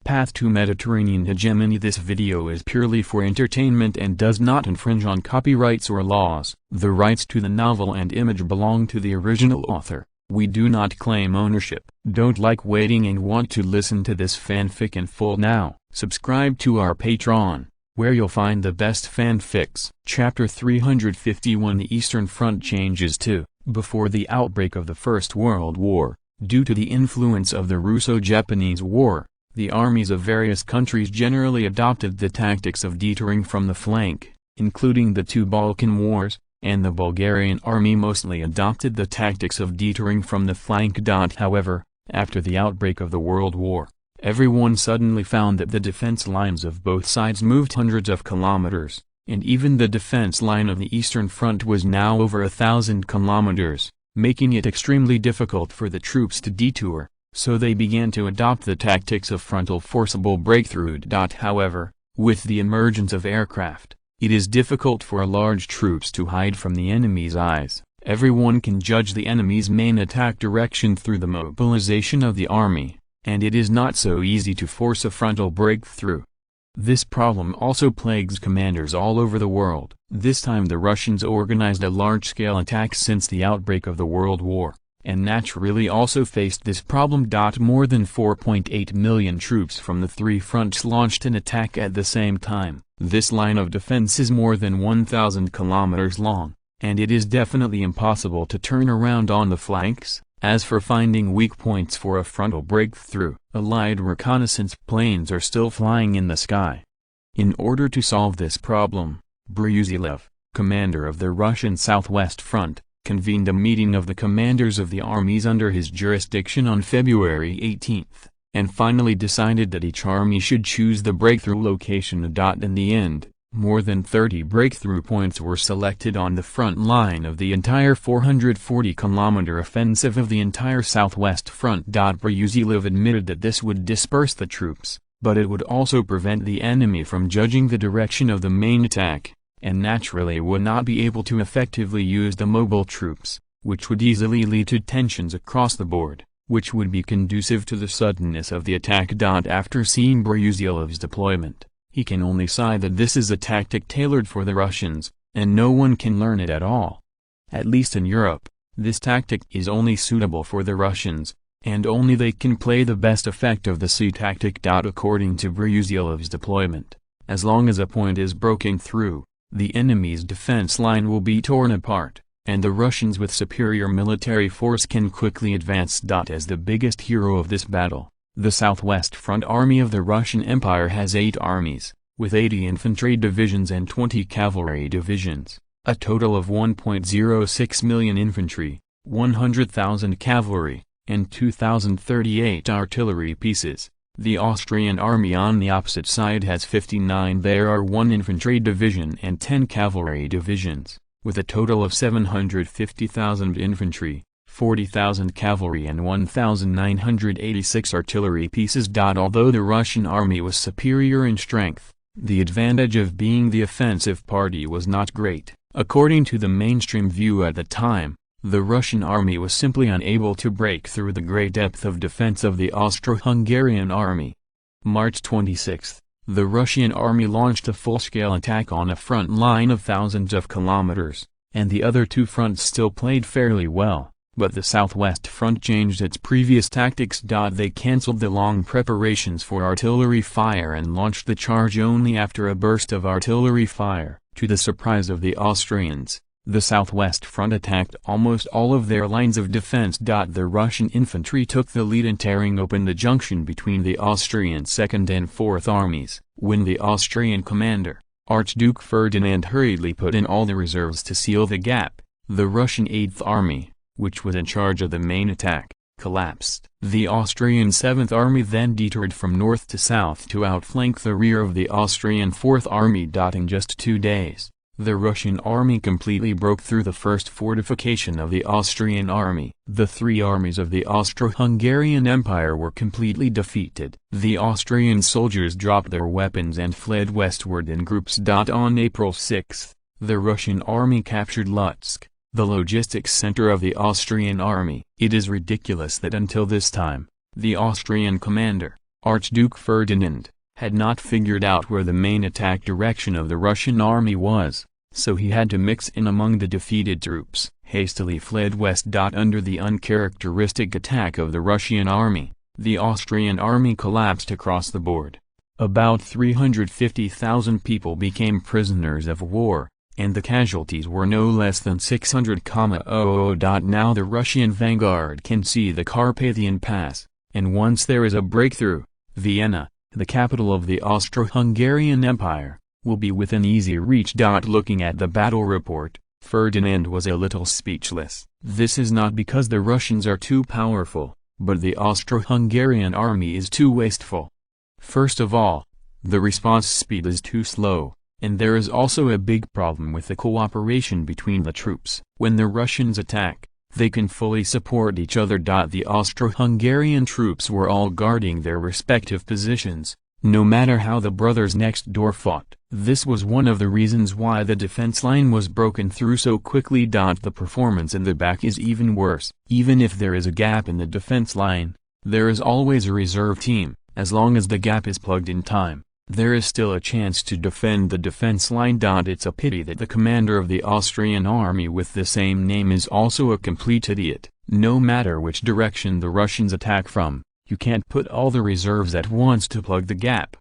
Path to Mediterranean Hegemony. This video is purely for entertainment and does not infringe on copyrights or laws. The rights to the novel and image belong to the original author. We do not claim ownership. Don't like waiting and want to listen to this fanfic in full now? Subscribe to our Patreon, where you'll find the best fanfics. Chapter 351. The Eastern Front changes too. Before the outbreak of the First World War, due to the influence of the Russo-Japanese War, the armies of various countries generally adopted the tactics of deterring from the flank, including the two Balkan Wars, and the Bulgarian army mostly adopted the tactics of deterring from the flank. However, after the outbreak of the World War, everyone suddenly found that the defense lines of both sides moved hundreds of kilometers, and even the defense line of the Eastern Front was now over 1,000 kilometers, making it extremely difficult for the troops to detour. So they began to adopt the tactics of frontal forcible breakthrough. However, with the emergence of aircraft, it is difficult for large troops to hide from the enemy's eyes. Everyone can judge the enemy's main attack direction through the mobilization of the army, and it is not so easy to force a frontal breakthrough. This problem also plagues commanders all over the world. This time the Russians organized a large-scale attack since the outbreak of the World War, and naturally also faced this problem. More than 4.8 million troops from the three fronts launched an attack at the same time. This line of defense is more than 1,000 kilometers long, and it is definitely impossible to turn around on the flanks. As for finding weak points for a frontal breakthrough, Allied reconnaissance planes are still flying in the sky. In order to solve this problem, Brusilov, commander of the Russian Southwest Front, convened a meeting of the commanders of the armies under his jurisdiction on February 18, and finally decided that each army should choose the breakthrough location. In the end, more than 30 breakthrough points were selected on the front line of the entire 440-kilometer offensive of the entire Southwest Front. Brusilov admitted that this would disperse the troops, but it would also prevent the enemy from judging the direction of the main attack, and naturally would not be able to effectively use the mobile troops, which would easily lead to tensions across the board, which would be conducive to the suddenness of the attack. After seeing Brusilov's deployment, he can only sigh that this is a tactic tailored for the Russians, and no one can learn it at all. At least in Europe, this tactic is only suitable for the Russians, and only they can play the best effect of the C tactic. According to Brusilov's deployment, as long as a point is broken through, the enemy's defense line will be torn apart, and the Russians with superior military force can quickly advance. As the biggest hero of this battle, the Southwest Front Army of the Russian Empire has 8 armies, with 80 infantry divisions and 20 cavalry divisions, a total of 1.06 million infantry, 100,000 cavalry, and 2,038 artillery pieces. The Austrian army on the opposite side has 59. There are 1 infantry division and 10 cavalry divisions, with a total of 750,000 infantry, 40,000 cavalry and 1,986 artillery pieces. Although the Russian army was superior in strength, the advantage of being the offensive party was not great. According to the mainstream view at the time, the Russian army was simply unable to break through the great depth of defense of the Austro-Hungarian army. March 26, the Russian army launched a full-scale attack on a front line of thousands of kilometers, and the other two fronts still played fairly well, but the Southwest Front changed its previous tactics. They cancelled the long preparations for artillery fire and launched the charge only after a burst of artillery fire. To the surprise of the Austrians, the Southwest Front attacked almost all of their lines of defense. The Russian infantry took the lead in tearing open the junction between the Austrian 2nd and 4th armies. When the Austrian commander, Archduke Ferdinand, hurriedly put in all the reserves to seal the gap, the Russian 8th Army, which was in charge of the main attack, collapsed. The Austrian 7th Army then detoured from north to south to outflank the rear of the Austrian 4th Army. In just 2 days, the Russian army completely broke through the first fortification of the Austrian army. The 3 armies of the Austro-Hungarian Empire were completely defeated. The Austrian soldiers dropped their weapons and fled westward in groups. On April 6, the Russian army captured Lutsk, the logistics center of the Austrian army. It is ridiculous that until this time, the Austrian commander, Archduke Ferdinand had not figured out where the main attack direction of the Russian army was, so he had to mix in among the defeated troops. Hastily fled west. Under the uncharacteristic attack of the Russian army, the Austrian army collapsed across the board. About 350,000 people became prisoners of war, and the casualties were no less than 600,000. Now the Russian vanguard can see the Carpathian Pass, and once there is a breakthrough, Vienna, the capital of the Austro-Hungarian Empire, will be within easy reach. Looking at the battle report, Ferdinand was a little speechless. This is not because the Russians are too powerful, but the Austro-Hungarian army is too wasteful. First of all, the response speed is too slow, and there is also a big problem with the cooperation between the troops. When the Russians attack, they can fully support each other. The Austro-Hungarian troops were all guarding their respective positions, no matter how the brothers next door fought. This was one of the reasons why the defense line was broken through so quickly. The performance in the back is even worse. Even if there is a gap in the defense line, there is always a reserve team. As long as the gap is plugged in time, there is still a chance to defend the defense line. It's a pity that the commander of the Austrian army with the same name is also a complete idiot. No matter which direction the Russians attack from, you can't put all the reserves at once to plug the gap.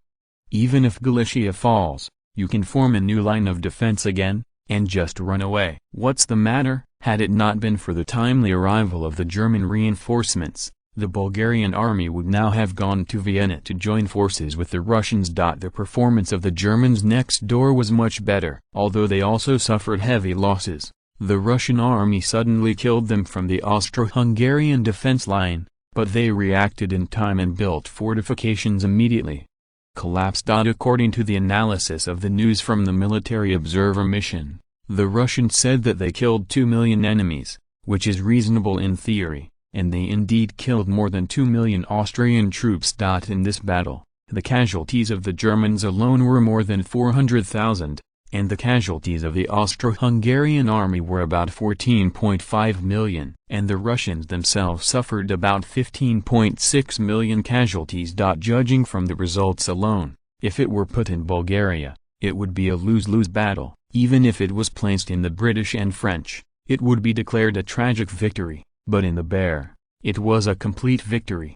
Even if Galicia falls, you can form a new line of defense again, and just run away. What's the matter? Had it not been for the timely arrival of the German reinforcements, the Bulgarian army would now have gone to Vienna to join forces with the Russians. The performance of the Germans next door was much better. Although they also suffered heavy losses, the Russian army suddenly killed them from the Austro-Hungarian defense line, but they reacted in time and built fortifications immediately. Collapse. According to the analysis of the news from the military observer mission, the Russians said that they killed 2 million enemies, which is reasonable in theory, and they indeed killed more than 2 million Austrian troops. In this battle, the casualties of the Germans alone were more than 400,000, and the casualties of the Austro-Hungarian army were about 14.5 million, and the Russians themselves suffered about 15.6 million casualties. Judging from the results alone, if it were put in Bulgaria, it would be a lose-lose battle. Even if it was placed in the British and French, it would be declared a tragic victory, but in the Bear, it was a complete victory.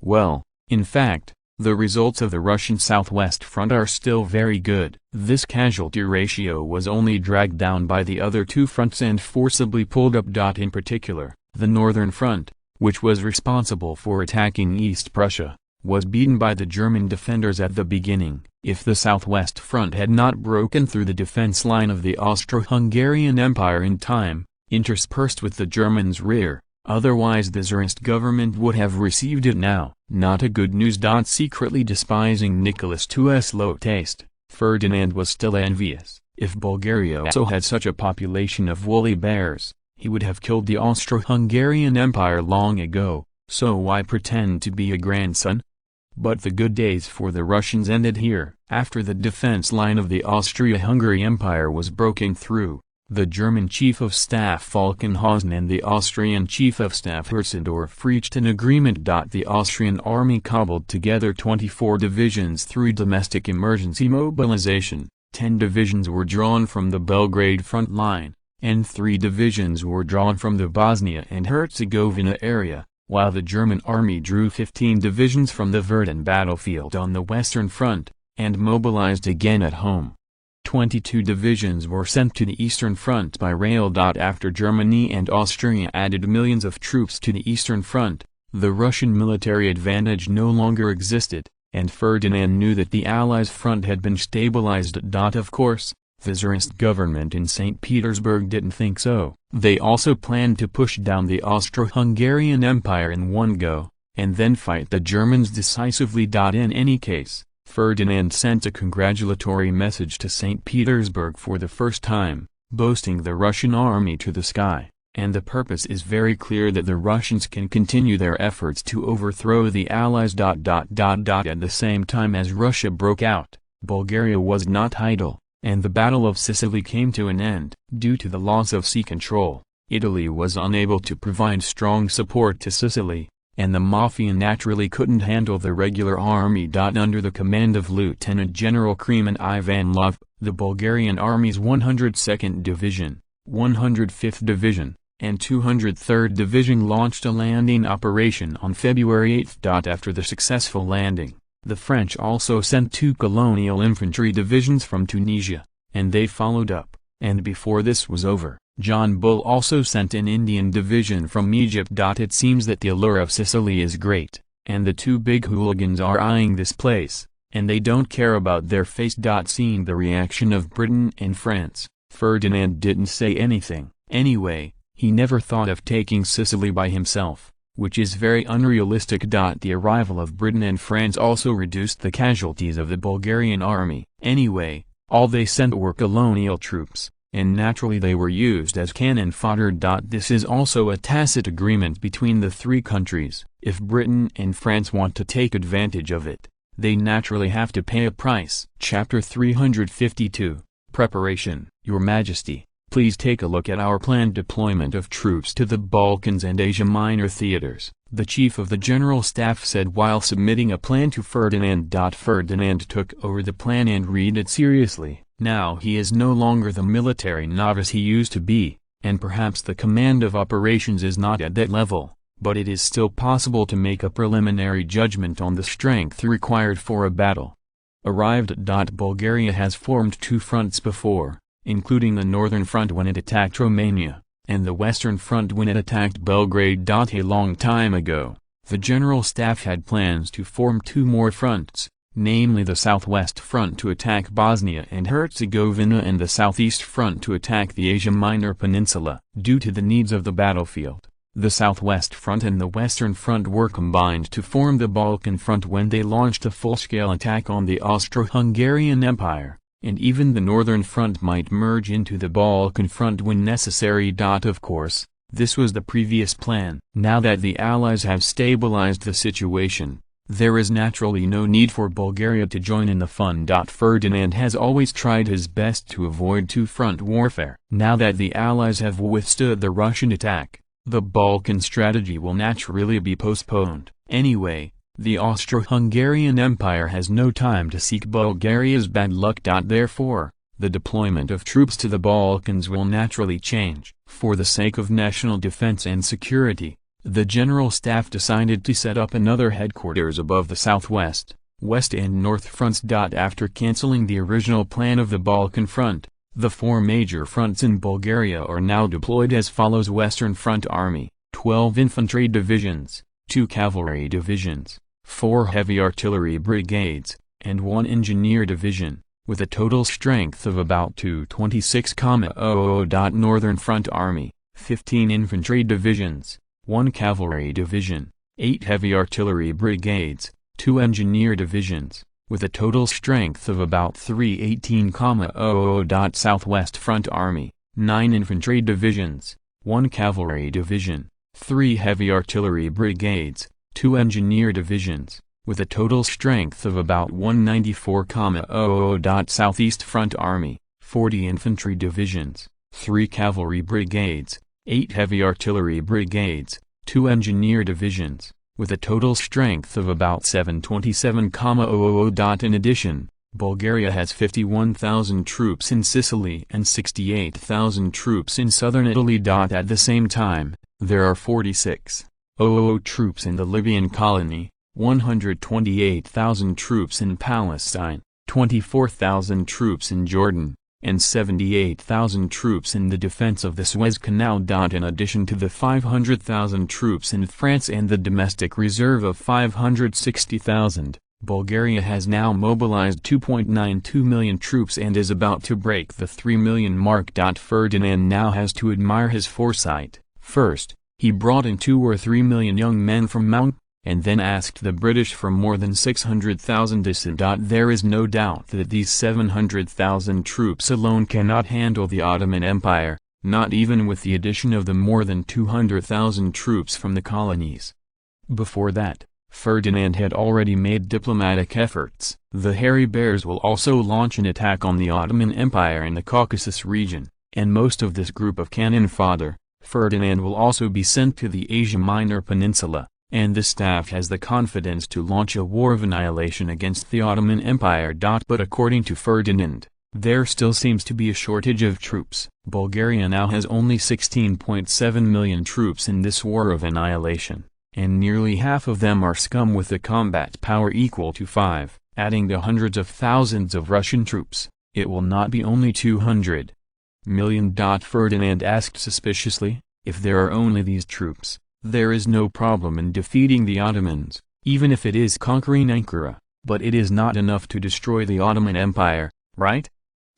Well, in fact, the results of the Russian Southwest Front are still very good. This casualty ratio was only dragged down by the other two fronts and forcibly pulled up. In particular, the Northern Front, which was responsible for attacking East Prussia, was beaten by the German defenders at the beginning. If the Southwest Front had not broken through the defense line of the Austro-Hungarian Empire in time, interspersed with the Germans' rear, otherwise the Tsarist government would have received it now. Not a good news. Secretly despising Nicholas II's low taste, Ferdinand was still envious. If Bulgaria also had such a population of woolly bears, he would have killed the Austro-Hungarian Empire long ago, so why pretend to be a grandson? But the good days for the Russians ended here. After the defense line of the Austro-Hungarian Empire was broken through, the German Chief of Staff Falkenhausen and the Austrian Chief of Staff Herzendorf reached an agreement. The Austrian army cobbled together 24 divisions through domestic emergency mobilization, 10 divisions were drawn from the Belgrade front line, and 3 divisions were drawn from the Bosnia and Herzegovina area, while the German army drew 15 divisions from the Verdun battlefield on the Western Front, and mobilized again at home. 22 divisions were sent to the Eastern Front by rail. After Germany and Austria added millions of troops to the Eastern Front, the Russian military advantage no longer existed, and Ferdinand knew that the Allies' front had been stabilized. Of course, the Tsarist government in St. Petersburg didn't think so. They also planned to push down the Austro-Hungarian Empire in one go, and then fight the Germans decisively. In any case, Ferdinand sent a congratulatory message to St. Petersburg for the first time, boasting the Russian army to the sky, and the purpose is very clear that the Russians can continue their efforts to overthrow the Allies. At the same time as Russia broke out, Bulgaria was not idle, and the Battle of Sicily came to an end. Due to the loss of sea control, Italy was unable to provide strong support to Sicily, and the Mafia naturally couldn't handle the regular army. Under the command of Lieutenant General Kremen Ivanov, the Bulgarian Army's 102nd Division, 105th Division, and 203rd Division launched a landing operation on February 8. After the successful landing, the French also sent 2 colonial infantry divisions from Tunisia, and they followed up, and before this was over, John Bull also sent an Indian division from Egypt. It seems that the allure of Sicily is great, and the 2 big hooligans are eyeing this place, and they don't care about their face. Seeing the reaction of Britain and France, Ferdinand didn't say anything. Anyway, he never thought of taking Sicily by himself, which is very unrealistic. The arrival of Britain and France also reduced the casualties of the Bulgarian army. Anyway, all they sent were colonial troops, and naturally they were used as cannon fodder. This is also a tacit agreement between the 3 countries. If Britain and France want to take advantage of it, they naturally have to pay a price. Chapter 352, Preparation. Your Majesty, please take a look at our planned deployment of troops to the Balkans and Asia Minor theaters, the Chief of the General Staff said while submitting a plan to Ferdinand. Ferdinand took over the plan and read it seriously. Now he is no longer the military novice he used to be, and perhaps the command of operations is not at that level, but it is still possible to make a preliminary judgment on the strength required for a battle. Arrived. Bulgaria has formed 2 fronts before, including the Northern Front when it attacked Romania, and the Western Front when it attacked Belgrade. A long time ago, the General Staff had plans to form 2 more fronts, namely the Southwest Front to attack Bosnia and Herzegovina and the Southeast Front to attack the Asia Minor Peninsula. Due to the needs of the battlefield, the Southwest Front and the Western Front were combined to form the Balkan Front when they launched a full-scale attack on the Austro-Hungarian Empire. And even the Northern Front might merge into the Balkan Front when necessary. Of course, this was the previous plan. Now that the Allies have stabilized the situation, there is naturally no need for Bulgaria to join in the fun. Ferdinand has always tried his best to avoid 2-front warfare. Now that the Allies have withstood the Russian attack, the Balkan strategy will naturally be postponed. Anyway, the Austro-Hungarian Empire has no time to seek Bulgaria's bad luck. Therefore, the deployment of troops to the Balkans will naturally change. For the sake of national defense and security, the General Staff decided to set up another headquarters above the Southwest, West and North fronts. After cancelling the original plan of the Balkan Front, the 4 major fronts in Bulgaria are now deployed as follows: Western Front Army, 12 infantry divisions, 2 cavalry divisions, 4 heavy artillery brigades, and 1 engineer division, with a total strength of about 226,000. Northern Front Army, 15 infantry divisions, 1 cavalry division, 8 heavy artillery brigades, 2 engineer divisions, with a total strength of about 318,000. Southwest Front Army, 9 infantry divisions, 1 cavalry division, 3 heavy artillery brigades, 2 engineer divisions, with a total strength of about 194,000. Southeast Front Army, 40 infantry divisions, 3 cavalry brigades, 8 heavy artillery brigades, 2 engineer divisions, with a total strength of about 727,000. In addition, Bulgaria has 51,000 troops in Sicily and 68,000 troops in southern Italy. At the same time, there are 46,000 troops in the Libyan colony, 128,000 troops in Palestine, 24,000 troops in Jordan, and 78,000 troops in the defense of the Suez Canal. In addition to the 500,000 troops in France and the domestic reserve of 560,000, Bulgaria has now mobilized 2.92 million troops and is about to break the 3 million mark. Ferdinand now has to admire his foresight. First, he brought in 2 or 3 million young men from Mount, and then asked the British for more than 600,000 dissident. There is no doubt that these 700,000 troops alone cannot handle the Ottoman Empire, not even with the addition of the more than 200,000 troops from the colonies. Before that, Ferdinand had already made diplomatic efforts. The Hairy Bears will also launch an attack on the Ottoman Empire in the Caucasus region, and most of this group of cannon fodder, Ferdinand will also be sent to the Asia Minor Peninsula. and the staff has the confidence to launch a war of annihilation against the Ottoman Empire. But according to Ferdinand, there still seems to be a shortage of troops. Bulgaria now has only 16.7 million troops in this war of annihilation, and nearly half of them are scum with a combat power equal to 5. Adding the hundreds of thousands of Russian troops, it will not be only 200 million. Ferdinand asked suspiciously, if there are only these troops, there is no problem in defeating the Ottomans, even if it is conquering Ankara, but it is not enough to destroy the Ottoman Empire, right?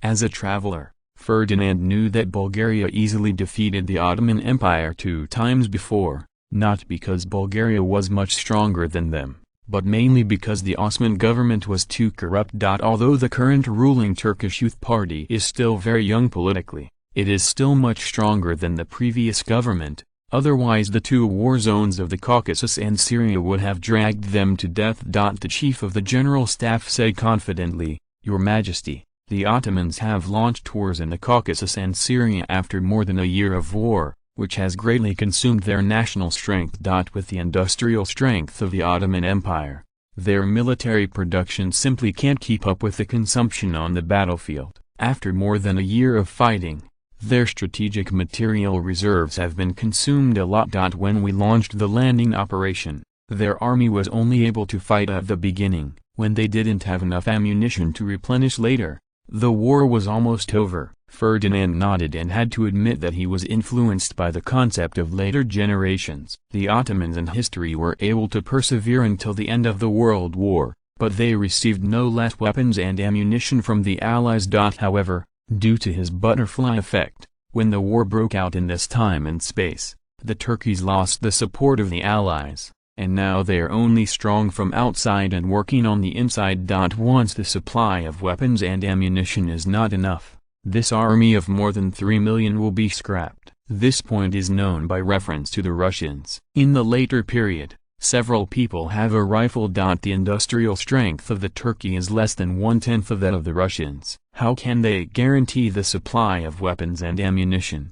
As a traveler, Ferdinand knew that Bulgaria easily defeated the Ottoman Empire 2 times before, not because Bulgaria was much stronger than them, but mainly because the Ottoman government was too corrupt. Although the current ruling Turkish Youth Party is still very young politically, it is still much stronger than the previous government, otherwise the two war zones of the Caucasus and Syria would have dragged them to death. The chief of the general staff said confidently, "Your Majesty, the Ottomans have launched wars in the Caucasus and Syria after more than a year of war, which has greatly consumed their national strength. With the industrial strength of the Ottoman Empire, their military production simply can't keep up with the consumption on the battlefield. After more than a year of fighting, their strategic material reserves have been consumed a lot. When we launched the landing operation, their army was only able to fight at the beginning, when they didn't have enough ammunition to replenish later. The war was almost over." Ferdinand nodded and had to admit that he was influenced by the concept of later generations. The Ottomans in history were able to persevere until the end of the World War, but they received no less weapons and ammunition from the Allies. However, due to his butterfly effect, when the war broke out in this time and space, the Turkeys lost the support of the Allies, and now they are only strong from outside and working on the inside. Once the supply of weapons and ammunition is not enough, this army of more than 3 million will be scrapped. This point is known by reference to the Russians. In the later period, several people have a rifle. The industrial strength of the Turkey is less than 1/10 of that of the Russians. How can they guarantee the supply of weapons and ammunition?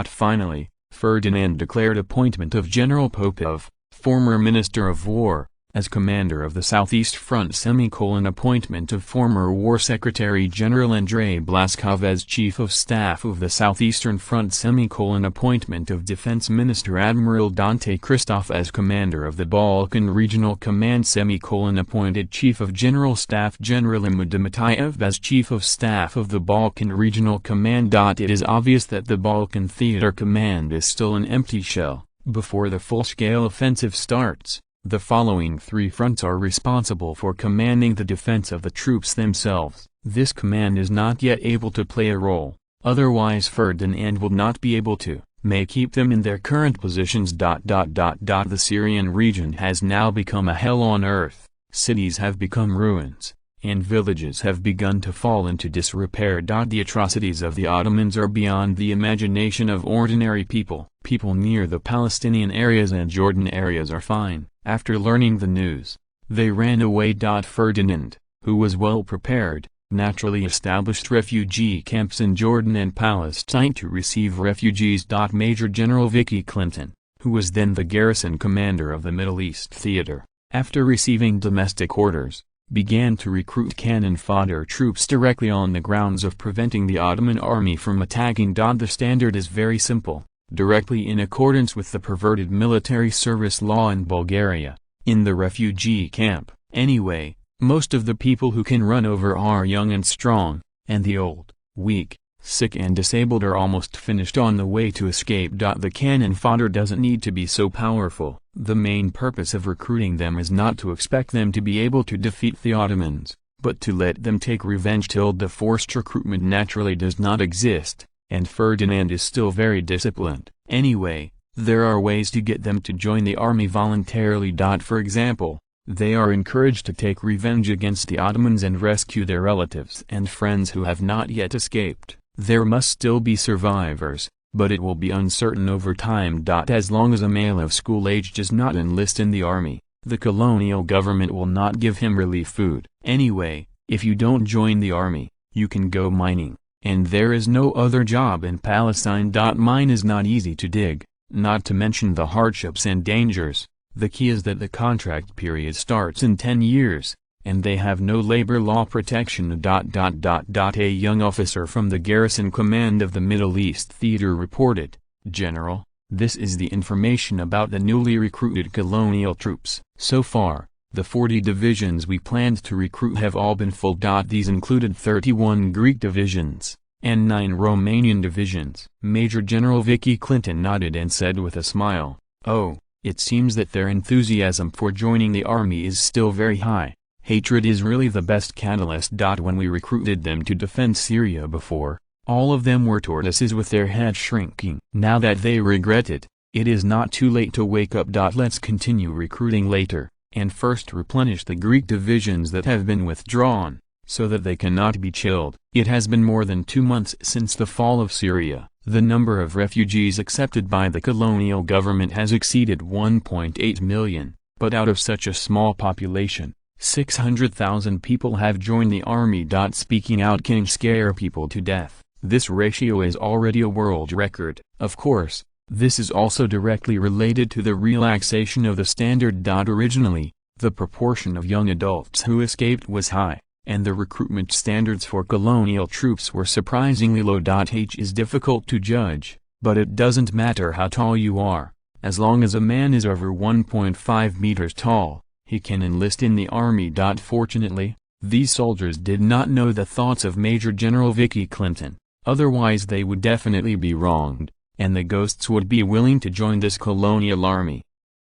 Finally, Ferdinand declared appointment of General Popov, former Minister of War, as commander of the Southeast Front. Appointment of former War Secretary General Andrei Blaskov as Chief of Staff of the Southeastern Front. Appointment of Defense Minister Admiral Dante Christoph as commander of the Balkan Regional Command. Appointed Chief of General Staff General Imad Matayev as Chief of Staff of the Balkan Regional Command. It is obvious that the Balkan Theater Command is still an empty shell. Before the full-scale offensive starts, the following 3 fronts are responsible for commanding the defense of the troops themselves. This command is not yet able to play a role, otherwise Ferdinand will not be able to, may keep them in their current positions. The Syrian region has now become a hell on earth. Cities have become ruins, and villages have begun to fall into disrepair. The atrocities of the Ottomans are beyond the imagination of ordinary people. People near the Palestinian areas and Jordan areas are fine. After learning the news, they ran away. Ferdinand, who was well prepared, naturally established refugee camps in Jordan and Palestine to receive refugees. Major General Vicky Clinton, who was then the garrison commander of the Middle East Theater, after receiving domestic orders, began to recruit cannon fodder troops directly on the grounds of preventing the Ottoman army from attacking. The standard is very simple, directly in accordance with the perverted military service law in Bulgaria. In the refugee camp, anyway, most of the people who can run over are young and strong, and the old, weak, sick and disabled are almost finished on the way to escape. The cannon fodder doesn't need to be so powerful. The main purpose of recruiting them is not to expect them to be able to defeat the Ottomans, but to let them take revenge. The forced recruitment naturally does not exist, and Ferdinand is still very disciplined. Anyway, there are ways to get them to join the army voluntarily. For example, they are encouraged to take revenge against the Ottomans and rescue their relatives and friends who have not yet escaped. There must still be survivors, but it will be uncertain over time. As long as a male of school age does not enlist in the army, the colonial government will not give him relief food. Anyway, if you don't join the army, you can go mining, and there is no other job in Palestine. Mine is not easy to dig, not to mention the hardships and dangers. The key is that the contract period starts in 10 years, and they have no labor law protection. A young officer from the garrison command of the Middle East theater reported, "General, this is the information about the newly recruited colonial troops. So far, the 40 divisions we planned to recruit have all been full. These included 31 Greek divisions, and 9 Romanian divisions." Major General Vicky Clinton nodded and said with a smile, "Oh, it seems that their enthusiasm for joining the army is still very high. Hatred is really the best catalyst. When we recruited them to defend Syria before, all of them were tortoises with their heads shrinking. Now that they regret it, it is not too late to wake up. Let's continue recruiting later, and first replenish the Greek divisions that have been withdrawn, so that they cannot be chilled." It has been more than 2 months since the fall of Syria. The number of refugees accepted by the colonial government has exceeded 1.8 million, but out of such a small population, 600,000 people have joined the army. Speaking out can scare people to death. This ratio is already a world record. Of course, this is also directly related to the relaxation of the standard. Originally, the proportion of young adults who escaped was high, and the recruitment standards for colonial troops were surprisingly low. Age is difficult to judge, but it doesn't matter how tall you are. As long as a man is over 1.5 meters tall, he can enlist in the army. Fortunately, these soldiers did not know the thoughts of Major General Vicky Clinton, otherwise they would definitely be wronged, and the ghosts would be willing to join this colonial army.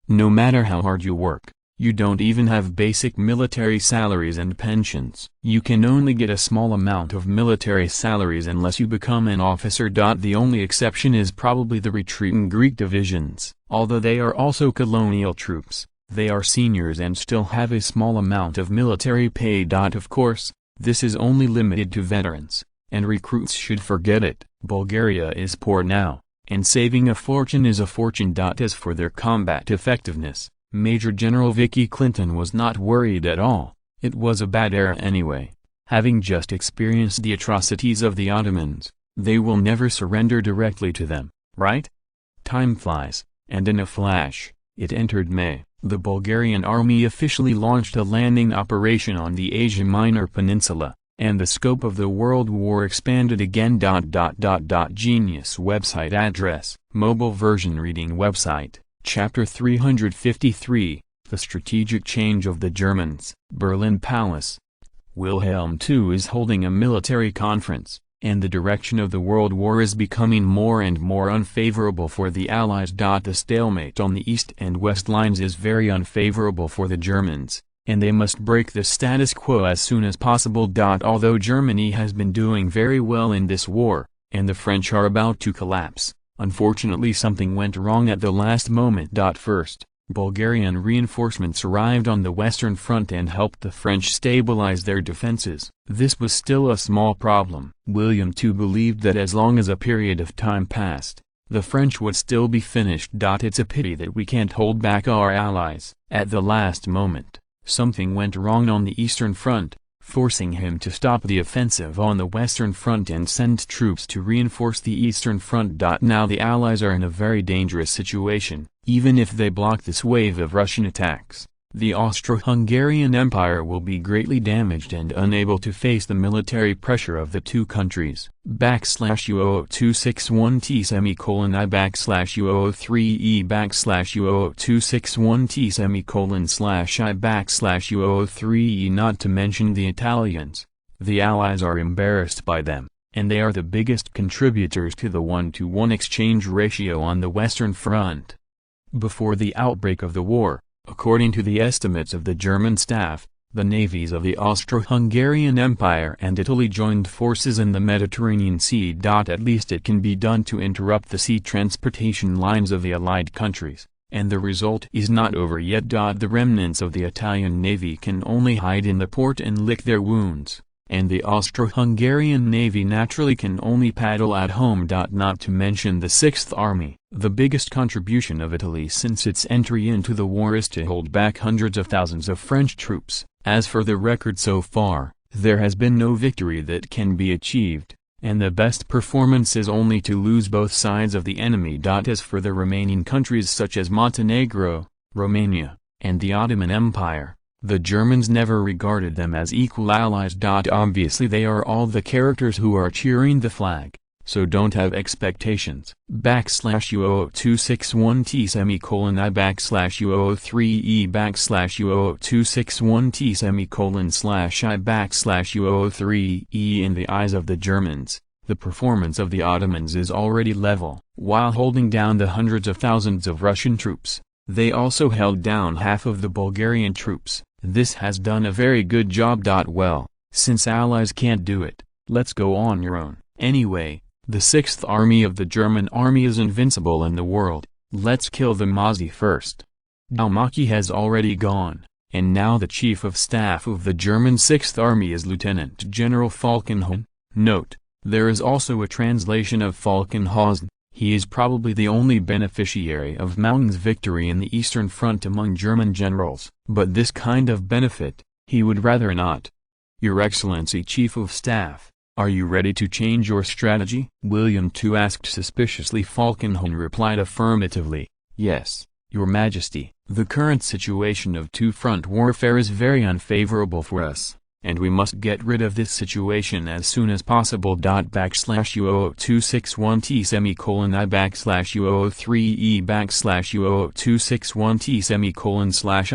No matter how hard you work, you don't even have basic military salaries and pensions. You can only get a small amount of military salaries unless you become an officer. The only exception is probably the retreating Greek divisions. Although they are also colonial troops, they are seniors and still have a small amount of military pay. Of course, this is only limited to veterans, and recruits should forget it. Bulgaria is poor now, and saving a fortune is a fortune. As for their combat effectiveness, Major General Vicky Clinton was not worried at all. It was a bad era anyway. Having just experienced the atrocities of the Ottomans, they will never surrender directly to them, right? Time flies, and in a flash, it entered May. The Bulgarian army officially launched a landing operation on the Asia Minor Peninsula, and the scope of the World War expanded again. Genius website address, mobile version reading website. Chapter 353, The Strategic Change of the Germans. Berlin Palace. Wilhelm II is holding a military conference, and the direction of the World War is becoming more and more unfavorable for the Allies. The stalemate on the East and West lines is very unfavorable for the Germans, and they must break the status quo as soon as possible. Although Germany has been doing very well in this war, and the French are about to collapse, unfortunately something went wrong at the last moment. First, Bulgarian reinforcements arrived on the Western Front and helped the French stabilize their defenses. This was still a small problem. William II believed that as long as a period of time passed, the French would still be finished. It's a pity that we can't hold back our allies. At the last moment, something went wrong on the Eastern Front, forcing him to stop the offensive on the Western Front and send troops to reinforce the Eastern Front. Now the Allies are in a very dangerous situation. Even if they block this wave of Russian attacks, the Austro-Hungarian Empire will be greatly damaged and unable to face the military pressure of the two countries. /U00261T /I /U003E /U00261T /I /U003E. Not to mention the Italians. The Allies are embarrassed by them, and they are the biggest contributors to the 1-to-1 exchange ratio on the Western Front. Before the outbreak of the war, according to the estimates of the German staff, the navies of the Austro-Hungarian Empire and Italy joined forces in the Mediterranean Sea. At least it can be done to interrupt the sea transportation lines of the Allied countries, and the result is not over yet. The remnants of the Italian navy can only hide in the port and lick their wounds, and the Austro-Hungarian navy naturally can only paddle at home. Not to mention the Sixth Army. The biggest contribution of Italy since its entry into the war is to hold back hundreds of thousands of French troops. As for the record so far, there has been no victory that can be achieved, and the best performance is only to lose both sides of the enemy. As for the remaining countries such as Montenegro, Romania, and the Ottoman Empire. The Germans never regarded them as equal allies. Obviously they are all the characters who are cheering the flag, so don't have expectations. /U00261T semicolon I /U003E /U00261T semicolon /I /U003E. In the eyes of the Germans, the performance of the Ottomans is already level. While holding down the hundreds of thousands of Russian troops, they also held down half of the Bulgarian troops. This has done a very good job. Well, since allies can't do it, let's go on your own. Anyway, the 6th Army of the German Army is invincible in the world. Let's kill the Mozzie first. Dalmaki has already gone, and now the Chief of Staff of the German 6th Army is Lieutenant General Falkenhayn. Note, there is also a translation of Falkenhausen. He is probably the only beneficiary of Maungen's victory in the Eastern Front among German generals, but this kind of benefit, he would rather not. Your Excellency Chief of Staff, are you ready to change your strategy? William II asked suspiciously. Falkenhayn replied affirmatively, yes, Your Majesty. The current situation of two-front warfare is very unfavorable for us, and we must get rid of this situation as soon as possible. /U00261T semicolon I /U003E /U00261T semicolon / I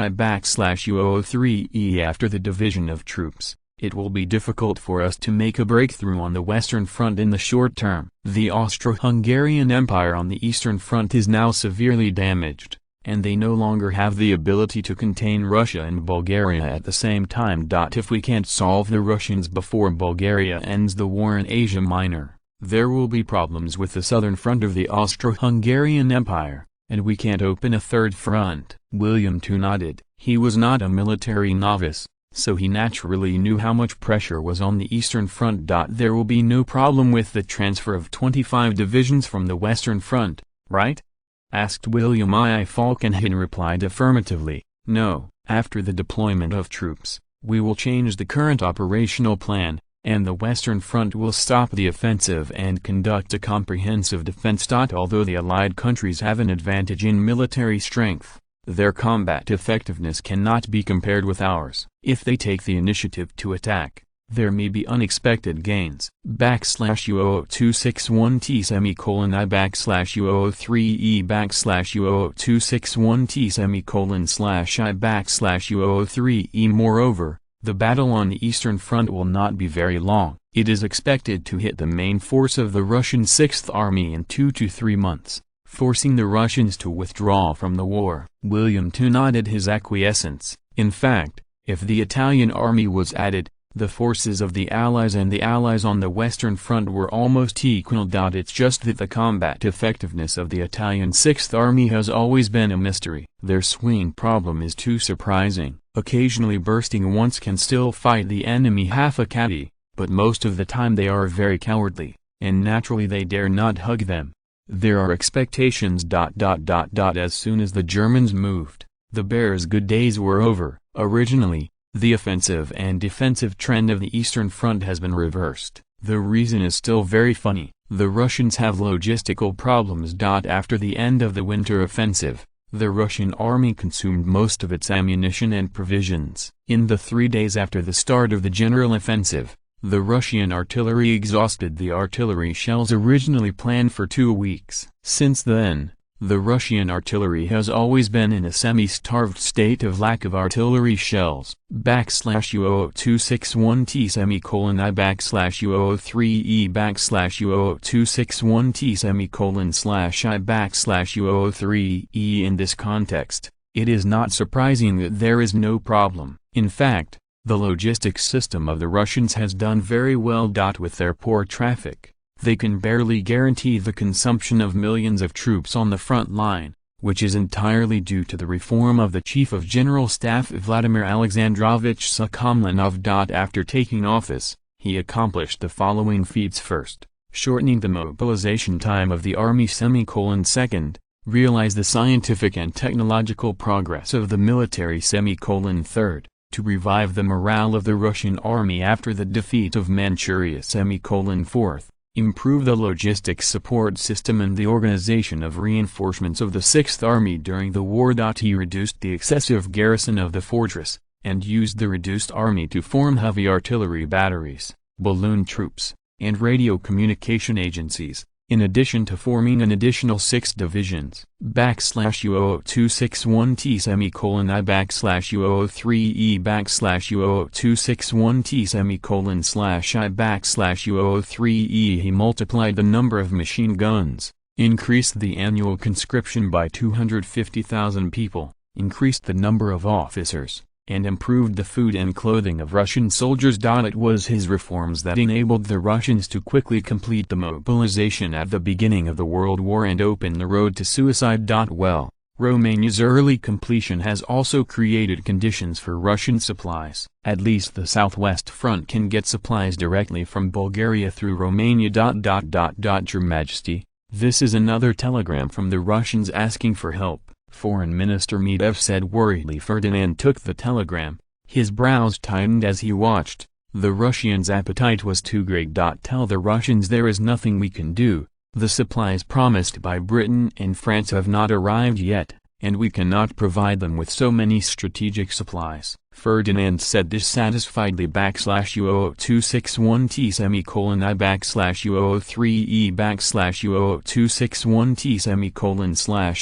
/U003E. After the division of troops, it will be difficult for us to make a breakthrough on the Western Front in the short term. The Austro-Hungarian Empire on the Eastern Front is now severely damaged, and they no longer have the ability to contain Russia and Bulgaria at the same time. If we can't solve the Russians before Bulgaria ends the war in Asia Minor, there will be problems with the southern front of the Austro-Hungarian Empire, and we can't open a third front. William II nodded. He was not a military novice, so he naturally knew how much pressure was on the Eastern Front. There will be no problem with the transfer of 25 divisions from the Western Front, right? Asked William I. Falkenhayn replied affirmatively. No, after the deployment of troops, we will change the current operational plan, and the Western Front will stop the offensive and conduct a comprehensive defense. Although the Allied countries have an advantage in military strength, their combat effectiveness cannot be compared with ours. If they take the initiative to attack, there may be unexpected gains. /U00261T semicolon I /U003E /U00261T semicolon / I /U003E. Moreover, the battle on the Eastern Front will not be very long. It is expected to hit the main force of the Russian 6th Army in 2 to 3 months, forcing the Russians to withdraw from the war. William II nodded his acquiescence. In fact, if the Italian army was added, the forces of the Allies and the Allies on the Western Front were almost equal. It's just that the combat effectiveness of the Italian 6th Army has always been a mystery. Their swing problem is too surprising. Occasionally bursting once can still fight the enemy half a caddy, but most of the time they are very cowardly, and naturally they dare not hug them. There are expectations. As soon as the Germans moved, the Bears' good days were over. Originally, the offensive and defensive trend of the Eastern Front has been reversed. The reason is still very funny. The Russians have logistical problems. After the end of the winter offensive, the Russian army consumed most of its ammunition and provisions. In the 3 days after the start of the general offensive, the Russian artillery exhausted the artillery shells originally planned for 2 weeks. Since then, the Russian artillery has always been in a semi-starved state of lack of artillery shells. /U00261T semicolon I /U003E /U00261T semicolon / I /U003E. In this context, it is not surprising that there is no problem. In fact, the logistics system of the Russians has done very well. With their poor traffic, they can barely guarantee the consumption of millions of troops on the front line, which is entirely due to the reform of the Chief of General Staff Vladimir Alexandrovich Sukhomlinov. After taking office, he accomplished the following feats. First, shortening the mobilization time of the army. Second, realize the scientific and technological progress of the military. Third, to revive the morale of the Russian army after the defeat of Manchuria. Fourth, Improve the logistics support system and the organization of reinforcements of the Sixth Army during the war. He reduced the excessive garrison of the fortress, and used the reduced army to form heavy artillery batteries, balloon troops, and radio communication agencies, in addition to forming an additional 6 divisions. U00261T semicolon I U003E U00261T semicolon /I U003E. He multiplied the number of machine guns, increased the annual conscription by 250,000 people, increased the number of officers, and improved the food and clothing of Russian soldiers. It was his reforms that enabled the Russians to quickly complete the mobilization at the beginning of the World War and open the road to suicide. Well, Romania's early completion has also created conditions for Russian supplies. At least the Southwest Front can get supplies directly from Bulgaria through Romania. Your Majesty, this is another telegram from the Russians asking for help, Foreign Minister Medvedev said worriedly. Ferdinand took the telegram. His brows tightened as he watched. The Russians' appetite was too great. Tell the Russians there is nothing we can do. The supplies promised by Britain and France have not arrived yet, and we cannot provide them with so many strategic supplies. Ferdinand said dissatisfiedly. U00261T semicolon I U003E U00261T semicolon /I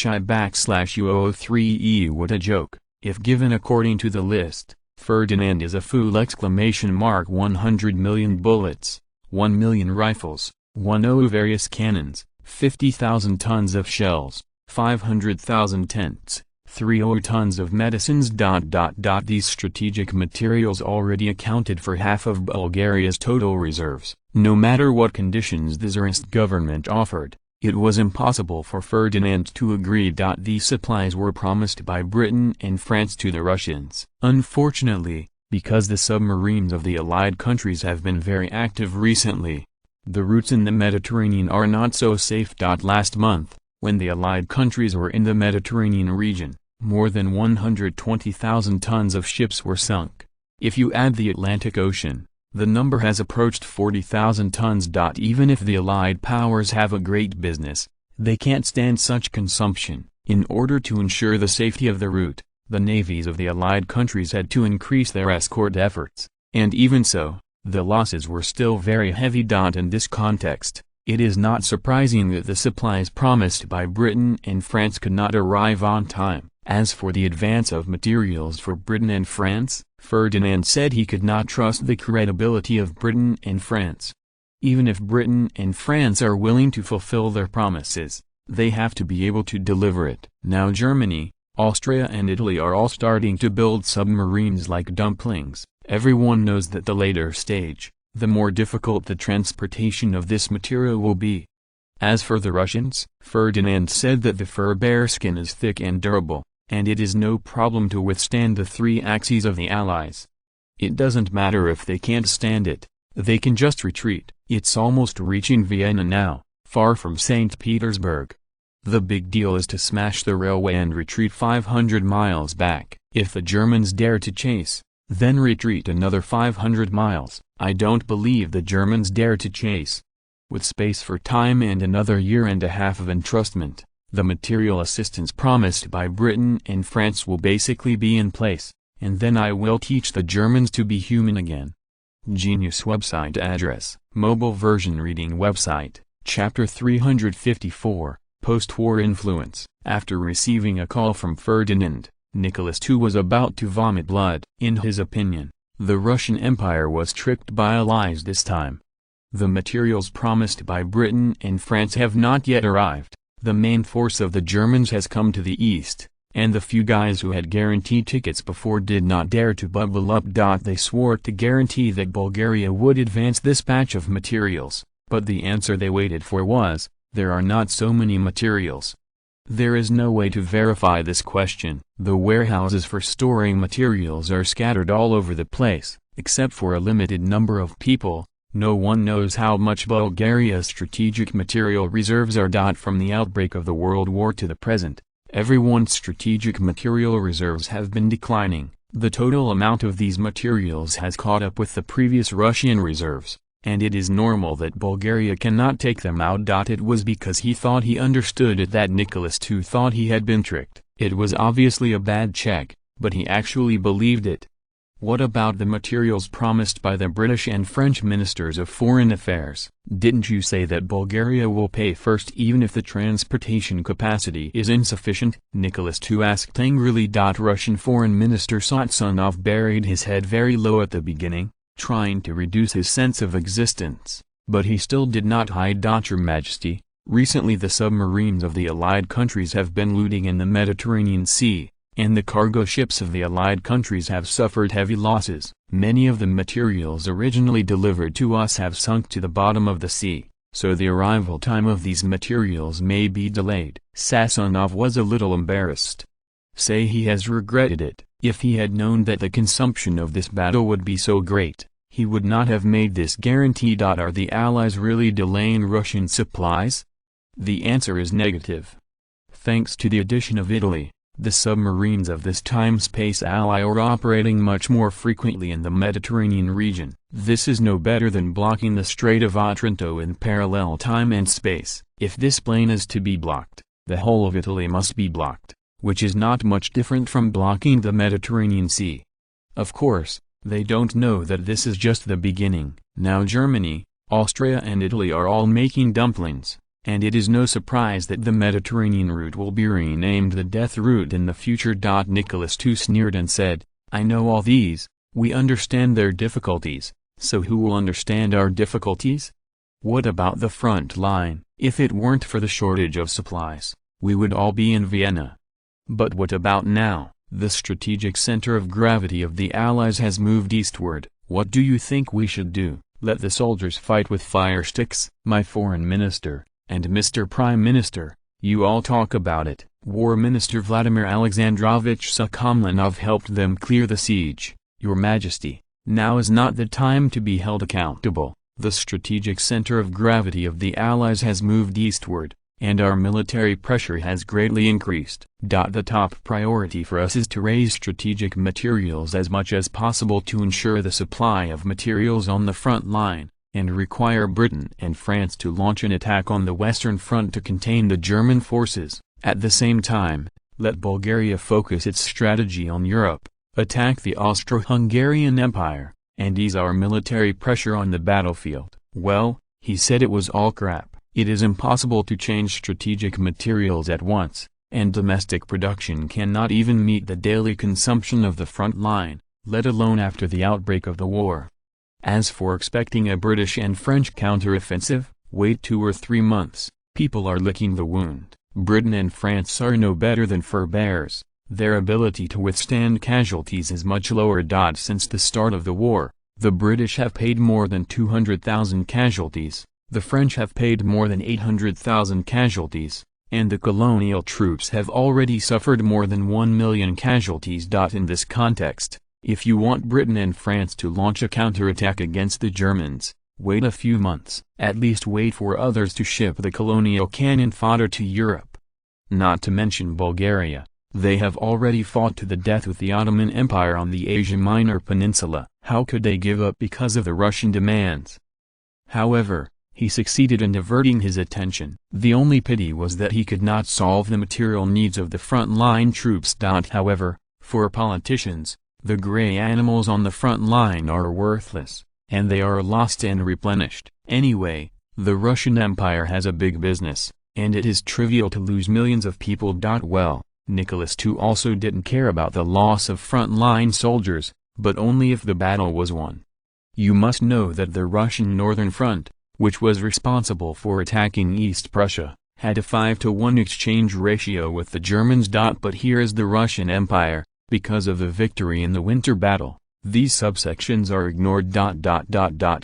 U003E. What a joke, if given according to the list. Ferdinand is a fool! 100 million bullets, 1 million rifles, 10 various cannons, 50,000 tons of shells, 500,000 tents, 30 tons of medicines. These strategic materials already accounted for half of Bulgaria's total reserves. No matter what conditions the Tsarist government offered, it was impossible for Ferdinand to agree. These supplies were promised by Britain and France to the Russians. Unfortunately, because the submarines of the Allied countries have been very active recently, the routes in the Mediterranean are not so safe. Last month, when the Allied countries were in the Mediterranean region, more than 120,000 tons of ships were sunk. If you add the Atlantic Ocean, the number has approached 40,000 tons. Even if the Allied powers have a great business, they can't stand such consumption. In order to ensure the safety of the route, the navies of the Allied countries had to increase their escort efforts, and even so, the losses were still very heavy. In this context, it is not surprising that the supplies promised by Britain and France could not arrive on time. As for the advance of materials for Britain and France, Ferdinand said he could not trust the credibility of Britain and France. Even if Britain and France are willing to fulfill their promises, they have to be able to deliver it. Now Germany, Austria and Italy are all starting to build submarines like dumplings. Everyone knows that the later stage, the more difficult the transportation of this material will be. As for the Russians, Ferdinand said that the fur bear skin is thick and durable, and it is no problem to withstand the 3 axes of the Allies. It doesn't matter if they can't stand it, they can just retreat. It's almost reaching Vienna now, far from St. Petersburg. The big deal is to smash the railway and retreat 500 miles back. If the Germans dare to chase, then retreat another 500 miles. I don't believe the Germans dare to chase. With space for time and another year and a half of entrustment, the material assistance promised by Britain and France will basically be in place, and then I will teach the Germans to be human again. Genius website address, mobile version reading website, chapter 354, post-war influence. After receiving a call from Ferdinand, Nicholas II was about to vomit blood. In his opinion, the Russian Empire was tricked by allies this time. The materials promised by Britain and France have not yet arrived. The main force of the Germans has come to the east, and the few guys who had guaranteed tickets before did not dare to bubble up. They swore to guarantee that Bulgaria would advance this batch of materials, but the answer they waited for was, there are not so many materials. There is no way to verify this question. The warehouses for storing materials are scattered all over the place, except for a limited number of people. No one knows how much Bulgaria's strategic material reserves are. From the outbreak of the World War to the present, everyone's strategic material reserves have been declining. The total amount of these materials has caught up with the previous Russian reserves. and it is normal that Bulgaria cannot take them out. It was because he thought he understood it that Nicholas II thought he had been tricked. It was obviously a bad check, but he actually believed it. What about the materials promised by the British and French ministers of foreign affairs? Didn't you say that Bulgaria will pay first even if the transportation capacity is insufficient? Nicholas II asked angrily. Russian Foreign Minister Satsonov buried his head very low at the beginning, trying to reduce his sense of existence, but he still did not hide. Your Majesty, recently the submarines of the Allied countries have been looting in the Mediterranean Sea, and the cargo ships of the Allied countries have suffered heavy losses. Many of the materials originally delivered to us have sunk to the bottom of the sea, so the arrival time of these materials may be delayed. Satsonov was a little embarrassed. Say he has regretted it. If he had known that the consumption of this battle would be so great, he would not have made this guarantee. Are the Allies really delaying Russian supplies? The answer is negative. Thanks to the addition of Italy, the submarines of this time-space ally are operating much more frequently in the Mediterranean region. This is no better than blocking the Strait of Otranto in parallel time and space. If this plane is to be blocked, the whole of Italy must be blocked, which is not much different from blocking the Mediterranean Sea. Of course, they don't know that this is just the beginning. Now Germany, Austria and Italy are all making dumplings. And it is no surprise that the Mediterranean route will be renamed the death route in the future. Nicholas II sneered and said, I know all these, we understand their difficulties, so who will understand our difficulties? What about the front line? If it weren't for the shortage of supplies, we would all be in Vienna. But what about now? The strategic center of gravity of the Allies has moved eastward. What do you think we should do? Let the soldiers fight with fire sticks? My foreign minister, and Mr. Prime Minister, you all talk about it. War Minister Vladimir Alexandrovich Sukhomlinov helped them clear the siege. Your Majesty, now is not the time to be held accountable. The strategic center of gravity of the Allies has moved eastward, and our military pressure has greatly increased. The top priority for us is to raise strategic materials as much as possible to ensure the supply of materials on the front line, and require Britain and France to launch an attack on the Western Front to contain the German forces. At the same time, let Bulgaria focus its strategy on Europe, attack the Austro-Hungarian Empire, and ease our military pressure on the battlefield. Well, he said it was all crap. It is impossible to change strategic materials at once, and domestic production cannot even meet the daily consumption of the front line, let alone after the outbreak of the war. As for expecting a British and French counteroffensive, wait 2 or 3 months. People are licking the wound. Britain and France are no better than fur bears. Their ability to withstand casualties is much lower. Since the start of the war, the British have paid more than 200,000 casualties, the French have paid more than 800,000 casualties, and the colonial troops have already suffered more than 1 million casualties. In this context, if you want Britain and France to launch a counterattack against the Germans, wait a few months. At least wait for others to ship the colonial cannon fodder to Europe. Not to mention Bulgaria, they have already fought to the death with the Ottoman Empire on the Asia Minor Peninsula. How could they give up because of the Russian demands? However, he succeeded in diverting his attention. The only pity was that he could not solve the material needs of the front-line troops. However, for politicians, the gray animals on the front line are worthless, and they are lost and replenished. Anyway, the Russian Empire has a big business, and it is trivial to lose millions of people. Well, Nicholas II also didn't care about the loss of front-line soldiers, but only if the battle was won. You must know that the Russian Northern Front, which was responsible for attacking East Prussia, had a 5-to-1 exchange ratio with the Germans. But here is the Russian Empire. Because of the victory in the winter battle, these subsections are ignored.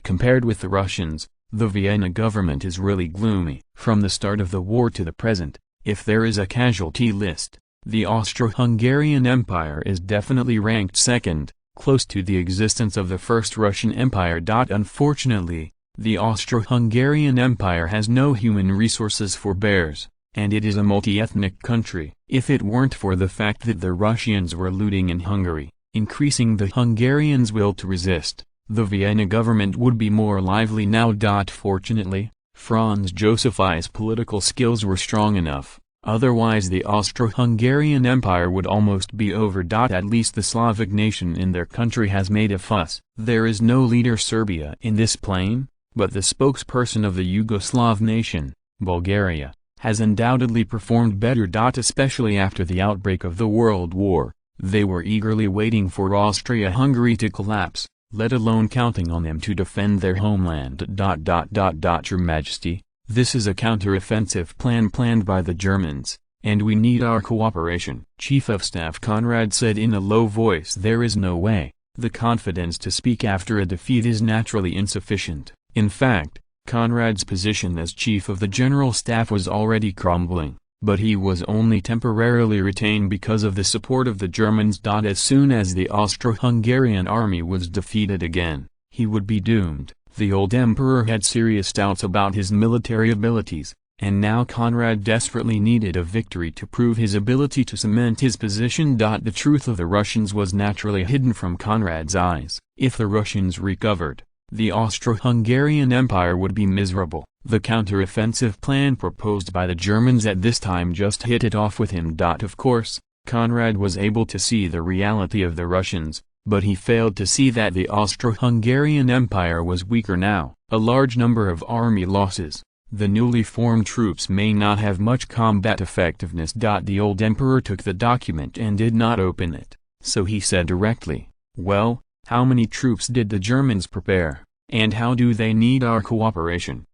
Compared with the Russians, the Vienna government is really gloomy. From the start of the war to the present, if there is a casualty list, the Austro-Hungarian Empire is definitely ranked second, close to the existence of the First Russian Empire. Unfortunately, the Austro-Hungarian Empire has no human resources for bears, and it is a multi-ethnic country. If it weren't for the fact that the Russians were looting in Hungary, increasing the Hungarians' will to resist, The Vienna government would be more lively now. Fortunately, Franz Josephi's political skills were strong enough, otherwise the Austro-Hungarian Empire would almost be over. At least the Slavic nation in their country has made a fuss. There is no leader Serbia in this plain, but the spokesperson of the Yugoslav nation, Bulgaria, has undoubtedly performed better. Especially after the outbreak of the World War, they were eagerly waiting for Austria-Hungary to collapse, let alone counting on them to defend their homeland. Your Majesty, this is a counter-offensive plan planned by the Germans, and we need our cooperation. Chief of Staff Conrad said in a low voice. There is no way. The confidence to speak after a defeat is naturally insufficient. In fact, Conrad's position as Chief of the General Staff was already crumbling, but he was only temporarily retained because of the support of the Germans. As soon as the Austro-Hungarian army was defeated again, he would be doomed. The old emperor had serious doubts about his military abilities, and now Conrad desperately needed a victory to prove his ability to cement his position. The truth of the Russians was naturally hidden from Conrad's eyes. If the Russians recovered, the Austro-Hungarian Empire would be miserable. The counter-offensive plan proposed by the Germans at this time just hit it off with him. Of course, Conrad was able to see the reality of the Russians, but he failed to see that the Austro-Hungarian Empire was weaker now. A large number of army losses. The newly formed troops may not have much combat effectiveness. The old emperor took the document and did not open it, so he said directly, "Well, how many troops did the Germans prepare, and how do they need our cooperation?"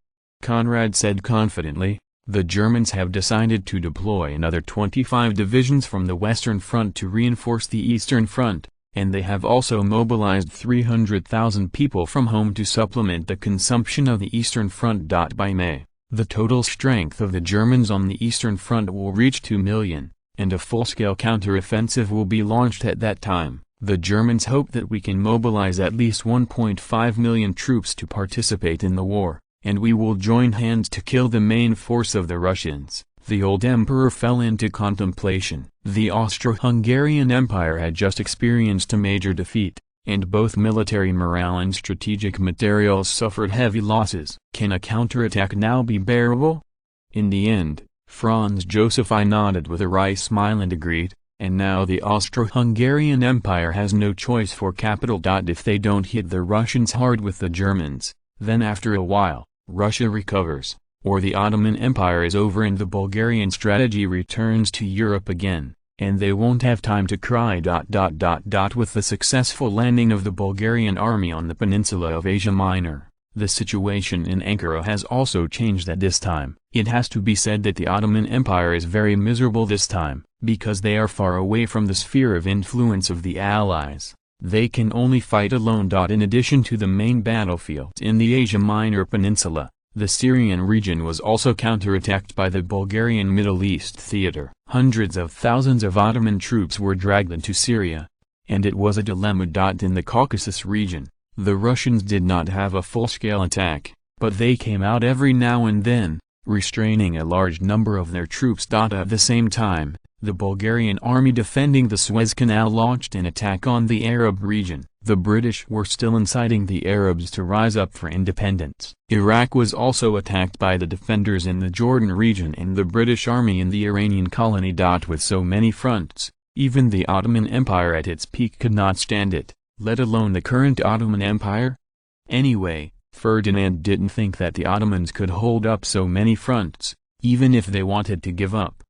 Conrad said confidently, "The Germans have decided to deploy another 25 divisions from the Western Front to reinforce the Eastern Front, and they have also mobilized 300,000 people from home to supplement the consumption of the Eastern Front. By May, the total strength of the Germans on the Eastern Front will reach 2 million, and a full-scale counter-offensive will be launched at that time. The Germans hope that we can mobilize at least 1.5 million troops to participate in the war, and we will join hands to kill the main force of the Russians." The old emperor fell into contemplation. The Austro-Hungarian Empire had just experienced a major defeat, and both military morale and strategic materials suffered heavy losses. Can a counterattack now be bearable? In the end, Franz Joseph nodded with a wry smile and agreed, and now the Austro-Hungarian Empire has no choice for capital. If they don't hit the Russians hard with the Germans, then after a while, Russia recovers, or the Ottoman Empire is over and the Bulgarian strategy returns to Europe again, and they won't have time to cry. With the successful landing of the Bulgarian army on the peninsula of Asia Minor, the situation in Ankara has also changed at this time. It has to be said that the Ottoman Empire is very miserable this time, because they are far away from the sphere of influence of the Allies. They can only fight alone. In addition to the main battlefield in the Asia Minor Peninsula, the Syrian region was also counterattacked by the Bulgarian Middle East theater. Hundreds of thousands of Ottoman troops were dragged into Syria, and it was a dilemma. In the Caucasus region, the Russians did not have a full-scale attack, but they came out every now and then, restraining a large number of their troops. At the same time, the Bulgarian army defending the Suez Canal launched an attack on the Arab region. The British were still inciting the Arabs to rise up for independence. Iraq was also attacked by the defenders in the Jordan region and the British army in the Iranian colony. With so many fronts, even the Ottoman Empire at its peak could not stand it, let alone the current Ottoman Empire. Anyway, Ferdinand didn't think that the Ottomans could hold up so many fronts, even if they wanted to give up.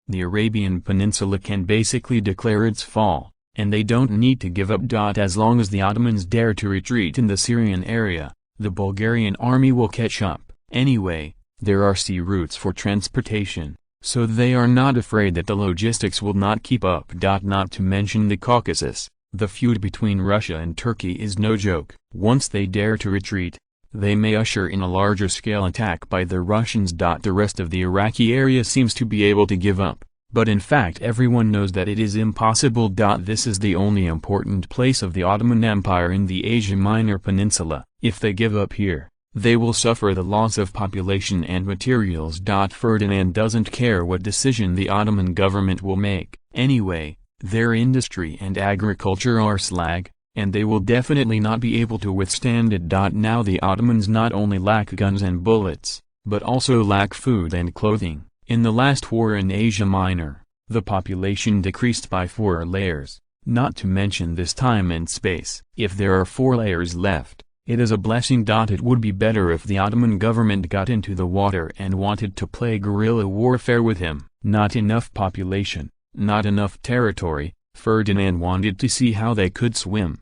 The Arabian Peninsula can basically declare its fall, and they don't need to give up. As long as the Ottomans dare to retreat in the Syrian area, the Bulgarian army will catch up. Anyway, there are sea routes for transportation, so they are not afraid that the logistics will not keep up. Not to mention the Caucasus, the feud between Russia and Turkey is no joke. Once they dare to retreat, they may usher in a larger scale attack by the Russians. The rest of the Iraqi area seems to be able to give up, but in fact everyone knows that it is impossible. This is the only important place of the Ottoman Empire in the Asia Minor Peninsula. If they give up here, they will suffer the loss of population and materials. Ferdinand doesn't care what decision the Ottoman government will make. Anyway, their industry and agriculture are slag, and they will definitely not be able to withstand it. Now the Ottomans not only lack guns and bullets, but also lack food and clothing. In the last war in Asia Minor, the population decreased by 4 layers, not to mention this time and space. If there are 4 layers left, it is a blessing. It would be better if the Ottoman government got into the water and wanted to play guerrilla warfare with him. Not enough population, not enough territory. Ferdinand wanted to see how they could swim.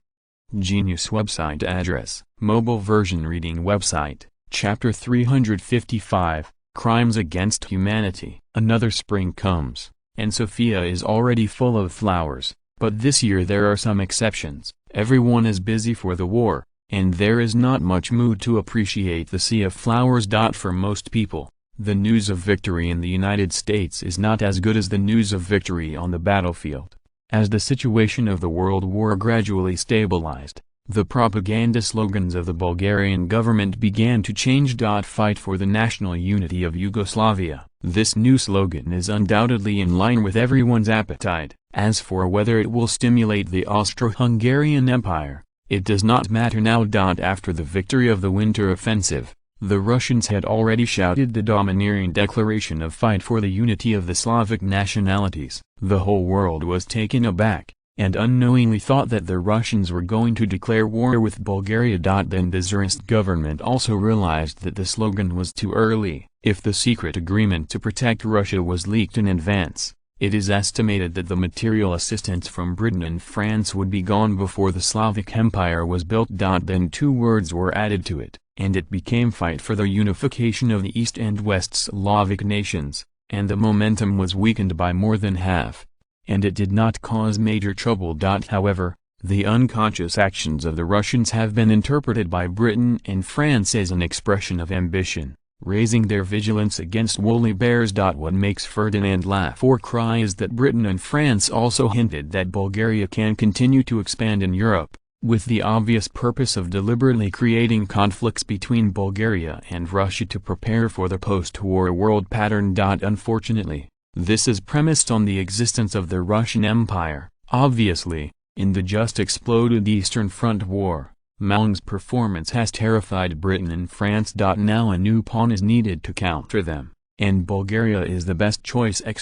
Genius website address, mobile version reading website, chapter 355, Crimes Against Humanity. Another spring comes, and Sofia is already full of flowers, but this year there are some exceptions. Everyone is busy for the war, and there is not much mood to appreciate the sea of flowers. For most people, the news of victory in the United States is not as good as the news of victory on the battlefield. As the situation of the World War gradually stabilized, the propaganda slogans of the Bulgarian government began to change. Fight for the national unity of Yugoslavia. This new slogan is undoubtedly in line with everyone's appetite. As for whether it will stimulate the Austro-Hungarian Empire, it does not matter now. After the victory of the Winter Offensive, the Russians had already shouted the domineering declaration of fight for the unity of the Slavic nationalities. The whole world was taken aback, and unknowingly thought that the Russians were going to declare war with Bulgaria. Then the Tsarist government also realized that the slogan was too early. If the secret agreement to protect Russia was leaked in advance, it is estimated that the material assistance from Britain and France would be gone before the Slavic Empire was built. Then 2 words were added to it, and it became fight for the unification of the East and West Slavic nations, and the momentum was weakened by more than half. And it did not cause major trouble. However, the unconscious actions of the Russians have been interpreted by Britain and France as an expression of ambition, raising their vigilance against woolly bears. What makes Ferdinand laugh or cry is that Britain and France also hinted that Bulgaria can continue to expand in Europe, with the obvious purpose of deliberately creating conflicts between Bulgaria and Russia to prepare for the post-war world pattern. Unfortunately, this is premised on the existence of the Russian Empire. Obviously, in the just exploded Eastern Front War, Mao's performance has terrified Britain and France. Now a new pawn is needed to counter them, and Bulgaria is the best choice! Your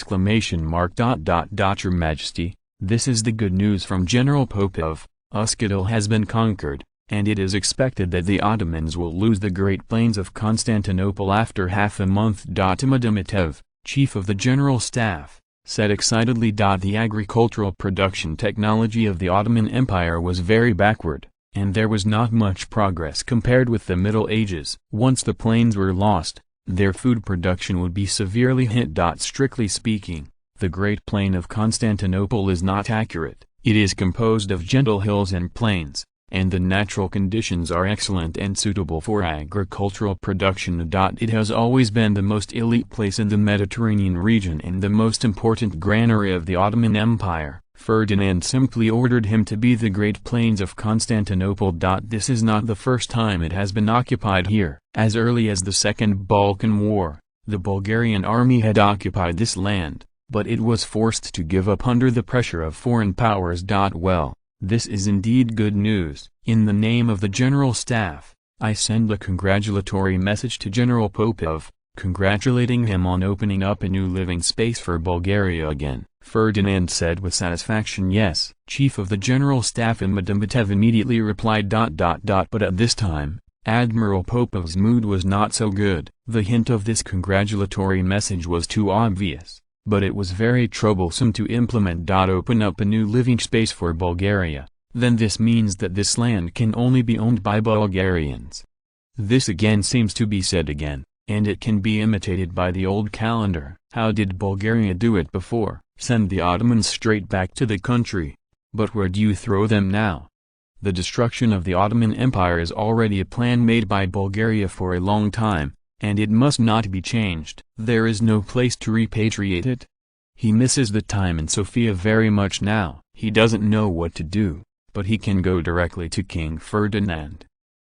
Majesty, this is the good news from General Popov. Uskadil has been conquered, and it is expected that the Ottomans will lose the Great Plains of Constantinople after half a month. Dimitrov, chief of the General Staff, said excitedly. The agricultural production technology of the Ottoman Empire was very backward, and there was not much progress compared with the Middle Ages. Once the plains were lost, their food production would be severely hit. Strictly speaking, the Great Plain of Constantinople is not accurate. It is composed of gentle hills and plains, and the natural conditions are excellent and suitable for agricultural production. It has always been the most elite place in the Mediterranean region and the most important granary of the Ottoman Empire. Ferdinand simply ordered him to be the Great Plains of Constantinople. This is not the first time it has been occupied here. As early as the Second Balkan War, the Bulgarian army had occupied this land, but it was forced to give up under the pressure of foreign powers. Well, this is indeed good news. In the name of the General Staff, I send a congratulatory message to General Popov, congratulating him on opening up a new living space for Bulgaria again. Ferdinand said with satisfaction. Yes. Chief of the General Staff Dimitrov immediately replied. But at this time, Admiral Popov's mood was not so good. The hint of this congratulatory message was too obvious, but it was very troublesome to implement. Open up a new living space for Bulgaria, then this means that this land can only be owned by Bulgarians. This again seems to be said again, and it can be imitated by the old calendar. How did Bulgaria do it before? Send the Ottomans straight back to the country. But where do you throw them now? The destruction of the Ottoman Empire is already a plan made by Bulgaria for a long time, and it must not be changed. There is no place to repatriate it. He misses the time in Sofia very much now. He doesn't know what to do, but he can go directly to King Ferdinand.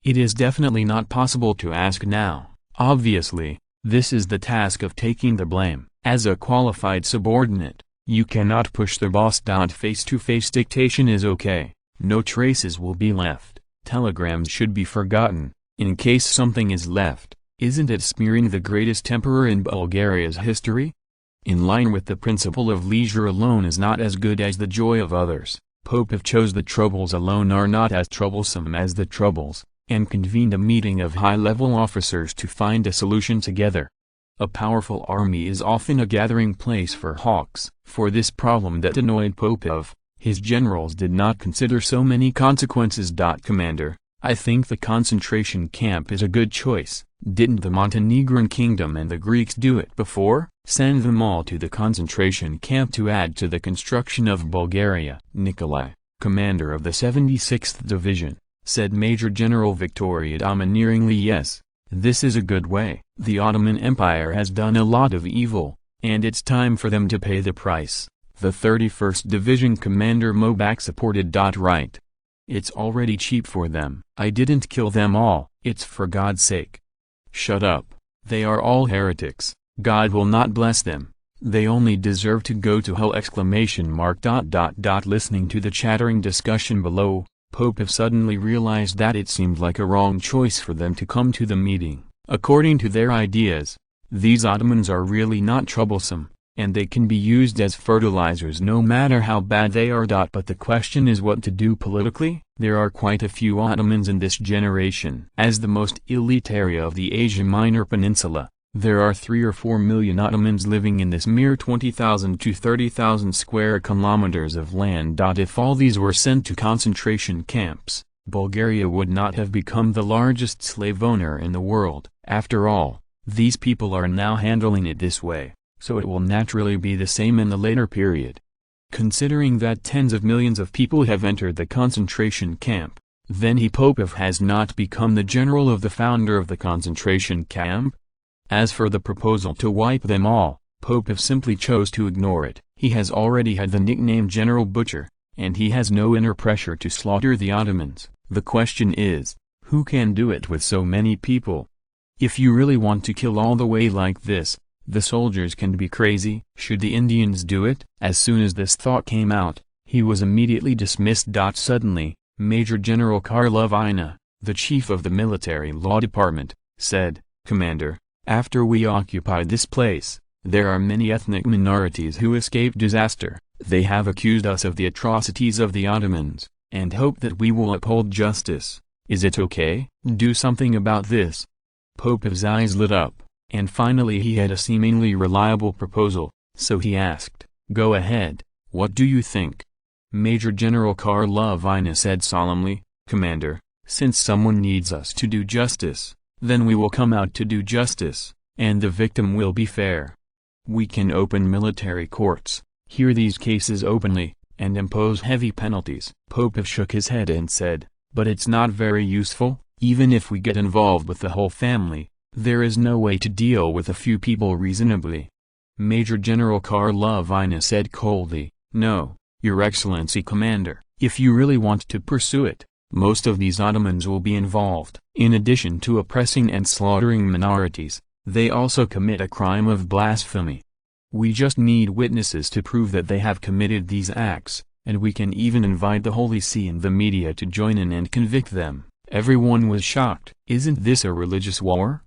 It is definitely not possible to ask now. Obviously, this is the task of taking the blame. As a qualified subordinate, you cannot push the boss. Face-to-face dictation is okay, No traces will be left. Telegrams should be forgotten. In case something is left, isn't it smearing the greatest emperor in Bulgaria's history? In line with the principle of leisure alone is not as good as the joy of others, Popov chose the troubles alone are not as troublesome as the troubles, and convened a meeting of high-level officers to find a solution together. A powerful army is often a gathering place for hawks. For this problem that annoyed Popov, his generals did not consider so many consequences. Commander, I think the concentration camp is a good choice. Didn't the Montenegrin kingdom and the Greeks do it before? Send them all to the concentration camp to add to the construction of Bulgaria. Nikolai, commander of the 76th Division, said Major General Victoria domineeringly. Yes, this is a good way. The Ottoman Empire has done a lot of evil, and it's time for them to pay the price. The 31st Division commander Mobak supported. Right. It's already cheap for them. I didn't kill them all. It's for God's sake. Shut up. They are all heretics. God will not bless them. They only deserve to go to hell! Listening to the chattering discussion below, Popov suddenly realized that it seemed like a wrong choice for them to come to the meeting. According to their ideas, these Ottomans are really not troublesome, and they can be used as fertilizers no matter how bad they are. But the question is what to do politically? There are quite a few Ottomans in this generation. As the most elite area of the Asia Minor Peninsula, there are 3 or 4 million Ottomans living in this mere 20,000 to 30,000 square kilometers of land. If all these were sent to concentration camps, Bulgaria would not have become the largest slave owner in the world. After all, these people are now handling it this way, so it will naturally be the same in the later period. Considering that tens of millions of people have entered the concentration camp, then Popov has not become the general of the founder of the concentration camp? As for the proposal to wipe them all, Popov simply chose to ignore it. He has already had the nickname General Butcher, and he has no inner pressure to slaughter the Ottomans. The question is, who can do it with so many people? If you really want to kill all the way like this, the soldiers can be crazy. Should the Indians do it? As soon as this thought came out, he was immediately dismissed. Suddenly, Major General Karlovina, the chief of the military law department, said, "Commander, after we occupied this place, there are many ethnic minorities who escaped disaster. They have accused us of the atrocities of the Ottomans, and hope that we will uphold justice. Is it okay? Do something about this." Popov's eyes lit up, and finally he had a seemingly reliable proposal, so he asked, "Go ahead, what do you think?" Major General Karlovina said solemnly, "Commander, since someone needs us to do justice, then we will come out to do justice, and the victim will be fair. We can open military courts, hear these cases openly, and impose heavy penalties." Popov shook his head and said, "But it's not very useful. Even if we get involved with the whole family, there is no way to deal with a few people reasonably." Major General Karlovina said coldly, "No, Your Excellency Commander, if you really want to pursue it, most of these Ottomans will be involved. In addition to oppressing and slaughtering minorities, they also commit a crime of blasphemy. We just need witnesses to prove that they have committed these acts, and we can even invite the Holy See and the media to join in and convict them." Everyone was shocked. Isn't this a religious war?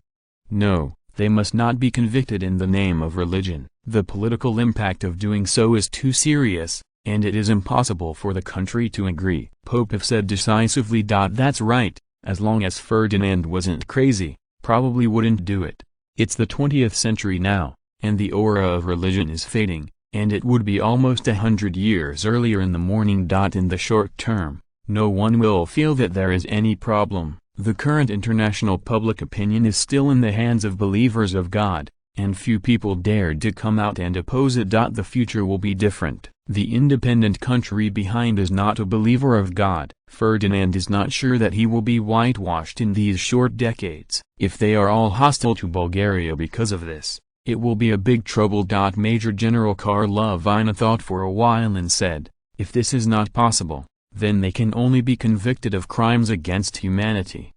No, they must not be convicted in the name of religion. The political impact of doing so is too serious, and it is impossible for the country to agree. Popov said decisively, "That's right, as long as Ferdinand wasn't crazy, probably wouldn't do it. It's the 20th century now, and the aura of religion is fading, and it would be almost 100 years earlier in the morning. In the short term, no one will feel that there is any problem. The current international public opinion is still in the hands of believers of God, and few people dared to come out and oppose it. The future will be different. The independent country behind is not a believer of God. Ferdinand is not sure that he will be whitewashed in these short decades. If they are all hostile to Bulgaria because of this, it will be a big trouble." Major General Karlovina thought for a while and said, "If this is not possible, then they can only be convicted of crimes against humanity.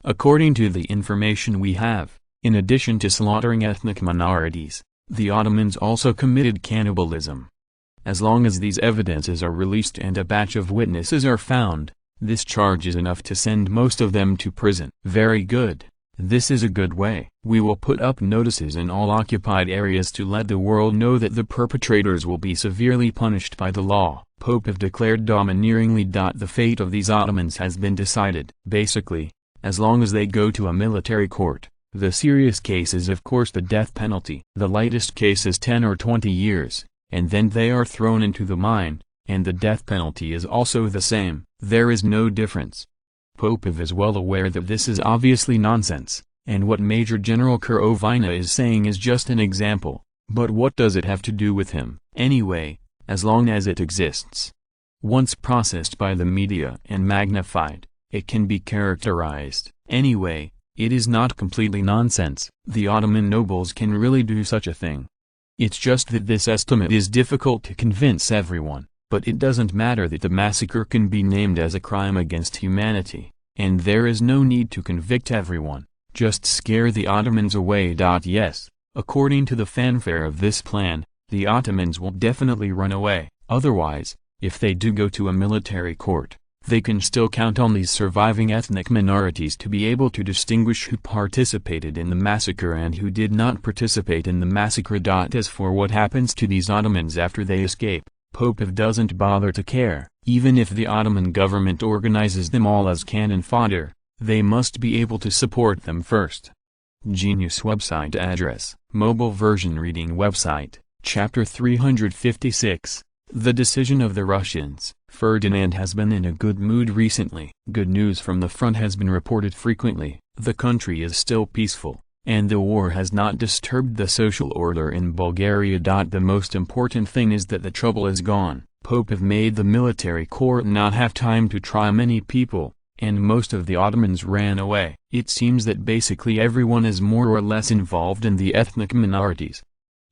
According to the information we have, in addition to slaughtering ethnic minorities, the Ottomans also committed cannibalism. As long as these evidences are released and a batch of witnesses are found, this charge is enough to send most of them to prison. Very good. This is a good way. We will put up notices in all occupied areas to let the world know that the perpetrators will be severely punished by the law. Pope have declared domineeringly. The fate of these Ottomans has been decided. Basically, as long as they go to a military court, the serious case is of course the death penalty. The lightest case is 10 or 20 years, and then they are thrown into the mine, and the death penalty is also the same. There is no difference. Popov is well aware that this is obviously nonsense, and what Major General Kurovina is saying is just an example, but what does it have to do with him? Anyway, as long as it exists. Once processed by the media and magnified, it can be characterized. Anyway, it is not completely nonsense. The Ottoman nobles can really do such a thing. It's just that this estimate is difficult to convince everyone. But it doesn't matter that the massacre can be named as a crime against humanity, and there is no need to convict everyone, just scare the Ottomans away. Yes, according to the fanfare of this plan, the Ottomans will definitely run away. Otherwise, if they do go to a military court, they can still count on these surviving ethnic minorities to be able to distinguish who participated in the massacre and who did not participate in the massacre. As for what happens to these Ottomans after they escape, Popov doesn't bother to care. Even if the Ottoman government organizes them all as cannon fodder, they must be able to support them first. Genius website address, mobile version reading website, chapter 356, The Decision of the Russians. Ferdinand has been in a good mood recently. Good news from the front has been reported frequently. The country is still peaceful, and the war has not disturbed the social order in Bulgaria. The most important thing is that the trouble is gone. Popov made the military court not have time to try many people, and most of the Ottomans ran away. It seems that basically everyone is more or less involved in the ethnic minorities.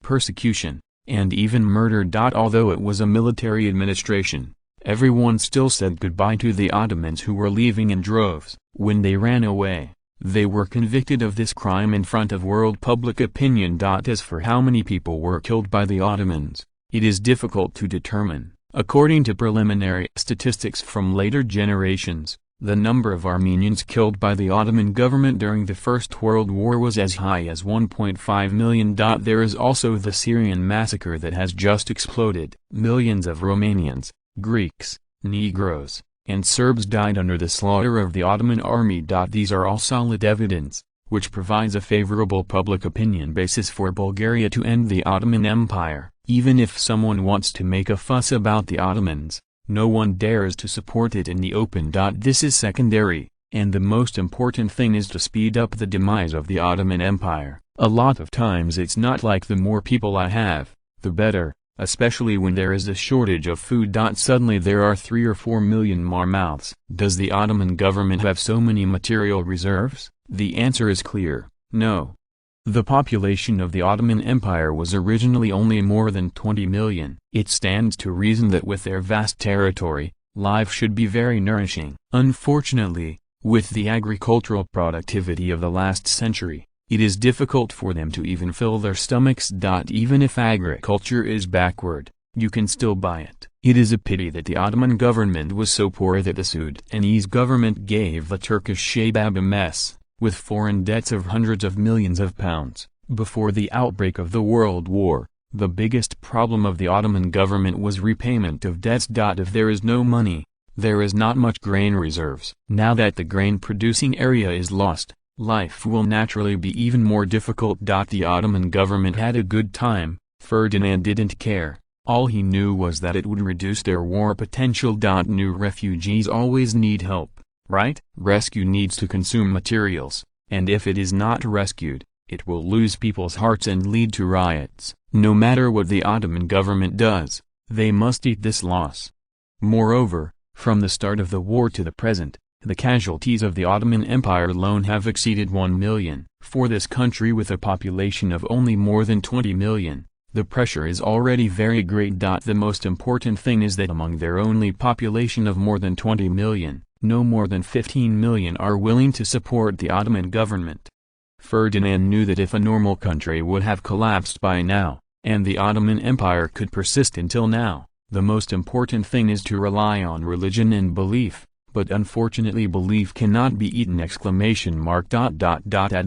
Persecution, and even murder. Although it was a military administration, everyone still said goodbye to the Ottomans who were leaving in droves. When they ran away, they were convicted of this crime in front of world public opinion. As for how many people were killed by the Ottomans, it is difficult to determine. According to preliminary statistics from later generations, the number of Armenians killed by the Ottoman government during the First World War was as high as 1.5 million. There is also the Syrian massacre that has just exploded. Millions of Romanians, Greeks, Negroes, and Serbs died under the slaughter of the Ottoman army. These are all solid evidence, which provides a favorable public opinion basis for Bulgaria to end the Ottoman Empire. Even if someone wants to make a fuss about the Ottomans, no one dares to support it in the open. This is secondary, and the most important thing is to speed up the demise of the Ottoman Empire. A lot of times it's not like the more people I have, the better. Especially when there is a shortage of food. Suddenly there are 3 or 4 million more mouths. Does the Ottoman government have so many material reserves? The answer is clear, no. The population of the Ottoman Empire was originally only more than 20 million. It stands to reason that with their vast territory, life should be very nourishing. Unfortunately, with the agricultural productivity of the last century, it is difficult for them to even fill their stomachs. Even if agriculture is backward, you can still buy it. It is a pity that the Ottoman government was so poor that the Sudanese government gave the Turkish Shabab a mess, with foreign debts of hundreds of millions of pounds. Before the outbreak of the World War, the biggest problem of the Ottoman government was repayment of debts. If there is no money, there is not much grain reserves. Now that the grain-producing area is lost, life will naturally be even more difficult. The Ottoman government had a good time. Ferdinand didn't care. All he knew was that it would reduce their war potential. New refugees always need help, right? Rescue needs to consume materials, and if it is not rescued, it will lose people's hearts and lead to riots. No matter what the Ottoman government does, they must eat this loss. Moreover, from the start of the war to the present, the casualties of the Ottoman Empire alone have exceeded 1 million. For this country with a population of only more than 20 million, the pressure is already very great. The most important thing is that among their only population of more than 20 million, no more than 15 million are willing to support the Ottoman government. Ferdinand knew that if a normal country would have collapsed by now, and the Ottoman Empire could persist until now. The most important thing is to rely on religion and belief, but unfortunately belief cannot be eaten! At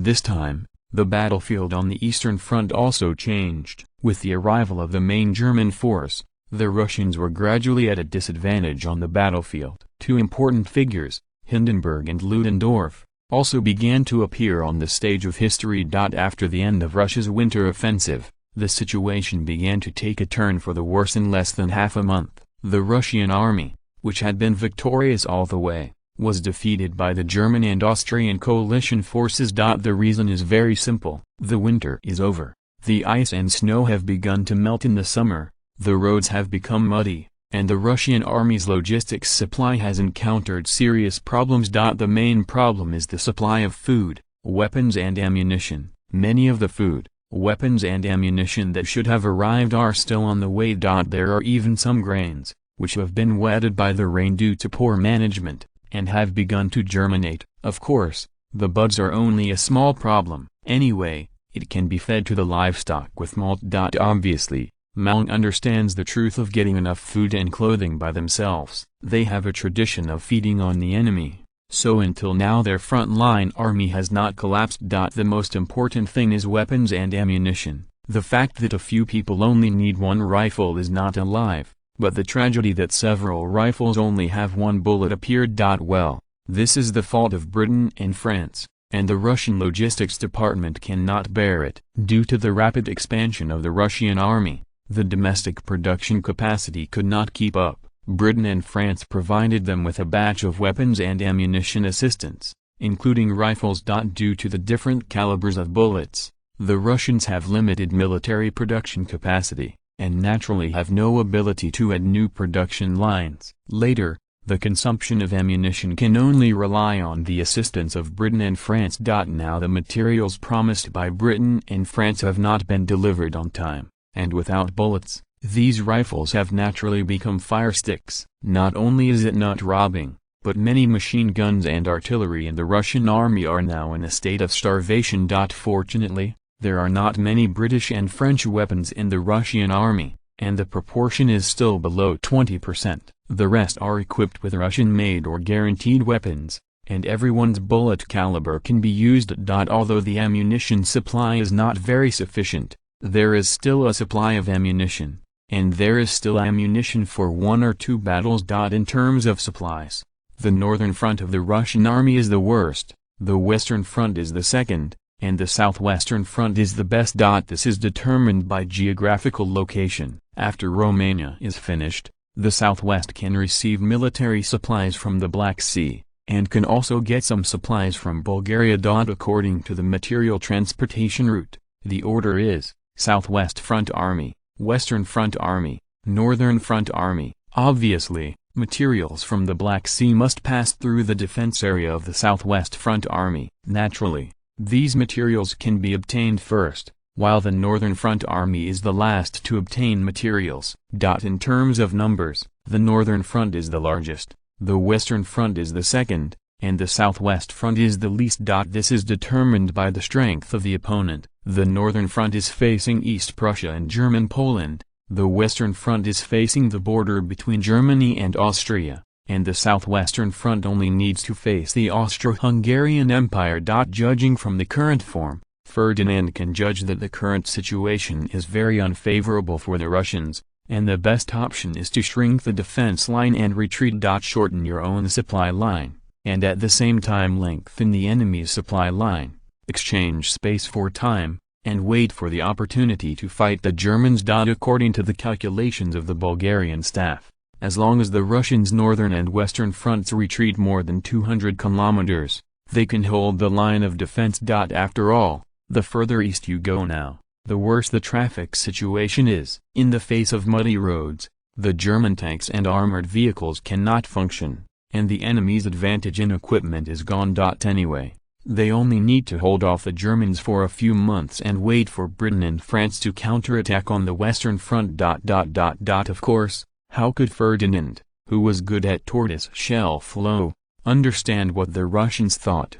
this time, the battlefield on the Eastern Front also changed. With the arrival of the main German force, the Russians were gradually at a disadvantage on the battlefield. Two important figures, Hindenburg and Ludendorff, also began to appear on the stage of history. After the end of Russia's winter offensive, the situation began to take a turn for the worse in less than half a month. The Russian army, which had been victorious all the way, was defeated by the German and Austrian coalition forces. The reason is very simple. The winter is over. The ice and snow have begun to melt in the summer, the roads have become muddy, and the Russian army's logistics supply has encountered serious problems. The main problem is the supply of food, weapons and ammunition. Many of the food, weapons and ammunition that should have arrived are still on the way. There are even some grains, which have been wetted by the rain due to poor management, and have begun to germinate. Of course, the buds are only a small problem. Anyway, it can be fed to the livestock with malt. Obviously, Mao understands the truth of getting enough food and clothing by themselves. They have a tradition of feeding on the enemy, so until now their front-line army has not collapsed. The most important thing is weapons and ammunition. The fact that a few people only need one rifle is not alive, but the tragedy that several rifles only have one bullet appeared. Well, this is the fault of Britain and France, and the Russian logistics department cannot bear it. Due to the rapid expansion of the Russian army, the domestic production capacity could not keep up. Britain and France provided them with a batch of weapons and ammunition assistance, including rifles. Due to the different calibers of bullets, the Russians have limited military production capacity, and naturally have no ability to add new production lines. Later, the consumption of ammunition can only rely on the assistance of Britain and France. Now the materials promised by Britain and France have not been delivered on time, and without bullets, these rifles have naturally become fire sticks. Not only is it not robbing, but many machine guns and artillery in the Russian army are now in a state of starvation. Fortunately, there are not many British and French weapons in the Russian army, and the proportion is still below 20%. The rest are equipped with Russian-made or guaranteed weapons, and everyone's bullet caliber can be used. Although the ammunition supply is not very sufficient, there is still a supply of ammunition, and there is still ammunition for 1 or 2 battles. In terms of supplies, the northern front of the Russian army is the worst, the western front is the second, and the southwestern front is the best. This is determined by geographical location. After Romania is finished, the southwest can receive military supplies from the Black Sea, and can also get some supplies from Bulgaria. According to the material transportation route, the order is Southwest Front Army, Western Front Army, Northern Front Army. Obviously, materials from the Black Sea must pass through the defense area of the Southwest Front Army. Naturally, these materials can be obtained first, while the Northern Front Army is the last to obtain materials. In terms of numbers, the Northern Front is the largest, the Western Front is the second, and the Southwest Front is the least. This is determined by the strength of the opponent. The Northern Front is facing East Prussia and German Poland, the Western Front is facing the border between Germany and Austria, and the Southwestern Front only needs to face the Austro-Hungarian Empire. Judging from the current form, Ferdinand can judge that the current situation is very unfavorable for the Russians, and the best option is to shrink the defense line and retreat. Shorten your own supply line, and at the same time lengthen the enemy's supply line. Exchange space for time, and wait for the opportunity to fight the Germans. According to the calculations of the Bulgarian staff, as long as the Russians' northern and western fronts retreat more than 200 kilometers, they can hold the line of defense. After all, the further east you go now, the worse the traffic situation is. In the face of muddy roads, the German tanks and armored vehicles cannot function, and the enemy's advantage in equipment is gone. Anyway, they only need to hold off the Germans for a few months and wait for Britain and France to counterattack on the Western Front. Of course, how could Ferdinand, who was good at tortoise shell flow, understand what the Russians thought?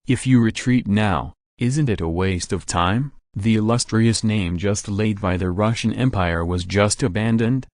If you retreat now, isn't it a waste of time? The illustrious name just laid by the Russian Empire was just abandoned?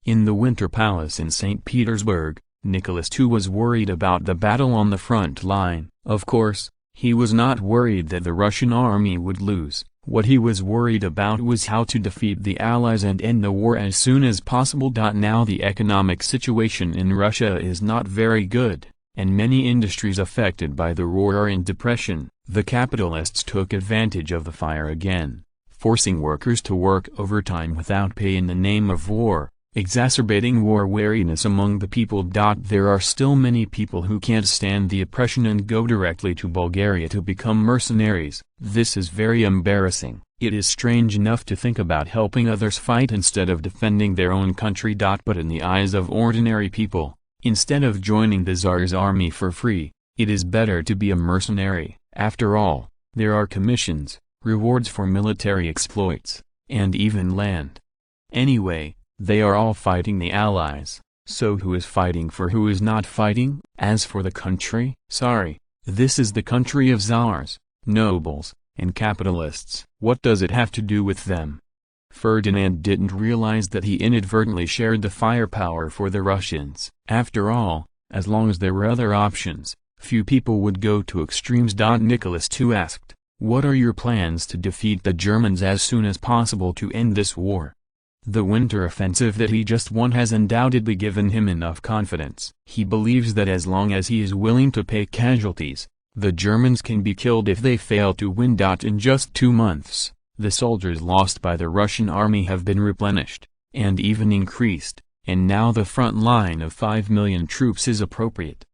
In the Winter Palace in St. Petersburg, Nicholas II was worried about the battle on the front line. Of course, he was not worried that the Russian army would lose. What he was worried about was how to defeat the Allies and end the war as soon as possible. Now the economic situation in Russia is not very good, and many industries affected by the war are in depression. The capitalists took advantage of the fire again, forcing workers to work overtime without pay in the name of war, exacerbating war weariness among the people. There are still many people who can't stand the oppression and go directly to Bulgaria to become mercenaries. This is very embarrassing. It is strange enough to think about helping others fight instead of defending their own country. But in the eyes of ordinary people, instead of joining the Tsar's army for free, it is better to be a mercenary. After all, there are commissions, rewards for military exploits, and even land. Anyway, they are all fighting the Allies, so who is fighting for who is not fighting? As for the country, sorry, this is the country of czars, nobles, and capitalists. What does it have to do with them? Ferdinand didn't realize that he inadvertently shared the firepower for the Russians. After all, as long as there were other options, few people would go to extremes. Nicholas II asked, "What are your plans to defeat the Germans as soon as possible to end this war?" The winter offensive that he just won has undoubtedly given him enough confidence. He believes that as long as he is willing to pay casualties, the Germans can be killed if they fail to win. In just 2 months, the soldiers lost by the Russian army have been replenished, and even increased, and now the front line of 5 million troops is appropriate.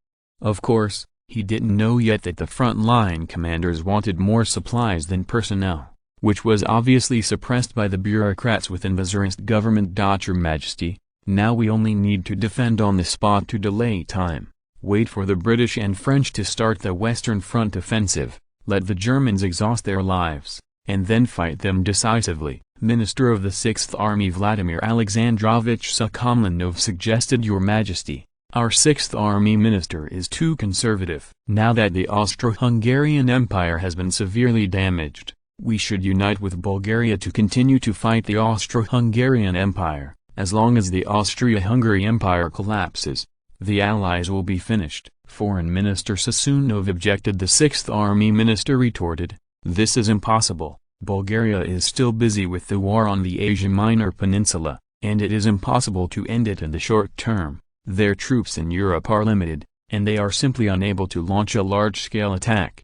Of course, he didn't know yet that the front line commanders wanted more supplies than personnel, which was obviously suppressed by the bureaucrats within the Tsarist government. Your Majesty, now we only need to defend on the spot to delay time. Wait for the British and French to start the Western Front offensive, let the Germans exhaust their lives, and then fight them decisively. Minister of the 6th Army Vladimir Alexandrovich Sukhomlinov suggested. Your Majesty, our 6th Army Minister is too conservative. Now that the Austro-Hungarian Empire has been severely damaged, we should unite with Bulgaria to continue to fight the Austro-Hungarian Empire. As long as the Austro-Hungarian Empire collapses, the Allies will be finished. Foreign Minister Sasunov objected. The 6th Army Minister retorted, "This is impossible. Bulgaria is still busy with the war on the Asia Minor Peninsula, and it is impossible to end it in the short term. Their troops in Europe are limited, and they are simply unable to launch a large-scale attack.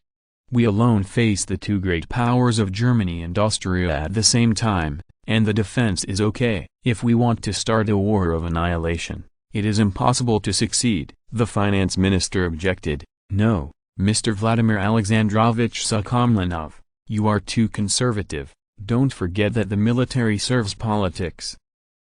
We alone face the two great powers of Germany and Austria at the same time, and the defense is okay. If we want to start a war of annihilation, it is impossible to succeed." The finance minister objected, "No, Mr. Vladimir Alexandrovich Sukhomlinov, you are too conservative. Don't forget that the military serves politics.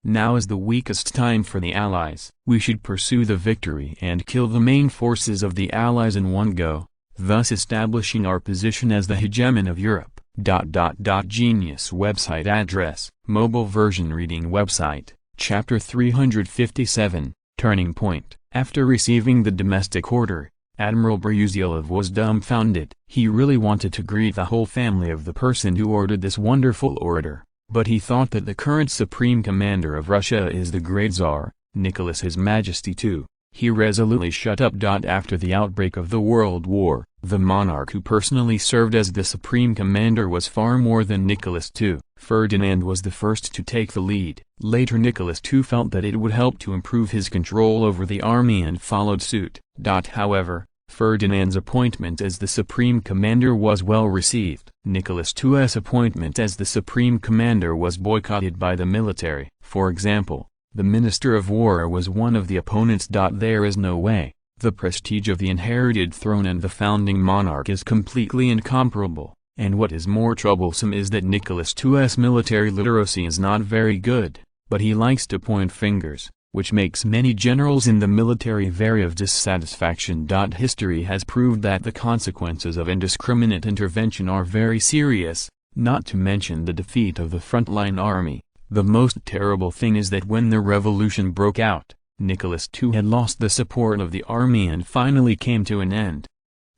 Now is the weakest time for the Allies. We should pursue the victory and kill the main forces of the Allies in one go, thus establishing our position as the hegemon of Europe." Genius website address, mobile version reading website, Chapter 357, Turning Point. After receiving the domestic order, Admiral Brusilov was dumbfounded. He really wanted to greet the whole family of the person who ordered this wonderful order, but he thought that the current supreme commander of Russia is the great Tsar, Nicholas His Majesty too. He resolutely shut up. After the outbreak of the World War, the monarch who personally served as the supreme commander was far more than Nicholas II. Ferdinand was the first to take the lead. Later Nicholas II felt that it would help to improve his control over the army and followed suit. However, Ferdinand's appointment as the supreme commander was well received. Nicholas II's appointment as the supreme commander was boycotted by the military. For example, the Minister of War was one of the opponents. There is no way. The prestige of the inherited throne and the founding monarch is completely incomparable, and what is more troublesome is that Nicholas II's military literacy is not very good, but he likes to point fingers, which makes many generals in the military very of dissatisfaction. History has proved that the consequences of indiscriminate intervention are very serious, not to mention the defeat of the frontline army. The most terrible thing is that when the revolution broke out, Nicholas II had lost the support of the army and finally came to an end.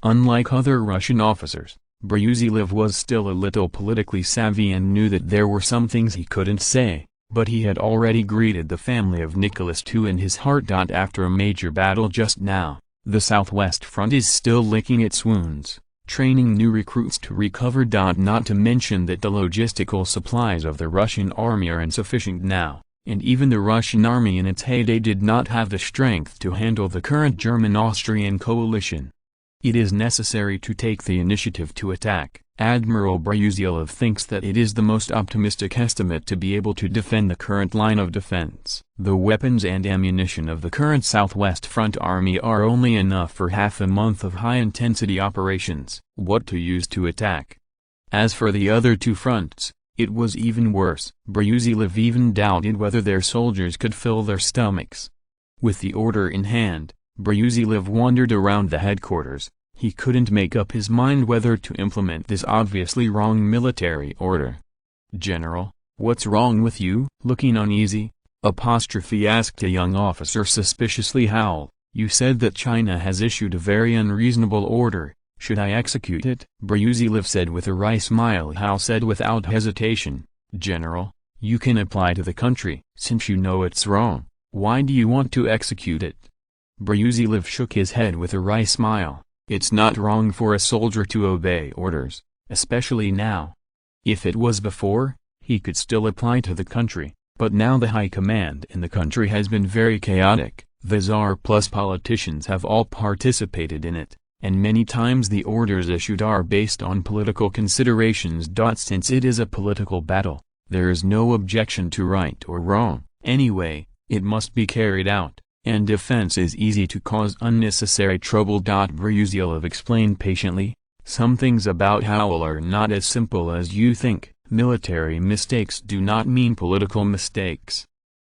Unlike other Russian officers, Brusilov was still a little politically savvy and knew that there were some things he couldn't say, but he had already greeted the family of Nicholas II in his heart. After a major battle just now, the Southwest Front is still licking its wounds, training new recruits to recover. Not to mention that the logistical supplies of the Russian army are insufficient now, and even the Russian army in its heyday did not have the strength to handle the current German-Austrian coalition. It is necessary to take the initiative to attack. Admiral Brusilov thinks that it is the most optimistic estimate to be able to defend the current line of defense. The weapons and ammunition of the current Southwest Front army are only enough for half a month of high-intensity operations. What to use to attack? As for the other two fronts, it was even worse. Brusilov even doubted whether their soldiers could fill their stomachs. With the order in hand, Brusilov wandered around the headquarters. He couldn't make up his mind whether to implement this obviously wrong military order. "General, what's wrong with you?" Looking uneasy, asked a young officer suspiciously. "How, you said that China has issued a very unreasonable order. Should I execute it?" Brusilov said with a wry smile. Hal said without hesitation, "General, you can apply to the country. Since you know it's wrong, why do you want to execute it?" Brusilov shook his head with a wry smile. "It's not wrong for a soldier to obey orders, especially now. If it was before, he could still apply to the country, but now the high command in the country has been very chaotic. The Tsar plus politicians have all participated in it, and many times the orders issued are based on political considerations. Since it is a political battle, there is no objection to right or wrong. Anyway, it must be carried out. And defense is easy to cause unnecessary trouble." Brusilov explained patiently, "Some things about Howell are not as simple as you think. Military mistakes do not mean political mistakes.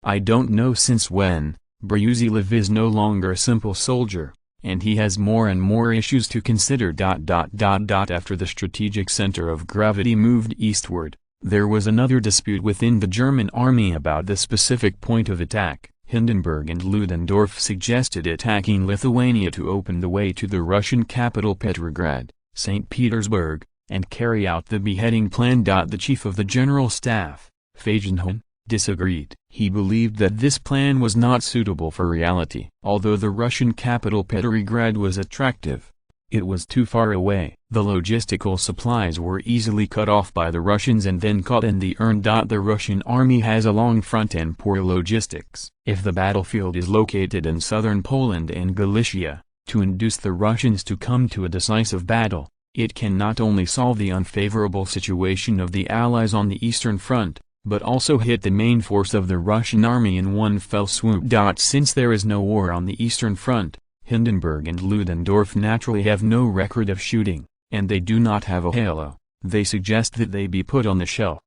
I don't know since when, Brusilov is no longer a simple soldier, and he has more and more issues to consider. After the strategic center of gravity moved eastward, there was another dispute within the German army about the specific point of attack. Hindenburg and Ludendorff suggested attacking Lithuania to open the way to the Russian capital Petrograd, St. Petersburg, and carry out the beheading plan. The chief of the general staff, Ferdinand, disagreed. He believed that this plan was not suitable for reality. Although the Russian capital Petrograd was attractive, it was too far away. The logistical supplies were easily cut off by the Russians and then caught in the urn. The Russian army has a long front and poor logistics. If the battlefield is located in southern Poland and Galicia, to induce the Russians to come to a decisive battle, it can not only solve the unfavorable situation of the Allies on the Eastern Front, but also hit the main force of the Russian army in one fell swoop. Since there is no war on the Eastern Front, Hindenburg and Ludendorff naturally have no record of shooting, and they do not have a halo. They suggest that they be put on the shelf.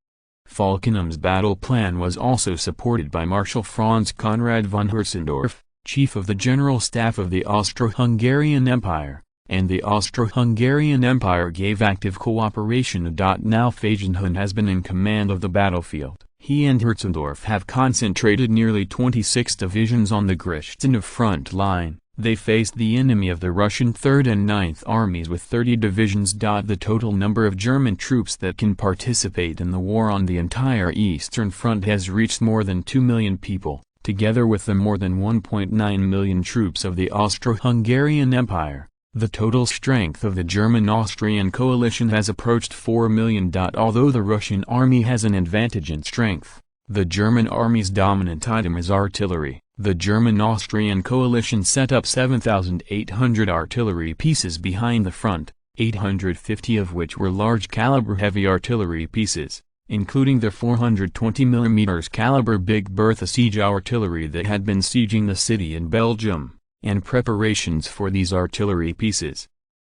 Falkenham's battle plan was also supported by Marshal Franz Conrad von Hertzendorf, chief of the General Staff of the Austro-Hungarian Empire, and the Austro-Hungarian Empire gave active cooperation. Now Ferdinand has been in command of the battlefield. He and Hertzendorf have concentrated nearly 26 divisions on the Grishtina front line. They faced the enemy of the Russian 3rd and 9th armies with 30 divisions. The total number of German troops that can participate in the war on the entire Eastern Front has reached more than 2 million people, together with the more than 1.9 million troops of the Austro-Hungarian Empire. The total strength of the German-Austrian coalition has approached 4 million. Although the Russian army has an advantage in strength, the German army's dominant item is artillery. The German-Austrian coalition set up 7,800 artillery pieces behind the front, 850 of which were large-caliber heavy artillery pieces, including the 420 mm caliber Big Bertha siege artillery that had been sieging the city in Belgium, and preparations for these artillery pieces.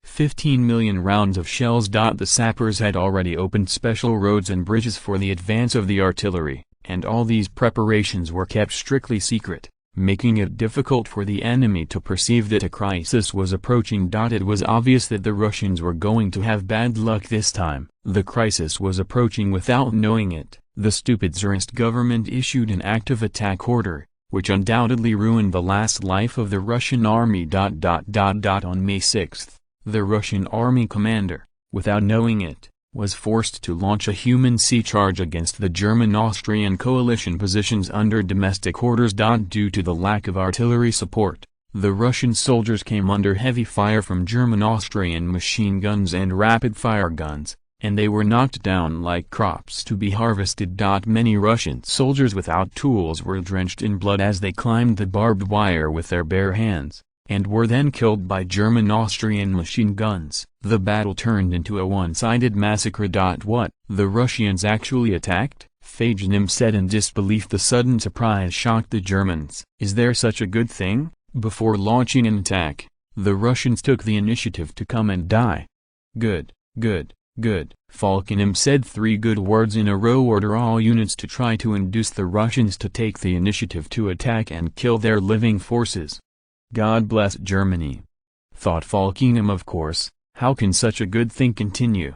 15 million rounds of shells. The sappers had already opened special roads and bridges for the advance of the artillery, and all these preparations were kept strictly secret, making it difficult for the enemy to perceive that a crisis was approaching. It was obvious that the Russians were going to have bad luck this time. The crisis was approaching without knowing it. The stupid Tsarist government issued an active attack order, which undoubtedly ruined the last life of the Russian army. On May 6, the Russian army commander, without knowing it, was forced to launch a human sea charge against the German-Austrian coalition positions under domestic orders. Due to the lack of artillery support, the Russian soldiers came under heavy fire from German-Austrian machine guns and rapid-fire guns, and they were knocked down like crops to be harvested. Many Russian soldiers without tools were drenched in blood as they climbed the barbed wire with their bare hands, and were then killed by German-Austrian machine guns. The battle turned into a one-sided massacre. What? The Russians actually attacked? Ferdinand said in disbelief. The sudden surprise shocked the Germans. Is there such a good thing? Before launching an attack, the Russians took the initiative to come and die. Good, good, good. Ferdinand said 3 good words in a row. Order all units to try to induce the Russians to take the initiative to attack and kill their living forces. God bless Germany. Thought Ferdinand. Of course, how can such a good thing continue?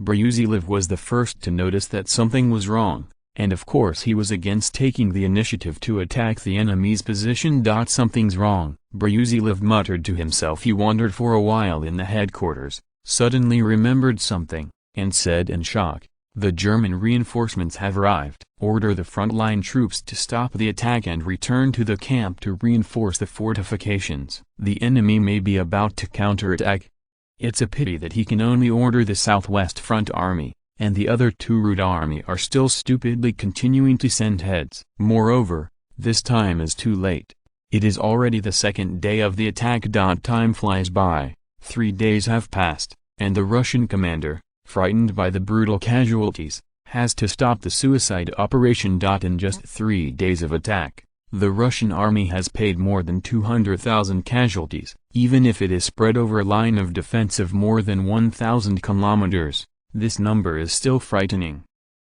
Brusilov was the first to notice that something was wrong, and of course he was against taking the initiative to attack the enemy's position. Something's wrong, Brusilov muttered to himself. He wandered for a while in the headquarters, suddenly remembered something, and said in shock, "The German reinforcements have arrived. Order the frontline troops to stop the attack and return to the camp to reinforce the fortifications. The enemy may be about to counterattack." It's a pity that he can only order the Southwest Front Army, and the other 2 Route Army are still stupidly continuing to send heads. Moreover, this time is too late. It is already the 2nd day of the attack. Time flies by, 3 days have passed, and the Russian commander, frightened by the brutal casualties, has to stop the suicide operation. In just 3 days of attack, the Russian army has paid more than 200,000 casualties. Even if it is spread over a line of defense of more than 1,000 kilometers, this number is still frightening.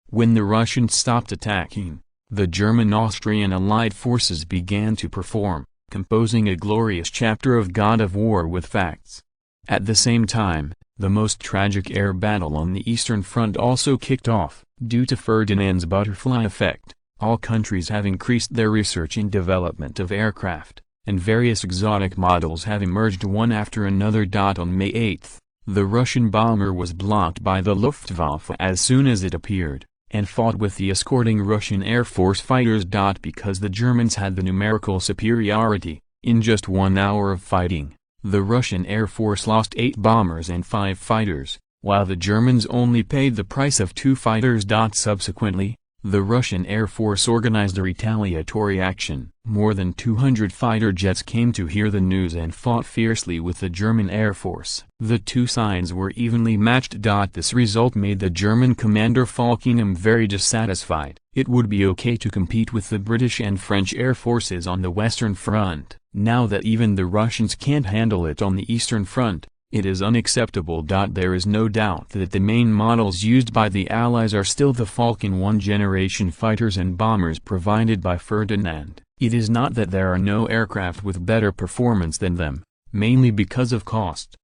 When the Russians stopped attacking, the German-Austrian allied forces began to perform, composing a glorious chapter of God of War with facts. At the same time, the most tragic air battle on the Eastern Front also kicked off. Due to Ferdinand's butterfly effect, all countries have increased their research and development of aircraft, and various exotic models have emerged one after another. On May 8, the Russian bomber was blocked by the Luftwaffe as soon as it appeared, and fought with the escorting Russian Air Force fighters. Because the Germans had the numerical superiority, in just 1 hour of fighting, the Russian Air Force lost 8 bombers and 5 fighters, while the Germans only paid the price of 2 fighters. Subsequently, the Russian Air Force organized a retaliatory action. More than 200 fighter jets came to hear the news and fought fiercely with the German Air Force. The 2 sides were evenly matched. This result made the German commander Ferdinand very dissatisfied. It would be okay to compete with the British and French air forces on the Western Front. Now that even the Russians can't handle it on the Eastern Front, it is unacceptable. There is no doubt that the main models used by the Allies are still the Falcon 1 generation fighters and bombers provided by Ferdinand. It is not that there are no aircraft with better performance than them, mainly because of cost.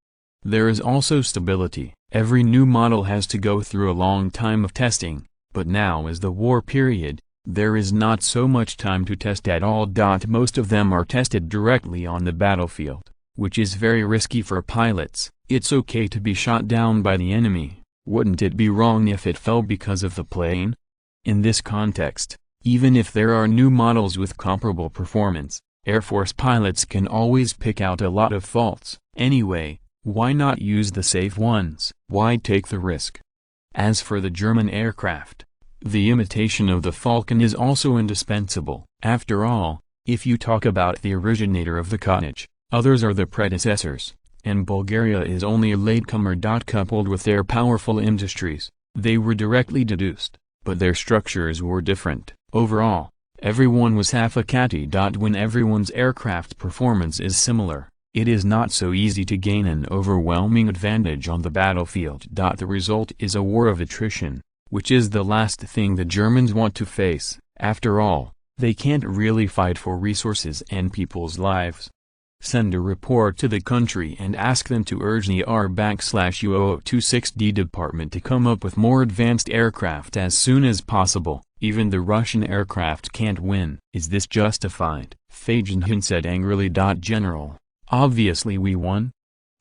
There is also stability. Every new model has to go through a long time of testing, but now is the war period. There is not so much time to test at all. Most of them are tested directly on the battlefield, which is very risky for pilots. It's okay to be shot down by the enemy. Wouldn't it be wrong if it fell because of the plane? In this context, even if there are new models with comparable performance, Air Force pilots can always pick out a lot of faults. Anyway, why not use the safe ones? Why take the risk? As for the German aircraft, the imitation of the Falcon is also indispensable. After all, if you talk about the originator of the cottage, others are the predecessors, and Bulgaria is only a latecomer. Coupled with their powerful industries, they were directly deduced, but their structures were different. Overall, everyone was half a catty. When everyone's aircraft performance is similar, it is not so easy to gain an overwhelming advantage on the battlefield. The result is a war of attrition, which is the last thing the Germans want to face. After all, they can't really fight for resources and people's lives. Send a report to the country and ask them to urge the R/U0026D department to come up with more advanced aircraft as soon as possible. Even the Russian aircraft can't win. Is this justified? Ferdinand said angrily. General, obviously we won.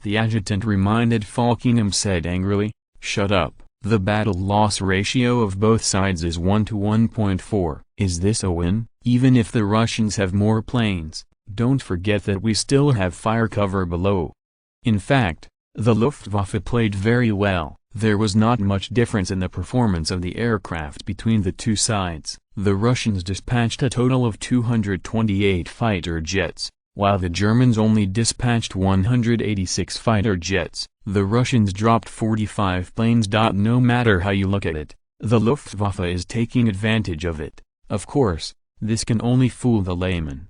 The adjutant reminded Falkenham said angrily, "Shut up, the battle-loss ratio of both sides is 1 to 1.4. Is this a win? Even if the Russians have more planes, don't forget that we still have fire cover below." In fact, the Luftwaffe played very well. There was not much difference in the performance of the aircraft between the two sides. The Russians dispatched a total of 228 fighter jets, while the Germans only dispatched 186 fighter jets. The Russians dropped 45 planes. No matter how you look at it, the Luftwaffe is taking advantage of it. Of course, this can only fool the layman.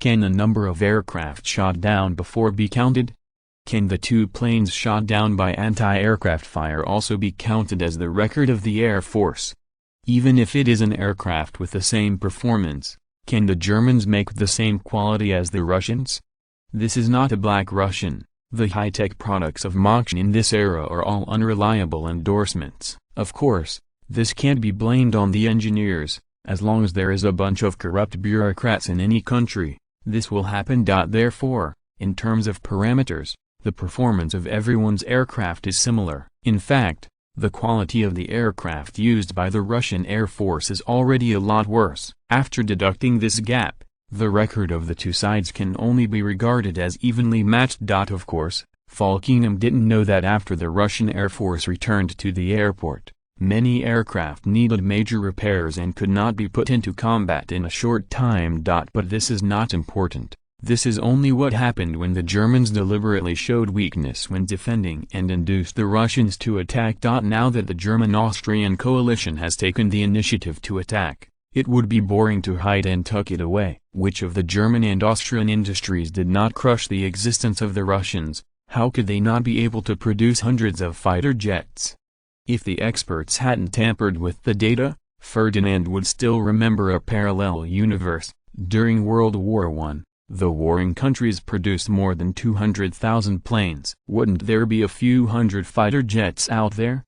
Can the number of aircraft shot down before be counted? Can the 2 planes shot down by anti-aircraft fire also be counted as the record of the Air Force? Even if it is an aircraft with the same performance, can the Germans make the same quality as the Russians? This is not a black Russian. The high-tech products of Mach in this era are all unreliable endorsements. Of course, this can't be blamed on the engineers. As long as there is a bunch of corrupt bureaucrats in any country, this will happen. Therefore, in terms of parameters, the performance of everyone's aircraft is similar. In fact, the quality of the aircraft used by the Russian Air Force is already a lot worse. After deducting this gap, the record of the two sides can only be regarded as evenly matched. Of course, Falkenham didn't know that after the Russian Air Force returned to the airport, many aircraft needed major repairs and could not be put into combat in a short time. But this is not important. This is only what happened when the Germans deliberately showed weakness when defending and induced the Russians to attack. Now that the German-Austrian coalition has taken the initiative to attack, it would be boring to hide and tuck it away. Which of the German and Austrian industries did not crush the existence of the Russians? How could they not be able to produce hundreds of fighter jets? If the experts hadn't tampered with the data, Ferdinand would still remember a parallel universe. During World War I, the warring countries produced more than 200,000 planes. Wouldn't there be a few hundred fighter jets out there?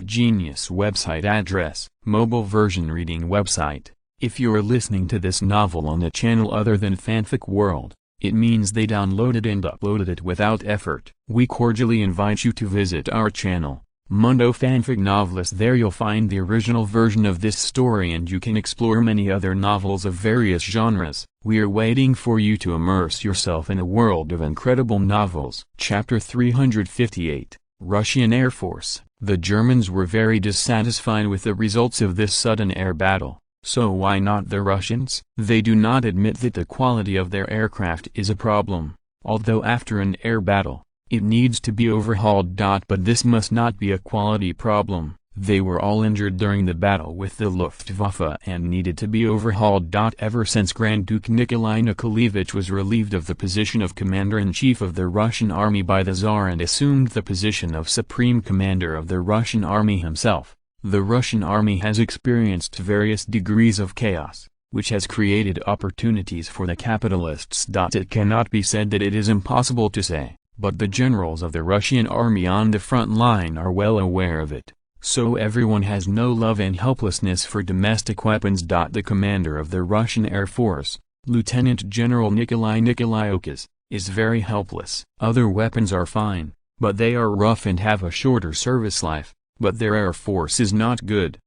Genius website address, mobile version reading website. If you're listening to this novel on a channel other than Fanfic World, it means they downloaded and uploaded it without effort. We cordially invite you to visit our channel, Mundo Fanfic Novelist. There you'll find the original version of this story and you can explore many other novels of various genres. We are waiting for you to immerse yourself in a world of incredible novels. Chapter 358, Russian Air Force. The Germans were very dissatisfied with the results of this sudden air battle. So why not the Russians? They do not admit that the quality of their aircraft is a problem, although after an air battle, it needs to be overhauled. But this must not be a quality problem. They were all injured during the battle with the Luftwaffe and needed to be overhauled. Ever since Grand Duke Nikolai Nikolaevich was relieved of the position of Commander-in-Chief of the Russian Army by the Tsar and assumed the position of Supreme Commander of the Russian Army himself, the Russian Army has experienced various degrees of chaos, which has created opportunities for the capitalists. It cannot be said that it is impossible to say, but the generals of the Russian Army on the front line are well aware of it. So everyone has no love and helplessness for domestic weapons. The commander of the Russian Air Force, Lieutenant General Nikolai Nikolaevich, is very helpless. Other weapons are fine, but they are rough and have a shorter service life, but their air force is not good.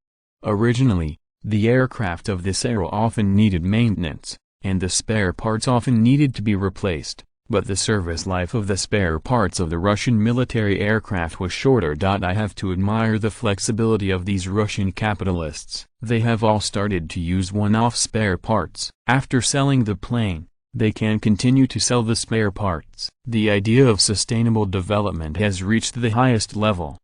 Originally, the aircraft of this era often needed maintenance, and the spare parts often needed to be replaced. But the service life of the spare parts of the Russian military aircraft was shorter. I have to admire the flexibility of these Russian capitalists. They have all started to use one-off spare parts. After selling the plane, they can continue to sell the spare parts. The idea of sustainable development has reached the highest level.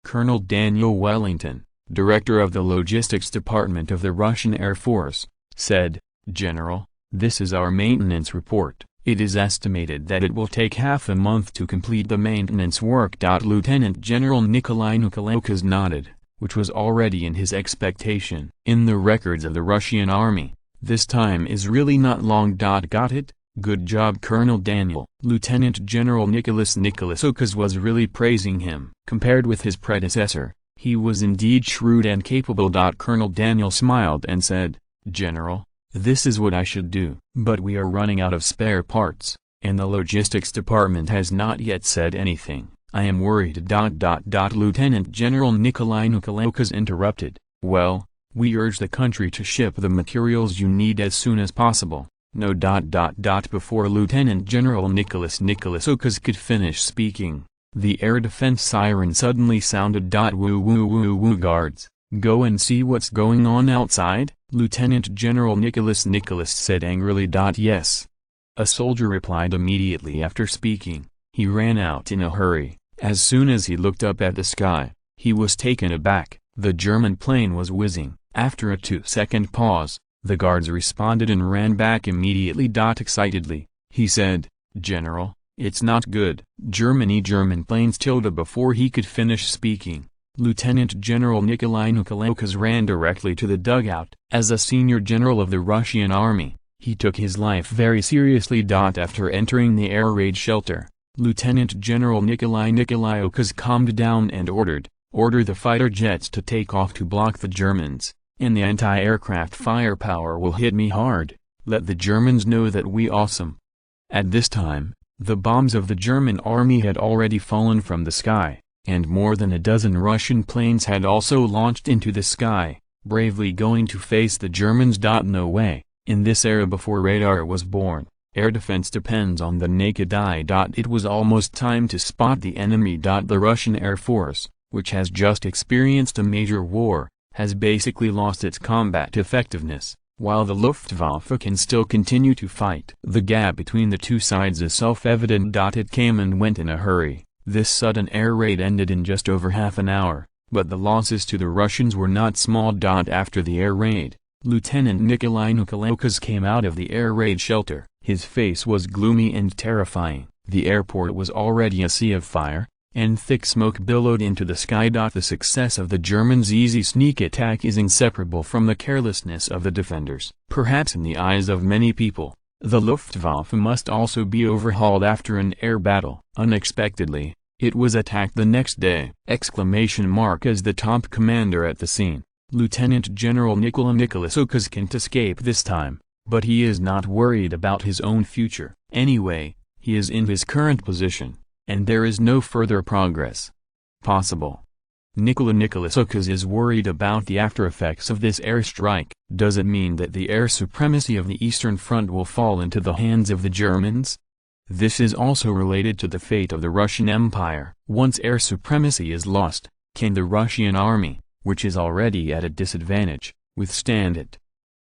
Colonel Daniel Wellington, director of the logistics department of the Russian Air Force, said, "General, this is our maintenance report. It is estimated that it will take half a month to complete the maintenance work." Lieutenant General Nikolai Nikolaevich nodded, which was already in his expectation. In the records of the Russian army, this time is really not long. Got it? Good job, Colonel Daniel. Lieutenant General Nicholas Nikolaevich was really praising him. Compared with his predecessor, he was indeed shrewd and capable. Colonel Daniel smiled and said, "General, this is what I should do. But we are running out of spare parts. and the logistics department has not yet said anything. I am worried. Lieutenant General Nikolai Nikolauskas interrupted. Well, we urge the country to ship the materials you need as soon as possible. No. Before Lieutenant General Nikolauskas could finish speaking, the air defense siren suddenly sounded. Woo woo woo woo guards, go and see what's going on outside, Lieutenant General Nicholas said angrily. Yes. A soldier replied immediately after speaking. He ran out in a hurry. As soon as he looked up at the sky, he was taken aback. The German plane was whizzing. After a 2-second pause, the guards responded and ran back immediately. Excitedly, he said, General, it's not good. German planes. Before he could finish speaking, Lieutenant General Nikolai Nikolauskas ran directly to the dugout. As a senior general of the Russian army, he took his life very seriously. After entering the air raid shelter, Lieutenant General Nikolai Nikolauskas calmed down and order the fighter jets to take off to block the Germans, and the anti-aircraft firepower will hit me hard. Let the Germans know that we awesome. At this time, the bombs of the German army had already fallen from the sky, and more than a dozen Russian planes had also launched into the sky, bravely going to face the Germans. No way. In this era before radar was born, air defense depends on the naked eye. It was almost time to spot the enemy. The Russian Air Force, which has just experienced a major war, has basically lost its combat effectiveness, while the Luftwaffe can still continue to fight. The gap between the two sides is self-evident. It came and went in a hurry. This sudden air raid ended in just over half an hour, but the losses to the Russians were not small. After the air raid, Lieutenant Nikolai Nikolauskas came out of the air raid shelter. His face was gloomy and terrifying. The airport was already a sea of fire, and thick smoke billowed into the sky. The success of the Germans' easy sneak attack is inseparable from the carelessness of the defenders. Perhaps in the eyes of many people, the Luftwaffe must also be overhauled after an air battle. Unexpectedly, it was attacked the next day! As the top commander at the scene, Lieutenant General Nikolai Nikolauskas can't escape this time, but he is not worried about his own future. Anyway, he is in his current position, and there is no further progress possible. Nikolai Nikolauskas is worried about the aftereffects of this airstrike. Does it mean that the air supremacy of the Eastern Front will fall into the hands of the Germans? This is also related to the fate of the Russian Empire. Once air supremacy is lost, can the Russian army, which is already at a disadvantage, withstand it?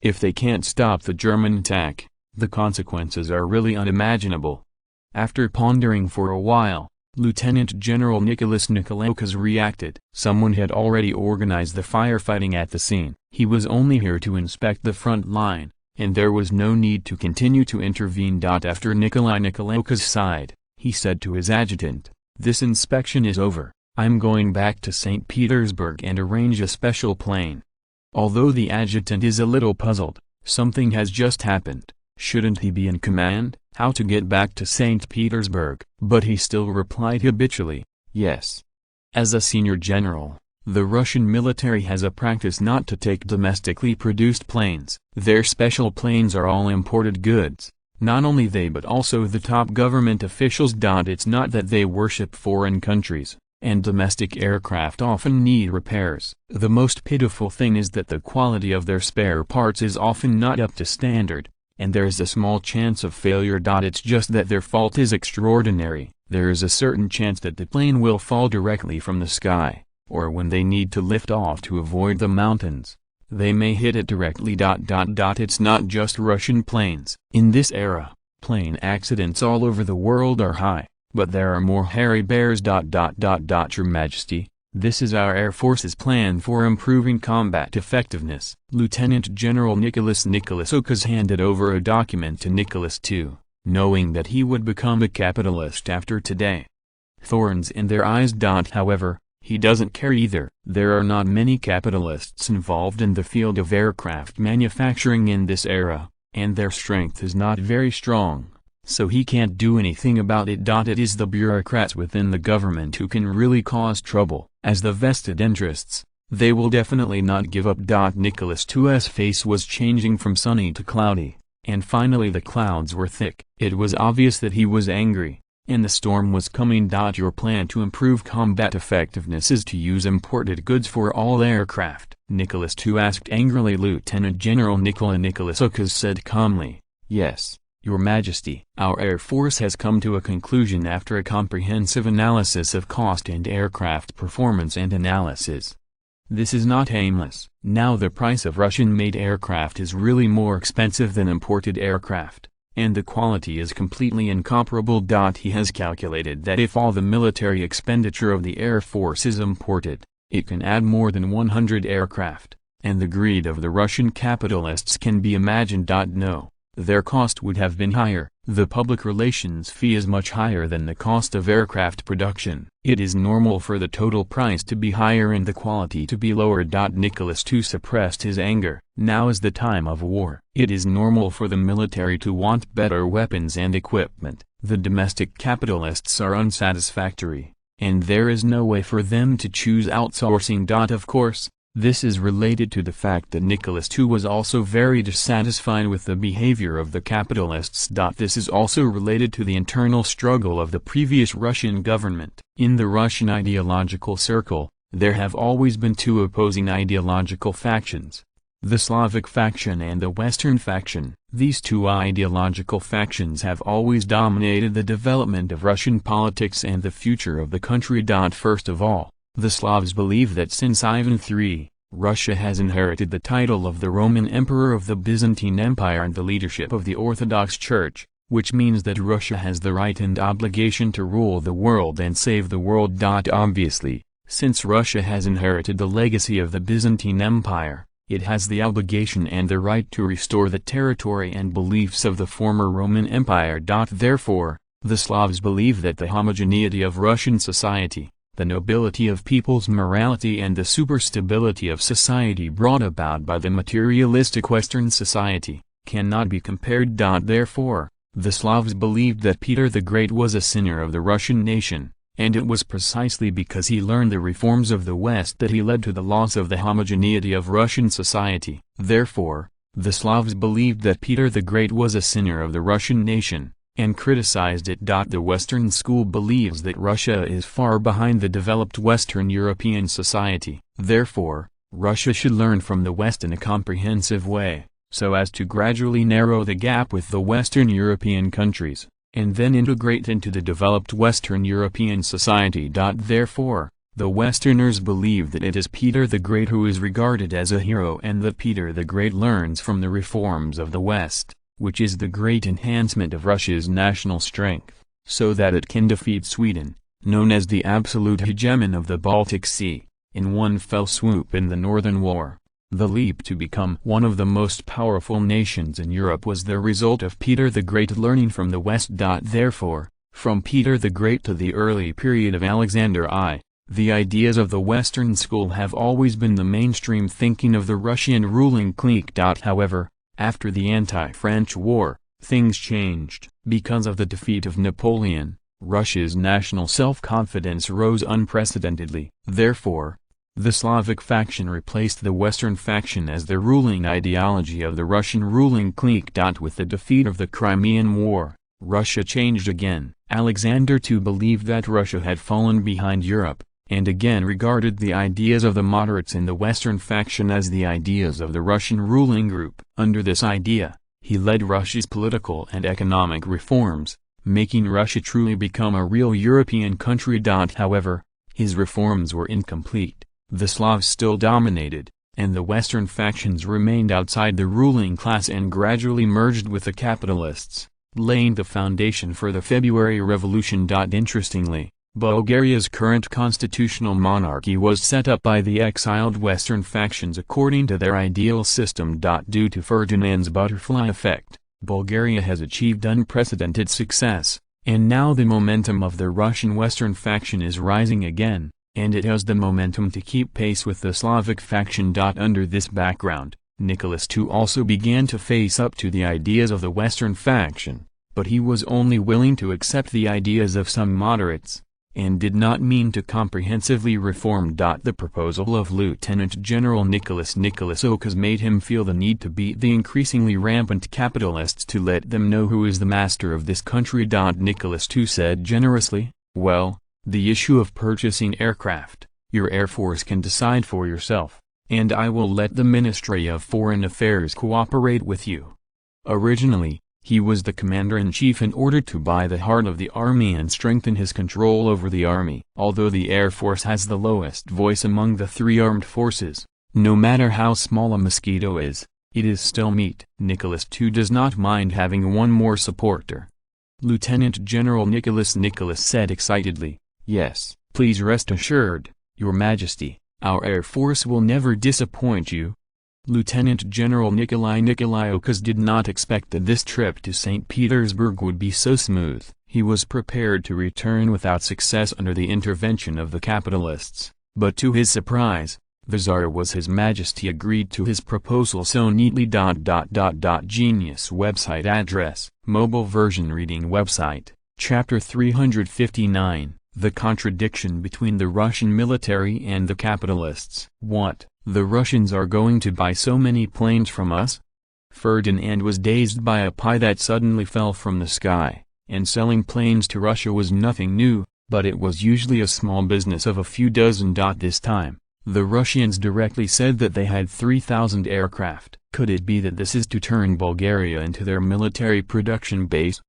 If they can't stop the German attack, the consequences are really unimaginable. After pondering for a while, Lieutenant General Nikolauskas reacted. Someone had already organized the firefighting at the scene. He was only here to inspect the front line, and there was no need to continue to intervene. After Nikolai Nikolauskas sighed, he said to his adjutant, "This inspection is over. I'm going back to St. Petersburg and arrange a special plane." Although the adjutant is a little puzzled, something has just happened. Shouldn't he be in command? How to get back to St. Petersburg? But he still replied habitually, "Yes." As a senior general, the Russian military has a practice not to take domestically produced planes. Their special planes are all imported goods. Not only they but also the top government officials. It's not that they worship foreign countries, and domestic aircraft often need repairs. The most pitiful thing is that the quality of their spare parts is often not up to standard, and there is a small chance of failure. It's just that their fault is extraordinary. There is a certain chance that the plane will fall directly from the sky, or when they need to lift off to avoid the mountains, they may hit it directly. It's not just Russian planes. In this era, plane accidents all over the world are high, but there are more hairy bears. Your Majesty, this is our Air Force's plan for improving combat effectiveness. Lieutenant General Nikolauskas handed over a document to Nicholas II, knowing that he would become a capitalist after today. Thorns in their eyes. However, he doesn't care either. There are not many capitalists involved in the field of aircraft manufacturing in this era, and their strength is not very strong, so he can't do anything about it. It is the bureaucrats within the government who can really cause trouble. As the vested interests, they will definitely not give up. Nicholas II's face was changing from sunny to cloudy. and finally the clouds were thick. It was obvious that he was angry, and the storm was coming. Your plan to improve combat effectiveness is to use imported goods for all aircraft. Nicholas II asked angrily. Lieutenant General Nikola Nikolasukas said calmly, "Yes, Your Majesty. Our Air Force has come to a conclusion after a comprehensive analysis of cost and aircraft performance and analysis. This is not aimless. Now the price of Russian-made aircraft is really more expensive than imported aircraft, and the quality is completely incomparable. He has calculated that if all the military expenditure of the Air Force is imported, it can add more than 100 aircraft, and the greed of the Russian capitalists can be imagined. No, their cost would have been higher. The public relations fee is much higher than the cost of aircraft production. It is normal for the total price to be higher and the quality to be lower. Nicholas II suppressed his anger. Now is the time of war. It is normal for the military to want better weapons and equipment. The domestic capitalists are unsatisfactory, and there is no way for them to choose outsourcing. Of course, this is related to the fact that Nicholas II was also very dissatisfied with the behavior of the capitalists. This is also related to the internal struggle of the previous Russian government. In the Russian ideological circle, there have always been two opposing ideological factions: the Slavic faction and the Western faction. These two ideological factions have always dominated the development of Russian politics and the future of the country. First of all, the Slavs believe that since Ivan III, Russia has inherited the title of the Roman Emperor of the Byzantine Empire and the leadership of the Orthodox Church, which means that Russia has the right and obligation to rule the world and save the world. Obviously, since Russia has inherited the legacy of the Byzantine Empire, it has the obligation and the right to restore the territory and beliefs of the former Roman Empire. Therefore, the Slavs believe that the homogeneity of Russian society, the nobility of people's morality and the superstability of society brought about by the materialistic Western society, cannot be compared. Therefore, the Slavs believed that Peter the Great was a sinner of the Russian nation, and it was precisely because he learned the reforms of the West that he led to the loss of the homogeneity of Russian society. Therefore, the Slavs believed that Peter the Great was a sinner of the Russian nation, and criticized it. The Western school believes that Russia is far behind the developed Western European society. Therefore, Russia should learn from the West in a comprehensive way, so as to gradually narrow the gap with the Western European countries, and then integrate into the developed Western European society. Therefore, the Westerners believe that it is Peter the Great who is regarded as a hero and that Peter the Great learns from the reforms of the West, which is the great enhancement of Russia's national strength, so that it can defeat Sweden, known as the absolute hegemon of the Baltic Sea, in one fell swoop in the Northern War. The leap to become one of the most powerful nations in Europe was the result of Peter the Great learning from the West. Therefore, from Peter the Great to the early period of Alexander I, the ideas of the Western school have always been the mainstream thinking of the Russian ruling clique. However, after the anti-French war, things changed. Because of the defeat of Napoleon, Russia's national self-confidence rose unprecedentedly. Therefore, the Slavic faction replaced the Western faction as the ruling ideology of the Russian ruling clique. With the defeat of the Crimean War, Russia changed again. Alexander II believed that Russia had fallen behind Europe, and again regarded the ideas of the moderates in the Western faction as the ideas of the Russian ruling group. Under this idea, he led Russia's political and economic reforms, making Russia truly become a real European country. However, his reforms were incomplete. The Slavs still dominated, and the Western factions remained outside the ruling class and gradually merged with the capitalists, laying the foundation for the February Revolution. Interestingly, Bulgaria's current constitutional monarchy was set up by the exiled Western factions according to their ideal system. Due to Ferdinand's butterfly effect, Bulgaria has achieved unprecedented success, and now the momentum of the Russian Western faction is rising again, and it has the momentum to keep pace with the Slavic faction. Under this background, Nicholas II also began to face up to the ideas of the Western faction, but he was only willing to accept the ideas of some moderates. and did not mean to comprehensively reform. The proposal of Lieutenant General Nicholas Okas made him feel the need to beat the increasingly rampant capitalists to let them know who is the master of this country. Nicholas too said generously, "Well, the issue of purchasing aircraft, your Air Force can decide for yourself, and I will let the Ministry of Foreign Affairs cooperate with you." Originally, he was the commander-in-chief in order to buy the heart of the army and strengthen his control over the army. Although the Air Force has the lowest voice among the three armed forces, no matter how small a mosquito is, it is still meat. Nicholas too does not mind having one more supporter. Lieutenant General Nicholas said excitedly, "Yes, please rest assured, Your Majesty, our Air Force will never disappoint you." Lieutenant General Nikolai Okas did not expect that this trip to St. Petersburg would be so smooth. He was prepared to return without success under the intervention of the capitalists, but to his surprise, the Tsar His Majesty agreed to his proposal so neatly. Genius website address, mobile version reading website, Chapter 359, The Contradiction Between the Russian Military and the Capitalists. What? The Russians are going to buy so many planes from us? Ferdinand was dazed by a pie that suddenly fell from the sky, and selling planes to Russia was nothing new, but it was usually a small business of a few dozen. This time, the Russians directly said that they had 3,000 aircraft. Could it be that this is to turn Bulgaria into their military production base?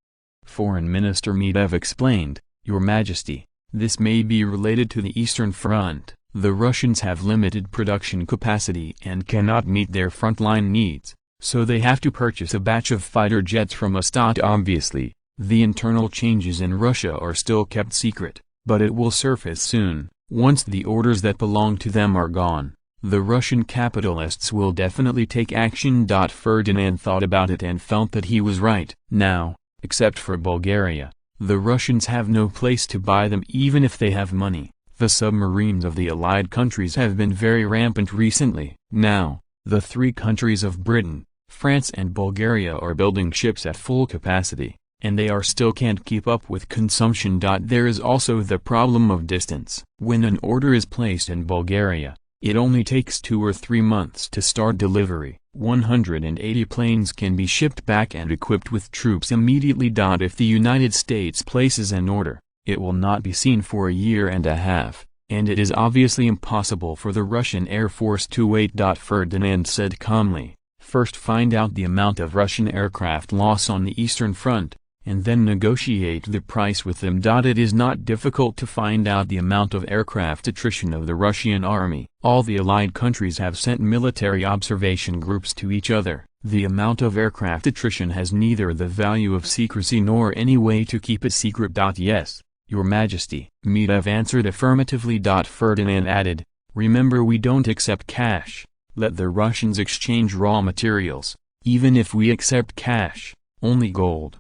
Foreign Minister Medvedev explained, "Your Majesty, this may be related to the Eastern Front. The Russians have limited production capacity and cannot meet their frontline needs, so they have to purchase a batch of fighter jets from us." Obviously, the internal changes in Russia are still kept secret, but it will surface soon, once the orders that belong to them are gone. The Russian capitalists will definitely take action. Ferdinand thought about it and felt that he was right. Now, except for Bulgaria, the Russians have no place to buy them even if they have money. The submarines of the Allied countries have been very rampant recently. Now, the three countries of Britain, France and Bulgaria are building ships at full capacity, and they still can't keep up with consumption. There is also the problem of distance. When an order is placed in Bulgaria, it only takes 2 or 3 months to start delivery. 180 planes can be shipped back and equipped with troops immediately. If the United States places an order, it will not be seen for a year and a half, and it is obviously impossible for the Russian Air Force to wait. Ferdinand said calmly, "First find out the amount of Russian aircraft loss on the Eastern Front, and then negotiate the price with them." It is not difficult to find out the amount of aircraft attrition of the Russian army. All the Allied countries have sent military observation groups to each other. The amount of aircraft attrition has neither the value of secrecy nor any way to keep it secret. Yes, Your Majesty. Medvedev answered affirmatively. Ferdinand added, "Remember, we don't accept cash. Let the Russians exchange raw materials. Even if we accept cash, only gold."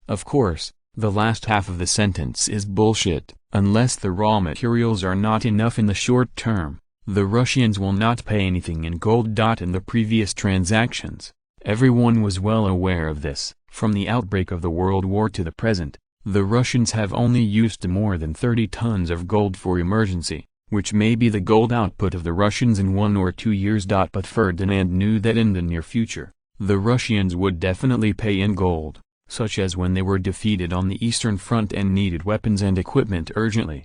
Of course, the last half of the sentence is bullshit. Unless the raw materials are not enough in the short term, the Russians will not pay anything in gold. In the previous transactions, everyone was well aware of this. From the outbreak of the World War to the present, the Russians have only used more than 30 tons of gold for emergency, which may be the gold output of the Russians in 1 or 2 years. But Ferdinand knew that in the near future, the Russians would definitely pay in gold, such as when they were defeated on the Eastern Front and needed weapons and equipment urgently.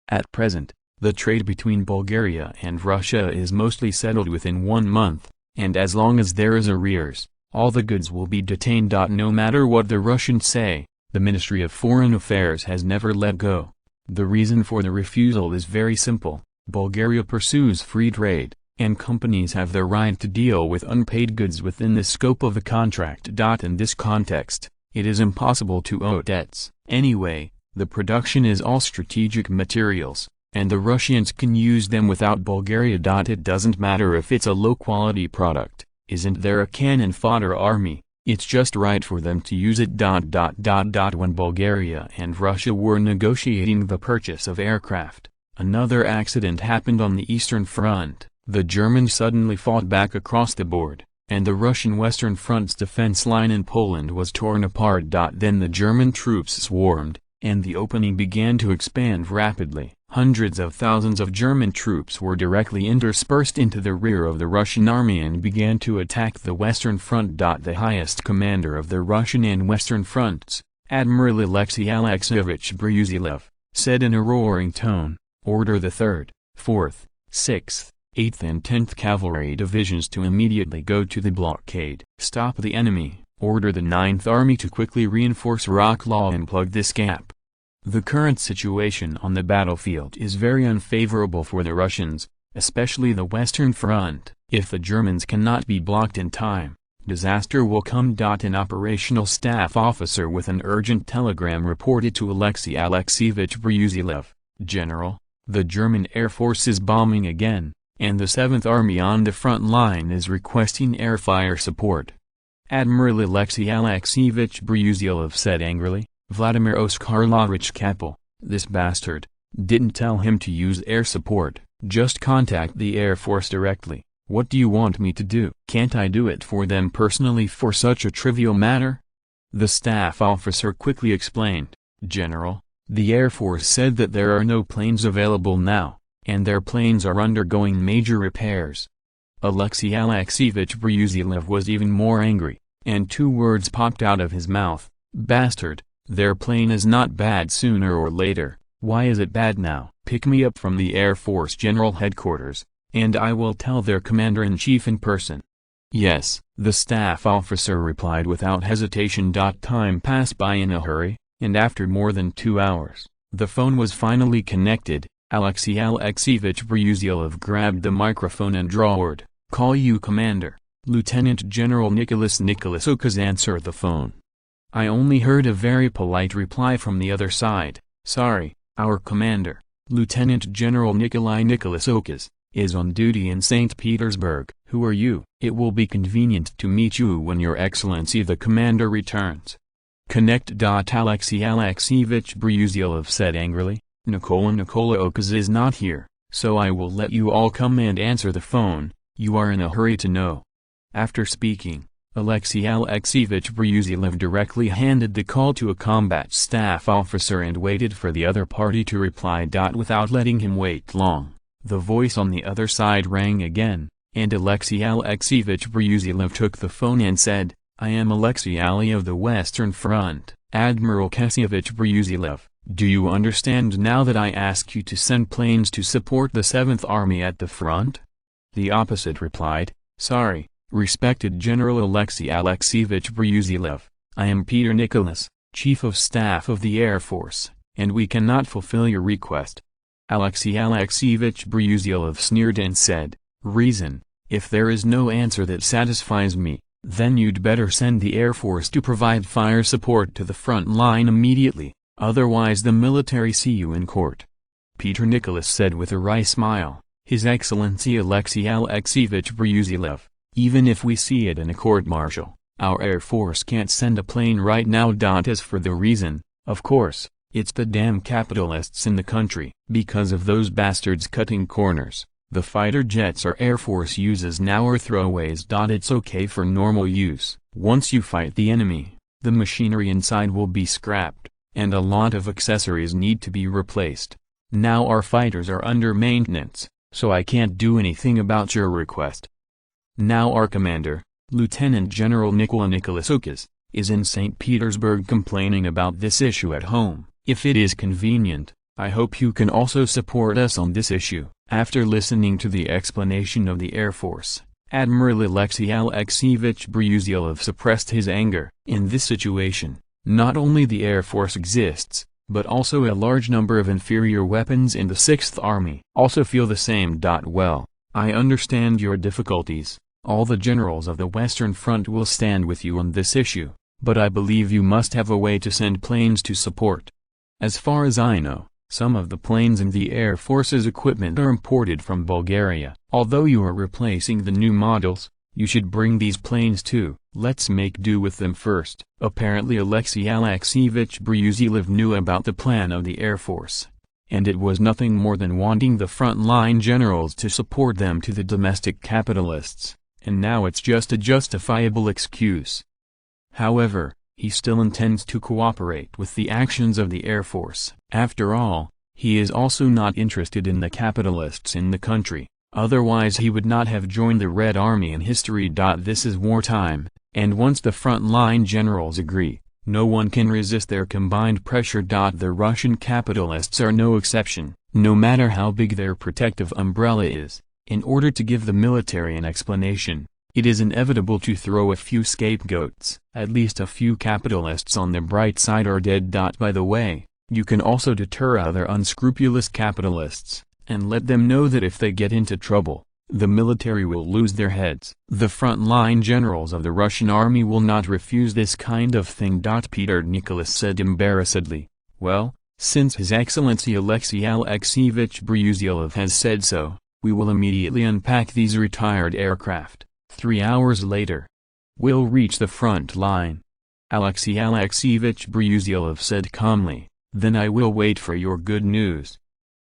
At present, the trade between Bulgaria and Russia is mostly settled within 1 month, and as long as there is arrears, all the goods will be detained. No matter what the Russians say, the Ministry of Foreign Affairs has never let go. The reason for the refusal is very simple. Bulgaria pursues free trade, and companies have the right to deal with unpaid goods within the scope of the contract. In this context, it is impossible to owe debts. Anyway, the production is all strategic materials, and the Russians can use them without Bulgaria. It doesn't matter if it's a low-quality product. Isn't there a cannon fodder army? It's just right for them to use it. When Bulgaria and Russia were negotiating the purchase of aircraft, another accident happened on the Eastern Front. The Germans suddenly fought back across the board, and the Russian Western Front's defense line in Poland was torn apart. Then the German troops swarmed, and the opening began to expand rapidly. Hundreds of thousands of German troops were directly interspersed into the rear of the Russian army and began to attack the Western Front. The highest commander of the Russian and Western fronts, Admiral Alexei Alexeyevich Brusilov, said in a roaring tone, "Order the 3rd, 4th, 6th, 8th and 10th Cavalry Divisions to immediately go to the blockade. Stop the enemy. Order the 9th Army to quickly reinforce Rocklaw and plug this gap." The current situation on the battlefield is very unfavorable for the Russians, especially the Western Front. If the Germans cannot be blocked in time, disaster will come. An operational staff officer with an urgent telegram reported to Alexei Alexeyevich Brusilov, "General, the German Air Force is bombing again, and the 7th Army on the front line is requesting air fire support." Admiral Alexei Alexeyevich Brusilov said angrily, "Vladimir Oskarlovich Kapel, this bastard, didn't tell him to use air support. Just contact the Air Force directly. What do you want me to do? Can't I do it for them personally for such a trivial matter?" The staff officer quickly explained, "General, the Air Force said that there are no planes available now, and their planes are undergoing major repairs." Alexei Alexeyevich Brusilov was even more angry, and 2 words popped out of his mouth, "Bastard. Their plane is not bad sooner or later. Why is it bad now? Pick me up from the Air Force General Headquarters, and I will tell their Commander-in-Chief in person." "Yes," the staff officer replied without hesitation. Time passed by in a hurry, and after more than 2 hours, the phone was finally connected. Alexei Alexeyevich Brusilov grabbed the microphone and roared, "Call you Commander." Lieutenant General Nicholas Okas answered the phone. I only heard a very polite reply from the other side, "Sorry, our commander, Lieutenant General Nikolai Okas, is on duty in St. Petersburg." "Who are you?" "It will be convenient to meet you when your excellency the commander returns." "Connect." Alexei Alexeyevich Brusilov said angrily, Nikola Okas is not here, so I will let you all come and answer the phone. You are in a hurry to know." After speaking, Alexei Alexeyevich Brusilov directly handed the call to a combat staff officer and waited for the other party to reply. Without letting him wait long, the voice on the other side rang again, and Alexei Alexeyevich Brusilov took the phone and said, "I am Alexei Ali of the Western Front." "Admiral Alexeyevich Brusilov, do you understand now that I ask you to send planes to support the 7th Army at the front?" The opposite replied, "Sorry, respected General Alexei Alexeyevich Brusilov, I am Peter Nicholas, Chief of Staff of the Air Force, and we cannot fulfill your request." Alexei Alexeyevich Brusilov sneered and said, "Reason, if there is no answer that satisfies me, then you'd better send the Air Force to provide fire support to the front line immediately, otherwise the military see you in court." Peter Nicholas said with a wry smile, "His Excellency Alexei Alexeyevich Brusilov, even if we see it in a court-martial, our Air Force can't send a plane right now. As for the reason, of course, it's the damn capitalists in the country. Because of those bastards cutting corners, the fighter jets our Air Force uses now are throwaways. It's okay for normal use. Once you fight the enemy, the machinery inside will be scrapped, and a lot of accessories need to be replaced. Now our fighters are under maintenance, so I can't do anything about your request. Now our commander, Lieutenant General Nicholas Okas, is in St. Petersburg complaining about this issue at home. If it is convenient, I hope you can also support us on this issue." After listening to the explanation of the Air Force, Admiral Alexei Alexeyevich Brusilov suppressed his anger. In this situation, not only the Air Force exists, but also a large number of inferior weapons in the 6th Army also feel the same. Well, I understand your difficulties. All the generals of the Western Front will stand with you on this issue, but I believe you must have a way to send planes to support. As far as I know, some of the planes in the Air Force's equipment are imported from Bulgaria. Although you are replacing the new models, you should bring these planes too. Let's make do with them first. Apparently Alexei Alexeyevich Brusilov knew about the plan of the Air Force, and it was nothing more than wanting the front-line generals to support them to the domestic capitalists, and now it's just a justifiable excuse. However, he still intends to cooperate with the actions of the Air Force. After all, he is also not interested in the capitalists in the country, otherwise he would not have joined the Red Army in history. This is wartime, and once the front-line generals agree, no one can resist their combined pressure. The Russian capitalists are no exception, no matter how big their protective umbrella is. In order to give the military an explanation, it is inevitable to throw a few scapegoats. At least a few capitalists on the bright side are dead. By the way, you can also deter other unscrupulous capitalists, and let them know that if they get into trouble, the military will lose their heads. The front-line generals of the Russian army will not refuse this kind of thing. Peter Nicholas said embarrassedly, "Well, since His Excellency Alexei Alexeyevich Brusilov has said so, we will immediately unpack these retired aircraft." 3 hours later, "We'll reach the front line," Alexei Alexeyevich Brusilov said calmly, "then I will wait for your good news."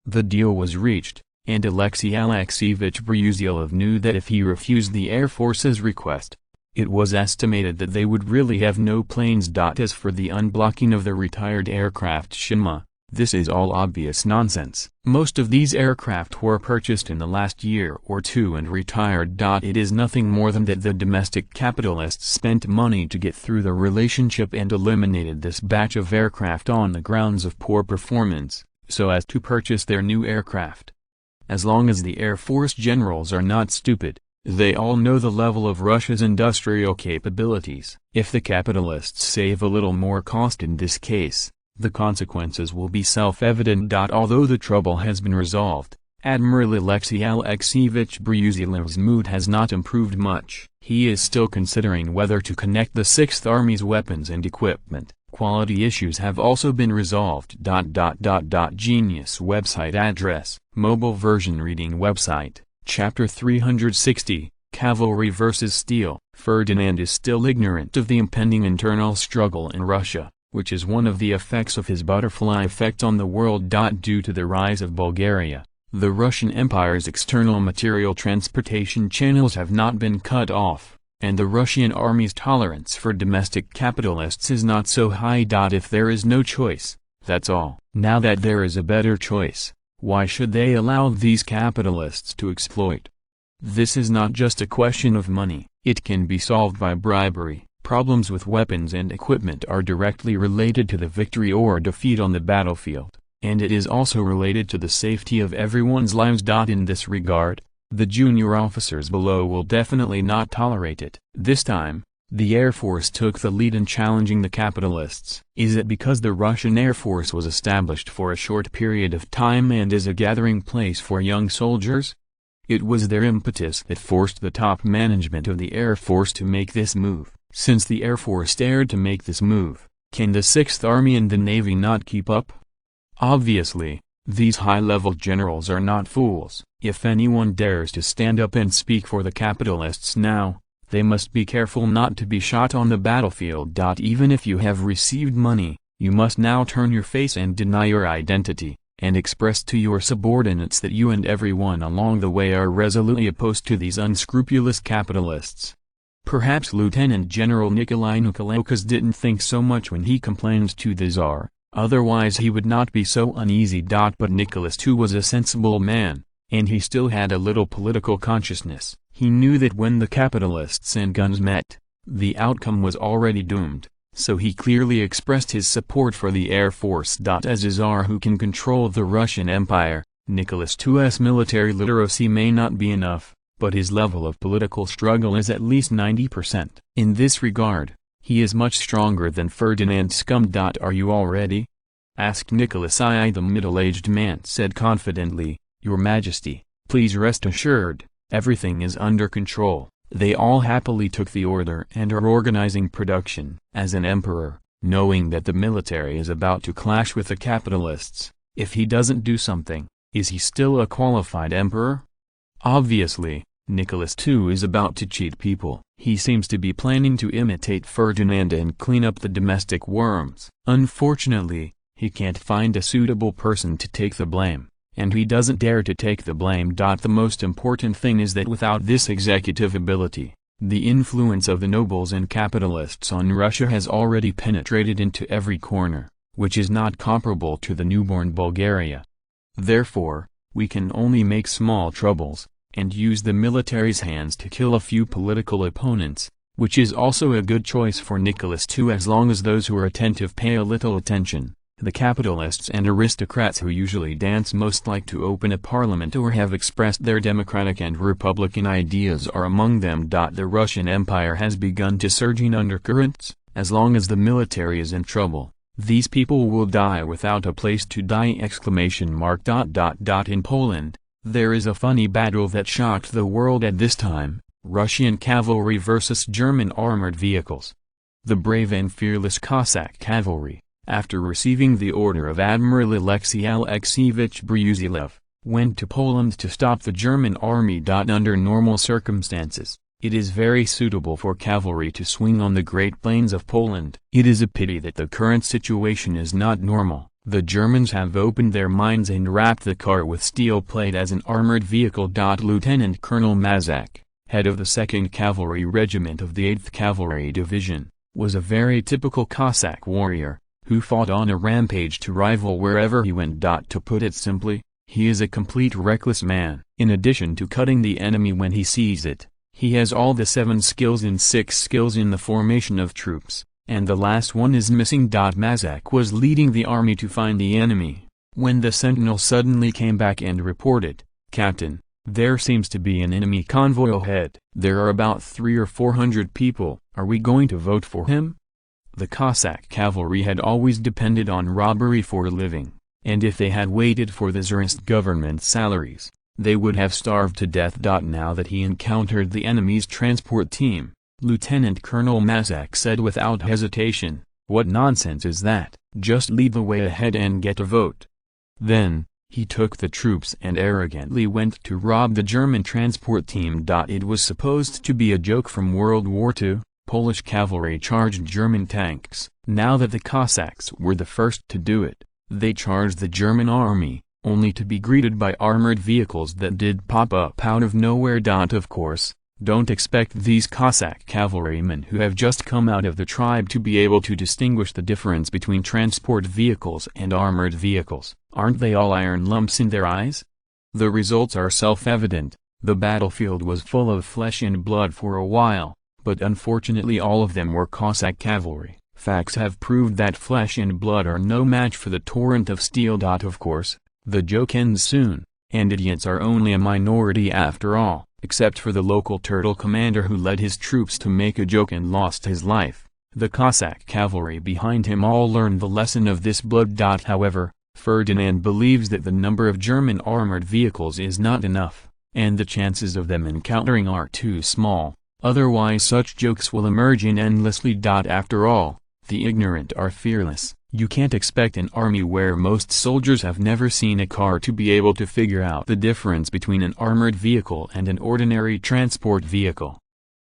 The deal was reached, and Alexei Alexeyevich Brusilov knew that if he refused the Air Force's request, it was estimated that they would really have no planes. As for the unblocking of the retired aircraft Shima, this is all obvious nonsense. Most of these aircraft were purchased in the last year or two and retired. It is nothing more than that the domestic capitalists spent money to get through the relationship and eliminated this batch of aircraft on the grounds of poor performance, so as to purchase their new aircraft. As long as the Air Force generals are not stupid, they all know the level of Russia's industrial capabilities. If the capitalists save a little more cost in this case, the consequences will be self-evident. Although the trouble has been resolved, Admiral Alexei Alexeyevich Brusilov's mood has not improved much. He is still considering whether to connect the Sixth Army's weapons and equipment. Quality issues have also been resolved. Genius website address, mobile version reading website, Chapter 360, Cavalry vs. Steel. Ferdinand is still ignorant of the impending internal struggle in Russia, which is one of the effects of his butterfly effect on the world. Due to the rise of Bulgaria, the Russian Empire's external material transportation channels have not been cut off, and the Russian army's tolerance for domestic capitalists is not so high. If there is no choice, that's all. Now that there is a better choice, why should they allow these capitalists to exploit? This is not just a question of money. It can be solved by bribery. Problems with weapons and equipment are directly related to the victory or defeat on the battlefield, and it is also related to the safety of everyone's lives. In this regard, the junior officers below will definitely not tolerate it. This time, the Air Force took the lead in challenging the capitalists. Is it because the Russian Air Force was established for a short period of time and is a gathering place for young soldiers? It was their impetus that forced the top management of the Air Force to make this move. Since the Air Force dared to make this move, can the Sixth Army and the Navy not keep up? Obviously, these high-level generals are not fools. If anyone dares to stand up and speak for the capitalists now, they must be careful not to be shot on the battlefield. Even if you have received money, you must now turn your face and deny your identity, and express to your subordinates that you and everyone along the way are resolutely opposed to these unscrupulous capitalists. Perhaps Lieutenant General Nikolai Nikolaukas didn't think so much when he complained to the Tsar, otherwise he would not be so uneasy. But Nicholas too was a sensible man, and he still had a little political consciousness. He knew that when the capitalists and guns met, the outcome was already doomed, so he clearly expressed his support for the Air Force. As a Tsar who can control the Russian Empire, Nicholas II's military literacy may not be enough, but his level of political struggle is at least 90%. In this regard, he is much stronger than Ferdinand scum. Are you all ready? Asked Nicholas I. The middle-aged man said confidently, "Your Majesty, please rest assured, everything is under control." They all happily took the order and are organizing production. As an emperor, knowing that the military is about to clash with the capitalists, if he doesn't do something, is he still a qualified emperor? Obviously, Nicholas II is about to cheat people. He seems to be planning to imitate Ferdinand and clean up the domestic worms. Unfortunately, he can't find a suitable person to take the blame, and he doesn't dare to take the blame. The most important thing is that without this executive ability, The influence of the nobles and capitalists on Russia has already penetrated into every corner, which is not comparable to the newborn Bulgaria. Therefore, we can only make small troubles, and use the military's hands to kill a few political opponents, which is also a good choice for Nicholas II as long as those who are attentive pay a little attention. The capitalists and aristocrats who usually dance most like to open a parliament or have expressed their democratic and republican ideas are among them. The Russian Empire has begun to surge in undercurrents. As long as the military is in trouble, these people will die without a place to die! In Poland, there is a funny battle that shocked the world at this time: Russian cavalry versus German armored vehicles. The brave and fearless Cossack cavalry, after receiving the order of Admiral Alexei Alexeyevich Brusilov, went to Poland to stop the German army. Under normal circumstances, it is very suitable for cavalry to swing on the Great Plains of Poland. It is a pity that the current situation is not normal. The Germans have opened their minds and wrapped the car with steel plate as an armored vehicle. Lieutenant Colonel Mazak, head of the 2nd Cavalry Regiment of the 8th Cavalry Division, was a very typical Cossack warrior, who fought on a rampage to rival wherever he went. To put it simply, he is a complete reckless man. In addition to cutting the enemy when he sees it, he has all the 7 skills and 6 skills in the formation of troops, and the last one is missing. Mazak was leading the army to find the enemy, when the sentinel suddenly came back and reported, "Captain, there seems to be an enemy convoy ahead. There are about 300 or 400 people. Are we going to vote for him?" The Cossack cavalry had always depended on robbery for a living, and if they had waited for the Tsarist government's salaries, they would have starved to death. Now that he encountered the enemy's transport team, Lieutenant Colonel Mazak said without hesitation, "What nonsense is that? Just lead the way ahead and get a vote." Then, he took the troops and arrogantly went to rob the German transport team. It was supposed to be a joke from World War II. Polish cavalry charged German tanks. Now that the Cossacks were the first to do it, they charged the German army, only to be greeted by armored vehicles that did pop up out of nowhere. Of course, don't expect these Cossack cavalrymen who have just come out of the tribe to be able to distinguish the difference between transport vehicles and armored vehicles. Aren't they all iron lumps in their eyes? The results are self-evident. The battlefield was full of flesh and blood for a while, but unfortunately all of them were Cossack cavalry. Facts have proved that flesh and blood are no match for the torrent of steel. Of course, the joke ends soon, and idiots are only a minority after all, except for the local turtle commander who led his troops to make a joke and lost his life. The Cossack cavalry behind him all learned the lesson of this blood. However, Ferdinand believes that the number of German armored vehicles is not enough, and the chances of them encountering are too small. Otherwise such jokes will emerge endlessly. After all, the ignorant are fearless. You can't expect an army where most soldiers have never seen a car to be able to figure out the difference between an armored vehicle and an ordinary transport vehicle.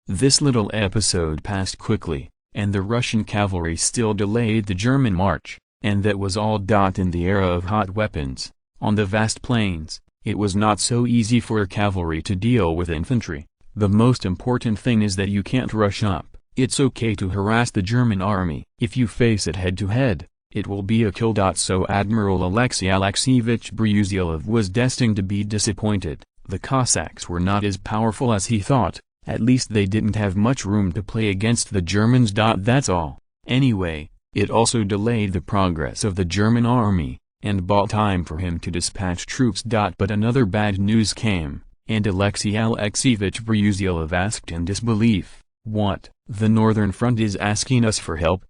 This little episode passed quickly, and the Russian cavalry still delayed the German march, and that was all. In the era of hot weapons, on the vast plains, it was not so easy for cavalry to deal with infantry. The most important thing is that you can't rush up. It's okay to harass the German army. If you face it head-to-head, it will be a kill. So Admiral Alexei Alexeyevich Brusilov was destined to be disappointed. The Cossacks were not as powerful as he thought, at least they didn't have much room to play against the Germans. That's all. Anyway, it also delayed the progress of the German army, and bought time for him to dispatch troops. But another bad news came, and Alexei Alexeyevich Brusilov asked in disbelief, "What? The Northern Front is asking us for help?"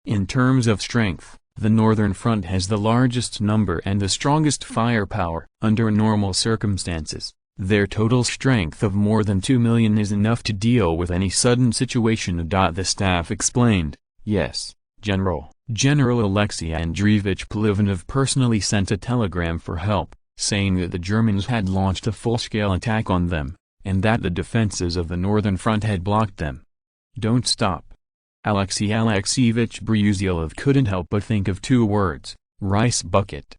In terms of strength, the Northern Front has the largest number and the strongest firepower. Under normal circumstances, their total strength of more than 2 million is enough to deal with any sudden situation. The staff explained, "Yes, General." General Alexei Andreevich Polivanov personally sent a telegram for help, saying that the Germans had launched a full-scale attack on them, and that the defenses of the Northern Front had blocked them. Don't stop. Alexei Alexeyevich Brusilov couldn't help but think of 2 words: rice bucket.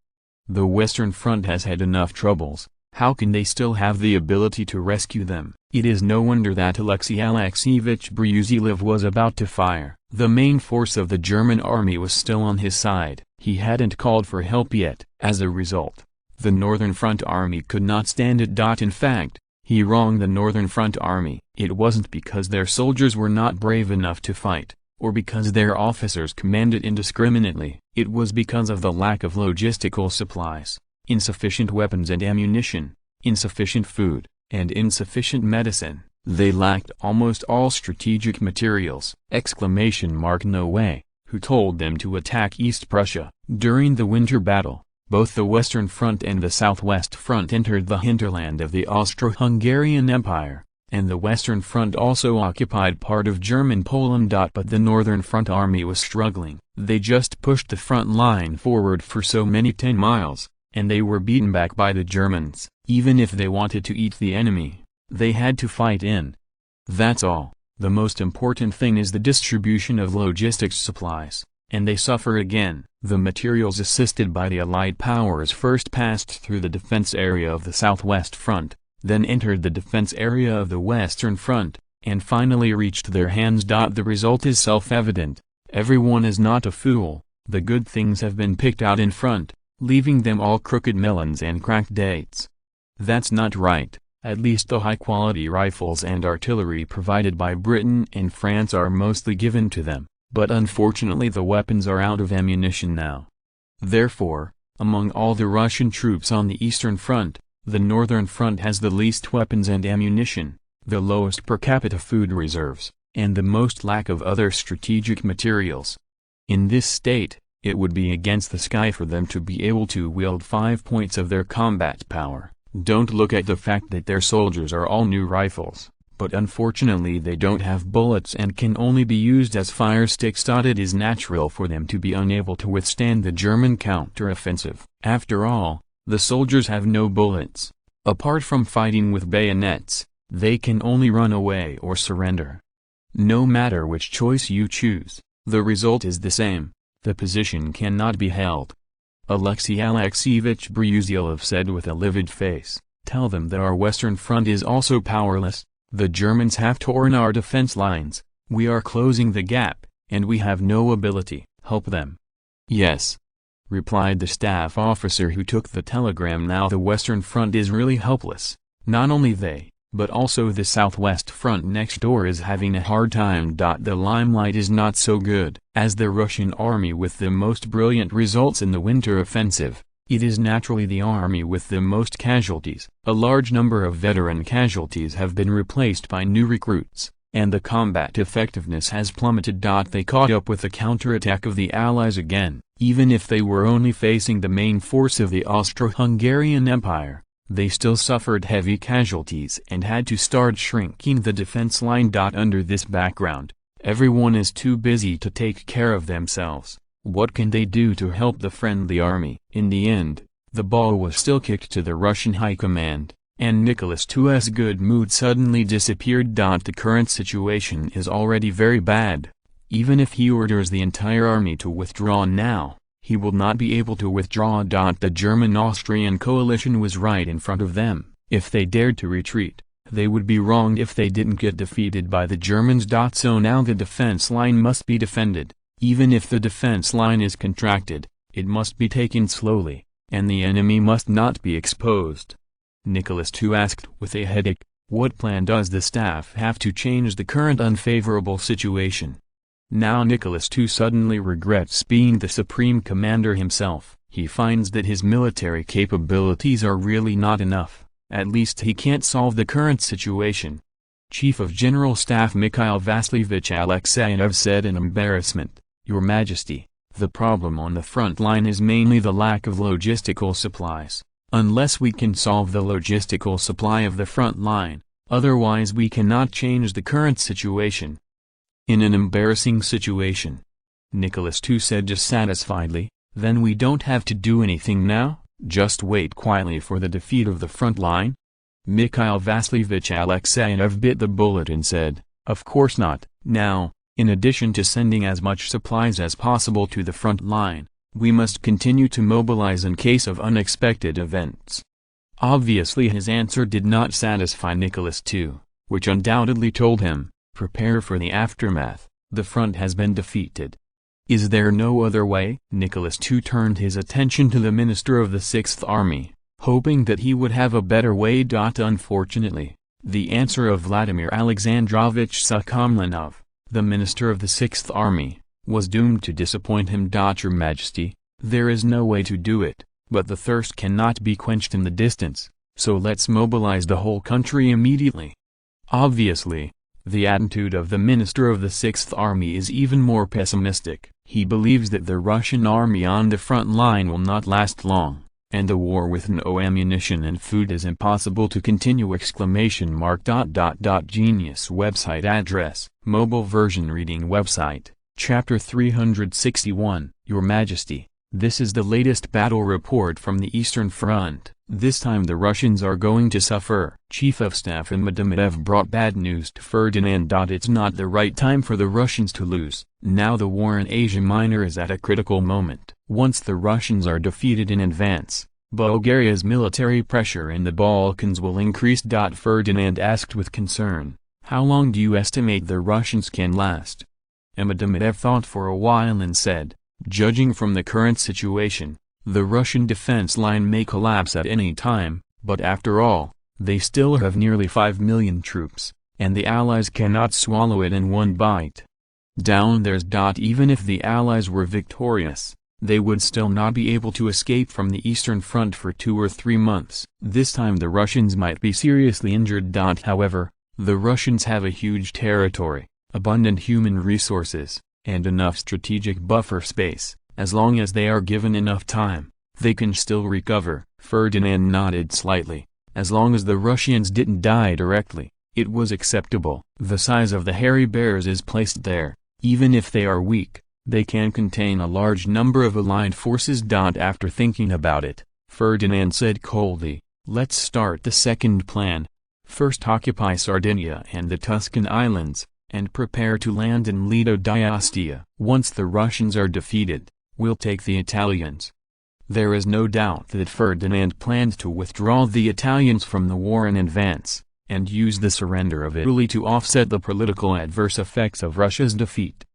The Western Front has had enough troubles. How can they still have the ability to rescue them? It is no wonder that Alexei Alexeyevich Brusilov was about to fire. The main force of the German army was still on his side. He hadn't called for help yet. As a result, the Northern Front army could not stand it. In fact, he wronged the Northern Front army. It wasn't because their soldiers were not brave enough to fight, or because their officers commanded indiscriminately. It was because of the lack of logistical supplies, insufficient weapons and ammunition, insufficient food, and insufficient medicine. They lacked almost all strategic materials! No way, who told them to attack East Prussia? During the winter battle, both the Western Front and the Southwest Front entered the hinterland of the Austro-Hungarian Empire, and the Western Front also occupied part of German Poland. But the Northern Front army was struggling. They just pushed the front line forward for so many 10 miles, and they were beaten back by the Germans. Even if they wanted to eat the enemy, they had to fight in. That's all. The most important thing is the distribution of logistics supplies, and they suffer again. The materials assisted by the Allied powers first passed through the defense area of the Southwest Front, then entered the defense area of the Western Front, and finally reached their hands. The result is self-evident. Everyone is not a fool. The good things have been picked out in front, leaving them all crooked melons and cracked dates. That's not right. At least the high-quality rifles and artillery provided by Britain and France are mostly given to them, but unfortunately the weapons are out of ammunition now. Therefore, among all the Russian troops on the Eastern Front, the Northern Front has the least weapons and ammunition, the lowest per capita food reserves, and the most lack of other strategic materials. In this state, it would be against the sky for them to be able to wield 5 points of their combat power. Don't look at the fact that their soldiers are all new rifles, but unfortunately they don't have bullets and can only be used as fire sticks. It is natural for them to be unable to withstand the German counteroffensive. After all, the soldiers have no bullets. Apart from fighting with bayonets, they can only run away or surrender. No matter which choice you choose, the result is the same. The position cannot be held. Alexei Alexeyevich Brusilov said with a livid face. Tell them that our Western Front is also powerless. The Germans have torn our defense lines, we are closing the gap, and we have no ability. Help them. Yes, replied the staff officer who took the telegram. Now the Western Front is really helpless. Not only they, but also the Southwest Front next door is having a hard time. The limelight is not so good. As the Russian army with the most brilliant results in the winter offensive, it is naturally the army with the most casualties. A large number of veteran casualties have been replaced by new recruits, and the combat effectiveness has plummeted. They caught up with the counterattack of the Allies again. Even if they were only facing the main force of the Austro-Hungarian Empire, they still suffered heavy casualties and had to start shrinking the defense line. Under this background, everyone is too busy to take care of themselves. What can they do to help the friendly army? In the end, the ball was still kicked to the Russian high command, and Nicholas II's good mood suddenly disappeared. The current situation is already very bad. Even if he orders the entire army to withdraw now, he will not be able to withdraw. The German-Austrian coalition was right in front of them. If they dared to retreat, they would be wronged if they didn't get defeated by the Germans. So now the defense line must be defended. Even if the defense line is contracted, it must be taken slowly, and the enemy must not be exposed. Nicholas II asked with a headache, what plan does the staff have to change the current unfavorable situation? Now Nicholas II suddenly regrets being the supreme commander himself. He finds that his military capabilities are really not enough. At least he can't solve the current situation. Chief of General Staff Mikhail Vasilievich Alexeyev said in embarrassment, Your Majesty, the problem on the front line is mainly the lack of logistical supplies. Unless we can solve the logistical supply of the front line, otherwise we cannot change the current situation. In an embarrassing situation, Nicholas II said dissatisfiedly, then we don't have to do anything now, just wait quietly for the defeat of the front line? Mikhail Vasilievich Alexeyev bit the bullet and said, of course not. Now, in addition to sending as much supplies as possible to the front line, we must continue to mobilize in case of unexpected events. Obviously his answer did not satisfy Nicholas II. which undoubtedly told him, "Prepare for the aftermath, the front has been defeated." Is there no other way? Nicholas II turned his attention to the minister of the Sixth Army, hoping that he would have a better way. Unfortunately, the answer of Vladimir Alexandrovich Sukhomlinov, the minister of the Sixth Army, was doomed to disappoint him. Your Majesty, there is no way to do it, but the thirst cannot be quenched in the distance, so let's mobilize the whole country immediately. Obviously, the attitude of the minister of the Sixth Army is even more pessimistic. He believes that the Russian army on the front line will not last long, and the war with no ammunition and food is impossible to continue! Genius website address, mobile version reading website, Chapter 361. Your Majesty, this is the latest battle report from the Eastern Front. This time the Russians are going to suffer. Chief of Staff Medvedev brought bad news to Ferdinand. It's not the right time for the Russians to lose. Now the war in Asia Minor is at a critical moment. Once the Russians are defeated in advance, Bulgaria's military pressure in the Balkans will increase. Ferdinand asked with concern, "How long do you estimate the Russians can last?" Medvedev thought for a while and said, "Judging from the current situation, the Russian defense line may collapse at any time, but after all, they still have nearly 5 million troops, and the Allies cannot swallow it in one bite. Even if the Allies were victorious, they would still not be able to escape from the Eastern Front for 2 or 3 months. This time the Russians might be seriously injured. However, the Russians have a huge territory, abundant human resources, and enough strategic buffer space. As long as they are given enough time, they can still recover." Ferdinand nodded slightly. As long as the Russians didn't die directly, it was acceptable. The size of the hairy bears is placed there. Even if they are weak, they can contain a large number of allied forces. After thinking about it, Ferdinand said coldly, "Let's start the second plan. First occupy Sardinia and the Tuscan Islands, and prepare to land in Lido di Ostia. Once the Russians are defeated, we'll take the Italians." There is no doubt that Ferdinand planned to withdraw the Italians from the war in advance, and use the surrender of Italy to offset the political adverse effects of Russia's defeat.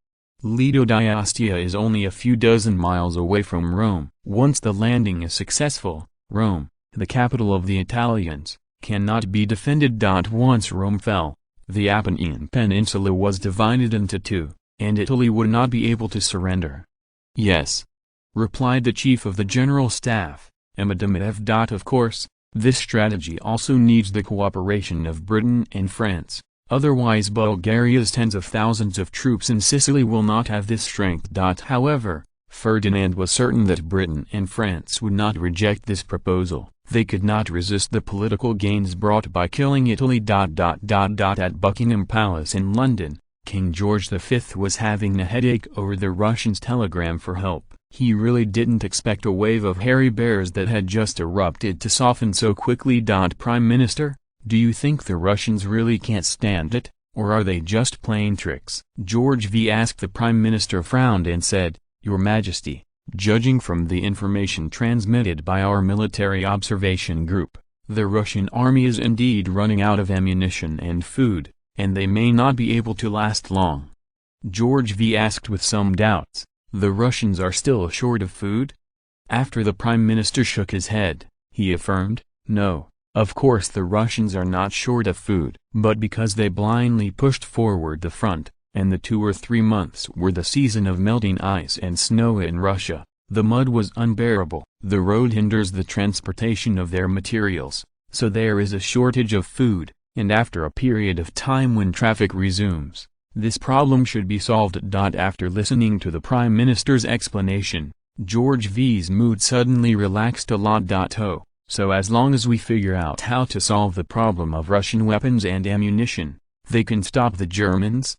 Lido di Ostia is only a few dozen miles away from Rome. Once the landing is successful, Rome, the capital of the Italians, cannot be defended. Once Rome fell, the Apennine Peninsula was divided into two, and Italy would not be able to surrender. "Yes," replied the Chief of the General Staff, Medvedev. "Of course, this strategy also needs the cooperation of Britain and France, otherwise Bulgaria's tens of thousands of troops in Sicily will not have this strength." However, Ferdinand was certain that Britain and France would not reject this proposal. They could not resist the political gains brought by killing Italy. At Buckingham Palace in London, King George V was having a headache over the Russians' telegram for help. He really didn't expect a wave of hairy bears that had just erupted to soften so quickly. "Prime Minister, do you think the Russians really can't stand it, or are they just playing tricks?" George V asked. The Prime Minister frowned and said, "Your Majesty, judging from the information transmitted by our military observation group, the Russian army is indeed running out of ammunition and food, and they may not be able to last long." George V asked with some doubts, "The Russians are still short of food?" After the Prime Minister shook his head, he affirmed, "No, of course the Russians are not short of food, but because they blindly pushed forward the front, and the 2 or 3 months were the season of melting ice and snow in Russia, the mud was unbearable. The road hinders the transportation of their materials, so there is a shortage of food, and after a period of time when traffic resumes, this problem should be solved." After listening to the Prime Minister's explanation, George V's mood suddenly relaxed a lot. So as long as we figure out how to solve the problem of Russian weapons and ammunition, they can stop the Germans?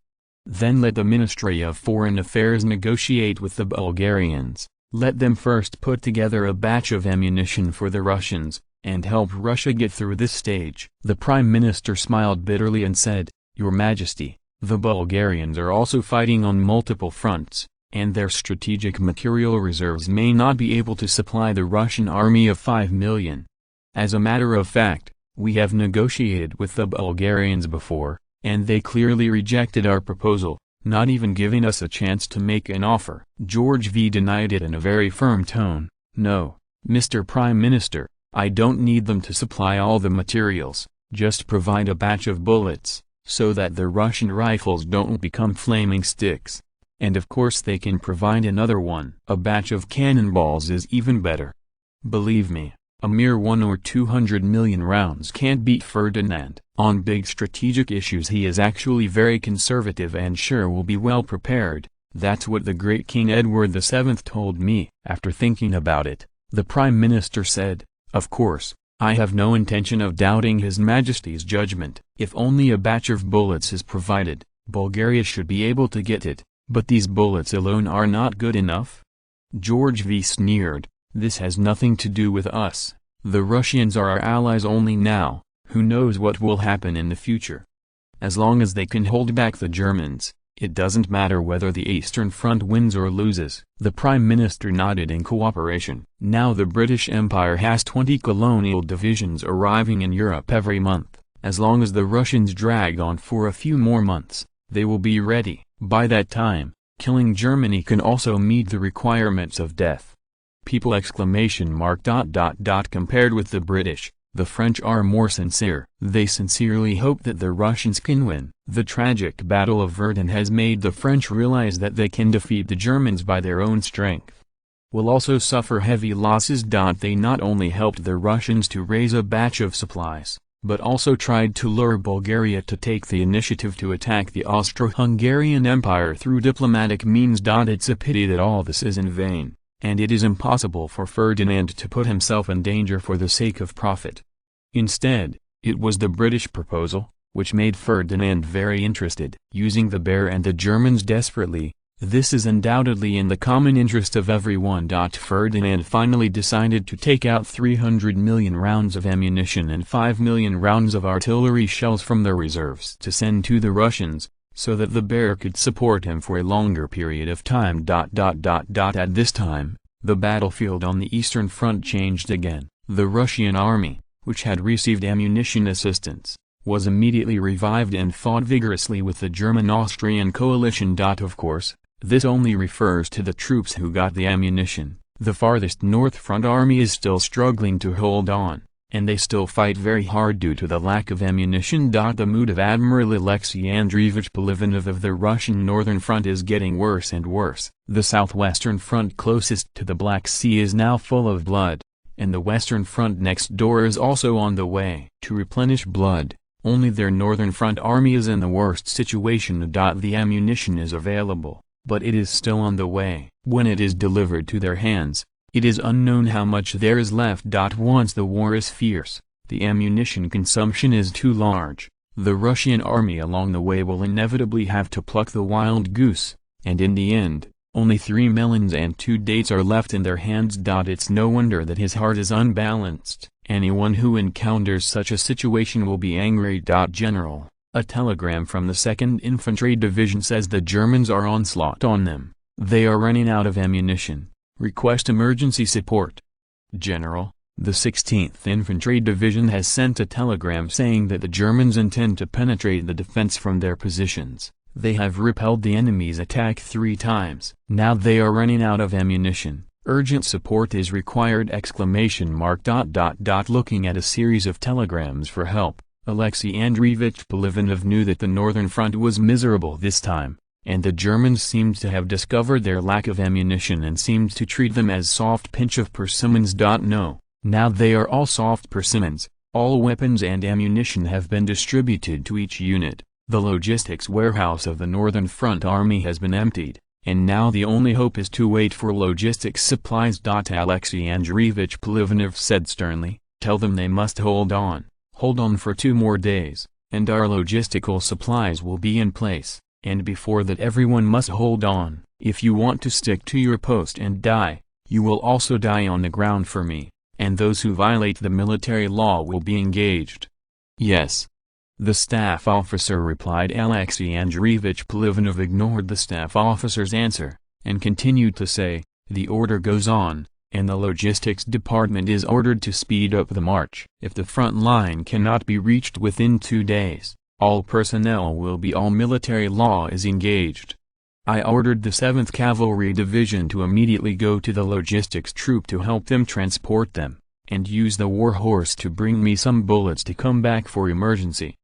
Then let the Ministry of Foreign Affairs negotiate with the Bulgarians. Let them first put together a batch of ammunition for the Russians, and help Russia get through this stage. The Prime Minister smiled bitterly and said, "Your Majesty, the Bulgarians are also fighting on multiple fronts, and their strategic material reserves may not be able to supply the Russian army of 5 million. As a matter of fact, We have negotiated with the Bulgarians before, and they clearly rejected our proposal, not even giving us a chance to make an offer. George V denied it in a very firm tone. No, Mr. Prime Minister, I don't need them to supply all the materials, just provide a batch of bullets, so that the Russian rifles don't become flaming sticks. And of course they can provide another one. A batch of cannonballs is even better. Believe me, a mere 1 or 200 million rounds can't beat Ferdinand. On big strategic issues he is actually very conservative and sure will be well prepared. That's what the great King Edward VII told me. After thinking about it, the Prime Minister said, "Of course, I have no intention of doubting His Majesty's judgment. If only a batch of bullets is provided, Bulgaria should be able to get it, but these bullets alone are not good enough." George V sneered, "This has nothing to do with us. The Russians are our allies only now, who knows what will happen in the future. As long as they can hold back the Germans, it doesn't matter whether the Eastern Front wins or loses." The Prime Minister nodded in cooperation. Now the British Empire has 20 colonial divisions arriving in Europe every month. As long as the Russians drag on for a few more months, they will be ready. By that time, killing Germany can also meet the requirements of death. People! Compared with the British, the French are more sincere. They sincerely hope that the Russians can win. The tragic Battle of Verdun has made the French realize that they can defeat the Germans by their own strength. Will also suffer heavy losses. They not only helped the Russians to raise a batch of supplies, but also tried to lure Bulgaria to take the initiative to attack the Austro-Hungarian Empire through diplomatic means. It's a pity that all this is in vain, and it is impossible for Ferdinand to put himself in danger for the sake of profit. Instead, it was the British proposal, which made Ferdinand very interested. Using the bear and the Germans desperately, this is undoubtedly in the common interest of everyone. Ferdinand finally decided to take out 300 million rounds of ammunition and 5 million rounds of artillery shells from their reserves to send to the Russians, so that the bear could support him for a longer period of time. At this time, the battlefield on the Eastern Front changed again. The Russian army, which had received ammunition assistance, was immediately revived and fought vigorously with the German-Austrian coalition. Of course, this only refers to the troops who got the ammunition. The farthest north front army is still struggling to hold on, and they still fight very hard due to the lack of ammunition. The mood of Admiral Alexei Andreevich Polivanov of the Russian Northern Front is getting worse and worse. The southwestern front closest to the Black Sea is now full of blood, and the western front next door is also on the way to replenish blood. Only their northern front army is in the worst situation. The ammunition is available, but it is still on the way. When it is delivered to their hands, it is unknown how much there is left. Once the war is fierce, the ammunition consumption is too large. The Russian army along the way will inevitably have to pluck the wild goose, and in the end, only 3 melons and 2 dates are left in their hands. It's no wonder that his heart is unbalanced. Anyone who encounters such a situation will be angry. General, a telegram from the 2nd Infantry Division says the Germans are onslaught on them. They are running out of ammunition. Request emergency support. General, the 16th Infantry Division has sent a telegram saying that the Germans intend to penetrate the defense from their positions. They have repelled the enemy's attack 3 times. Now they are running out of ammunition. Urgent support is required! Looking at a series of telegrams for help, Alexei Andreevich Polivanov knew that the Northern Front was miserable this time, and the Germans seemed to have discovered their lack of ammunition and seemed to treat them as soft pinch of persimmons. No, now they are all soft persimmons. All weapons and ammunition have been distributed to each unit. The logistics warehouse of the Northern Front Army has been emptied, and now the only hope is to wait for logistics supplies. Alexei Andreevich Polivanov said sternly, "Tell them they must hold on for 2 more days, and our logistical supplies will be in place, and before that everyone must hold on. If you want to stick to your post and die, you will also die on the ground for me, and those who violate the military law will be engaged." "Yes." The staff officer replied. Alexei Andreevich Polivanov ignored the staff officer's answer, and continued to say, "The order goes on, and the logistics department is ordered to speed up the march. If the front line cannot be reached within 2 days, all personnel will be all military law is engaged. I ordered the 7th Cavalry Division to immediately go to the logistics troop to help them transport them, and use the war horse to bring me some bullets to come back for emergency.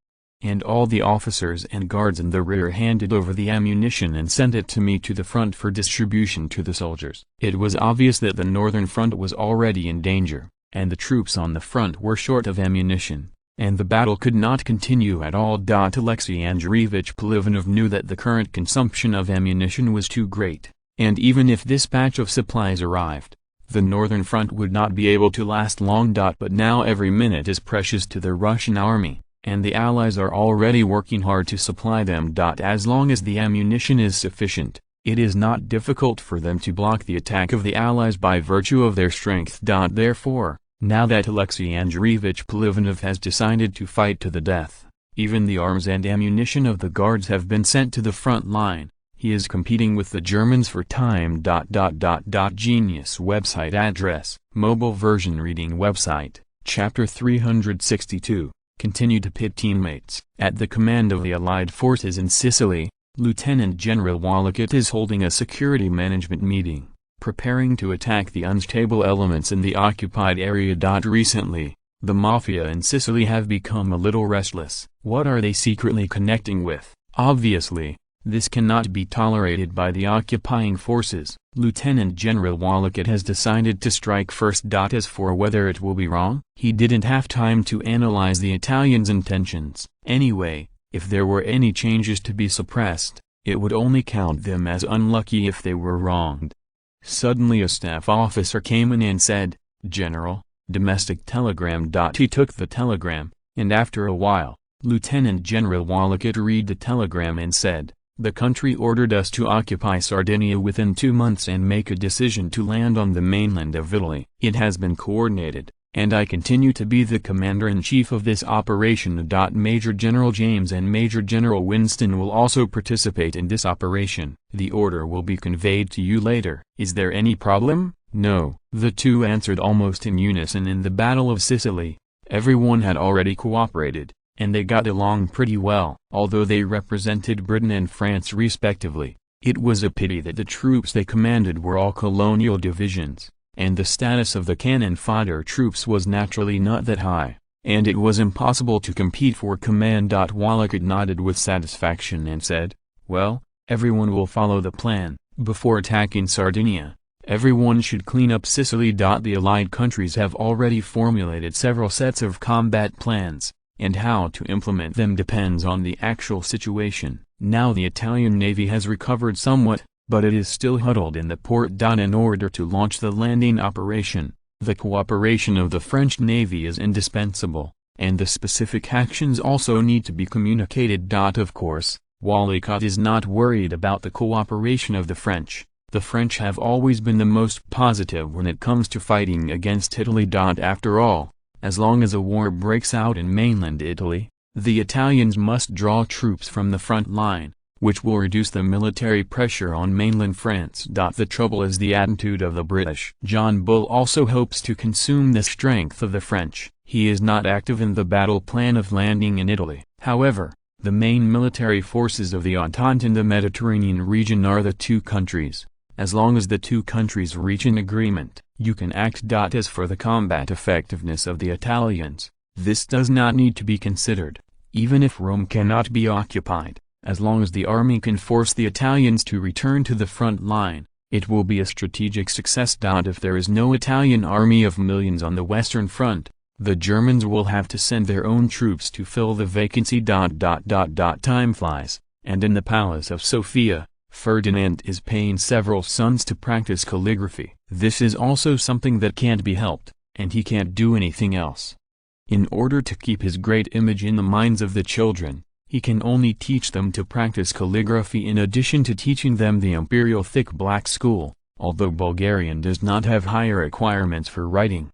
And all the officers and guards in the rear handed over the ammunition and sent it to me to the front for distribution to the soldiers. It was obvious that the northern front was already in danger, and the troops on the front were short of ammunition, and the battle could not continue at all. Alexei Andreevich Polivanov knew that the current consumption of ammunition was too great, and even if this batch of supplies arrived, the northern front would not be able to last long. But now every minute is precious to the Russian army, and the Allies are already working hard to supply them. As long as the ammunition is sufficient, it is not difficult for them to block the attack of the Allies by virtue of their strength. Therefore, now that Alexei Andreevich Polivanov has decided to fight to the death, even the arms and ammunition of the guards have been sent to the front line. He is competing with the Germans for time. Genius website address, mobile version reading website, chapter 362, continue to pit teammates. At the command of the Allied forces in Sicily, Lieutenant General Walakut is holding a security management meeting, preparing to attack the unstable elements in the occupied area. Recently, the mafia in Sicily have become a little restless. What are they secretly connecting with? Obviously, this cannot be tolerated by the occupying forces. Lieutenant General Walakut has decided to strike first. As for whether it will be wrong, he didn't have time to analyze the Italians' intentions. Anyway, if there were any changes to be suppressed, it would only count them as unlucky if they were wronged. Suddenly a staff officer came in and said, "General, domestic telegram." He took the telegram, and after a while, Lieutenant General Walakut read the telegram and said, "The country ordered us to occupy Sardinia within 2 months and make a decision to land on the mainland of Italy. It has been coordinated, and I continue to be the commander-in-chief of this operation. Major General James and Major General Winston will also participate in this operation. The order will be conveyed to you later." "Is there any problem?" "No," the two answered almost in unison. In the Battle of Sicily, everyone had already cooperated, and they got along pretty well. Although they represented Britain and France respectively, it was a pity that the troops they commanded were all colonial divisions, and the status of the cannon fodder troops was naturally not that high, and it was impossible to compete for command. Walakut nodded with satisfaction and said, "Well, everyone will follow the plan. Before attacking Sardinia, everyone should clean up Sicily." The Allied countries have already formulated several sets of combat plans, and how to implement them depends on the actual situation. Now the Italian Navy has recovered somewhat, but it is still huddled in the port. In order to launch the landing operation, the cooperation of the French Navy is indispensable, and the specific actions also need to be communicated. Of course, Walakut is not worried about the cooperation of the French. The French have always been the most positive when it comes to fighting against Italy. After all, as long as a war breaks out in mainland Italy, the Italians must draw troops from the front line, which will reduce the military pressure on mainland France. The trouble is the attitude of the British. John Bull also hopes to consume the strength of the French. He is not active in the battle plan of landing in Italy. However, the main military forces of the Entente in the Mediterranean region are the two countries. As long as the two countries reach an agreement, you can act. As for the combat effectiveness of the Italians, this does not need to be considered. Even if Rome cannot be occupied, as long as the army can force the Italians to return to the front line, it will be a strategic success. If there is no Italian army of millions on the Western Front, the Germans will have to send their own troops to fill the vacancy. Time flies, and in the Palace of Sofia, Ferdinand is paying several sons to practice calligraphy. This is also something that can't be helped, and he can't do anything else. In order to keep his great image in the minds of the children, he can only teach them to practice calligraphy in addition to teaching them the imperial thick black school, although Bulgarian does not have higher requirements for writing.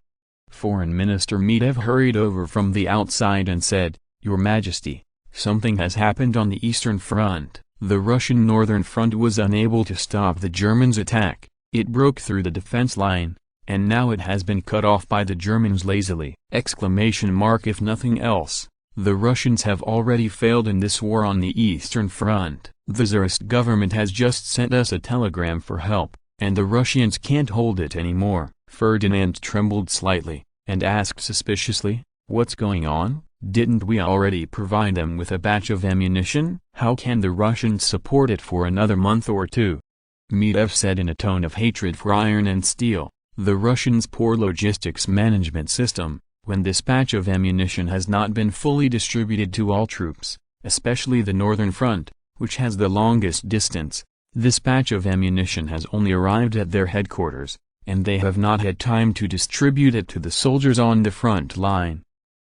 Foreign Minister Medvedev hurried over from the outside and said, "Your Majesty, something has happened on the Eastern Front." The Russian Northern Front was unable to stop the Germans' attack. It broke through the defense line, and now it has been cut off by the Germans lazily! If nothing else, the Russians have already failed in this war on the Eastern Front. The Tsarist government has just sent us a telegram for help, and the Russians can't hold it anymore. Ferdinand trembled slightly, and asked suspiciously, "What's going on? Didn't we already provide them with a batch of ammunition? How can the Russians support it for another month or two?" Medvedev said in a tone of hatred for iron and steel, "The Russians' poor logistics management system, when this batch of ammunition has not been fully distributed to all troops, especially the Northern Front, which has the longest distance. This batch of ammunition has only arrived at their headquarters, and they have not had time to distribute it to the soldiers on the front line."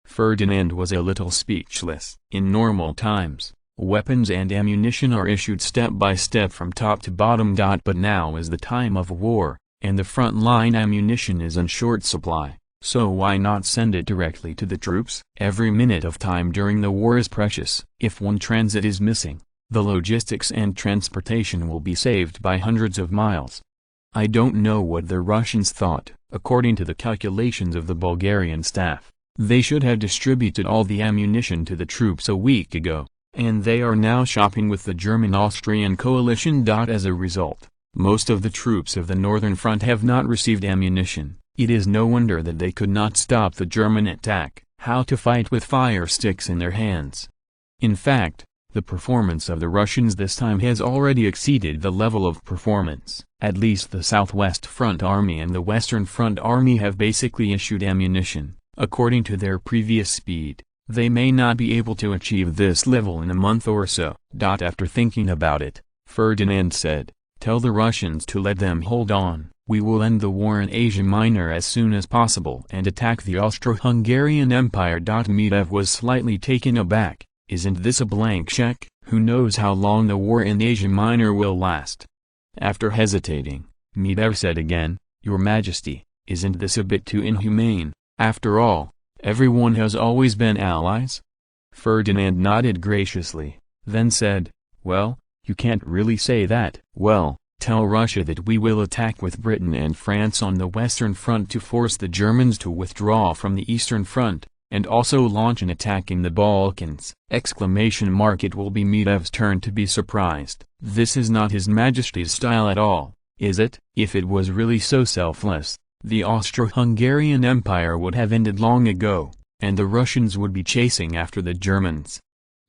Ferdinand was a little speechless. In normal times, weapons and ammunition are issued step by step from top to bottom. But now is the time of war, and the front line ammunition is in short supply, so why not send it directly to the troops? Every minute of time during the war is precious. If one transit is missing, the logistics and transportation will be saved by hundreds of miles. I don't know what the Russians thought. According to the calculations of the Bulgarian staff, they should have distributed all the ammunition to the troops a week ago, and they are now shopping with the German-Austrian coalition. As a result, most of the troops of the Northern Front have not received ammunition. It is no wonder that they could not stop the German attack. How to fight with fire sticks in their hands. In fact, the performance of the Russians this time has already exceeded the level of performance. At least the Southwest Front Army and the Western Front Army have basically issued ammunition, according to their previous speed. They may not be able to achieve this level in a month or so. After thinking about it, Ferdinand said, "Tell the Russians to let them hold on. We will end the war in Asia Minor as soon as possible and attack the Austro-Hungarian Empire." Medvedev was slightly taken aback. Isn't this a blank check? Who knows how long the war in Asia Minor will last? After hesitating, Medvedev said again, "Your Majesty, isn't this a bit too inhumane? After all, everyone has always been allies?" Ferdinand nodded graciously, then said, "Well, you can't really say that." "Well, tell Russia that we will attack with Britain and France on the Western Front to force the Germans to withdraw from the Eastern Front, and also launch an attack in the Balkans!" It will be Medvedev's turn to be surprised. This is not His Majesty's style at all, is it? If it was really so selfless, the Austro-Hungarian Empire would have ended long ago, and the Russians would be chasing after the Germans.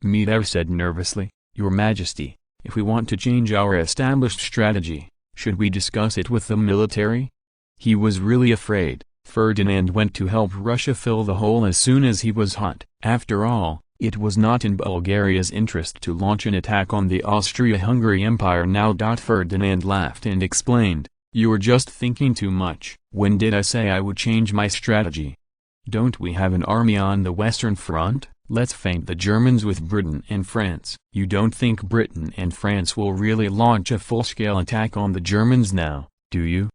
Medvedev said nervously, "Your Majesty, if we want to change our established strategy, should we discuss it with the military?" He was really afraid. Ferdinand went to help Russia fill the hole as soon as he was hot. After all, it was not in Bulgaria's interest to launch an attack on the Austro-Hungarian Empire now. Ferdinand laughed and explained, "You're just thinking too much. When did I say I would change my strategy? Don't we have an army on the Western Front? Let's feint the Germans with Britain and France." "You don't think Britain and France will really launch a full-scale attack on the Germans now, do you?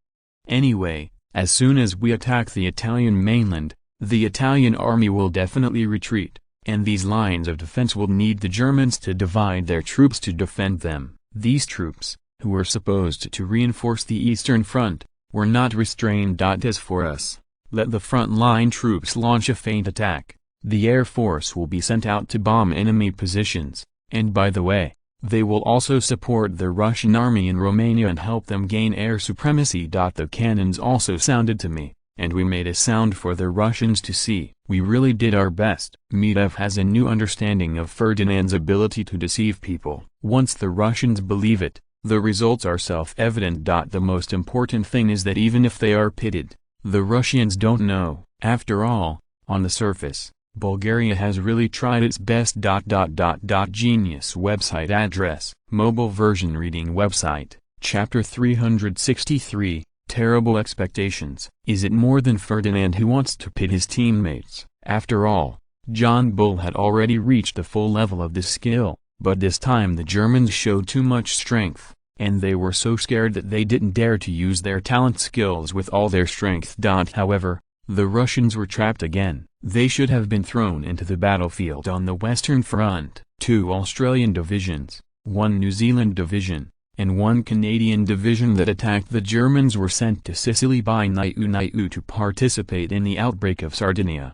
Anyway, as soon as we attack the Italian mainland, the Italian army will definitely retreat, and these lines of defense will need the Germans to divide their troops to defend them. These troops, who were supposed to reinforce the Eastern Front, were not restrained. As for us, let the front-line troops launch a feint attack. The Air Force will be sent out to bomb enemy positions, and by the way, they will also support the Russian army in Romania and help them gain air supremacy. The cannons also sounded to me, and we made a sound for the Russians to see. We really did our best." Medvedev has a new understanding of Ferdinand's ability to deceive people. Once the Russians believe it, the results are self-evident. The most important thing is that even if they are pitted, the Russians don't know. After all, on the surface, Bulgaria has really tried its best. Genius website address, mobile version reading website, chapter 363, Terrible Expectations. Is it more than Ferdinand who wants to pit his teammates? After all, John Bull had already reached the full level of this skill, but this time the Germans showed too much strength, and they were so scared that they didn't dare to use their talent skills with all their strength. However, the Russians were trapped again. They should have been thrown into the battlefield on the Western Front. 2 Australian divisions, 1 New Zealand division, and one Canadian division that attacked the Germans were sent to Sicily by Niu to participate in the outbreak of Sardinia.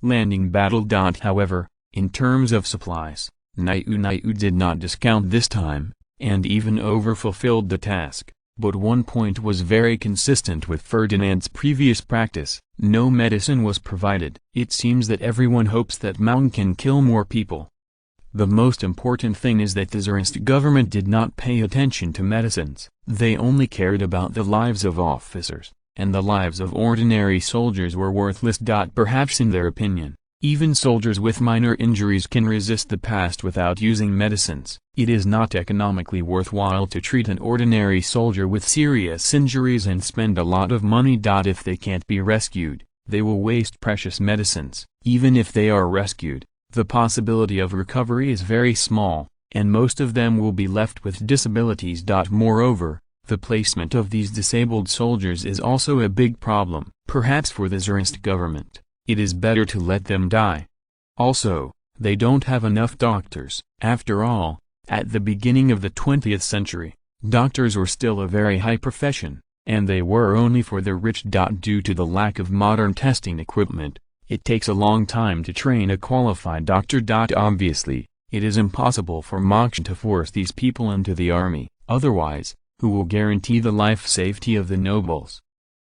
Landing battle. However, in terms of supplies, Niu did not discount this time, and even overfulfilled the task. But one point was very consistent with Ferdinand's previous practice: no medicine was provided. It seems that everyone hopes that Mountain can kill more people. The most important thing is that the Tsarist government did not pay attention to medicines. They only cared about the lives of officers, and the lives of ordinary soldiers were worthless. Perhaps in their opinion, even soldiers with minor injuries can resist the past without using medicines. It is not economically worthwhile to treat an ordinary soldier with serious injuries and spend a lot of money. If they can't be rescued, they will waste precious medicines. Even if they are rescued, the possibility of recovery is very small, and most of them will be left with disabilities. Moreover, the placement of these disabled soldiers is also a big problem. Perhaps for the Tsarist government, it is better to let them die. Also, they don't have enough doctors. After all, at the beginning of the 20th century, doctors were still a very high profession, and they were only for the rich. Due to the lack of modern testing equipment, it takes a long time to train a qualified doctor. Obviously, it is impossible for Moksha to force these people into the army, otherwise, who will guarantee the life safety of the nobles?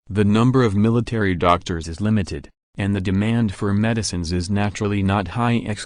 The number of military doctors is limited, and the demand for medicines is naturally not high! This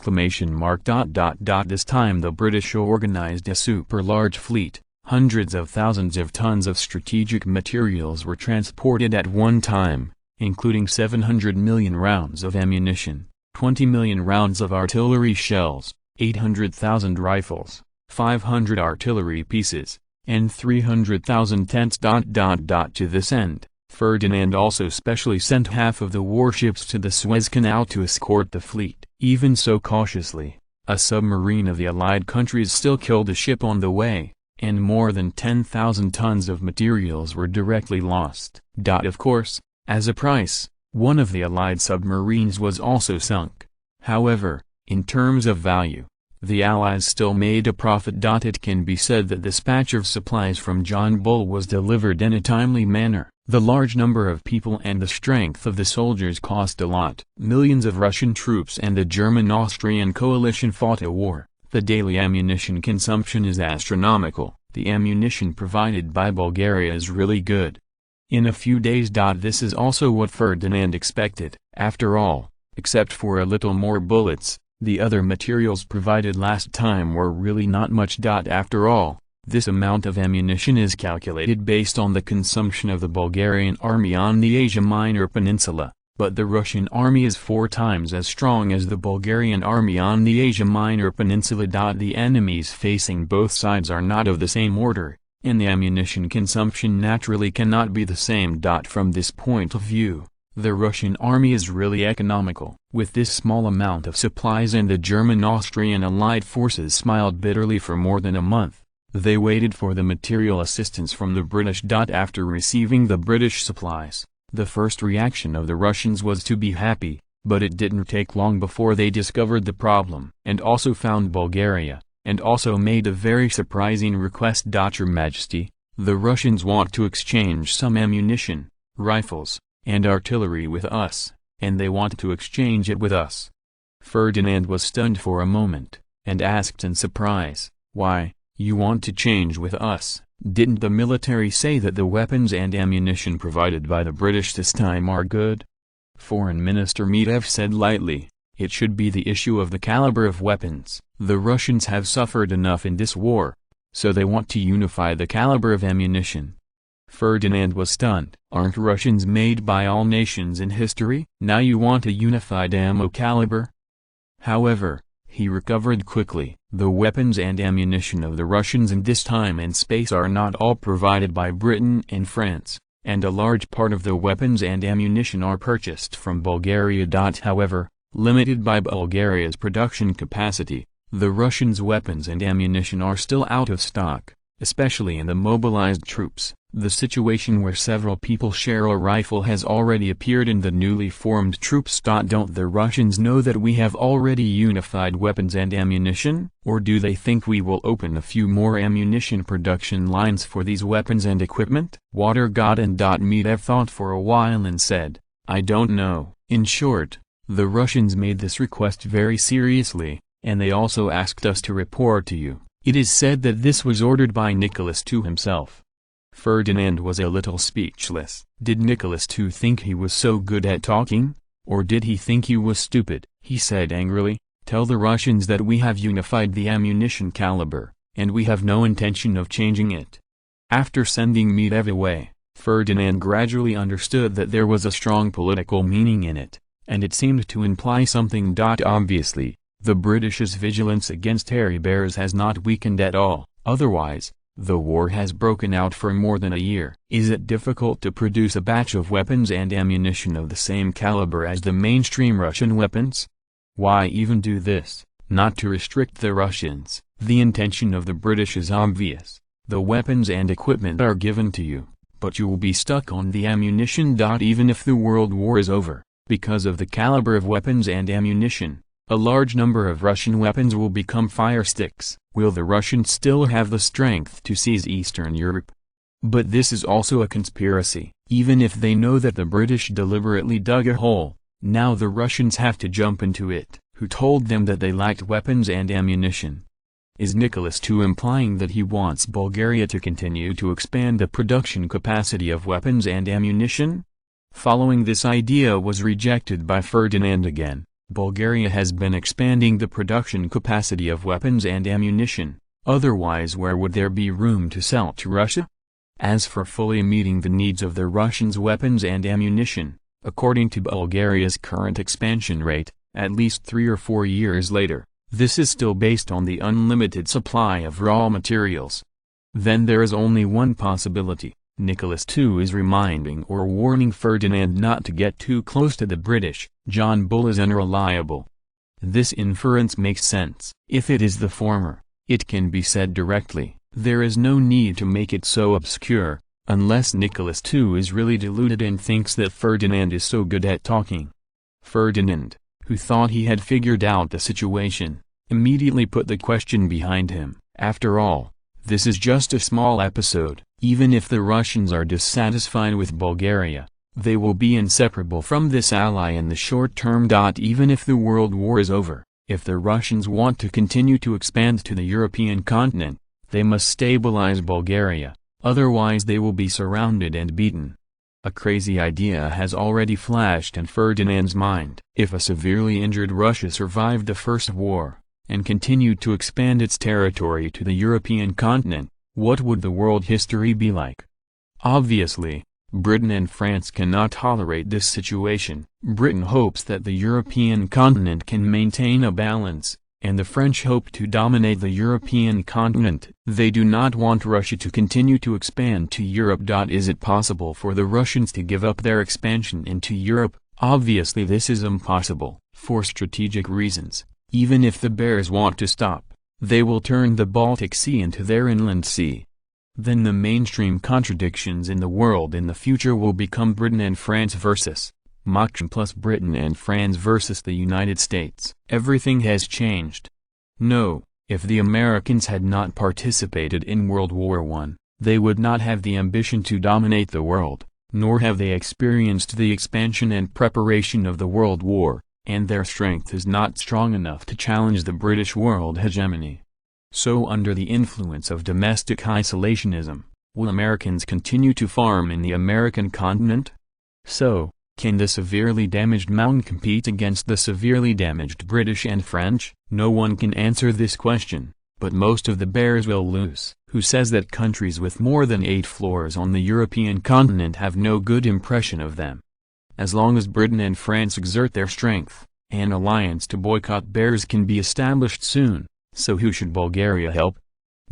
time the British organized a super-large fleet. Hundreds of thousands of tons of strategic materials were transported at one time, including 700 million rounds of ammunition, 20 million rounds of artillery shells, 800,000 rifles, 500 artillery pieces, and 300,000 tents. To this end, Ferdinand also specially sent half of the warships to the Suez Canal to escort the fleet. Even so cautiously, a submarine of the Allied countries still killed a ship on the way, and more than 10,000 tons of materials were directly lost. Of course, as a price, one of the Allied submarines was also sunk. However, in terms of value, the Allies still made a profit. It can be said that the dispatch of supplies from John Bull was delivered in a timely manner. The large number of people and the strength of the soldiers cost a lot. Millions of Russian troops and the German-Austrian coalition fought a war. The daily ammunition consumption is astronomical. The ammunition provided by Bulgaria is really good. In a few days. This is also what Ferdinand expected. After all, except for a little more bullets, the other materials provided last time were really not much. After all, this amount of ammunition is calculated based on the consumption of the Bulgarian army on the Asia Minor Peninsula, but the Russian army is 4 times as strong as the Bulgarian army on the Asia Minor Peninsula. The enemies facing both sides are not of the same order, and the ammunition consumption naturally cannot be the same. From this point of view, the Russian army is really economical. With this small amount of supplies, and the German-Austrian allied forces smiled bitterly for more than a month. They waited for the material assistance from the British. After receiving the British supplies, the first reaction of the Russians was to be happy, but it didn't take long before they discovered the problem, and also found Bulgaria, and also made a very surprising request. Your Majesty, the Russians want to exchange some ammunition, rifles, and artillery with us, and they want to exchange it with us. Ferdinand was stunned for a moment, and asked in surprise, "Why? You want to change with us? Didn't the military say that the weapons and ammunition provided by the British this time are good?" Foreign Minister Medvedev said lightly, "It should be the issue of the caliber of weapons. The Russians have suffered enough in this war, so they want to unify the caliber of ammunition." Ferdinand was stunned. "Aren't Russians made by all nations in history? Now you want a unified ammo caliber?" However, he recovered quickly. The weapons and ammunition of the Russians in this time and space are not all provided by Britain and France, and a large part of the weapons and ammunition are purchased from Bulgaria. However, limited by Bulgaria's production capacity, the Russians' weapons and ammunition are still out of stock, especially in the mobilized troops. The situation where several people share a rifle has already appeared in the newly formed troops. Don't the Russians know that we have already unified weapons and ammunition? Or do they think we will open a few more ammunition production lines for these weapons and equipment? Water God and Medvedev thought for a while and said, "I don't know." In short, the Russians made this request very seriously, and they also asked us to report to you. It is said that this was ordered by Nicholas II himself. Ferdinand was a little speechless. Did Nicholas II think he was so good at talking? Or did he think he was stupid? He said angrily, "Tell the Russians that we have unified the ammunition caliber, and we have no intention of changing it." After sending Medvedev away, Ferdinand gradually understood that there was a strong political meaning in it, and it seemed to imply something. Obviously, the British's vigilance against hairy bears has not weakened at all, otherwise, the war has broken out for more than a year. Is it difficult to produce a batch of weapons and ammunition of the same caliber as the mainstream Russian weapons? Why even do this? Not to restrict the Russians. The intention of the British is obvious. The weapons and equipment are given to you, but you will be stuck on the ammunition. Even if the world war is over, because of the caliber of weapons and ammunition, a large number of Russian weapons will become fire sticks. Will the Russians still have the strength to seize Eastern Europe? But this is also a conspiracy. Even if they know that the British deliberately dug a hole, now the Russians have to jump into it. Who told them that they lacked weapons and ammunition? Is Nicholas II implying that he wants Bulgaria to continue to expand the production capacity of weapons and ammunition? Following this idea was rejected by Ferdinand again. Bulgaria has been expanding the production capacity of weapons and ammunition, otherwise where would there be room to sell to Russia? As for fully meeting the needs of the Russians' weapons and ammunition, according to Bulgaria's current expansion rate, at least 3 or 4 years later, this is still based on the unlimited supply of raw materials. Then there is only one possibility. Nicholas II is reminding or warning Ferdinand not to get too close to the British. John Bull is unreliable. This inference makes sense. If it is the former, it can be said directly. There is no need to make it so obscure, unless Nicholas II is really deluded and thinks that Ferdinand is so good at talking. Ferdinand, who thought he had figured out the situation, immediately put the question behind him. After all, this is just a small episode. Even if the Russians are dissatisfied with Bulgaria, they will be inseparable from this ally in the short term. Even if the world war is over, if the Russians want to continue to expand to the European continent, they must stabilize Bulgaria, otherwise they will be surrounded and beaten. A crazy idea has already flashed in Ferdinand's mind. If a severely injured Russia survived the First War, and continued to expand its territory to the European continent, what would the world history be like? Obviously, Britain and France cannot tolerate this situation. Britain hopes that the European continent can maintain a balance, and the French hope to dominate the European continent. They do not want Russia to continue to expand to Europe. Is it possible for the Russians to give up their expansion into Europe? Obviously this is impossible. For strategic reasons, even if the bears want to stop, they will turn the Baltic Sea into their inland sea. Then the mainstream contradictions in the world in the future will become Britain and France versus Mach plus Britain and France versus the United States. Everything has changed. No, if the Americans had not participated in World War I, they would not have the ambition to dominate the world, nor have they experienced the expansion and preparation of the World War, and their strength is not strong enough to challenge the British world hegemony. So under the influence of domestic isolationism, will Americans continue to farm in the American continent? So, can the severely damaged mountain compete against the severely damaged British and French? No one can answer this question, but most of the bears will lose. Who says that countries with more than 8 floors on the European continent have no good impression of them? As long as Britain and France exert their strength, an alliance to boycott bears can be established soon. So who should Bulgaria help?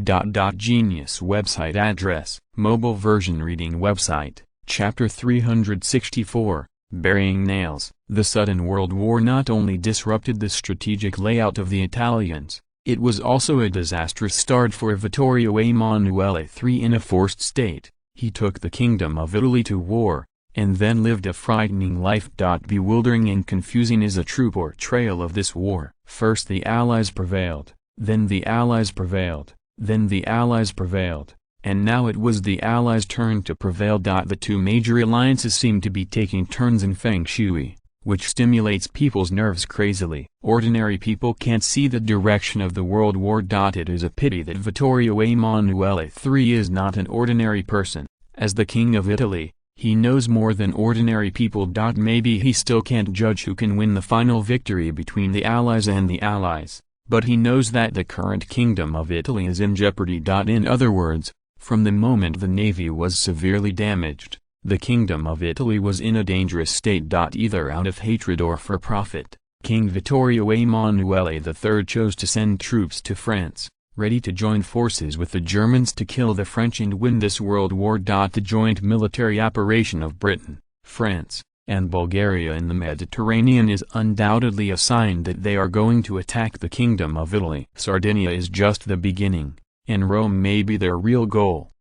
Genius website address, mobile version reading website, chapter 364, Burying Nails. The sudden world war not only disrupted the strategic layout of the Italians, It was also a disastrous start for Vittorio Emanuele III. In a forced state, he took the Kingdom of Italy to war, and then lived a frightening life. Bewildering and confusing is a true portrayal of this war. First the Allies prevailed, then the Allies prevailed, then the Allies prevailed, and now it was the Allies' turn to prevail. The two major alliances seem to be taking turns in feng shui, which stimulates people's nerves crazily. Ordinary people can't see the direction of the world war. It is a pity that Vittorio Emanuele III is not an ordinary person. As the King of Italy, he knows more than ordinary people. Maybe he still can't judge who can win the final victory between the Allies and the Allies, but he knows that the current Kingdom of Italy is in jeopardy. In other words, from the moment the navy was severely damaged, the Kingdom of Italy was in a dangerous state. Either out of hatred or for profit, King Vittorio Emanuele III chose to send troops to France, ready to join forces with the Germans to kill the French and win this world war. The joint military operation of Britain, France, and Bulgaria in the Mediterranean is undoubtedly a sign that they are going to attack the Kingdom of Italy. Sardinia is just the beginning, and Rome may be their real goal.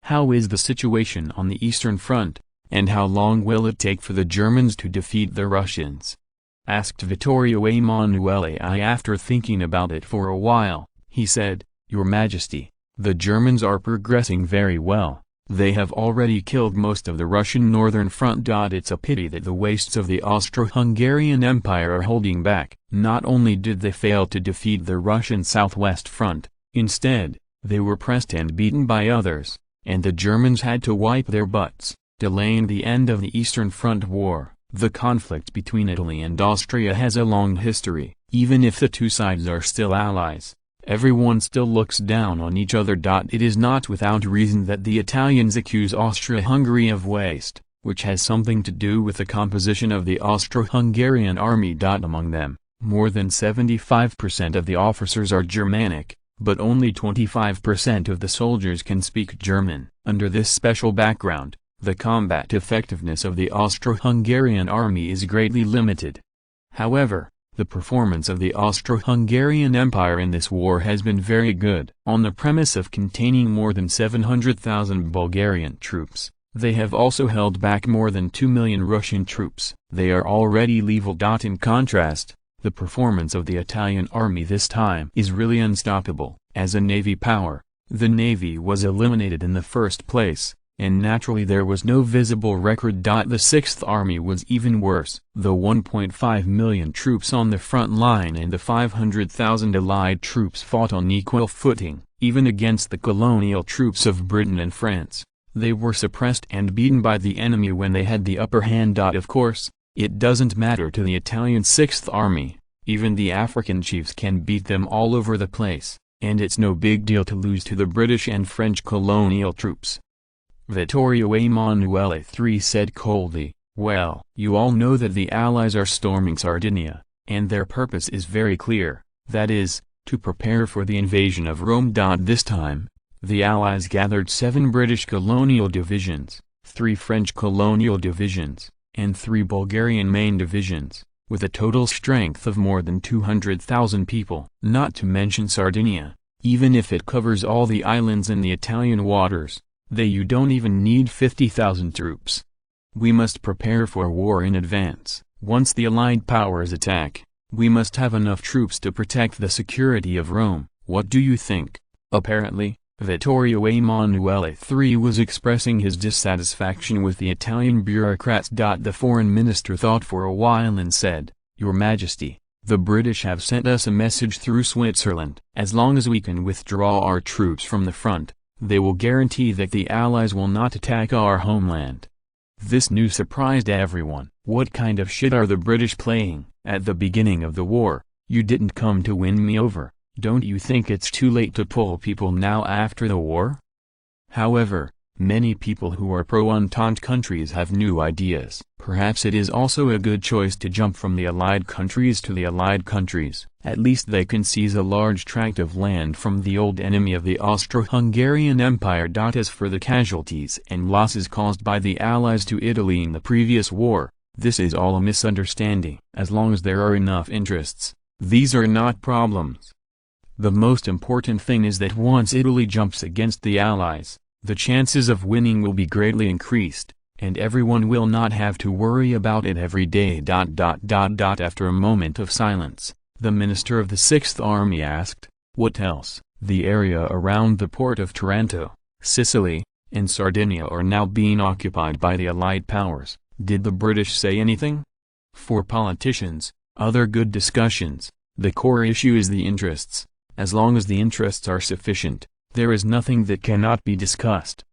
How is the situation on the Eastern Front, and how long will it take for the Germans to defeat the Russians? Asked Vittorio Emanuele I. After thinking about it for a while, he said, "Your Majesty, the Germans are progressing very well. They have already killed most of the Russian northern front. It's a pity that the wastes of the Austro-Hungarian Empire are holding back." Not only did they fail to defeat the Russian southwest front, instead, they were pressed and beaten by others, and the Germans had to wipe their butts, delaying the end of the Eastern Front War. The conflict between Italy and Austria has a long history. Even if the two sides are still allies, everyone still looks down on each other. It is not without reason that the Italians accuse Austria-Hungary of waste, which has something to do with the composition of the Austro-Hungarian army. Among them, more than 75% of the officers are Germanic, but only 25% of the soldiers can speak German. Under this special background, the combat effectiveness of the Austro-Hungarian army is greatly limited. However, the performance of the Austro-Hungarian Empire in this war has been very good. On the premise of containing more than 700,000 Bulgarian troops, they have also held back more than 2 million Russian troops. They are already level. In contrast, the performance of the Italian army this time is really unstoppable. As a navy power, the navy was eliminated in the first place, and naturally there was no visible record. The Sixth Army was even worse. The 1.5 million troops on the front line and the 500,000 allied troops fought on equal footing, even against the colonial troops of Britain and France. They were suppressed and beaten by the enemy when they had the upper hand. Of course, it doesn't matter to the Italian Sixth Army. Even the African chiefs can beat them all over the place, and it's no big deal to lose to the British and French colonial troops. Vittorio Emanuele III said coldly, "Well, you all know that the Allies are storming Sardinia, and their purpose is very clear, that is, to prepare for the invasion of Rome. This time, the Allies gathered 7 British colonial divisions, 3 French colonial divisions, and 3 Bulgarian main divisions, with a total strength of more than 200,000 people. Not to mention Sardinia, even if it covers all the islands in the Italian waters, you don't even need 50,000 troops. We must prepare for war in advance. Once the Allied powers attack, we must have enough troops to protect the security of Rome. What do you think?" Apparently, Vittorio Emanuele III was expressing his dissatisfaction with the Italian bureaucrats. The foreign minister thought for a while and said, "Your Majesty, the British have sent us a message through Switzerland. As long as we can withdraw our troops from the front, they will guarantee that the Allies will not attack our homeland." This news surprised everyone. What kind of shit are the British playing? At the beginning of the war, you didn't come to win me over. Don't you think it's too late to pull people now after the war? However, many people who are pro-Entente countries have new ideas. Perhaps it is also a good choice to jump from the Allied countries to the Allied countries. At least they can seize a large tract of land from the old enemy of the Austro-Hungarian Empire. As for the casualties and losses caused by the Allies to Italy in the previous war, this is all a misunderstanding. As long as there are enough interests, these are not problems. The most important thing is that once Italy jumps against the Allies, the chances of winning will be greatly increased, and everyone will not have to worry about it every day. After a moment of silence, the minister of the Sixth Army asked, "What else?" The area around the port of Taranto, Sicily, and Sardinia are now being occupied by the Allied powers. Did the British say anything? For politicians, other good discussions, the core issue is the interests. As long as the interests are sufficient, there is nothing that cannot be discussed.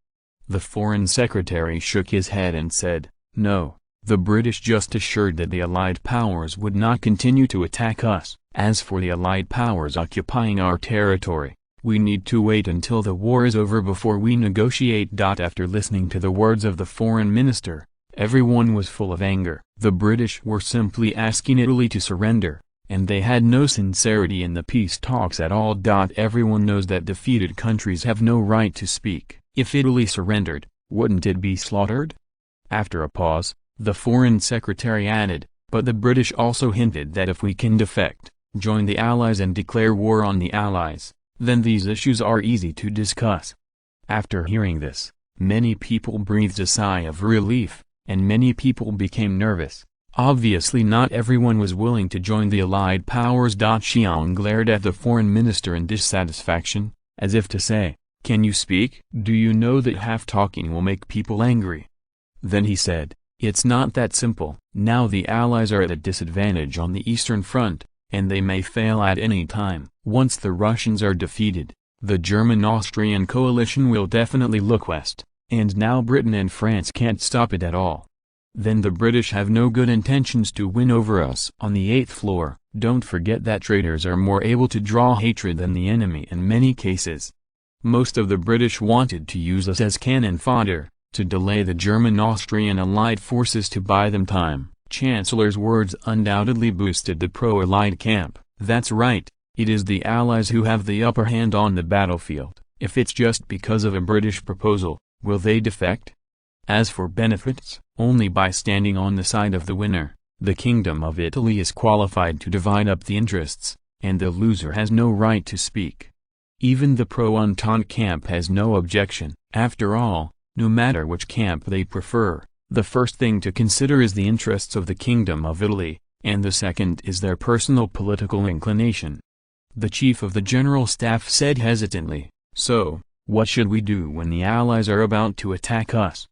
The Foreign Secretary shook his head and said, "No, the British just assured that the Allied powers would not continue to attack us. As for the Allied powers occupying our territory, we need to wait until the war is over before we negotiate." After listening to the words of the foreign minister, everyone was full of anger. The British were simply asking Italy to surrender, and they had no sincerity in the peace talks at all. Everyone knows that defeated countries have no right to speak. If Italy surrendered, wouldn't it be slaughtered? After a pause, the Foreign Secretary added, "But the British also hinted that if we can defect, join the Allies and declare war on the Allies, then these issues are easy to discuss." After hearing this, many people breathed a sigh of relief, and many people became nervous. Obviously not everyone was willing to join the Allied powers. Xiang glared at the foreign minister in dissatisfaction, as if to say, "Can you speak? Do you know that half-talking will make people angry?" Then he said, "It's not that simple. Now the Allies are at a disadvantage on the Eastern Front, and they may fail at any time. Once the Russians are defeated, the German-Austrian coalition will definitely look west, and now Britain and France can't stop it at all. Then the British have no good intentions to win over us." On the 8th floor, don't forget that traitors are more able to draw hatred than the enemy in many cases. Most of the British wanted to use us as cannon fodder, to delay the German-Austrian allied forces to buy them time. Chancellor's words undoubtedly boosted the pro-allied camp. That's right, it is the Allies who have the upper hand on the battlefield. If it's just because of a British proposal, will they defect? As for benefits, only by standing on the side of the winner, the Kingdom of Italy is qualified to divide up the interests, and the loser has no right to speak. Even the pro-Entente camp has no objection. After all, no matter which camp they prefer, the first thing to consider is the interests of the Kingdom of Italy, and the second is their personal political inclination. The chief of the General Staff said hesitantly, "So, what should we do when the Allies are about to attack us?"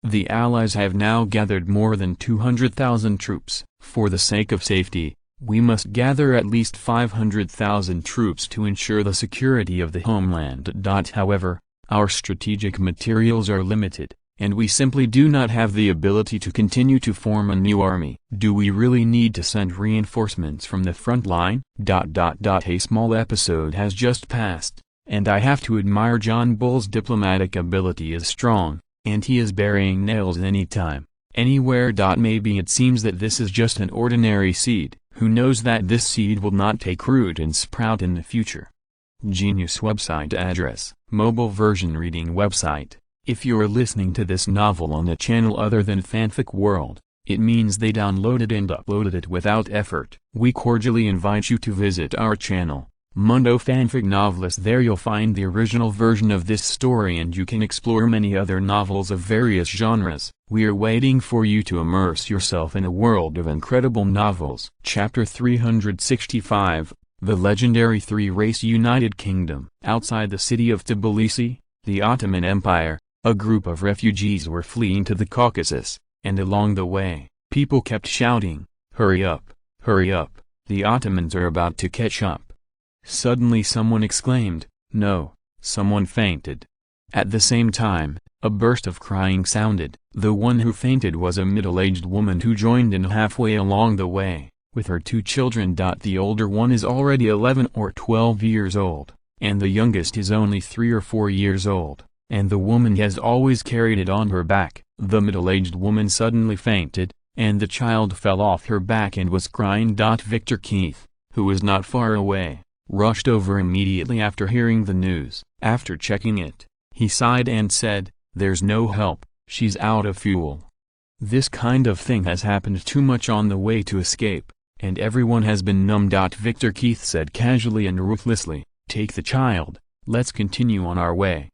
The Allies have now gathered more than 200,000 troops. For the sake of safety, we must gather at least 500,000 troops to ensure the security of the homeland. However, our strategic materials are limited, and we simply do not have the ability to continue to form a new army. Do we really need to send reinforcements from the front line? A small episode has just passed, and I have to admire John Bull's diplomatic ability is strong, and he is burying nails anytime, anywhere. Maybe it seems that this is just an ordinary seed. Who knows that this seed will not take root and sprout in the future. Genius website address, mobile version reading website. If you are listening to this novel on a channel other than Fanfic World, it means they downloaded and uploaded it without effort. We cordially invite you to visit our channel, Mundo Fanfic Novelist. There you'll find the original version of this story, and you can explore many other novels of various genres. We are waiting for you to immerse yourself in a world of incredible novels. Chapter 365, The Legendary Three-Race United Kingdom. Outside the city of Tbilisi, the Ottoman Empire, a group of refugees were fleeing to the Caucasus, and along the way, people kept shouting, "Hurry up, hurry up, the Ottomans are about to catch up." Suddenly someone exclaimed, "No, someone fainted." At the same time, a burst of crying sounded. The one who fainted was a middle-aged woman who joined in halfway along the way, with her two children. The older one is already 11 or 12 years old, and the youngest is only 3 or 4 years old, and the woman has always carried it on her back. The middle-aged woman suddenly fainted, and the child fell off her back and was crying. Victor Keith, who was not far away, rushed over immediately after hearing the news. After checking it, he sighed and said, "There's no help, she's out of fuel." This kind of thing has happened too much on the way to escape, and everyone has been numbed. Victor Keith said casually and ruthlessly, Take the child, let's continue on our way."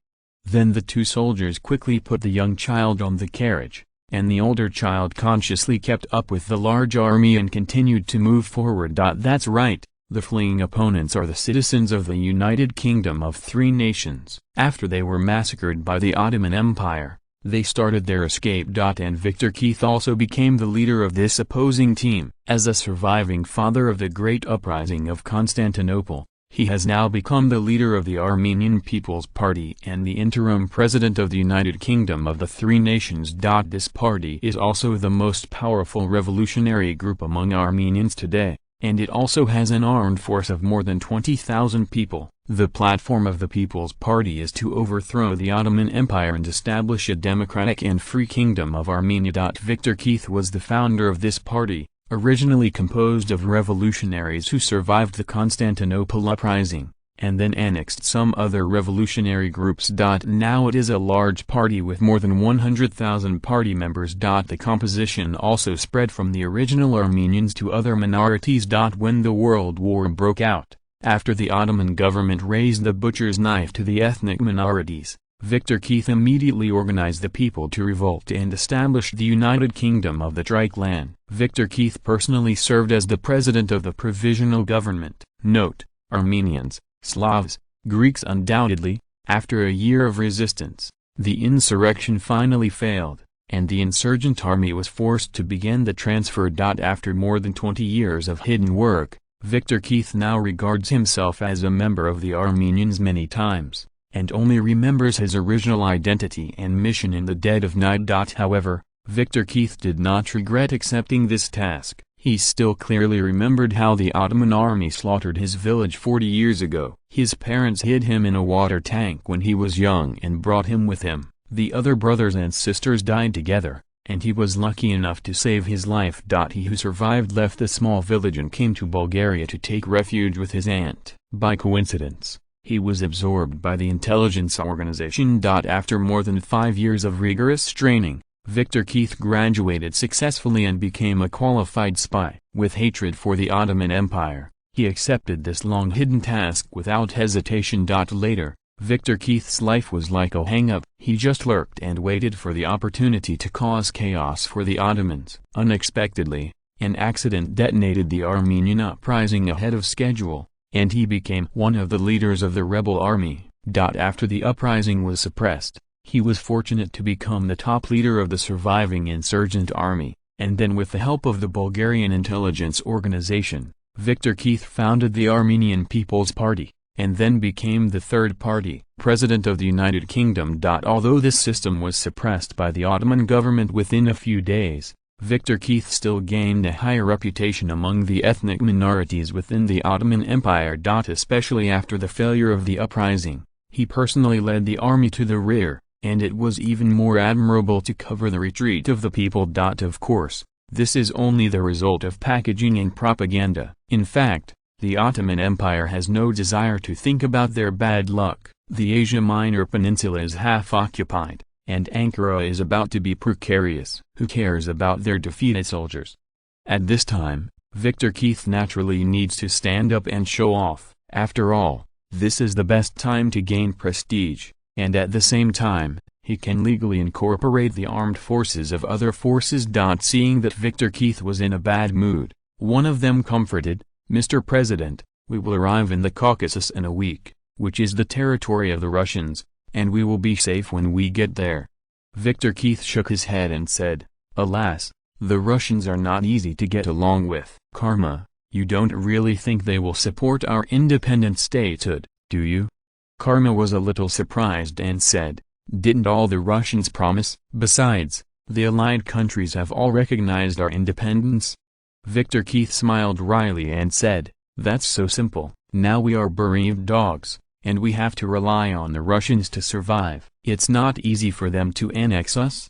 Then the two soldiers quickly put the young child on the carriage, and the older child consciously kept up with the large army and continued to move forward. That's right, the fleeing opponents are the citizens of the United Kingdom of Three Nations. After they were massacred by the Ottoman Empire, they started their escape. And Victor Keith also became the leader of this opposing team. As a surviving father of the Great Uprising of Constantinople, he has now become the leader of the Armenian People's Party and the interim president of the United Kingdom of the Three Nations. This party is also the most powerful revolutionary group among Armenians today, and it also has an armed force of more than 20,000 people. The platform of the People's Party is to overthrow the Ottoman Empire and establish a democratic and free kingdom of Armenia. Victor Keith was the founder of this party, originally composed of revolutionaries who survived the Constantinople uprising, and then annexed some other revolutionary groups. Now it is a large party with more than 100,000 party members. The composition also spread from the original Armenians to other minorities. When the World War broke out, after the Ottoman government raised the butcher's knife to the ethnic minorities, Victor Keith immediately organized the people to revolt and established the United Kingdom of the Trike Land. Victor Keith personally served as the president of the provisional government. Note: Armenians, Slavs, Greeks. Undoubtedly, after a year of resistance, the insurrection finally failed, and the insurgent army was forced to begin the transfer. After more than 20 years of hidden work, Victor Keith now regards himself as a member of the Armenians many times, and only remembers his original identity and mission in the dead of night. However, Victor Keith did not regret accepting this task. He still clearly remembered how the Ottoman army slaughtered his village 40 years ago. His parents hid him in a water tank when he was young and brought him with them. The other brothers and sisters died together, and he was lucky enough to save his life. He who survived left the small village and came to Bulgaria to take refuge with his aunt. By coincidence, he was absorbed by the intelligence organization. After more than 5 years of rigorous training, Victor Keith graduated successfully and became a qualified spy. With hatred for the Ottoman Empire, he accepted this long-hidden task without hesitation. Later, Victor Keith's life was like a hang-up. He just lurked and waited for the opportunity to cause chaos for the Ottomans. Unexpectedly, an accident detonated the Armenian uprising ahead of schedule, and he became one of the leaders of the rebel army. After the uprising was suppressed, he was fortunate to become the top leader of the surviving insurgent army, and then with the help of the Bulgarian intelligence organization, Victor Keith founded the Armenian People's Party, and then became the third party president of the United Kingdom. Although this system was suppressed by the Ottoman government within a few days, Victor Keith still gained a high reputation among the ethnic minorities within the Ottoman Empire. Especially after the failure of the uprising, he personally led the army to the rear, and it was even more admirable to cover the retreat of the people. Of course, this is only the result of packaging and propaganda. In fact, the Ottoman Empire has no desire to think about their bad luck. The Asia Minor Peninsula is half occupied, and Ankara is about to be precarious. Who cares about their defeated soldiers? At this time, Victor Keith naturally needs to stand up and show off. After all, this is the best time to gain prestige, and at the same time, he can legally incorporate the armed forces of other forces. Seeing that Victor Keith was in a bad mood, one of them comforted, "Mr. President, we will arrive in the Caucasus in a week, which is the territory of the Russians, and we will be safe when we get there." Victor Keith shook his head and said, "Alas, the Russians are not easy to get along with." "Karma, you don't really think they will support our independent statehood, do you?" Karma was a little surprised and said, "Didn't all the Russians promise? Besides, the allied countries have all recognized our independence." Victor Keith smiled wryly and said, "That's so simple. Now we are bereaved dogs, and we have to rely on the Russians to survive. It's not easy for them to annex us?"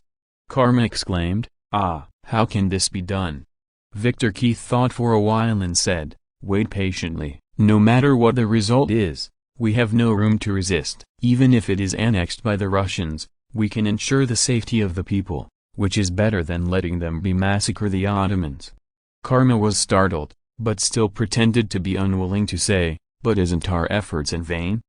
Karma exclaimed, "Ah, how can this be done?" Victor Keith thought for a while and said, "Wait patiently. No matter what the result is, we have no room to resist. Even if it is annexed by the Russians, we can ensure the safety of the people, which is better than letting them massacre the Ottomans." Karma was startled, but still pretended to be unwilling to say, But isn't our efforts in vain?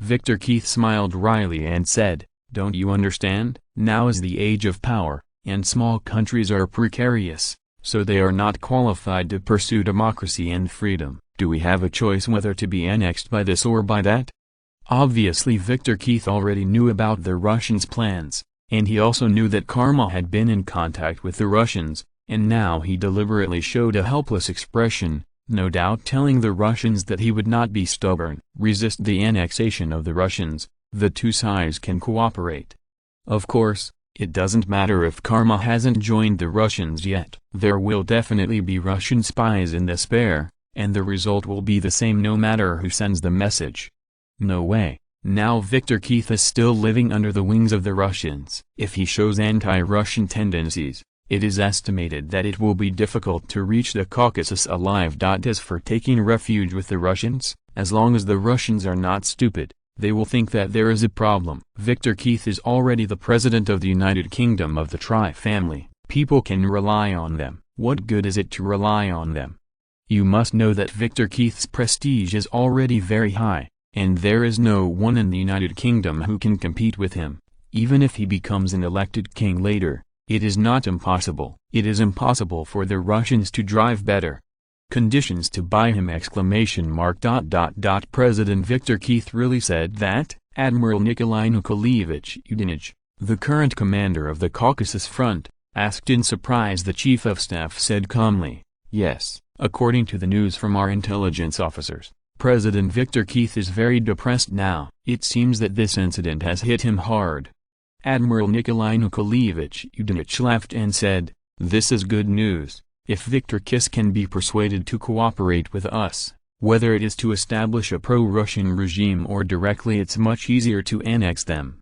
Victor Keith smiled wryly and said, "Don't you understand? Now is the age of power, and small countries are precarious, so they are not qualified to pursue democracy and freedom. Do we have a choice whether to be annexed by this or by that?" Obviously Victor Keith already knew about the Russians' plans, and he also knew that Karma had been in contact with the Russians, and now he deliberately showed a helpless expression, no doubt telling the Russians that he would not be stubborn, resist the annexation of the Russians. The two sides can cooperate. Of course, it doesn't matter if Karma hasn't joined the Russians yet. There will definitely be Russian spies in this pair, and the result will be the same no matter who sends the message. No way. Now Victor Keith is still living under the wings of the Russians. If he shows anti-Russian tendencies, it is estimated that it will be difficult to reach the Caucasus alive. As for taking refuge with the Russians, as long as the Russians are not stupid, they will think that there is a problem. Victor Keith is already the president of the United Kingdom of the Tri-family. People can rely on them. What good is it to rely on them? You must know that Victor Keith's prestige is already very high, and there is no one in the United Kingdom who can compete with him. Even if he becomes an elected king later, it is not impossible. It is impossible for the Russians to drive better conditions to buy him! President Victor Keith really said that? Admiral Nikolai Nikolaevich Yudenich, the current commander of the Caucasus Front, asked in surprise. The chief of staff said calmly, "Yes, according to the news from our intelligence officers, President Victor Keith is very depressed now. It seems that this incident has hit him hard." Admiral Nikolai Nikolaevich Yudenich laughed and said, "This is good news. If Victor Keith can be persuaded to cooperate with us, whether it is to establish a pro-Russian regime or directly, it's much easier to annex them."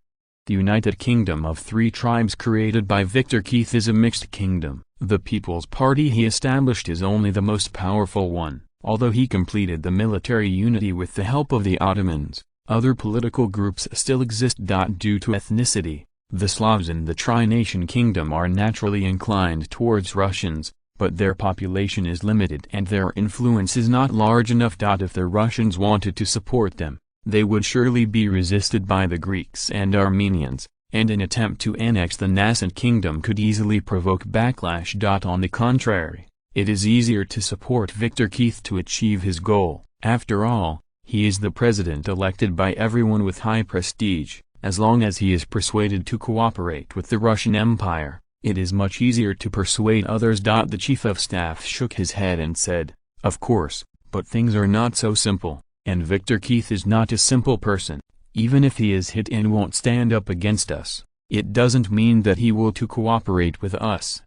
The United Kingdom of Three Tribes created by Victor Keith is a mixed kingdom. The People's Party he established is only the most powerful one, although he completed the military unity with the help of the Ottomans. Other political groups still exist. Due to ethnicity, the Slavs in the Tri-Nation Kingdom are naturally inclined towards Russians, but their population is limited and their influence is not large enough. If the Russians wanted to support them, they would surely be resisted by the Greeks and Armenians, and an attempt to annex the nascent kingdom could easily provoke backlash. On the contrary, it is easier to support Victor Keith to achieve his goal. After all, he is the president elected by everyone with high prestige. As long as he is persuaded to cooperate with the Russian Empire, it is much easier to persuade others. The chief of staff shook his head and said, "Of course, but things are not so simple, and Victor Keith is not a simple person. Even if he is hit and won't stand up against us, it doesn't mean that he will to cooperate with us."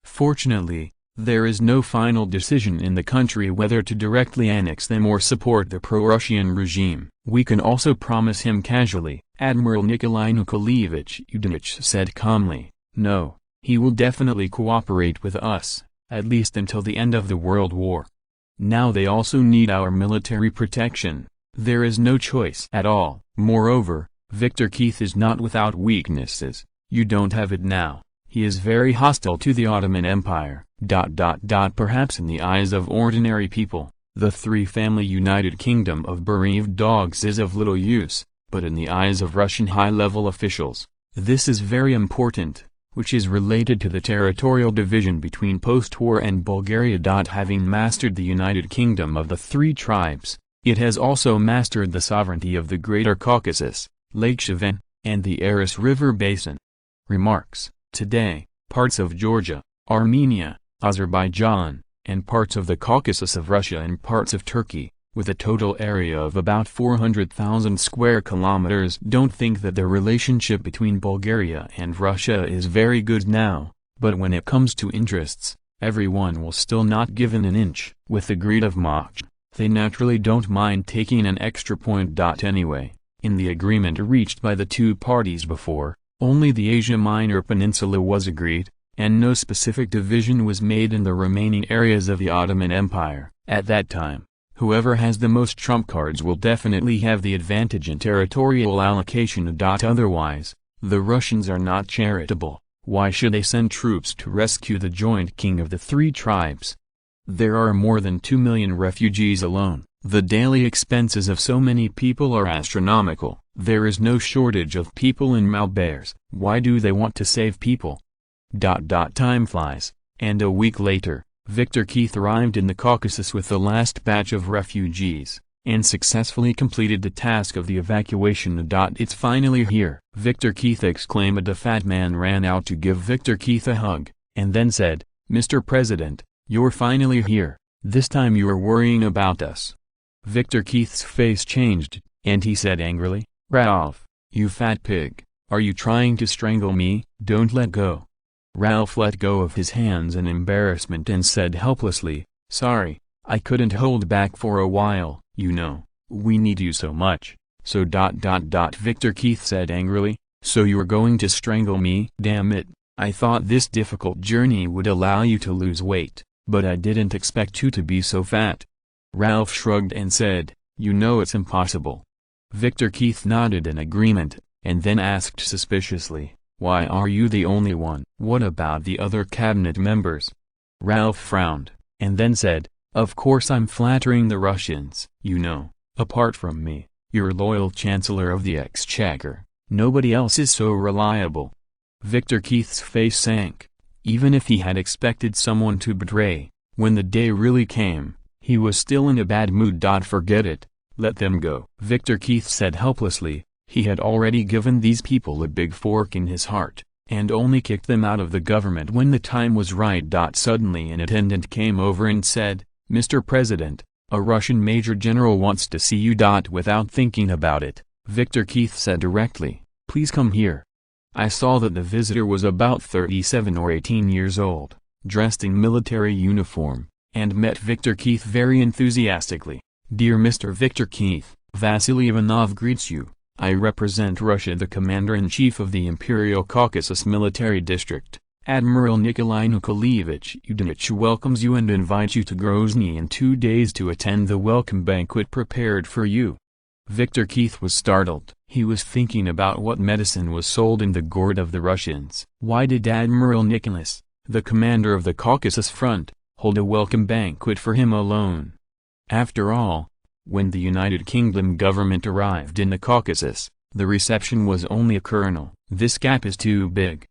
Fortunately, there is no final decision in the country whether to directly annex them or support the pro-Russian regime. "We can also promise him casually," Admiral Nikolai Nikolaevich Yudenich said calmly. "No, he will definitely cooperate with us, at least until the end of the World War. Now they also need our military protection. There is no choice at all. Moreover, Victor Keith is not without weaknesses. You don't have it now. He is very hostile to the Ottoman Empire. Perhaps in the eyes of ordinary people, the three-family United Kingdom of bereaved dogs is of little use, but in the eyes of Russian high-level officials, this is very important, which is related to the territorial division between post-war and Bulgaria. Having mastered the United Kingdom of the Three Tribes, it has also mastered the sovereignty of the Greater Caucasus, Lake Chevan, and the Aras River Basin. Remarks: Today, parts of Georgia, Armenia, Azerbaijan, and parts of the Caucasus of Russia and parts of Turkey, with a total area of about 400,000 square kilometers, don't think that the relationship between Bulgaria and Russia is very good now, but when it comes to interests, everyone will still not give an inch. With the greed of Mach, they naturally don't mind taking an extra point. Anyway, in the agreement reached by the two parties before, only the Asia Minor Peninsula was agreed, and no specific division was made in the remaining areas of the Ottoman Empire. At that time, whoever has the most trump cards will definitely have the advantage in territorial allocation. Otherwise, the Russians are not charitable. Why should they send troops to rescue the joint king of the Three Tribes? There are more than 2 million refugees alone. The daily expenses of so many people are astronomical. There is no shortage of people in Malbares. Why do they want to save people? Time flies, and a week later, Victor Keith arrived in the Caucasus with the last batch of refugees, and successfully completed the task of the evacuation. It's finally here, Victor Keith exclaimed. A fat man ran out to give Victor Keith a hug, and then said, "Mr. President, you're finally here. This time you are worrying about us." Victor Keith's face changed, and he said angrily, "Ralph, you fat pig, are you trying to strangle me? Don't let go." Ralph let go of his hands in embarrassment and said helplessly, "Sorry, I couldn't hold back for a while, you know, we need you so much." So Victor Keith said angrily, "So you're going to strangle me? Damn it, I thought this difficult journey would allow you to lose weight, but I didn't expect you to be so fat." Ralph shrugged and said, "You know it's impossible." Victor Keith nodded in agreement, and then asked suspiciously, "Why are you the only one? What about the other cabinet members?" Ralph frowned, and then said, "Of course I'm flattering the Russians. You know, apart from me, your loyal Chancellor of the Exchequer, nobody else is so reliable." Victor Keith's face sank. Even if he had expected someone to betray, when the day really came, he was still in a bad mood. "Forget it, let them go," Victor Keith said helplessly. He had already given these people a big fork in his heart, and only kicked them out of the government when the time was right. Suddenly an attendant came over and said, "Mr. President, a Russian major general wants to see you." Without thinking about it, Victor Keith said directly, "Please come here." I saw that the visitor was about 37 or 18 years old, dressed in military uniform, and met Victor Keith very enthusiastically. "Dear Mr. Victor Keith, Vasily Ivanov greets you. I represent Russia. The Commander-in-Chief of the Imperial Caucasus Military District, Admiral Nikolai Nikolaevich Yudanich, welcomes you and invites you to Grozny in 2 days to attend the welcome banquet prepared for you." Victor Keith was startled. He was thinking about what medicine was sold in the gourd of the Russians. Why did Admiral Nicholas, the commander of the Caucasus Front, hold a welcome banquet for him alone? After all, when the United Kingdom government arrived in the Caucasus, the reception was only a colonel. This gap is too big.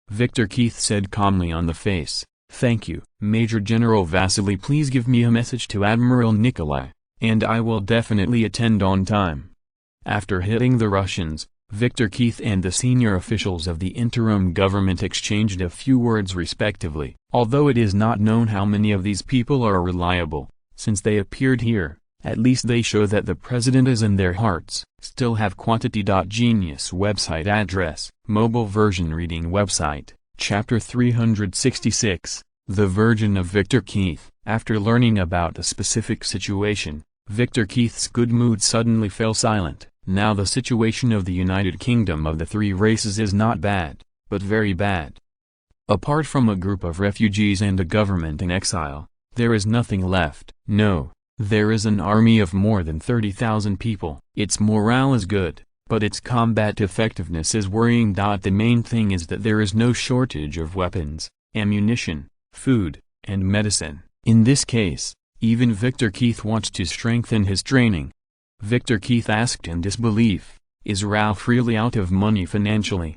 Victor Keith said calmly on the face, "Thank you, Major General Vasily. Please give me a message to Admiral Nikolai, and I will definitely attend on time." After hitting the Russians, Victor Keith and the senior officials of the interim government exchanged a few words respectively. Although it is not known how many of these people are reliable, since they appeared here, at least they show that the president is in their hearts. Still have quantity. Genius website address, mobile version reading website, chapter 366, The Virgin of Victor Keith. After learning about the specific situation, Victor Keith's good mood suddenly fell silent. Now the situation of the United Kingdom of the Three Races is not bad, but very bad. Apart from a group of refugees and a government in exile, there is nothing left. No. There is an army of more than 30,000 people. Its morale is good, but its combat effectiveness is worrying. The main thing is that there is no shortage of weapons, ammunition, food, and medicine. In this case, even Victor Keith wants to strengthen his training. Victor Keith asked in disbelief, "Is Ralph really out of money financially?"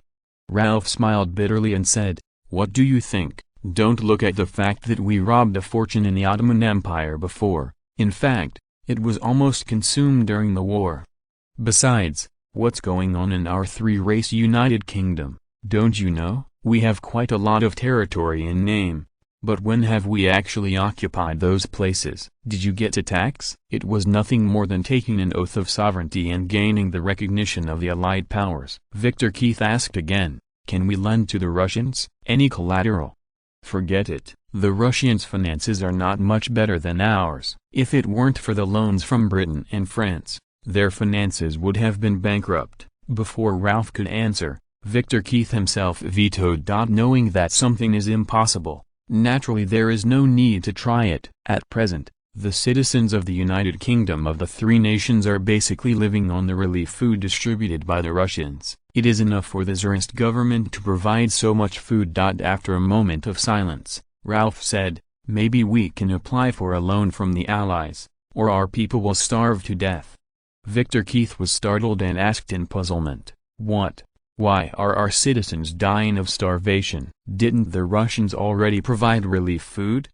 Ralph smiled bitterly and said, "What do you think? Don't look at the fact that we robbed a fortune in the Ottoman Empire before. In fact, it was almost consumed during the war. Besides, what's going on in our three-race United Kingdom? Don't you know? We have quite a lot of territory in name. But when have we actually occupied those places? Did you get a tax? It was nothing more than taking an oath of sovereignty and gaining the recognition of the Allied powers." Victor Keith asked again, "Can we lend to the Russians? Any collateral?" "Forget it. The Russians' finances are not much better than ours. If it weren't for the loans from Britain and France, their finances would have been bankrupt." Before Ralph could answer, Victor Keith himself vetoed. Knowing that something is impossible, naturally there is no need to try it. At present, the citizens of the United Kingdom of the Three Nations are basically living on the relief food distributed by the Russians. It is enough for the Tsarist government to provide so much food. After a moment of silence, Ralph said, "Maybe we can apply for a loan from the Allies. or our people will starve to death. Victor Keith was startled and asked in puzzlement, "What? Why are our citizens dying of starvation? Didn't the Russians already provide relief food?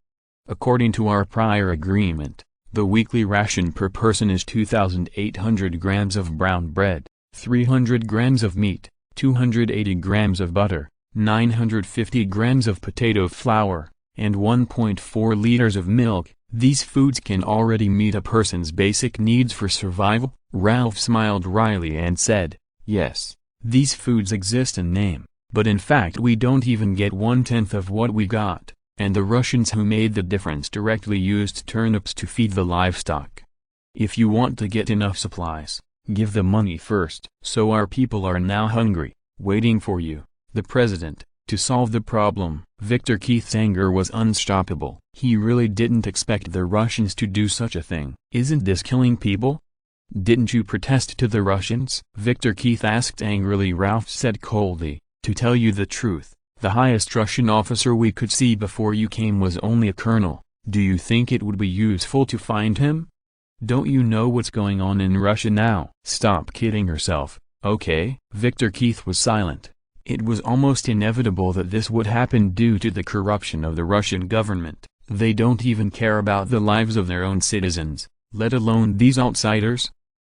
According to our prior agreement, the weekly ration per person is 2,800 grams of brown bread, 300 grams of meat, 280 grams of butter, 950 grams of potato flour, and 1.4 liters of milk. These foods can already meet a person's basic needs for survival." Ralph smiled wryly and said, "Yes, these foods exist in name, but in fact we don't even get 1/10 of what we got, and the Russians who made the difference directly used turnips to feed the livestock. If you want to get enough supplies, give the money first." So our people are now hungry, waiting for you, the president, to solve the problem. Victor Keith's anger was unstoppable. He really didn't expect the Russians to do such a thing. "Isn't this killing people? Didn't you protest to the Russians?" Victor Keith asked angrily. Ralph said coldly, "To tell you the truth, the highest Russian officer we could see before you came was only a colonel. Do you think it would be useful to find him? Don't you know what's going on in Russia now?" "Stop kidding yourself, okay?" Victor Keith was silent. It was almost inevitable that this would happen due to the corruption of the Russian government. They don't even care about the lives of their own citizens, let alone these outsiders.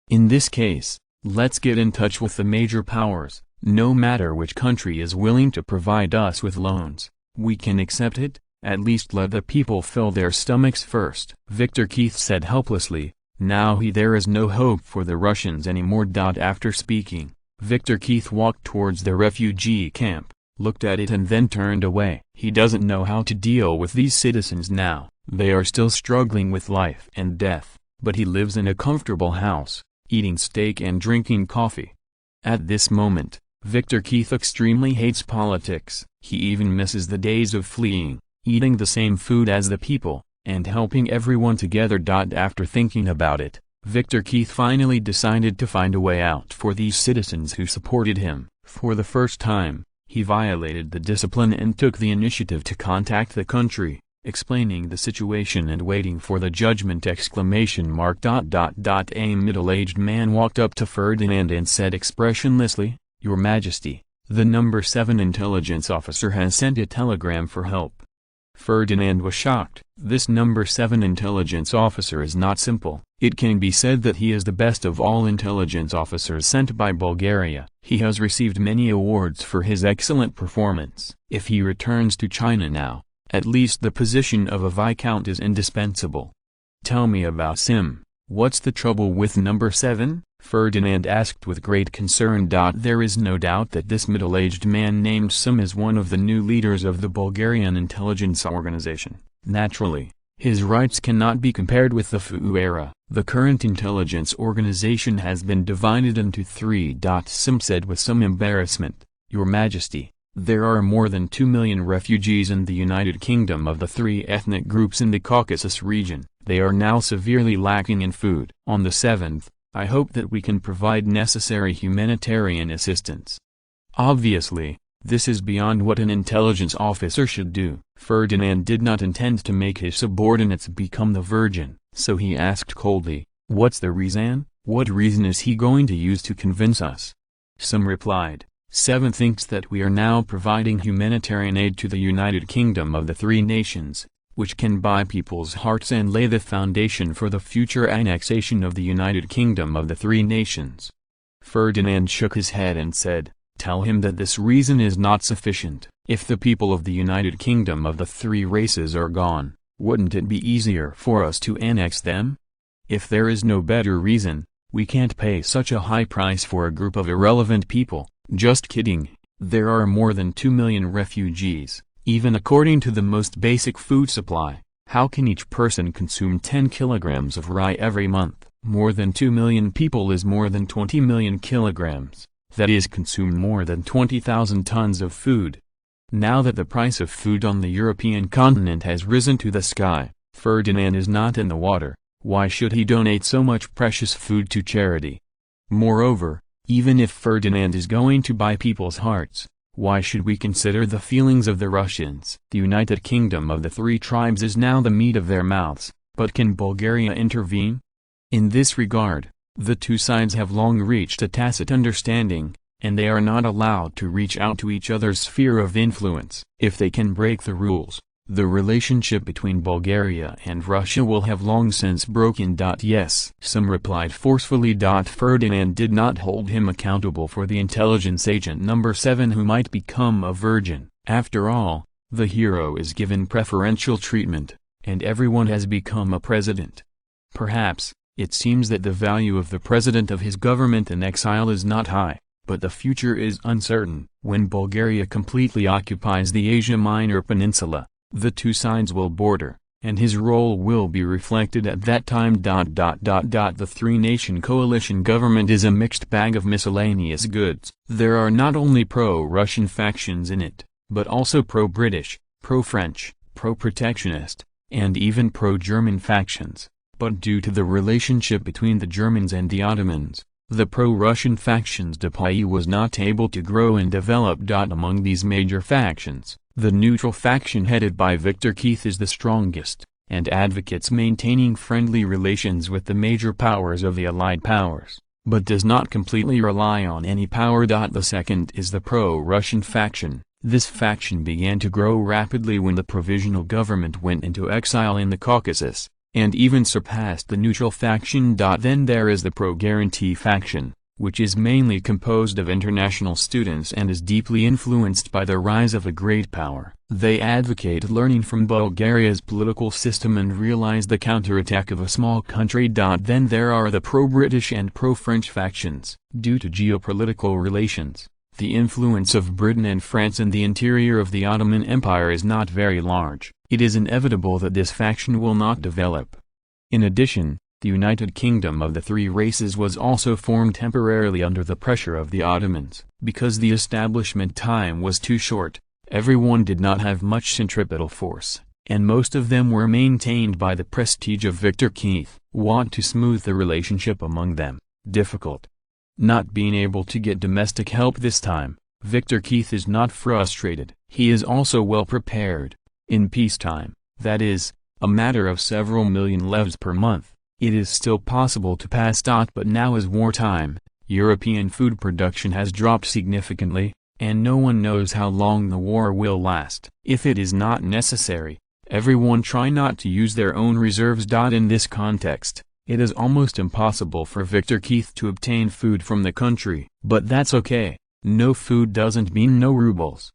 In this case, let's get in touch with the major powers. No matter which country is willing to provide us with loans, we can accept it. At least let the people fill their stomachs first." Victor Keith said helplessly, "Now there is no hope for the Russians anymore." After speaking, Victor Keith walked towards the refugee camp, looked at it and then turned away. He doesn't know how to deal with these citizens now. They are still struggling with life and death, but he lives in a comfortable house, eating steak and drinking coffee. At this moment, Victor Keith extremely hates politics. He even misses the days of fleeing, eating the same food as the people, and helping everyone together. After thinking about it, Victor Keith finally decided to find a way out for these citizens who supported him. For the first time, he violated the discipline and took the initiative to contact the country, explaining the situation and waiting for the judgment! A middle-aged man walked up to Ferdinand and said expressionlessly, "Your Majesty, the number 7 intelligence officer has sent a telegram for help." Ferdinand was shocked. This number 7 intelligence officer is not simple. It can be said that he is the best of all intelligence officers sent by Bulgaria. He has received many awards for his excellent performance. If he returns to China now, at least the position of a viscount is indispensable. "Tell me about Sim. What's the trouble with number 7? Ferdinand asked with great concern. There is no doubt that this middle-aged man named Sim is one of the new leaders of the Bulgarian intelligence organization. Naturally, his rights cannot be compared with the FU era. The current intelligence organization has been divided into 3. Sim said with some embarrassment, "Your Majesty, there are more than 2 million refugees in the United Kingdom of the 3 ethnic groups in the Caucasus region. They are now severely lacking in food. On the 7th, I hope that we can provide necessary humanitarian assistance." Obviously, this is beyond what an intelligence officer should do. Ferdinand did not intend to make his subordinates become the Virgin, so he asked coldly, "What's the reason? What reason is he going to use to convince us?" Sim replied, 7 thinks that we are now providing humanitarian aid to the United Kingdom of the 3 nations, which can buy people's hearts and lay the foundation for the future annexation of the United Kingdom of the 3 nations. Ferdinand shook his head and said, "Tell him that this reason is not sufficient. If the people of the United Kingdom of the 3 races are gone, wouldn't it be easier for us to annex them? If there is no better reason, we can't pay such a high price for a group of irrelevant people." Just kidding. There are more than 2 million refugees. Even according to the most basic food supply, how can each person consume 10 kilograms of rye every month? More than 2 million people is more than 20 million kilograms. That is, consume more than 20,000 tons of food. Now that the price of food on the European continent has risen to the sky, Ferdinand is not in the water. Why should he donate so much precious food to charity? Moreover, even if Ferdinand is going to buy people's hearts, why should we consider the feelings of the Russians? The United Kingdom of the 3 tribes is now the meat of their mouths. But can Bulgaria intervene? In this regard, the two sides have long reached a tacit understanding, and they are not allowed to reach out to each other's sphere of influence. If they can break the rules, the relationship between Bulgaria and Russia will have long since broken. Yes, some replied forcefully. Ferdinand did not hold him accountable for the intelligence agent number 7 who might become a virgin. After all, the hero is given preferential treatment, and everyone has become a president. Perhaps, it seems that the value of the president of his government in exile is not high, but the future is uncertain. When Bulgaria completely occupies the Asia Minor Peninsula, the two sides will border, and his role will be reflected at that time. The three-nation coalition government is a mixed bag of miscellaneous goods. There are not only pro-Russian factions in it, but also pro-British, pro-French, pro-protectionist, and even pro-German factions. But due to the relationship between the Germans and the Ottomans, the pro-Russian faction's decay was not able to grow and develop. Among these major factions, the neutral faction headed by Victor Keith is the strongest, and advocates maintaining friendly relations with the major powers of the Allied powers, but does not completely rely on any power. The second is the pro-Russian faction. This faction began to grow rapidly when the provisional government went into exile in the Caucasus, and even surpassed the neutral faction. Then there is the pro-guarantee faction, which is mainly composed of international students and is deeply influenced by the rise of a great power. They advocate learning from Bulgaria's political system and realize the counterattack of a small country. Then there are the pro-British and pro-French factions. Due to geopolitical relations, the influence of Britain and France in the interior of the Ottoman Empire is not very large. It is inevitable that this faction will not develop. In addition, the United Kingdom of the Three Races was also formed temporarily under the pressure of the Ottomans. Because the establishment time was too short, everyone did not have much centripetal force, and most of them were maintained by the prestige of Victor Keith. Want to smooth the relationship among them? Difficult. Not being able to get domestic help this time, Victor Keith is not frustrated. He is also well prepared. In peacetime, that is, a matter of several million levs per month, it is still possible to pass. But now as wartime, European food production has dropped significantly, and no one knows how long the war will last. If it is not necessary, everyone try not to use their own reserves. In this context, it is almost impossible for Victor Keith to obtain food from the country. But that's okay, no food doesn't mean no rubles.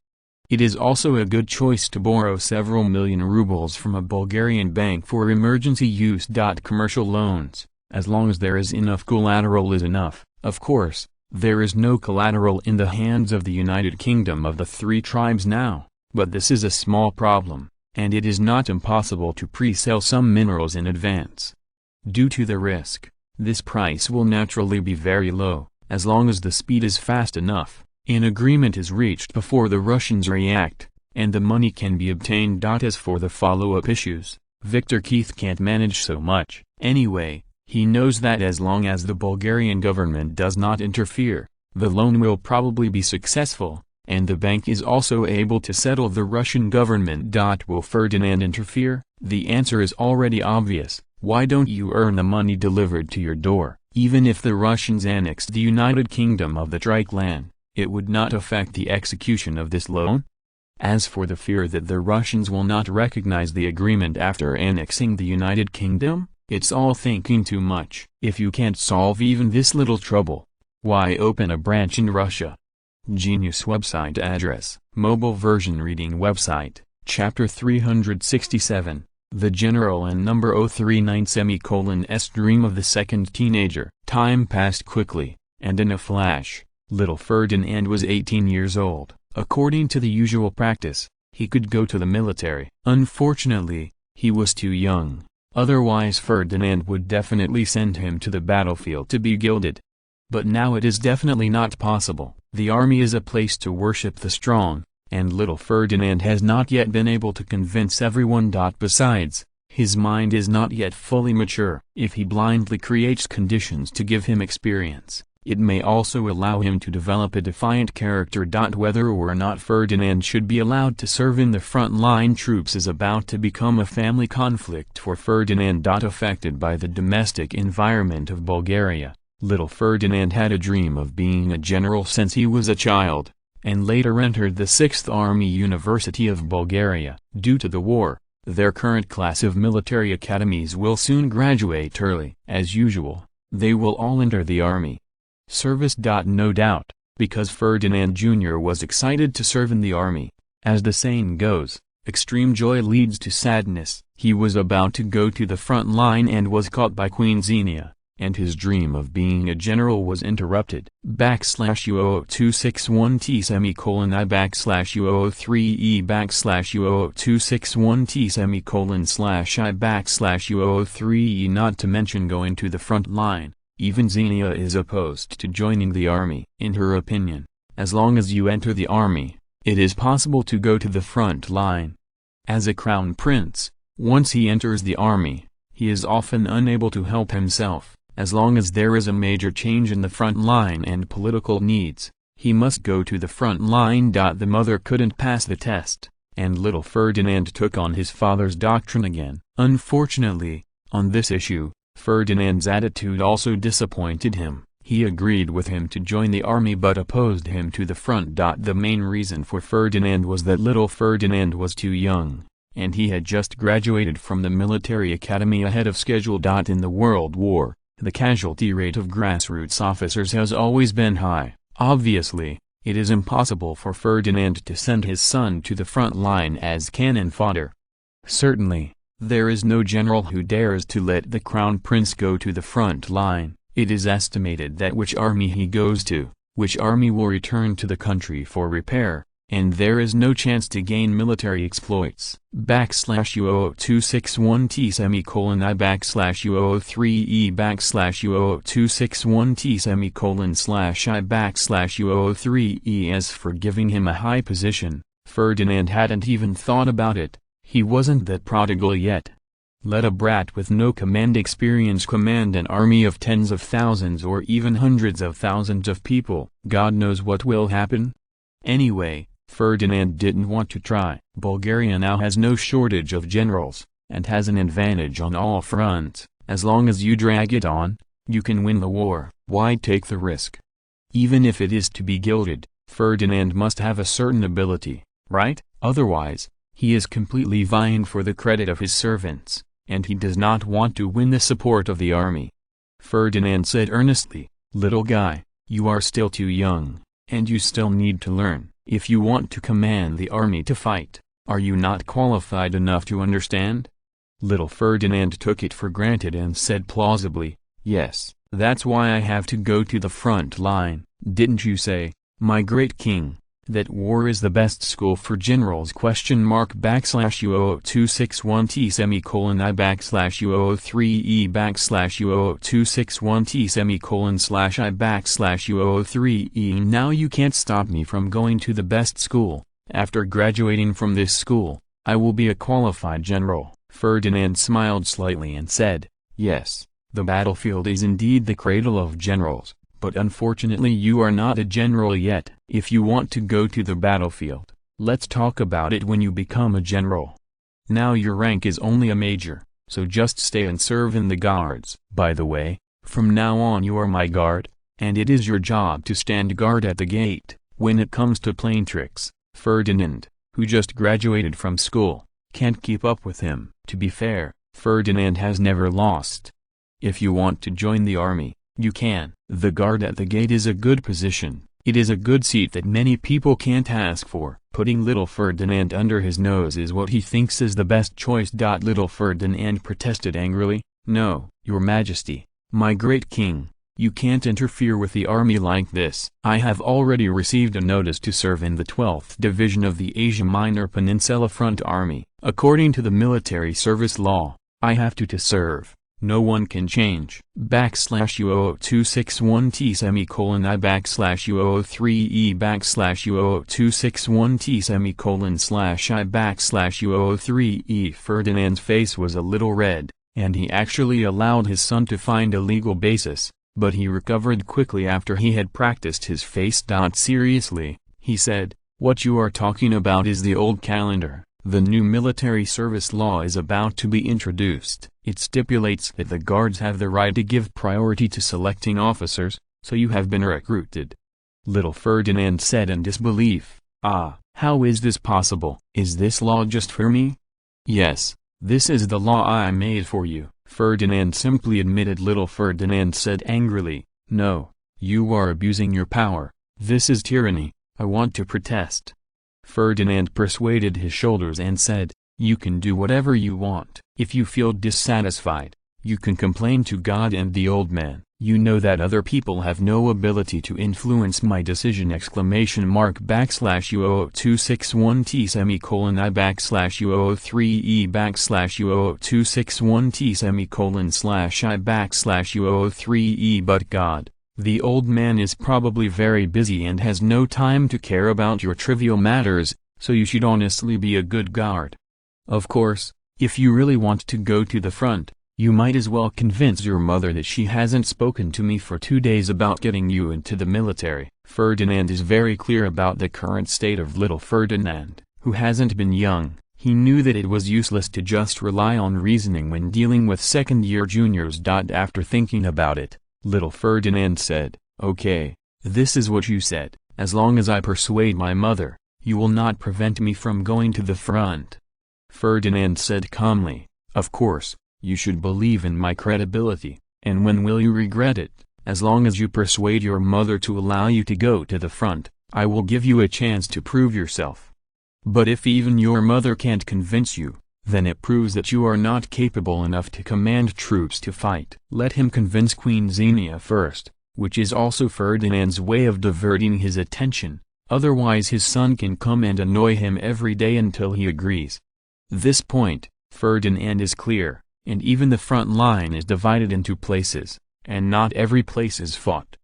It is also a good choice to borrow several million rubles from a Bulgarian bank for emergency use. Commercial loans, as long as there is enough collateral, is enough. Of course, there is no collateral in the hands of the United Kingdom of the Three Tribes now, but this is a small problem, and it is not impossible to pre-sell some minerals in advance. Due to the risk, this price will naturally be very low, as long as the speed is fast enough. An agreement is reached before the Russians react, and the money can be obtained. As for the follow-up issues, Victor Keith can't manage so much. Anyway, he knows that as long as the Bulgarian government does not interfere, the loan will probably be successful, and the bank is also able to settle the Russian government. Will Ferdinand interfere? The answer is already obvious. Why don't you earn the money delivered to your door? Even if the Russians annexed the United Kingdom of the Triklan, it would not affect the execution of this loan. As for the fear that the Russians will not recognize the agreement after annexing the United Kingdom, it's all thinking too much. If you can't solve even this little trouble, why open a branch in Russia? Genius website address, mobile version reading website, chapter 367, The General and number 039:S Dream of the Second Teenager. Time passed quickly, and in a flash, little Ferdinand was 18 years old. According to the usual practice, he could go to the military. Unfortunately, he was too young, otherwise Ferdinand would definitely send him to the battlefield to be gilded. But now it is definitely not possible. The army is a place to worship the strong, and little Ferdinand has not yet been able to convince everyone. Besides, his mind is not yet fully mature. If he blindly creates conditions to give him experience, It may also allow him to develop a defiant character. Whether or not Ferdinand should be allowed to serve in the front-line troops is about to become a family conflict for Ferdinand. Affected by the domestic environment of Bulgaria, little Ferdinand had a dream of being a general since he was a child, and later entered the 6th Army University of Bulgaria. Due to the war, their current class of military academies will soon graduate early. As usual, they will all enter the army service. No doubt, because Ferdinand Jr. was excited to serve in the army. As the saying goes, extreme joy leads to sadness. He was about to go to the front line and was caught by Queen Xenia, and his dream of being a general was interrupted. U00261T semicolon I U003E U00261T semicolon / I U003E. Not to mention going to the front line. Even Xenia is opposed to joining the army. In her opinion, as long as you enter the army, it is possible to go to the front line. As a crown prince, once he enters the army, he is often unable to help himself. As long as there is a major change in the front line and political needs, he must go to the front line. The mother couldn't pass the test, and little Ferdinand took on his father's doctrine again. Unfortunately, on this issue, Ferdinand's attitude also disappointed him. He agreed with him to join the army but opposed him to the front. The main reason for Ferdinand was that little Ferdinand was too young, and he had just graduated from the military academy ahead of schedule. In the World War, the casualty rate of grassroots officers has always been high. Obviously, it is impossible for Ferdinand to send his son to the front line as cannon fodder. Certainly, there is no general who dares to let the crown prince go to the front line. It is estimated that which army he goes to, which army will return to the country for repair, and there is no chance to gain military exploits. U00261T semicolon I U003E U00261T semicolon / I U003E. As for giving him a high position, Ferdinand hadn't even thought about it. He wasn't that prodigal yet. Let a brat with no command experience command an army of tens of thousands or even hundreds of thousands of people. God knows what will happen. Anyway, Ferdinand didn't want to try. Bulgaria now has no shortage of generals, and has an advantage on all fronts. As long as you drag it on, you can win the war. Why take the risk? Even if it is to be gilded, Ferdinand must have a certain ability, right? Otherwise, he is completely vying for the credit of his servants, and he does not want to win the support of the army. Ferdinand said earnestly, "Little guy, you are still too young, and you still need to learn. If you want to command the army to fight, are you not qualified enough to understand?" Little Ferdinand took it for granted and said plausibly, "Yes, that's why I have to go to the front line. Didn't you say, my great king, that war is the best school for generals? U00261T semicolon I U003E U00261T semicolon / I U003E. Now you can't stop me from going to the best school. After graduating from this school, I will be a qualified general." Ferdinand smiled slightly and said, "Yes, the battlefield is indeed the cradle of generals. But unfortunately you are not a general yet. If you want to go to the battlefield, let's talk about it when you become a general. Now your rank is only a major, so just stay and serve in the guards. By the way, from now on you are my guard, and it is your job to stand guard at the gate." When it comes to playing tricks, Ferdinand, who just graduated from school, can't keep up with him. To be fair, Ferdinand has never lost. If you want to join the army, you can. The guard at the gate is a good position. It is a good seat that many people can't ask for. Putting little Ferdinand under his nose is what he thinks is the best choice. Little Ferdinand protested angrily, "No, your majesty, my great king, you can't interfere with the army like this. I have already received a notice to serve in the 12th Division of the Asia Minor Peninsula Front Army. According to the military service law, I have to serve. No one can change." U00261T semicolon I U003E U00261T semicolon / I U003E. Ferdinand's face was a little red, and he actually allowed his son to find a legal basis, but he recovered quickly after he had practiced his face. Seriously, he said, what you are talking about is the old calendar. The new military service law is about to be introduced. It stipulates that the guards have the right to give priority to selecting officers, so you have been recruited. Little Ferdinand said in disbelief. Ah, how is this possible? Is this law just for me? Yes, this is the law I made for you, Ferdinand simply admitted. Little Ferdinand said angrily, no, you are abusing your power. This is tyranny. I want to protest. Ferdinand persuaded his shoulders and said, you can do whatever you want. If you feel dissatisfied, you can complain to God and the old man. You know that other people have no ability to influence my decision! /U00261T I/U00261T/I/U003E But God, the old man is probably very busy and has no time to care about your trivial matters, so you should honestly be a good guard. Of course, if you really want to go to the front, you might as well convince your mother that she hasn't spoken to me for 2 days about getting you into the military. Ferdinand is very clear about the current state of little Ferdinand, who hasn't been young. He knew that it was useless to just rely on reasoning when dealing with second-year juniors. After thinking about it, little Ferdinand said, okay, this is what you said, as long as I persuade my mother, you will not prevent me from going to the front. Ferdinand said calmly, of course, you should believe in my credibility, and when will you regret it? As long as you persuade your mother to allow you to go to the front, I will give you a chance to prove yourself. But if even your mother can't convince you, then it proves that you are not capable enough to command troops to fight. Let him convince Queen Xenia first, which is also Ferdinand's way of diverting his attention, otherwise his son can come and annoy him every day until he agrees. This point, Ferdinand is clear. And even the front line is divided into places, and not every place is fought.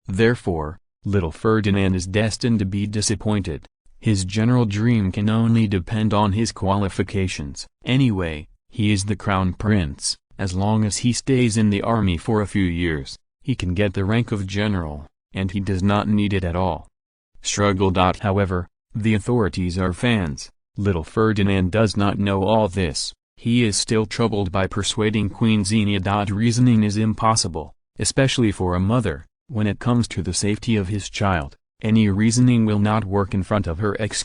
Therefore, little Ferdinand is destined to be disappointed. His general dream can only depend on his qualifications. Anyway, he is the crown prince. As long as he stays in the army for a few years, he can get the rank of general, and he does not need it at all. Struggle. However, the authorities are fans. Little Ferdinand does not know all this. He is still troubled by persuading Queen Xenia. Reasoning is impossible, especially for a mother, when it comes to the safety of his child. Any reasoning will not work in front of her! Genius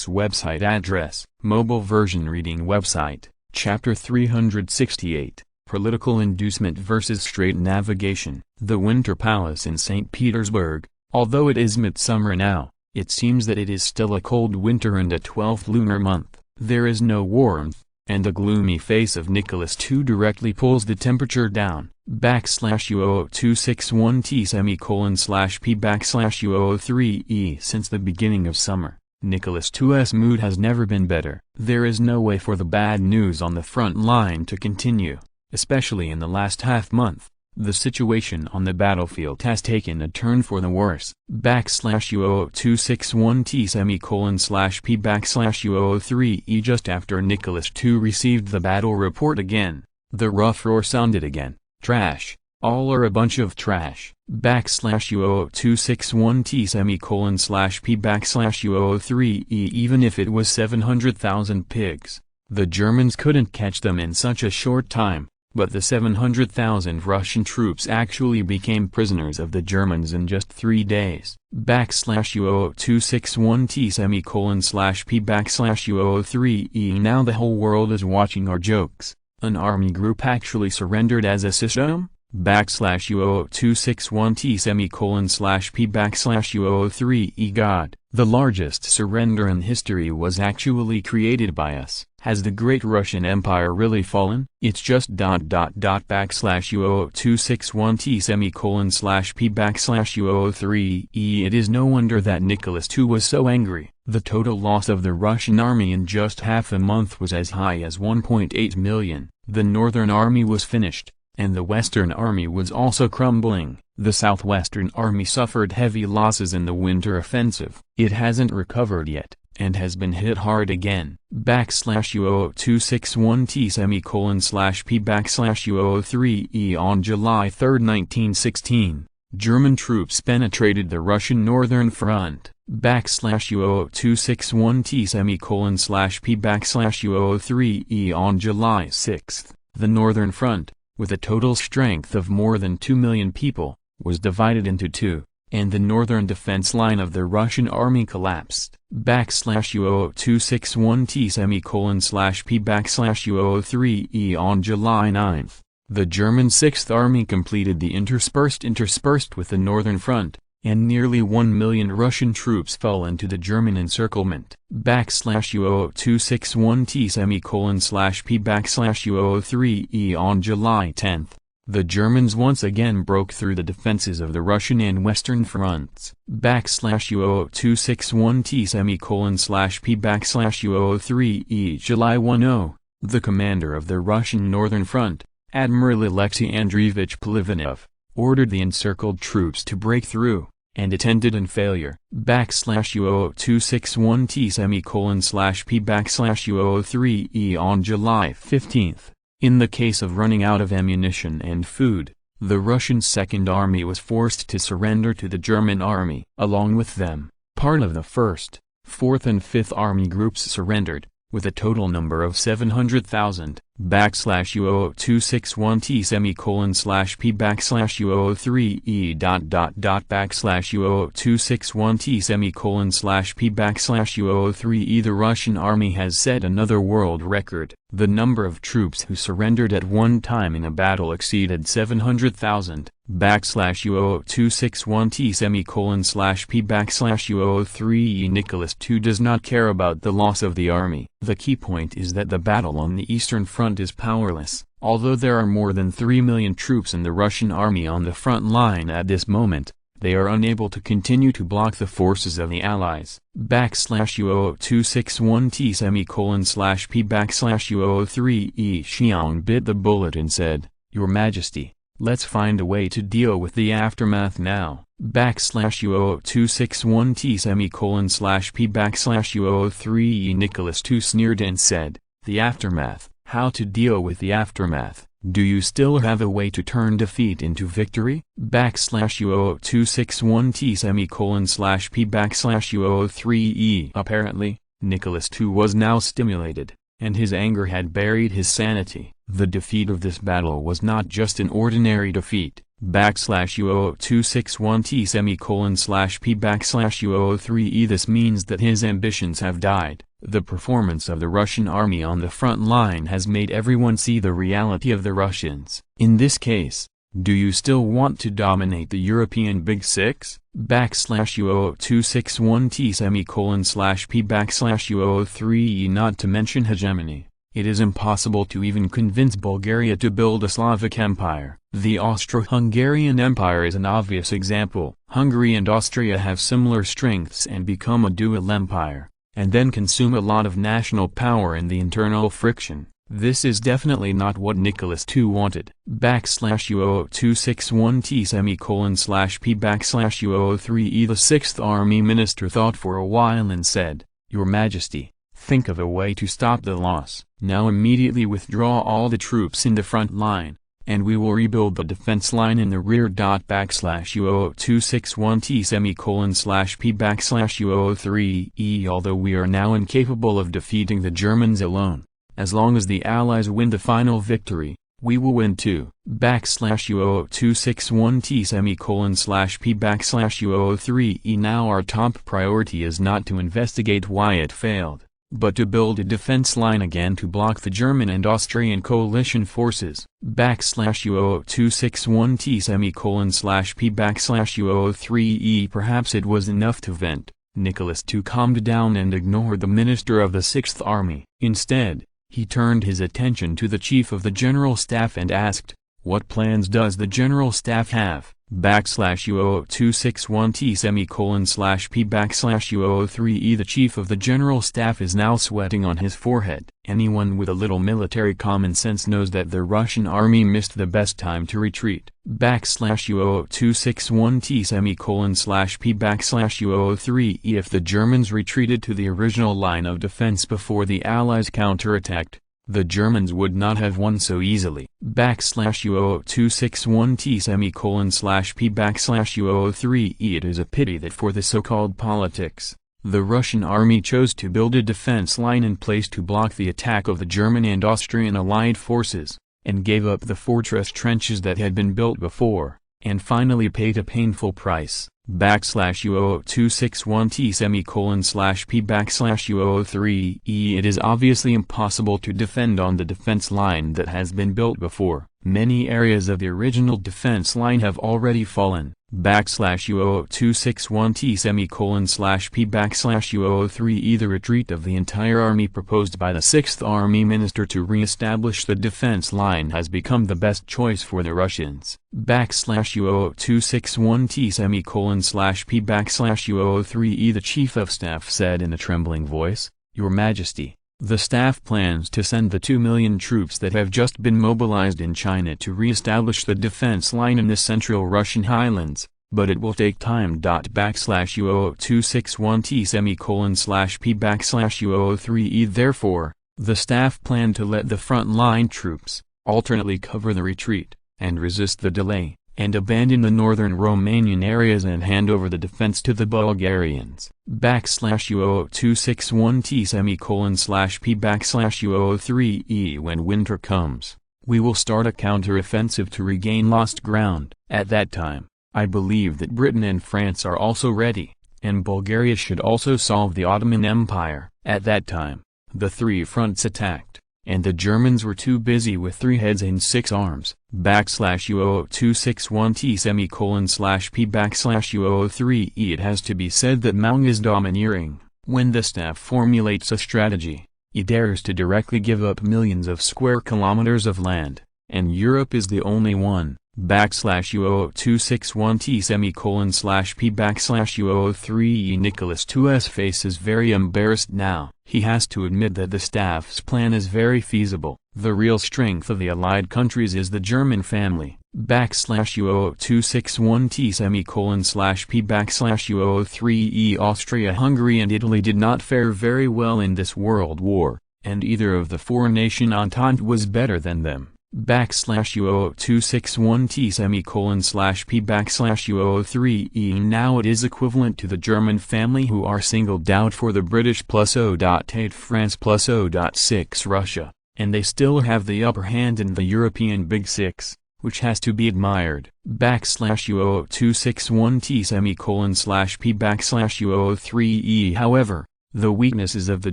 website address, mobile version reading website, Chapter 368, Political Inducement versus Straight Navigation. The Winter Palace in St. Petersburg. Although it is midsummer now, it seems that it is still a cold winter and a 12th lunar month. There is no warmth, and the gloomy face of Nicholas II directly pulls the temperature down. /U00261T/P/U003E Since the beginning of summer, Nicholas II's mood has never been better. There is no way for the bad news on the front line to continue, especially in the last half-month. The situation on the battlefield has taken a turn for the worse. /U00261T/P/U003E Just after Nicholas II received the battle report again, the rough roar sounded again. Trash. All are a bunch of trash. /U00261T/P/U003E Even if it was 700,000 pigs, the Germans couldn't catch them in such a short time. But the 700,000 Russian troops actually became prisoners of the Germans in just 3 days. /U00261T/P/U003E Now the whole world is watching our jokes. An army group actually surrendered as a system? /U00261T/P/U003E God, the largest surrender in history was actually created by us. Has the great Russian Empire really fallen? It's just /U00261T/P/U003E It is no wonder that Nicholas II was so angry. The total loss of the Russian army in just half a month was as high as 1.8 million. The Northern Army was finished, and the Western Army was also crumbling. The Southwestern Army suffered heavy losses in the winter offensive. It hasn't recovered yet, and has been hit hard again. U0021T:/P/U03E On July 3, 1916, German troops penetrated the Russian northern front. U0021T:/P/U03E On July 6, the northern front, with a total strength of more than 2 million people, was divided into two, and the northern defense line of the Russian army collapsed. U0021T:/P/U03E On July 9, the German Sixth Army completed the interspersed with the northern front, and nearly 1 million Russian troops fell into the German encirclement. U0021T:/P/U03E On July 10, the Germans once again broke through the defenses of the Russian and Western fronts. U0021T:/P/U03E July 10, the commander of the Russian northern front, Admiral Alexei Andreevich Plivinov, ordered the encircled troops to break through, and it ended in failure. U0021T:/P/U03E On July 15, in the case of running out of ammunition and food, the Russian Second Army was forced to surrender to the German Army. Along with them, part of the 1st, 4th and 5th Army groups surrendered, with a total number of 700,000. U0021T:/P/U03E U0021T:/P/U03E The Russian army has set another world record. The number of troops who surrendered at one time in a battle exceeded 700,000. U0021T:/P/U03E Nicholas II does not care about the loss of the army. The key point is that the battle on the Eastern Front is powerless. Although there are more than 3 million troops in the Russian army on the front line at this moment, they are unable to continue to block the forces of the Allies. U0021T:/P/U03E Xiang bit the bullet and said, "Your Majesty, let's find a way to deal with the aftermath now." U0021T:/P/U03E Nicholas II sneered and said, "The aftermath? How to deal with the aftermath? Do you still have a way to turn defeat into victory?" U0021T:/P/U03E Apparently, Nicholas II was now stimulated, and his anger had buried his sanity. The defeat of this battle was not just an ordinary defeat. U0021T:/P/U03E This means that his ambitions have died. The performance of the Russian army on the front line has made everyone see the reality of the Russians. In this case, do you still want to dominate the European Big Six? U0021T:/P/U03E Not to mention hegemony, it is impossible to even convince Bulgaria to build a Slavic empire. The Austro-Hungarian Empire is an obvious example. Hungary and Austria have similar strengths and become a dual empire, and then consume a lot of national power in the internal friction. This is definitely not what Nicholas II wanted. U0021T:/P/U03E The Sixth Army Minister thought for a while and said, "Your Majesty, think of a way to stop the loss. Now immediately withdraw all the troops in the front line, and we will rebuild the defense line in the rear." U0021T:/P/U03E Although we are now incapable of defeating the Germans alone, as long as the Allies win the final victory, we will win too. U0021T:/P/U03E Now our top priority is not to investigate why it failed, but to build a defense line again to block the German and Austrian coalition forces. U0021T:/P/U03E Perhaps it was enough to vent. Nicholas II calmed down and ignored the minister of the Sixth Army. Instead, he turned his attention to the chief of the General Staff and asked, "What plans does the General Staff have?" backslash U00261T semicolon slash P backslash U003E. The chief of the general staff is now sweating on his forehead. Anyone with a little military common sense knows that the Russian army missed the best time to retreat. Backslash U00261T semicolon slash P backslash U003E. If the Germans retreated to the original line of defense before the Allies counterattacked, the Germans would not have won so easily. Backslash U00261T semicolon slash P backslash U003E. It is a pity that for the so-called politics, the Russian army chose to build a defense line in place to block the attack of the German and Austrian allied forces, and gave up the fortress trenches that had been built before, and finally paid a painful price. Backslash U00261T semicolon slash P backslash U003E. It is obviously impossible to defend on the defense line that has been built before. Many areas of the original defense line have already fallen. Backslash U00261T semicolon slash P backslash U003E. The retreat of the entire army proposed by the 6th Army Minister to re-establish the defense line has become the best choice for the Russians. Backslash U00261T semicolon slash P backslash U003E. The Chief of Staff said in a trembling voice, "Your Majesty, the staff plans to send the 2 million troops that have just been mobilized in China to re-establish the defense line in the central Russian highlands, but it will take time." Backslash U00261T semicolon slash P backslash U003E. Therefore, the staff plan to let the front line troops alternately cover the retreat, and resist the delay, and abandon the northern Romanian areas and hand over the defense to the Bulgarians. Backslash U00261T semicolon slash P backslash U003E. When winter comes, we will start a counter-offensive to regain lost ground. At that time, I believe that Britain and France are also ready, and Bulgaria should also solve the Ottoman Empire. At that time, the three fronts attacked, and the Germans were too busy with 3 heads and 6 arms. Backslash U00261T semicolon slash P backslash U003E. It has to be said that Mao is domineering. When the staff formulates a strategy, he dares to directly give up millions of square kilometers of land, and Europe is the only one. Backslash U00261T semicolon slash P backslash U003E. Nicholas II's face is very embarrassed now. He has to admit that the staff's plan is very feasible. The real strength of the allied countries is the German family. Backslash U00261T semicolon slash P backslash U003E. Austria-Hungary and Italy did not fare very well in this world war, and either of the four-nation entente was better than them. Backslash U00261T semicolon slash P backslash U003E. Now it is equivalent to the German family, who are singled out for the British plus 0.8 France plus 0.6 Russia, and they still have the upper hand in the European Big Six, which has to be admired. Backslash U00261T semicolon slash P backslash U003E. However, the weaknesses of the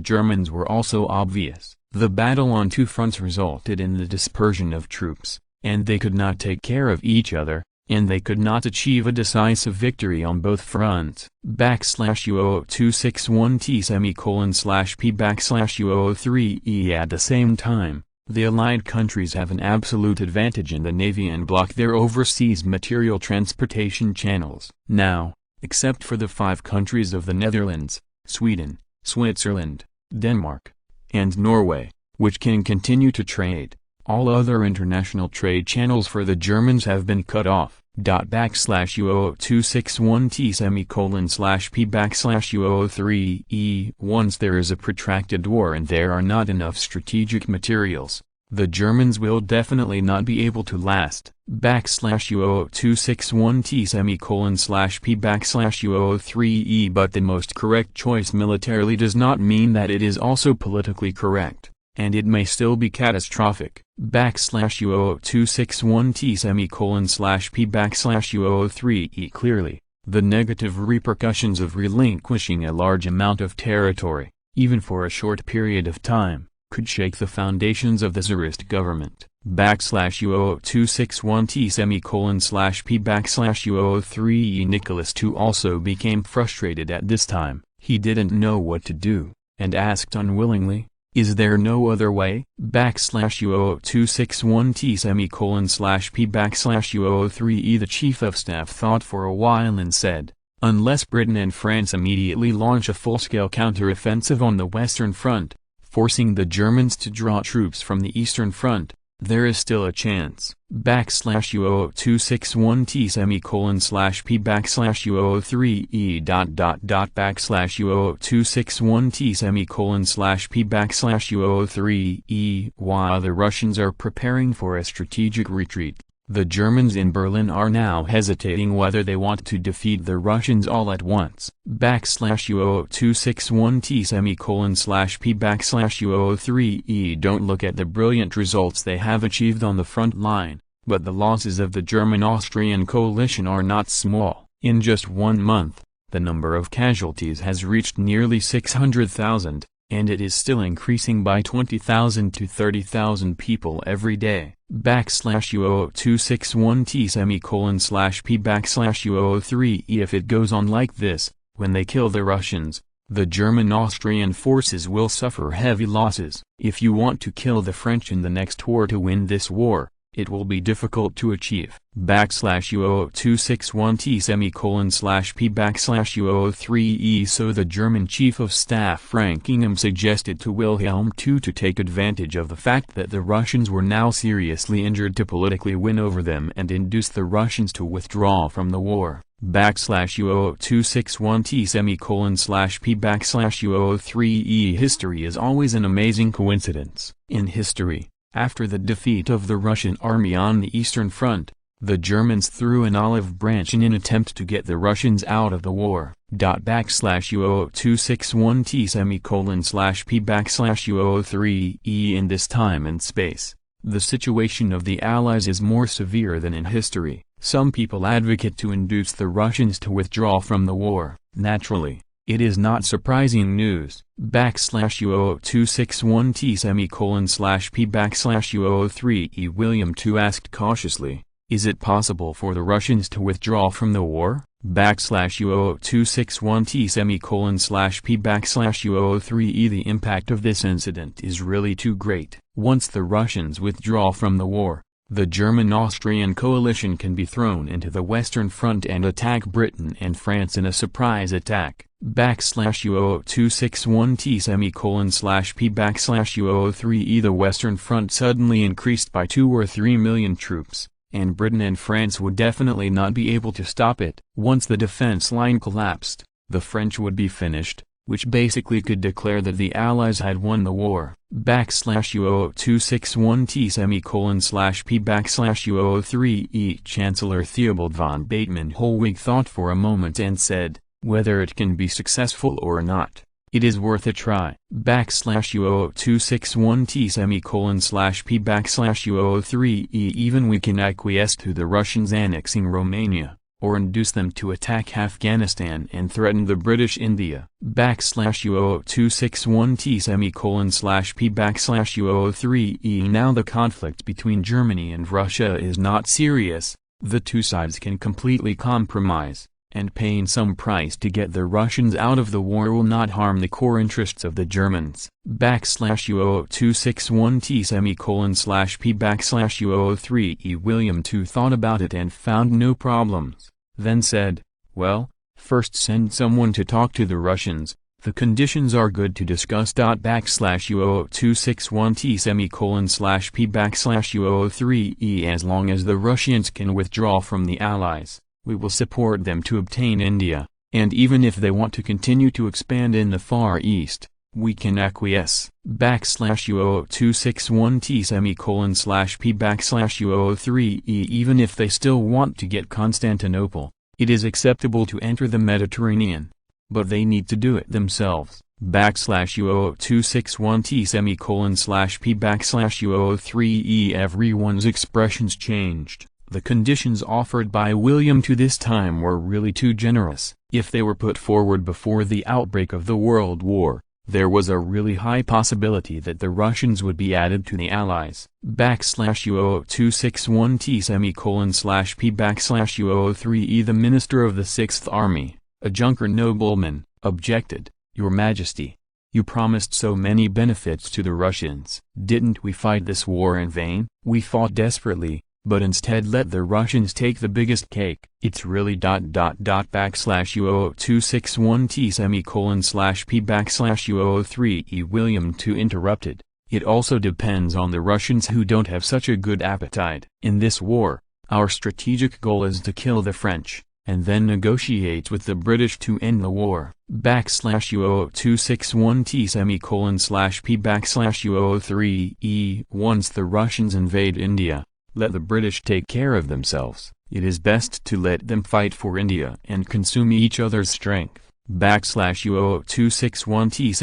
Germans were also obvious. The battle on 2 fronts resulted in the dispersion of troops, and they could not take care of each other, and they could not achieve a decisive victory on both fronts. Backslash U00261T semicolon slash P backslash U003E. At the same time, the allied countries have an absolute advantage in the navy and block their overseas material transportation channels. Now, except for the 5 countries of the Netherlands, Sweden, Switzerland, Denmark, and Norway, which can continue to trade, all other international trade channels for the Germans have been cut off. Backslash U00261T semicolon slash P backslash U003E. Once there is a protracted war and there are not enough strategic materials, the Germans will definitely not be able to last. Backslash U00261T semicolon slash P backslash U003E. But the most correct choice militarily does not mean that it is also politically correct, and it may still be catastrophic. Backslash U00261T semicolon slash P backslash U003E. Clearly, the negative repercussions of relinquishing a large amount of territory, even for a short period of time, could shake the foundations of the Tsarist government. Backslash U00261T semicolon slash P backslash U003E. Nicholas II also became frustrated at this time. He didn't know what to do, and asked unwillingly, Is there no other way? /U00261T:/P/U003E The Chief of Staff thought for a while and said, unless Britain and France immediately launch a full-scale counter-offensive on the Western Front, forcing the Germans to draw troops from the Eastern Front, there is still a chance. /U00261T:/P/U003E While the Russians are preparing for a strategic retreat, the Germans in Berlin are now hesitating whether they want to defeat the Russians all at once. /U00261T:/P/U003E Don't look at the brilliant results they have achieved on the front line, but the losses of the German-Austrian coalition are not small. In just 1 month, the number of casualties has reached nearly 600,000. And it is still increasing by 20,000 to 30,000 people every day. /U00261T:/P/U003E If it goes on like this, when they kill the Russians, the German-Austrian forces will suffer heavy losses. If you want to kill the French in the next war to win this war, it will be difficult to achieve. /U00261T:/P/U003E So the German Chief of Staff Frankingham suggested to Wilhelm II to take advantage of the fact that the Russians were now seriously injured to politically win over them and induce the Russians to withdraw from the war. /U00261T:/P/U003E History is always an amazing coincidence. In history, after the defeat of the Russian army on the Eastern Front, the Germans threw an olive branch in an attempt to get the Russians out of the war. /U00261T:/P/U003E In this time and space, the situation of the Allies is more severe than in history. Some people advocate to induce the Russians to withdraw from the war. Naturally, it is not surprising news. /U00261T:/P/U003E William II asked cautiously, is it possible for the Russians to withdraw from the war? /U00261T:/P/U003E The impact of this incident is really too great. Once the Russians withdraw from the war, the German-Austrian coalition can be thrown into the Western Front and attack Britain and France in a surprise attack. /U00261T:/P/U003E The Western Front suddenly increased by 2 or 3 million troops, and Britain and France would definitely not be able to stop it. Once the defense line collapsed, the French would be finished, which basically could declare that the Allies had won the war. /U00261T:/P/U003E Chancellor Theobald von Bateman-Hollweg thought for a moment and said, whether it can be successful or not, it is worth a try. /U00261T:/P/U003E Even we can acquiesce to the Russians annexing Romania, or induce them to attack Afghanistan and threaten the British India. /U00261T:/P/U003E Now the conflict between Germany and Russia is not serious, the two sides can completely compromise, and paying some price to get the Russians out of the war will not harm the core interests of the Germans. /U00261T:/P/U003E William II thought about it and found no problems, then said, well, first send someone to talk to the Russians, the conditions are good to discuss. /U00261T:/P/U003E As long as the Russians can withdraw from the Allies, we will support them to obtain India, and even if they want to continue to expand in the Far East, we can acquiesce. /U00261T:/P/U003E Even if they still want to get Constantinople, it is acceptable to enter the Mediterranean, but they need to do it themselves. /U00261T:/P/U003E Everyone's expressions changed. The conditions offered by William II this time were really too generous. If they were put forward before the outbreak of the World War, there was a really high possibility that the Russians would be added to the Allies. /U00261T:/P/U003E The Minister of the Sixth Army, a Junker nobleman, objected, Your Majesty, You promised so many benefits to the Russians. Didn't we fight this war in vain? We fought desperately, but instead let the Russians take the biggest cake. It's really /U00261T /P/U003E William II interrupted. It also depends on the Russians who don't have such a good appetite. In this war, our strategic goal is to kill the French, and then negotiate with the British to end the war. /U00261T /P/U003E Once the Russians invade India, let the British take care of themselves. It is best to let them fight for India and consume each other's strength. /U00261T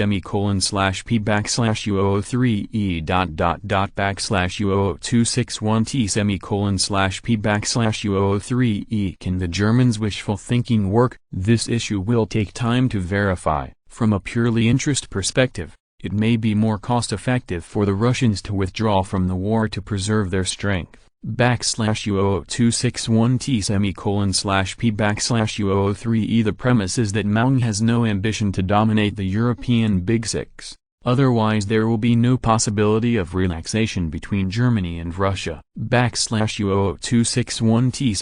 /P/U003E /U00261T /P/U003E Can the Germans' wishful thinking work? This issue will take time to verify. From a purely interest perspective, it may be more cost-effective for the Russians to withdraw from the war to preserve their strength. /U00261T /P/U003E The premise is that Mao has no ambition to dominate the European Big Six. Otherwise there will be no possibility of relaxation between Germany and Russia. /U00261T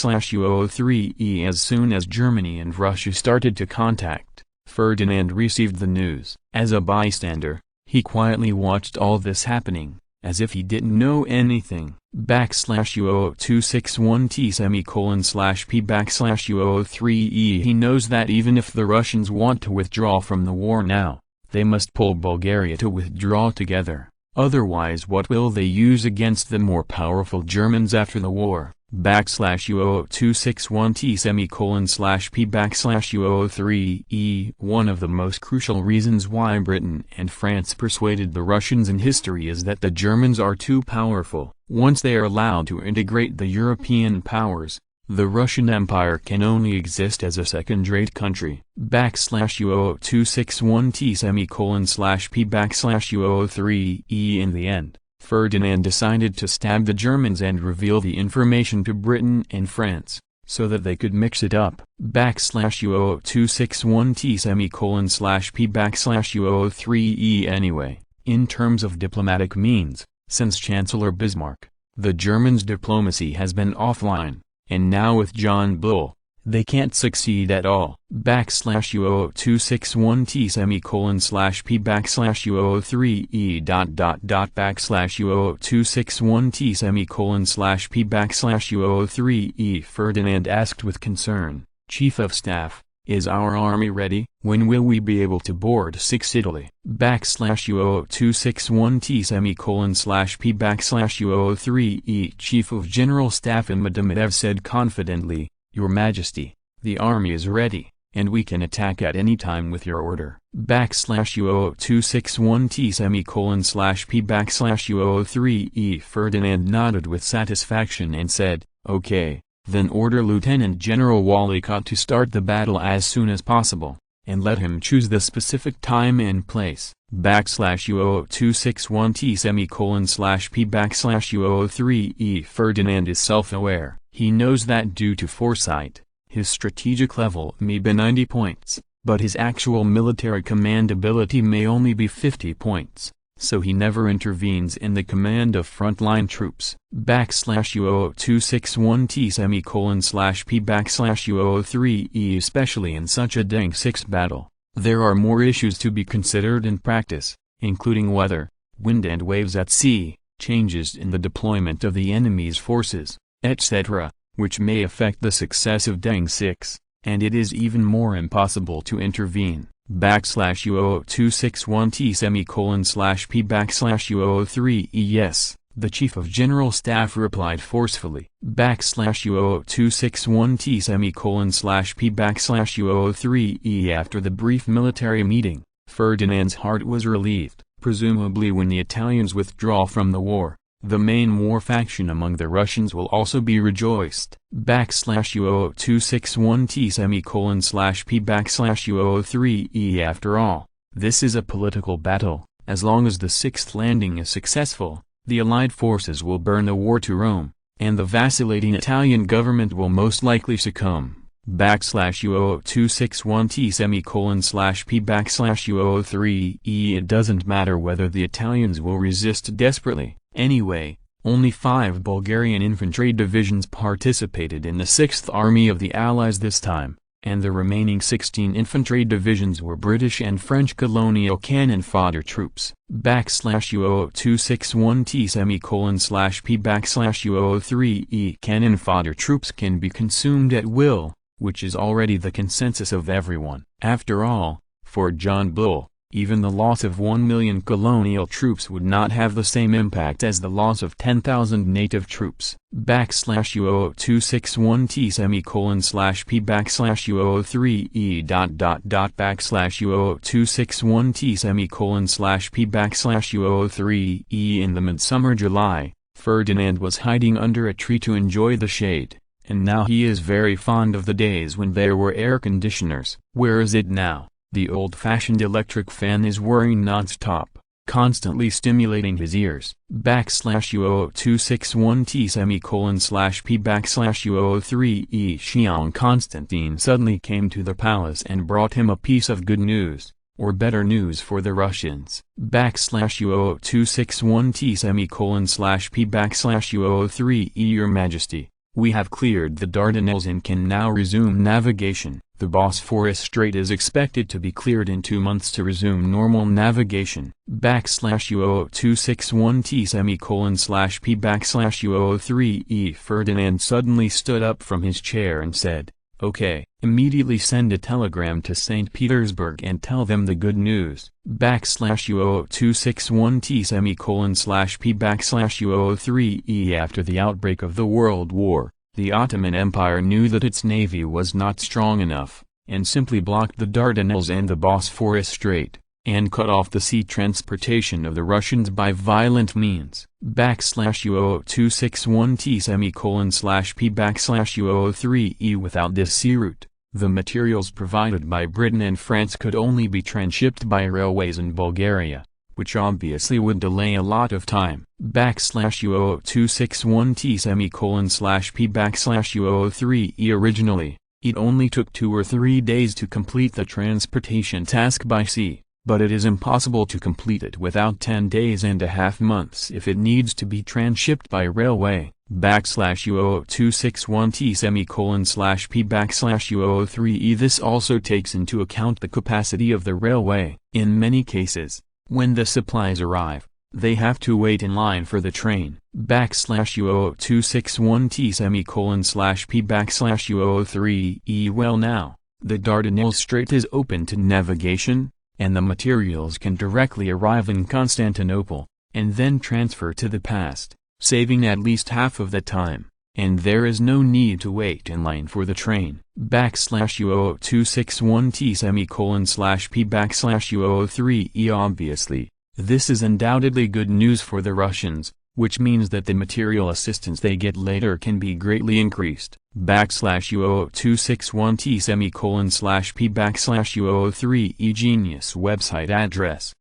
/P/U003E As soon as Germany and Russia started to contact, Ferdinand received the news. As a bystander, he quietly watched all this happening, as if he didn't know anything. /U00261T /P/U003E He knows that even if the Russians want to withdraw from the war now, they must pull Bulgaria to withdraw together. Otherwise what will they use against the more powerful Germans after the war? /U00261T /P/U003E One of the most crucial reasons why Britain and France persuaded the Russians in history is that the Germans are too powerful. Once they are allowed to integrate the European powers, the Russian Empire can only exist as a second-rate country. /U00261T /P/U003E In the end, Ferdinand decided to stab the Germans and reveal the information to Britain and France, so that they could mix it up. /U00261T /P/U003E Anyway, in terms of diplomatic means, since Chancellor Bismarck, the Germans' diplomacy has been offline, and now with John Bull, they can't succeed at all. /U00261T /P/U003E /U00261T /P/U003E Ferdinand asked with concern, Chief of Staff, is our army ready? When will we be able to board 6 Italy? /U00261T /P/U003E Chief of General Staff Medvedev said confidently, Your Majesty, the army is ready, and we can attack at any time with your order. /U00261T /P/U003E Ferdinand nodded with satisfaction and said, Okay, then order Lieutenant General Wallicott to start the battle as soon as possible, and let him choose the specific time and place. /U00261T /P/U003E Ferdinand is self-aware. He knows that due to foresight, his strategic level may be 90 points, but his actual military command ability may only be 50 points, so he never intervenes in the command of frontline troops. /U00261T /P/U003E Especially in such a decaying 6 battle, there are more issues to be considered in practice, including weather, wind and waves at sea, changes in the deployment of the enemy's forces, etc., which may affect the success of decaying 6, and it is even more impossible to intervene. /U00261T /P/U003E Yes, the Chief of General Staff replied forcefully. /U00261T /P/U003E After the brief military meeting, Ferdinand's heart was relieved. Presumably when the Italians withdraw from the war, the main war faction among the Russians will also be rejoiced. /U00261T /P/U003E After all, this is a political battle. As long as the 6th landing is successful, the Allied forces will burn the war to Rome, and the vacillating Italian government will most likely succumb. U0026-1T /P/U03E. It doesn't matter whether the Italians will resist desperately. Anyway, only 5 Bulgarian infantry divisions participated in the 6th Army of the Allies this time, and the remaining 16 infantry divisions were British and French colonial cannon fodder troops. U0026-1T /P/U03E. Cannon fodder troops can be consumed at will, which is already the consensus of everyone. After all, for John Bull, even the loss of 1 million colonial troops would not have the same impact as the loss of 10,000 native troops. U0026-1T /P/U03E. U0026-1T /P/U03E. In the midsummer July, Ferdinand was hiding under a tree to enjoy the shade, and now he is very fond of the days when there were air conditioners. Where is it now? The old-fashioned electric fan is whirring non-stop, constantly stimulating his ears. U0026-1T /P/U03E. Xiong Constantine suddenly came to the palace and brought him a piece of good news, or better news for the Russians. U0026-1T /P/U03E. Your Majesty, we have cleared the Dardanelles and can now resume navigation. The Bosphorus Strait is expected to be cleared in 2 months to resume normal navigation. U0026-1T /P/U03E. Ferdinand suddenly stood up from his chair and said, "Okay, immediately send a telegram to St. Petersburg and tell them the good news." U0026-1T /P/U03E. After the outbreak of the World War, the Ottoman Empire knew that its navy was not strong enough, and simply blocked the Dardanelles and the Bosphorus Strait, and cut off the sea transportation of the Russians by violent means. U0026-1T /P/U03E. Without this sea route, the materials provided by Britain and France could only be transshipped by railways in Bulgaria, which obviously would delay a lot of time. U0026-1T /P/U03E. Originally, it only took 2 or 3 days to complete the transportation task by sea, but it is impossible to complete it without 10 days and a half months if it needs to be transshipped by railway. U0026-1T /P/U03E. This also takes into account the capacity of the railway. In many cases, when the supplies arrive, they have to wait in line for the train. U0026-1T /P/U03E. Well, now, the Dardanelles Strait is open to navigation, and the materials can directly arrive in Constantinople, and then transfer to the past, saving at least half of the time, and there is no need to wait in line for the train. U0026-1T /P/U03E. Obviously, this is undoubtedly good news for the Russians, which means that the material assistance they get later can be greatly increased. U0026-1T /P/U03E. Genius website address.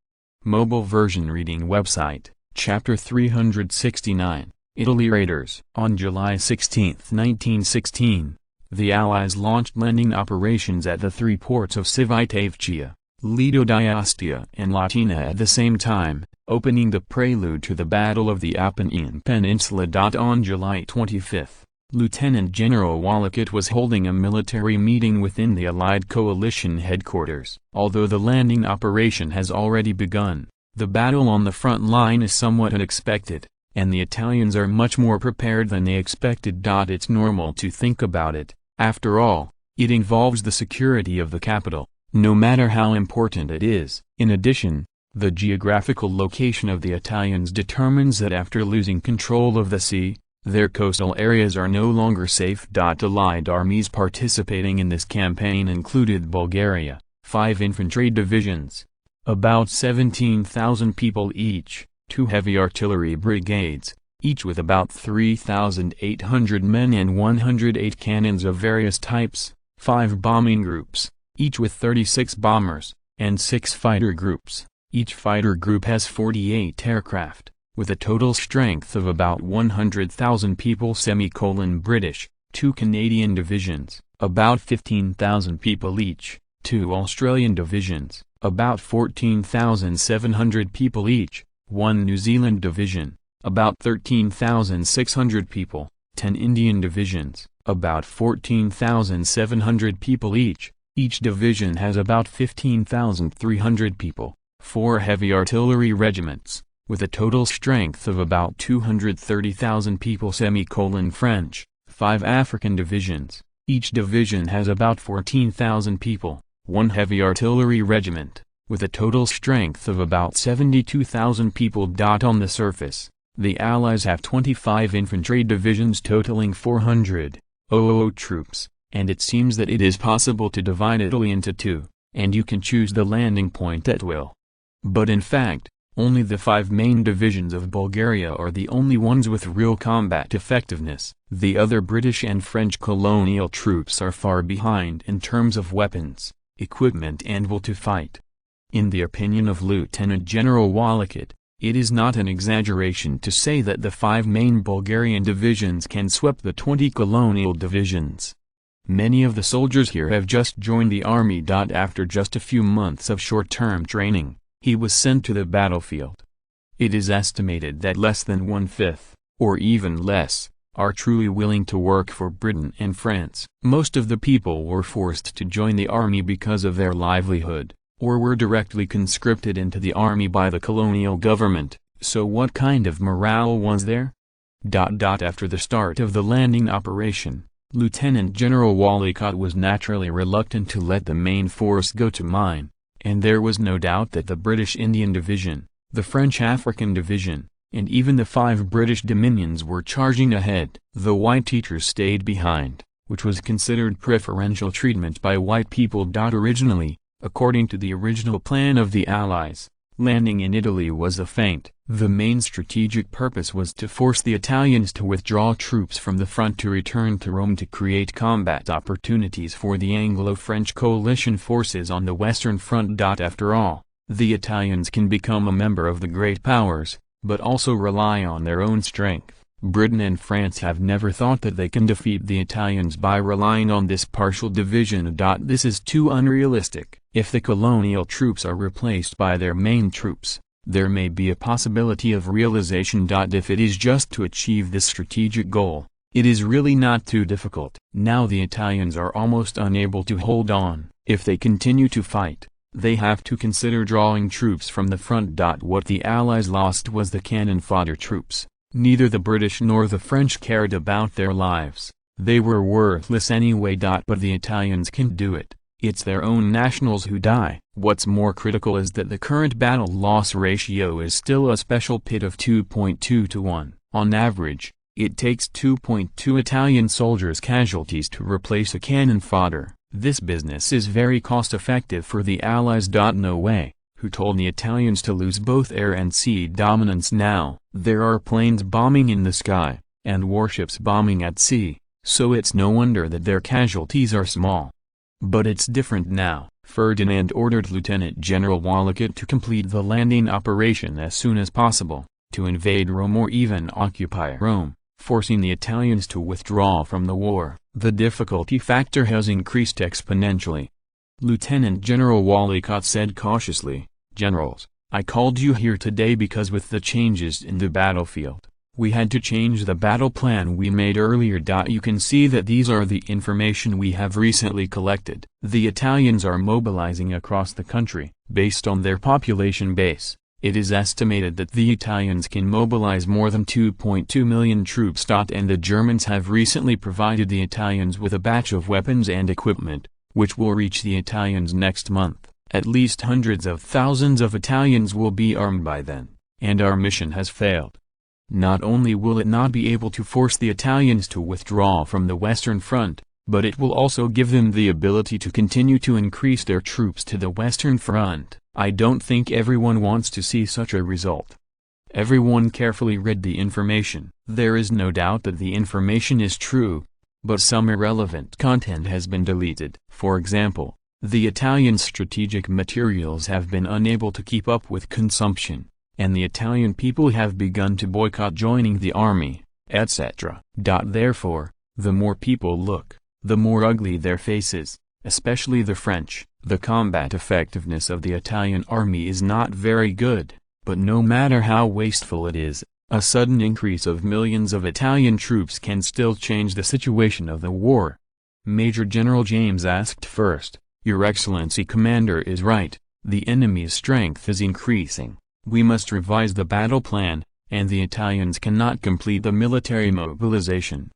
Mobile version reading website. Chapter 369, Italy Raiders. On July 16, 1916, the Allies launched landing operations at the 3 ports of Civitavecchia, Lido d'Ostia and Latina at the same time, opening the prelude to the Battle of the Apennine Peninsula. On July 25, Lieutenant General Walakut was holding a military meeting within the Allied coalition headquarters. Although the landing operation has already begun, the battle on the front line is somewhat unexpected, and the Italians are much more prepared than they expected. It's normal to think about it. After all, it involves the security of the capital, no matter how important it is. In addition, the geographical location of the Italians determines that after losing control of the sea, their coastal areas are no longer safe. Allied armies participating in this campaign included Bulgaria, 5 infantry divisions, about 17,000 people each, 2 heavy artillery brigades, each with about 3,800 men and 108 cannons of various types, 5 bombing groups, each with 36 bombers, and 6 fighter groups. Each fighter group has 48 aircraft, with a total strength of about 100,000 people. British, 2 Canadian divisions, about 15,000 people each, 2 Australian divisions, about 14,700 people each, 1 New Zealand division, about 13,600 people, 10 Indian divisions, about 14,700 people each division has about 15,300 people, 4 heavy artillery regiments, with a total strength of about 230,000 people French, 5 African divisions, each division has about 14,000 people, 1 heavy artillery regiment, with a total strength of about 72,000 people. On the surface, the Allies have 25 infantry divisions totaling 400 troops, and it seems that it is possible to divide Italy into 2, and you can choose the landing point at will. But in fact, only the 5 main divisions of Bulgaria are the only ones with real combat effectiveness. The other British and French colonial troops are far behind in terms of weapons, equipment and will to fight. In the opinion of Lieutenant General Walakut, it is not an exaggeration to say that the 5 main Bulgarian divisions can sweep the 20 colonial divisions. Many of the soldiers here have just joined the army. After just a few months of short-term training, he was sent to the battlefield. It is estimated that less than 1/5, or even less, are truly willing to work for Britain and France. Most of the people were forced to join the army because of their livelihood, or were directly conscripted into the army by the colonial government. So what kind of morale was there? After the start of the landing operation, Lieutenant General Walakut was naturally reluctant to let the main force go to mine, and there was no doubt that the British Indian Division, the French African Division, and even the 5 British Dominions were charging ahead. The white teachers stayed behind, which was considered preferential treatment by white people. Originally, according to the original plan of the Allies, landing in Italy was a feint. The main strategic purpose was to force the Italians to withdraw troops from the front to return to Rome to create combat opportunities for the Anglo-French coalition forces on the Western Front. After all, the Italians can become a member of the great powers, but also rely on their own strength. Britain and France have never thought that they can defeat the Italians by relying on this partial division. This is too unrealistic. If the colonial troops are replaced by their main troops, there may be a possibility of realization. If it is just to achieve this strategic goal, it is really not too difficult. Now the Italians are almost unable to hold on. If they continue to fight, they have to consider drawing troops from the front. What the Allies lost was the cannon fodder troops. Neither the British nor the French cared about their lives. They were worthless anyway. But the Italians can do it. It's their own nationals who die. What's more critical is that the current battle loss ratio is still a special pit of 2.2 to 1. On average, it takes 2.2 Italian soldiers' casualties to replace a cannon fodder. This business is very cost-effective for the Allies. No way. Who told the Italians to lose both air and sea dominance? Now, there are planes bombing in the sky, and warships bombing at sea, so it's no wonder that their casualties are small. But it's different now. Ferdinand ordered Lieutenant General Walakut to complete the landing operation as soon as possible, to invade Rome or even occupy Rome, forcing the Italians to withdraw from the war. The difficulty factor has increased exponentially. Lieutenant General Walakut said cautiously, "Generals, I called you here today because with the changes in the battlefield, we had to change the battle plan we made earlier. You can see that these are the information we have recently collected. The Italians are mobilizing across the country. Based on their population base, it is estimated that the Italians can mobilize more than 2.2 million troops. And the Germans have recently provided the Italians with a batch of weapons and equipment, which will reach the Italians next month. At least hundreds of thousands of Italians will be armed by then, and our mission has failed. Not only will it not be able to force the Italians to withdraw from the Western Front, but it will also give them the ability to continue to increase their troops to the Western Front. I don't think everyone wants to see such a result." Everyone carefully read the information. There is no doubt that the information is true, but some irrelevant content has been deleted. For example, the Italian strategic materials have been unable to keep up with consumption, and the Italian people have begun to boycott joining the army, etc. Therefore, The more people look, the more ugly their faces, especially the French. The combat effectiveness of the Italian army is not very good, but no matter how wasteful it is, a sudden increase of millions of Italian troops can still change the situation of the war. Major General James asked first, "Your Excellency Commander is right, the enemy's strength is increasing, we must revise the battle plan, and the Italians cannot complete the military mobilization.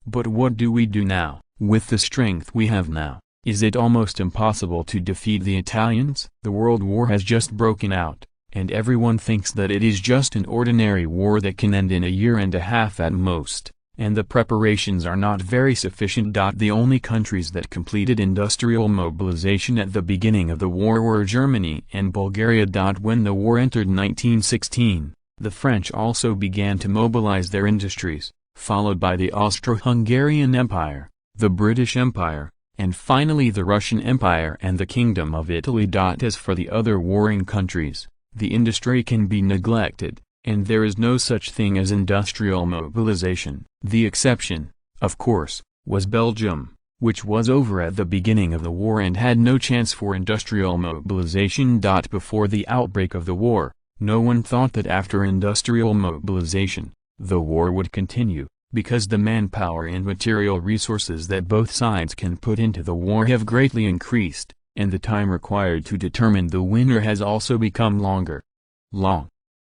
But what do we do now, with the strength we have now? Is it almost impossible to defeat the Italians?" The World War has just broken out, and everyone thinks that it is just an ordinary war that can end in a year and a half at most, and the preparations are not very sufficient. The only countries that completed industrial mobilization at the beginning of the war were Germany and Bulgaria. When the war entered 1916, the French also began to mobilize their industries, followed by the Austro-Hungarian Empire, the British Empire, and finally the Russian Empire and the Kingdom of Italy. As for the other warring countries, the industry can be neglected, and there is no such thing as industrial mobilization. The exception, of course, was Belgium, which was over at the beginning of the war and had no chance for industrial mobilization. Before the outbreak of the war, no one thought that after industrial mobilization, the war would continue, because the manpower and material resources that both sides can put into the war have greatly increased, and the time required to determine the winner has also become longer.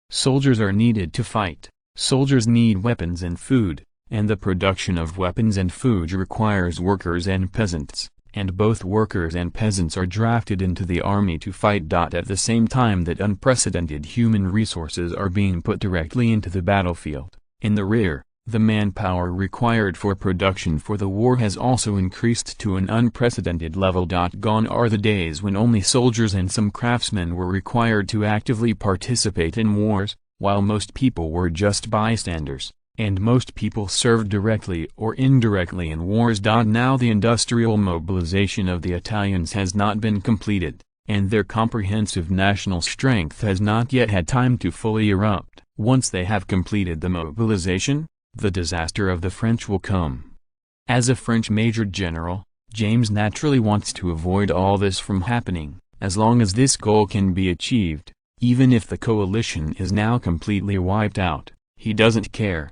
Soldiers are needed to fight, soldiers need weapons and food, and the production of weapons and food requires workers and peasants, and both workers and peasants are drafted into the army to fight. At the same time that unprecedented human resources are being put directly into the battlefield, in the rear, the manpower required for production for the war has also increased to an unprecedented level. Gone are the days when only soldiers and some craftsmen were required to actively participate in wars, while most people were just bystanders, and most people served directly or indirectly in wars. Now the industrial mobilization of the Italians has not been completed, and their comprehensive national strength has not yet had time to fully erupt. Once they have completed the mobilization, the disaster of the French will come. As a French Major General, James naturally wants to avoid all this from happening. As long as this goal can be achieved, even if the coalition is now completely wiped out, he doesn't care.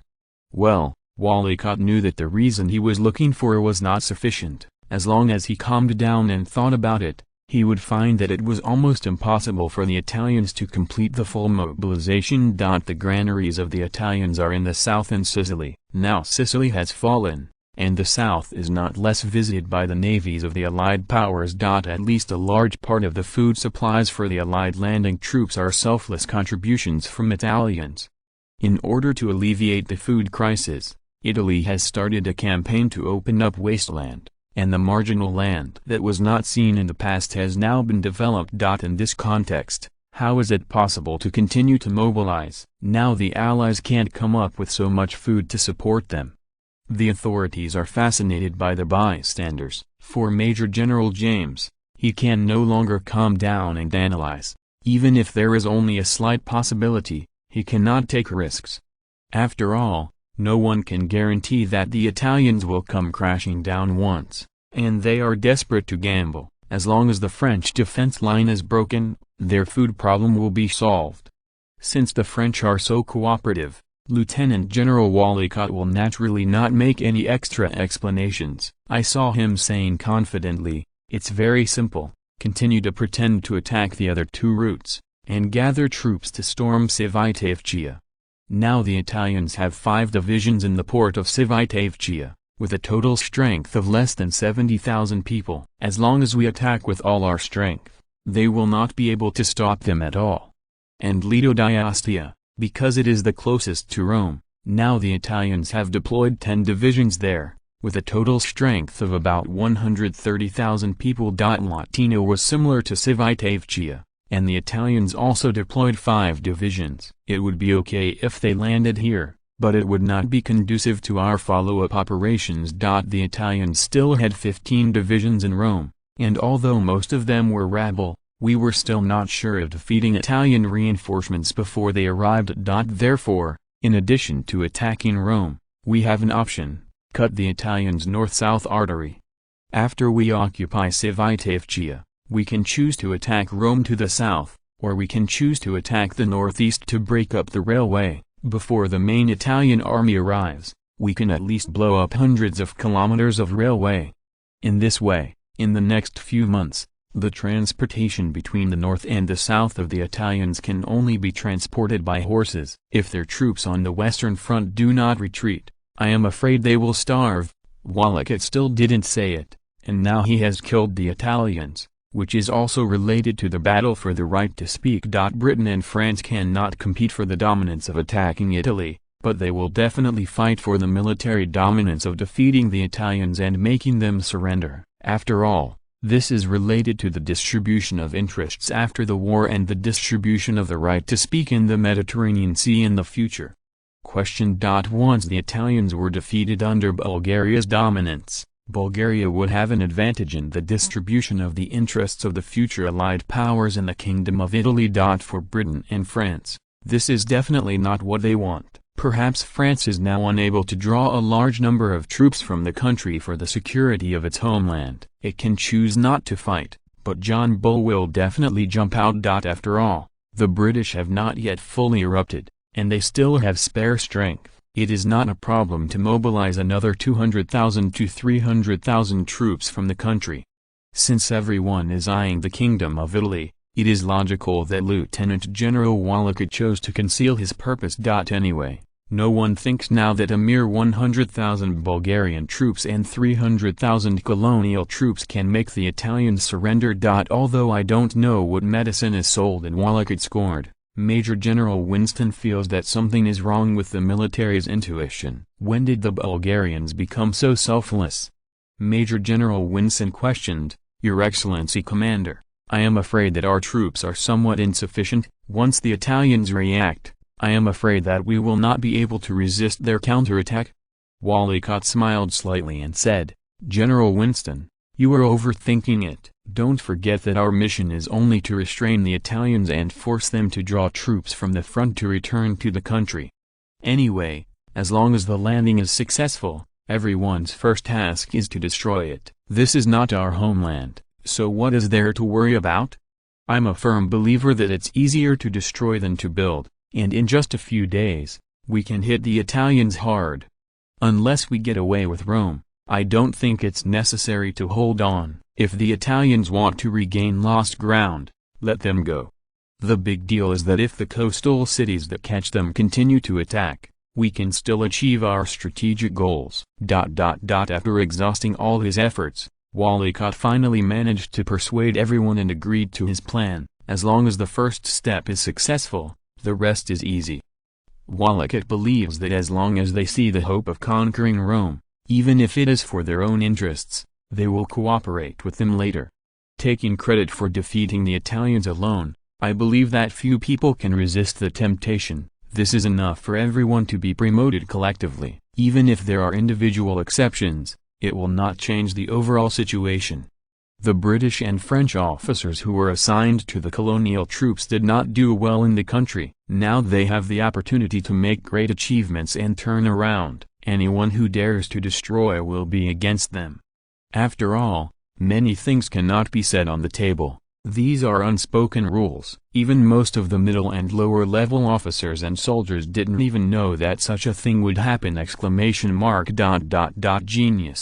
Well, Wallicott knew that the reason he was looking for was not sufficient. As long as he calmed down and thought about it, he would find that it was almost impossible for the Italians to complete the full mobilization. The granaries of the Italians are in the south and Sicily. Now Sicily has fallen, and the south is not less visited by the navies of the Allied powers. At least a large part of the food supplies for the Allied landing troops are selfless contributions from Italians. In order to alleviate the food crisis, Italy has started a campaign to open up wasteland, and the marginal land that was not seen in the past has now been developed. In this context, how is it possible to continue to mobilize? Now the Allies can't come up with so much food to support them. The authorities are fascinated by the bystanders. For Major General James, he can no longer calm down and analyze. Even if there is only a slight possibility, he cannot take risks. After all, no one can guarantee that the Italians will come crashing down once, and they are desperate to gamble. As long as the French defense line is broken, their food problem will be solved. Since the French are so cooperative, Lieutenant General Wallicott will naturally not make any extra explanations. I saw him saying confidently, "It's very simple, continue to pretend to attack the other two routes, and gather troops to storm Civitavecchia." Now the Italians have 5 divisions in the port of Civitavecchia, with a total strength of less than 70,000 people. As long as we attack with all our strength, they will not be able to stop them at all. And Lido d'Ostia, because it is the closest to Rome, now the Italians have deployed 10 divisions there, with a total strength of about 130,000 people. Latina was similar to Civitavecchia, and the Italians also deployed 5 divisions. It would be okay if they landed here, but it would not be conducive to our follow-up operations. The Italians still had 15 divisions in Rome, and although most of them were rabble, we were still not sure of defeating Italian reinforcements before they arrived. Therefore, in addition to attacking Rome, we have an option, cut the Italians' north-south artery. After we occupy Civitavecchia, we can choose to attack Rome to the south, or we can choose to attack the northeast to break up the railway. Before the main Italian army arrives, we can at least blow up hundreds of kilometers of railway. In this way, in the next few months, the transportation between the north and the south of the Italians can only be transported by horses. If their troops on the western front do not retreat, I am afraid they will starve. Walakut still didn't say it, and now he has killed the Italians, which is also related to the battle for the right to speak. Britain and France cannot compete for the dominance of attacking Italy, but they will definitely fight for the military dominance of defeating the Italians and making them surrender. After all, this is related to the distribution of interests after the war and the distribution of the right to speak in the Mediterranean Sea in the future. Question. Once the Italians were defeated under Bulgaria's dominance, Bulgaria would have an advantage in the distribution of the interests of the future allied powers in the Kingdom of Italy. For Britain and France, this is definitely not what they want. Perhaps France is now unable to draw a large number of troops from the country for the security of its homeland. It can choose not to fight, but John Bull will definitely jump out. After all, the British have not yet fully erupted, and they still have spare strength. It is not a problem to mobilize another 200,000 to 300,000 troops from the country. Since everyone is eyeing the Kingdom of Italy, it is logical that Lieutenant General Walakut chose to conceal his purpose. Anyway, no one thinks now that a mere 100,000 Bulgarian troops and 300,000 colonial troops can make the Italians surrender. Although I don't know what medicine is sold and Walakut scored, Major General Winston feels that something is wrong with the military's intuition. When did the Bulgarians become so selfless? Major General Winston questioned. Your Excellency Commander, I am afraid that our troops are somewhat insufficient. Once the Italians react, I am afraid that we will not be able to resist their counterattack. Walakut smiled slightly and said, General Winston, you are overthinking it. Don't forget that our mission is only to restrain the Italians and force them to draw troops from the front to return to the country. Anyway, as long as the landing is successful, everyone's first task is to destroy it. This is not our homeland, so what is there to worry about? I'm a firm believer that it's easier to destroy than to build, and in just a few days, we can hit the Italians hard. Unless we get away with Rome, I don't think it's necessary to hold on. If the Italians want to regain lost ground, let them go. The big deal is that if the coastal cities that catch them continue to attack, we can still achieve our strategic goals. After exhausting all his efforts, Walakut finally managed to persuade everyone and agreed to his plan. As long as the first step is successful, the rest is easy. Walakut believes that as long as they see the hope of conquering Rome, even if it is for their own interests, they will cooperate with them later. Taking credit for defeating the Italians alone, I believe that few people can resist the temptation. This is enough for everyone to be promoted collectively. Even if there are individual exceptions, it will not change the overall situation. The British and French officers who were assigned to the colonial troops did not do well in the country. Now they have the opportunity to make great achievements and turn around. Anyone who dares to destroy will be against them. After all, many things cannot be said on the table. These are unspoken rules. Even most of the middle and lower level officers and soldiers didn't even know that such a thing would happen! Genius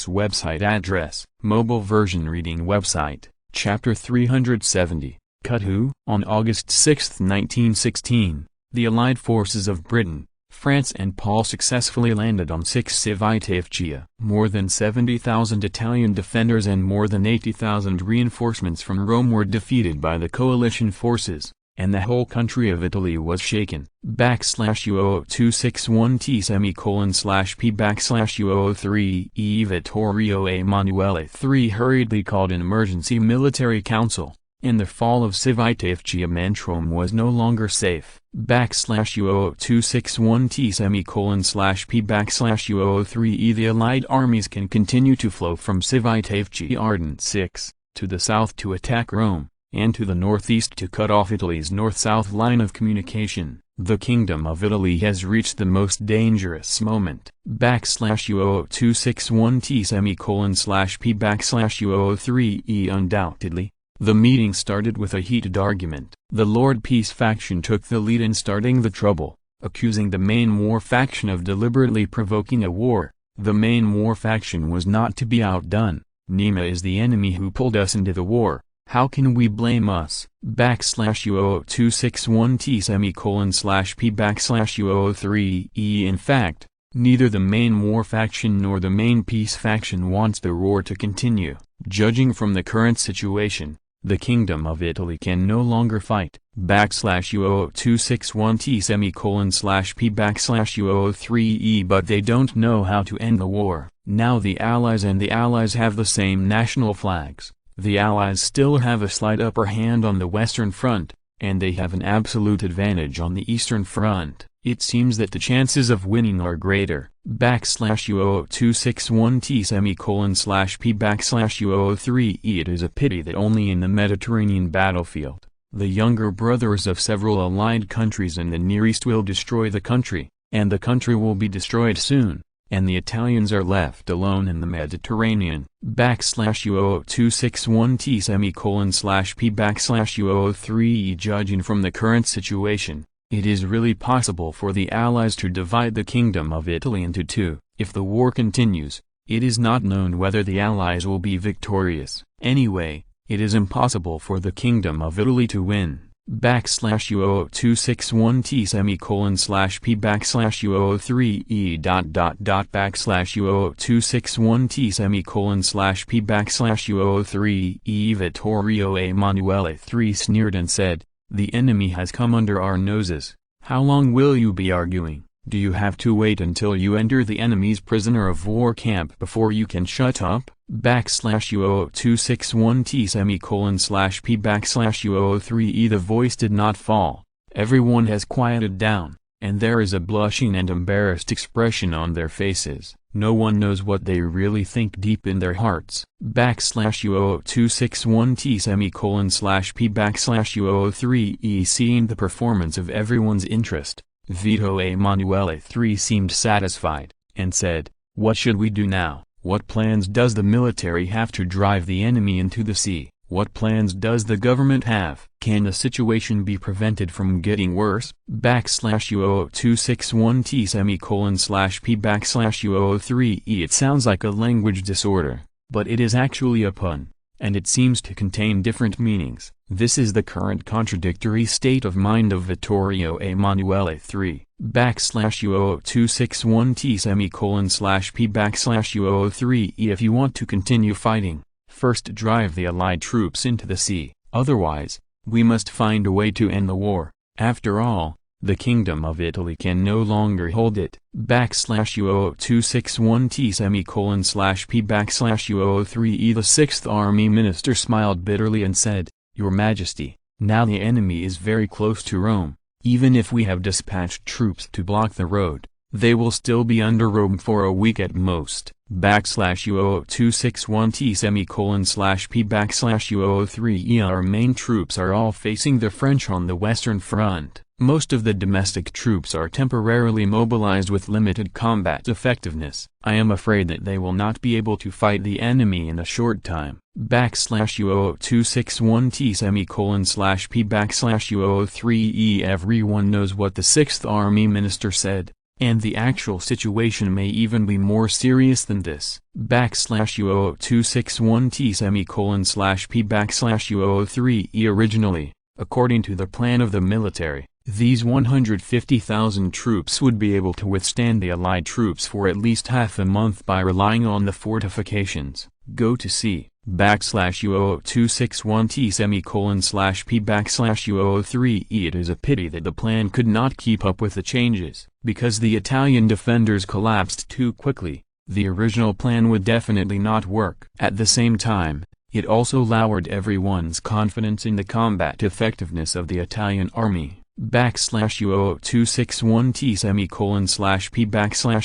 website address, mobile version reading website, chapter 370, Cut Who? On August 6, 1916, the Allied forces of Britain, France and Paul successfully landed on Civitavecchia. More than 70,000 Italian defenders and more than 80,000 reinforcements from Rome were defeated by the coalition forces, and the whole country of Italy was shaken. /U00261T:/P/U003 E. Vittorio Emanuele III hurriedly called an emergency military council. In the fall of Civitavecchia, Rome was no longer safe. /U00261T:/P/U003 The Allied armies can continue to flow from Civitavecchia Ardent 6, to the south to attack Rome, and to the northeast to cut off Italy's north-south line of communication. The Kingdom of Italy has reached the most dangerous moment. /U0026/P/U0003E Undoubtedly, the meeting started with a heated argument. The Lord Peace faction took the lead in starting the trouble, accusing the main war faction of deliberately provoking a war. The main war faction was not to be outdone. Nima is the enemy who pulled us into the war. How can we blame us? /U0026/P/U03E In fact, neither the main war faction nor the main peace faction wants the war to continue. Judging from the current situation, the Kingdom of Italy can no longer fight. /U0026/P/U03E But they don't know how to end the war. Now the Allies and the Allies have the same national flags. The Allies still have a slight upper hand on the Western Front, and they have an absolute advantage on the Eastern Front. It seems that the chances of winning are greater. /U0026/P/U03E It is a pity that only in the Mediterranean battlefield, the younger brothers of several allied countries in the Near East will destroy the country, and the country will be destroyed soon, and the Italians are left alone in the Mediterranean. /U0026/P/U03E Judging from the current situation, it is really possible for the Allies to divide the Kingdom of Italy into two. If the war continues, it is not known whether the Allies will be victorious. Anyway, it is impossible for the Kingdom of Italy to win. /U0026/P/U03E /U0026/P/U03E Vittorio Emanuele III sneered and said, "The enemy has come under our noses. How long will you be arguing? Do you have to wait until you enter the enemy's prisoner of war camp before you can shut up?" /U0026/P/U03E The voice did not fall. Everyone has quieted down, and there is a blushing and embarrassed expression on their faces. No one knows what they really think deep in their hearts. /U0026/P/U03E Seeing the performance of everyone's interest, Vito Emanuele III seemed satisfied, and said, "What should we do now? What plans does the military have to drive the enemy into the sea? What plans does the government have? Can the situation be prevented from getting worse?" /U0026/P/U03E It sounds like a language disorder, but it is actually a pun, and it seems to contain different meanings. This is the current contradictory state of mind of Vittorio Emanuele III. /U0026/P/U03E If you want to continue fighting, first drive the Allied troops into the sea. Otherwise, we must find a way to end the war. After all, the Kingdom of Italy can no longer hold it. /U0026/P/U03E The Sixth Army Minister smiled bitterly and said, "Your Majesty, now the enemy is very close to Rome. Even if we have dispatched troops to block the road, they will still be under Rome for a week at most." /U0026/P/U03E Our main troops are all facing the French on the Western Front. Most of the domestic troops are temporarily mobilized with limited combat effectiveness. I am afraid that they will not be able to fight the enemy in a short time. /U0026/P/U03E Everyone knows what the Sixth Army Minister said, and the actual situation may even be more serious than this. /U0026/P/U03E Originally, according to the plan of the military, these 150,000 troops would be able to withstand the Allied troops for at least half a month by relying on the fortifications. Go to see /U0026/P/U03E It is a pity that the plan could not keep up with the changes. Because the Italian defenders collapsed too quickly, the original plan would definitely not work. At the same time, it also lowered everyone's confidence in the combat effectiveness of the Italian army.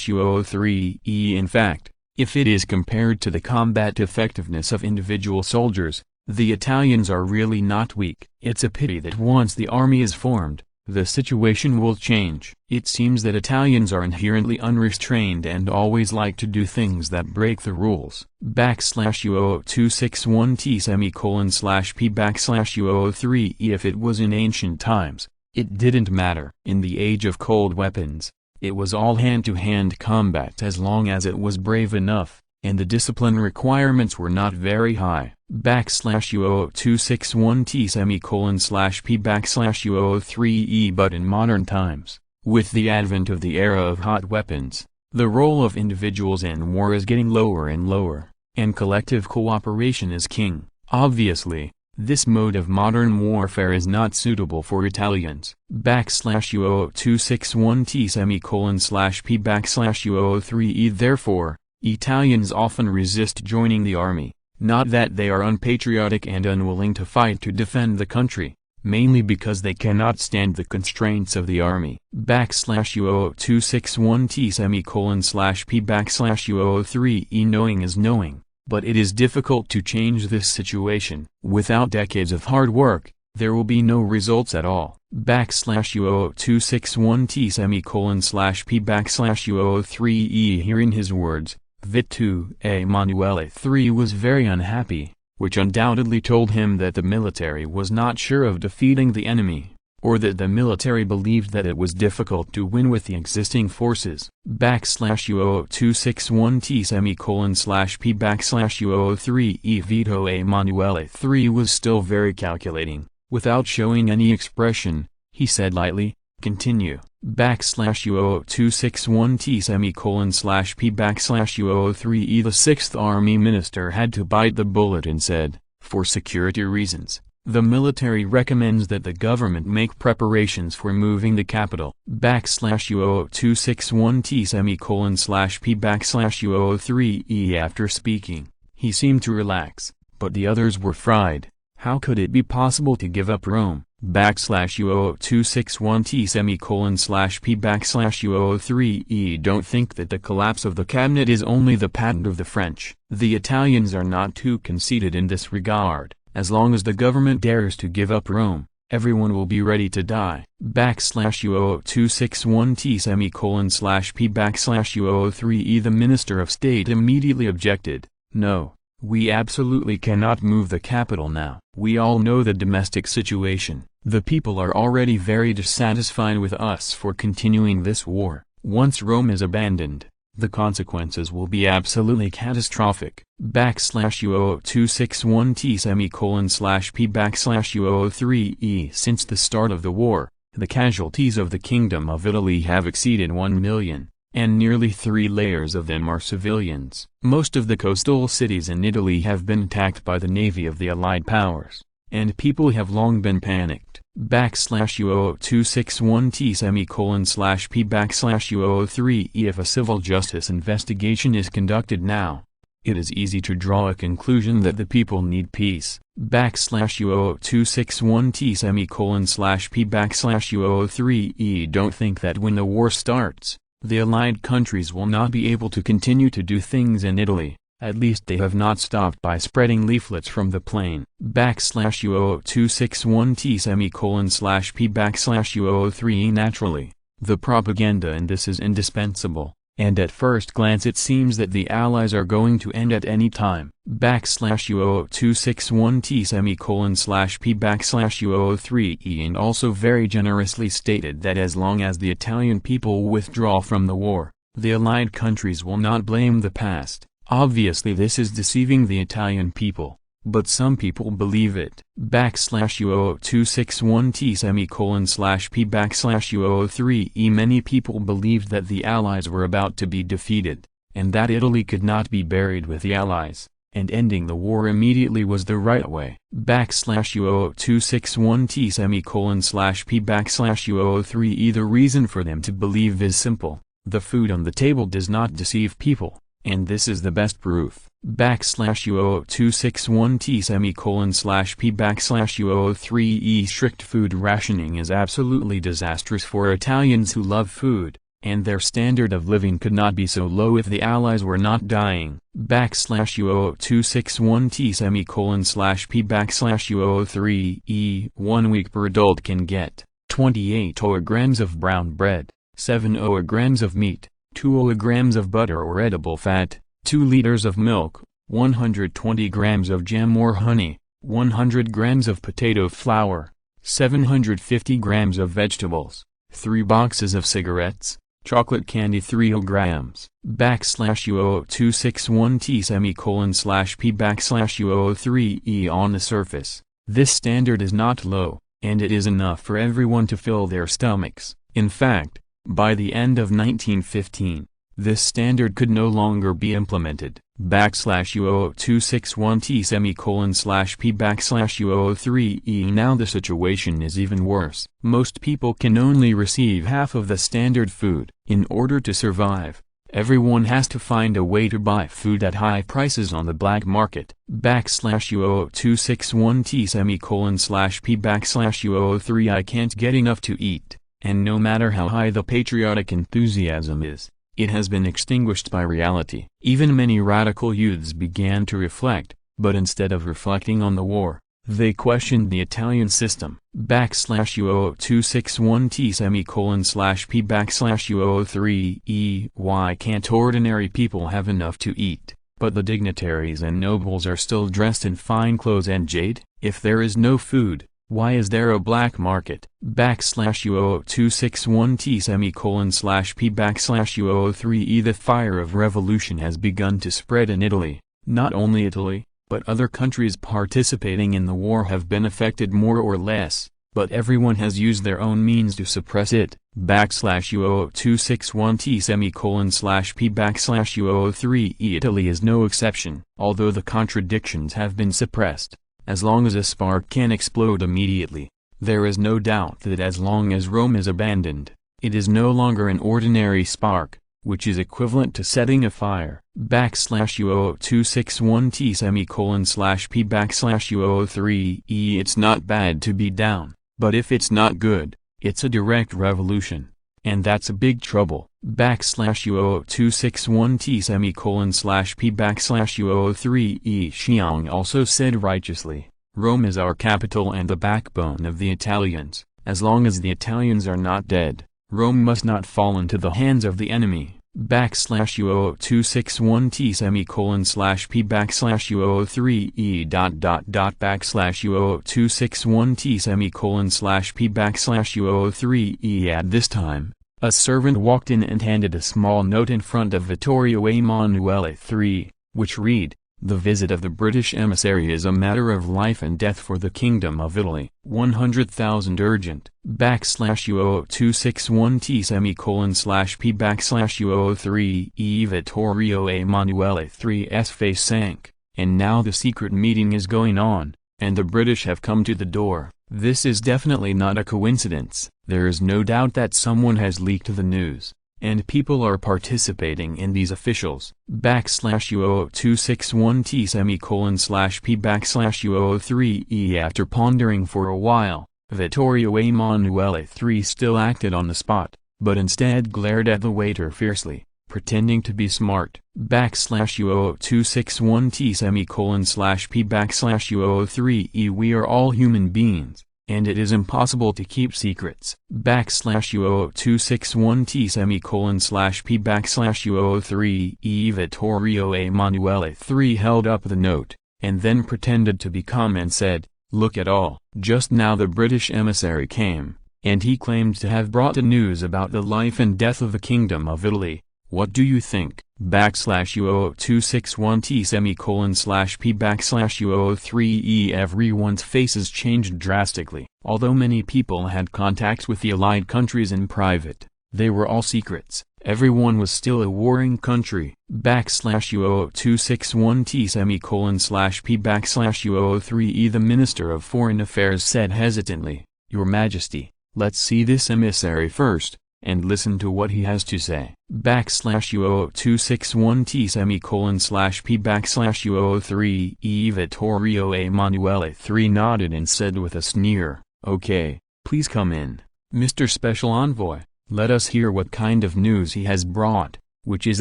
/U0026/P/U03E In fact, if it is compared to the combat effectiveness of individual soldiers, the Italians are really not weak. It's a pity that once the army is formed, the situation will change. It seems that Italians are inherently unrestrained and always like to do things that break the rules. /U0261T/P/U03 If it was in ancient times, it didn't matter. In the age of cold weapons, it was all hand-to-hand combat as long as it was brave enough, and the discipline requirements were not very high. /U0261T/P/U03 But in modern times, with the advent of the era of hot weapons, the role of individuals in war is getting lower and lower, and collective cooperation is king. Obviously, this mode of modern warfare is not suitable for Italians. /U0261T/P/U03 Therefore, Italians often resist joining the army, not that they are unpatriotic and unwilling to fight to defend the country, mainly because they cannot stand the constraints of the army. /U0261T/P/U03 Knowing is knowing, but it is difficult to change this situation. Without decades of hard work, there will be no results at all. /U0261T/P/U03 Hearing his words, Vittu Emanuele III was very unhappy, which undoubtedly told him that the military was not sure of defeating the enemy, or that the military believed that it was difficult to win with the existing forces. /U0261T/P/U03 Vito Emanuele III was still very calculating. Without showing any expression, he said lightly, "Continue." /U0261T/P/U03 The Sixth Army Minister had to bite the bullet and said, "For security reasons, the military recommends that the government make preparations for moving the capital." /U0261T/P/U03 After speaking, he seemed to relax, but the others were fried. How could it be possible to give up Rome? /U0261T/P/U03 Don't think that the collapse of the cabinet is only the patent of the French. The Italians are not too conceited in this regard. As long as the government dares to give up Rome, everyone will be ready to die. /U0261T/P/U03 The Minister of State immediately objected. "No, we absolutely cannot move the capital now. We all know the domestic situation. The people are already very dissatisfied with us for continuing this war. Once Rome is abandoned, the consequences will be absolutely catastrophic." /U0261T/P/U03 Since the start of the war, the casualties of the Kingdom of Italy have exceeded 1 million, and nearly 3 layers of them are civilians. Most of the coastal cities in Italy have been attacked by the navy of the Allied powers, and people have long been panicked. /U0261T/P/U03 If a civil justice investigation is conducted now, it is easy to draw a conclusion that the people need peace. /U0261T/P/U03 Don't think that when the war starts, the Allied countries will not be able to continue to do things in Italy. At least they have not stopped by spreading leaflets from the plain. /U0261T/P/U03 Naturally, the propaganda in this is indispensable, and at first glance it seems that the Allies are going to end at any time. /U0261T/P/U03 And also very generously stated that as long as the Italian people withdraw from the war, the Allied countries will not blame the past. Obviously this is deceiving the Italian people, but some people believe it. /U0261T/P/U03 Many people believed that the Allies were about to be defeated, and that Italy could not be buried with the Allies, and ending the war immediately was the right way. /U0261T/P/U03 The reason for them to believe is simple: the food on the table does not deceive people, and this is the best proof. /U0261T/P/U03 Strict food rationing is absolutely disastrous for Italians who love food, and their standard of living could not be so low if the Allies were not dying. /U0261T/P/U03 1 week per adult can get 28 grams of brown bread, 7 grams of meat, 2 grams of butter or edible fat, 2 liters of milk, 120 grams of jam or honey, 100 grams of potato flour, 750 grams of vegetables, 3 boxes of cigarettes, chocolate candy 3 grams, /U0261T:/P/U03E on the surface. This standard is not low, and it is enough for everyone to fill their stomachs. In fact, by the end of 1915, this standard could no longer be implemented. /U0261T:/P/U03E Now the situation is even worse. Most people can only receive half of the standard food. In order to survive, everyone has to find a way to buy food at high prices on the black market. /U0261T:/P/U03 I can't get enough to eat, and no matter how high the patriotic enthusiasm is, it has been extinguished by reality. Even many radical youths began to reflect, but instead of reflecting on the war, they questioned the Italian system. /U0261T:/P/U03E Why can't ordinary people have enough to eat, but the dignitaries and nobles are still dressed in fine clothes and jade? If there is no food, why is there a black market? /U0261T:/P/U03E The fire of revolution has begun to spread in Italy. Not only Italy, but other countries participating in the war have been affected more or less, but everyone has used their own means to suppress it. /U0261T:/P/U03E Italy is no exception. Although the contradictions have been suppressed, as long as a spark can explode immediately, there is no doubt that as long as Rome is abandoned, it is no longer an ordinary spark, which is equivalent to setting a fire. /U0261T:/P/U03E It's not bad to be down, but if it's not good, it's a direct revolution. And that's a big trouble. /U0261T:/P/U03E Xiang also said righteously, Rome is our capital and the backbone of the Italians. As long as the Italians are not dead, Rome must not fall into the hands of the enemy. /U0261T:/P/U03E /U0261T:/P/U03E At this time, a servant walked in and handed a small note in front of Vittorio Emanuele III, which read, The visit of the British emissary is a matter of life and death for the Kingdom of Italy. 100,000 urgent. /U0261T:/P/U03E Vittorio Emanuele III's face sank, and now the secret meeting is going on, and the British have come to the door. This is definitely not a coincidence. There is no doubt that someone has leaked the news, and people are participating in these officials. /U0261T:/P/U03E After pondering for a while, Vittorio Emanuele III still acted on the spot, but instead glared at the waiter fiercely, pretending to be smart. /U0261T:/P/U03E We are all human beings, and it is impossible to keep secrets. /U0261T:/P/U03E Vittorio Emanuele III held up the note, and then pretended to be calm and said, Look at all. Just now the British emissary came, and he claimed to have brought the news about the life and death of the Kingdom of Italy. What do you think? /U0261T:/P/U03E Everyone's faces changed drastically. Although many people had contacts with the Allied countries in private, they were all secrets. Everyone was still a warring country. /U0261T:/P/U03E The Minister of Foreign Affairs said hesitantly, Your Majesty, let's see this emissary first, and listen to what he has to say. /U0261T:/P/U03E Vittorio Emanuele III nodded and said with a sneer, Okay, please come in, Mr. Special Envoy. Let us hear what kind of news he has brought. which is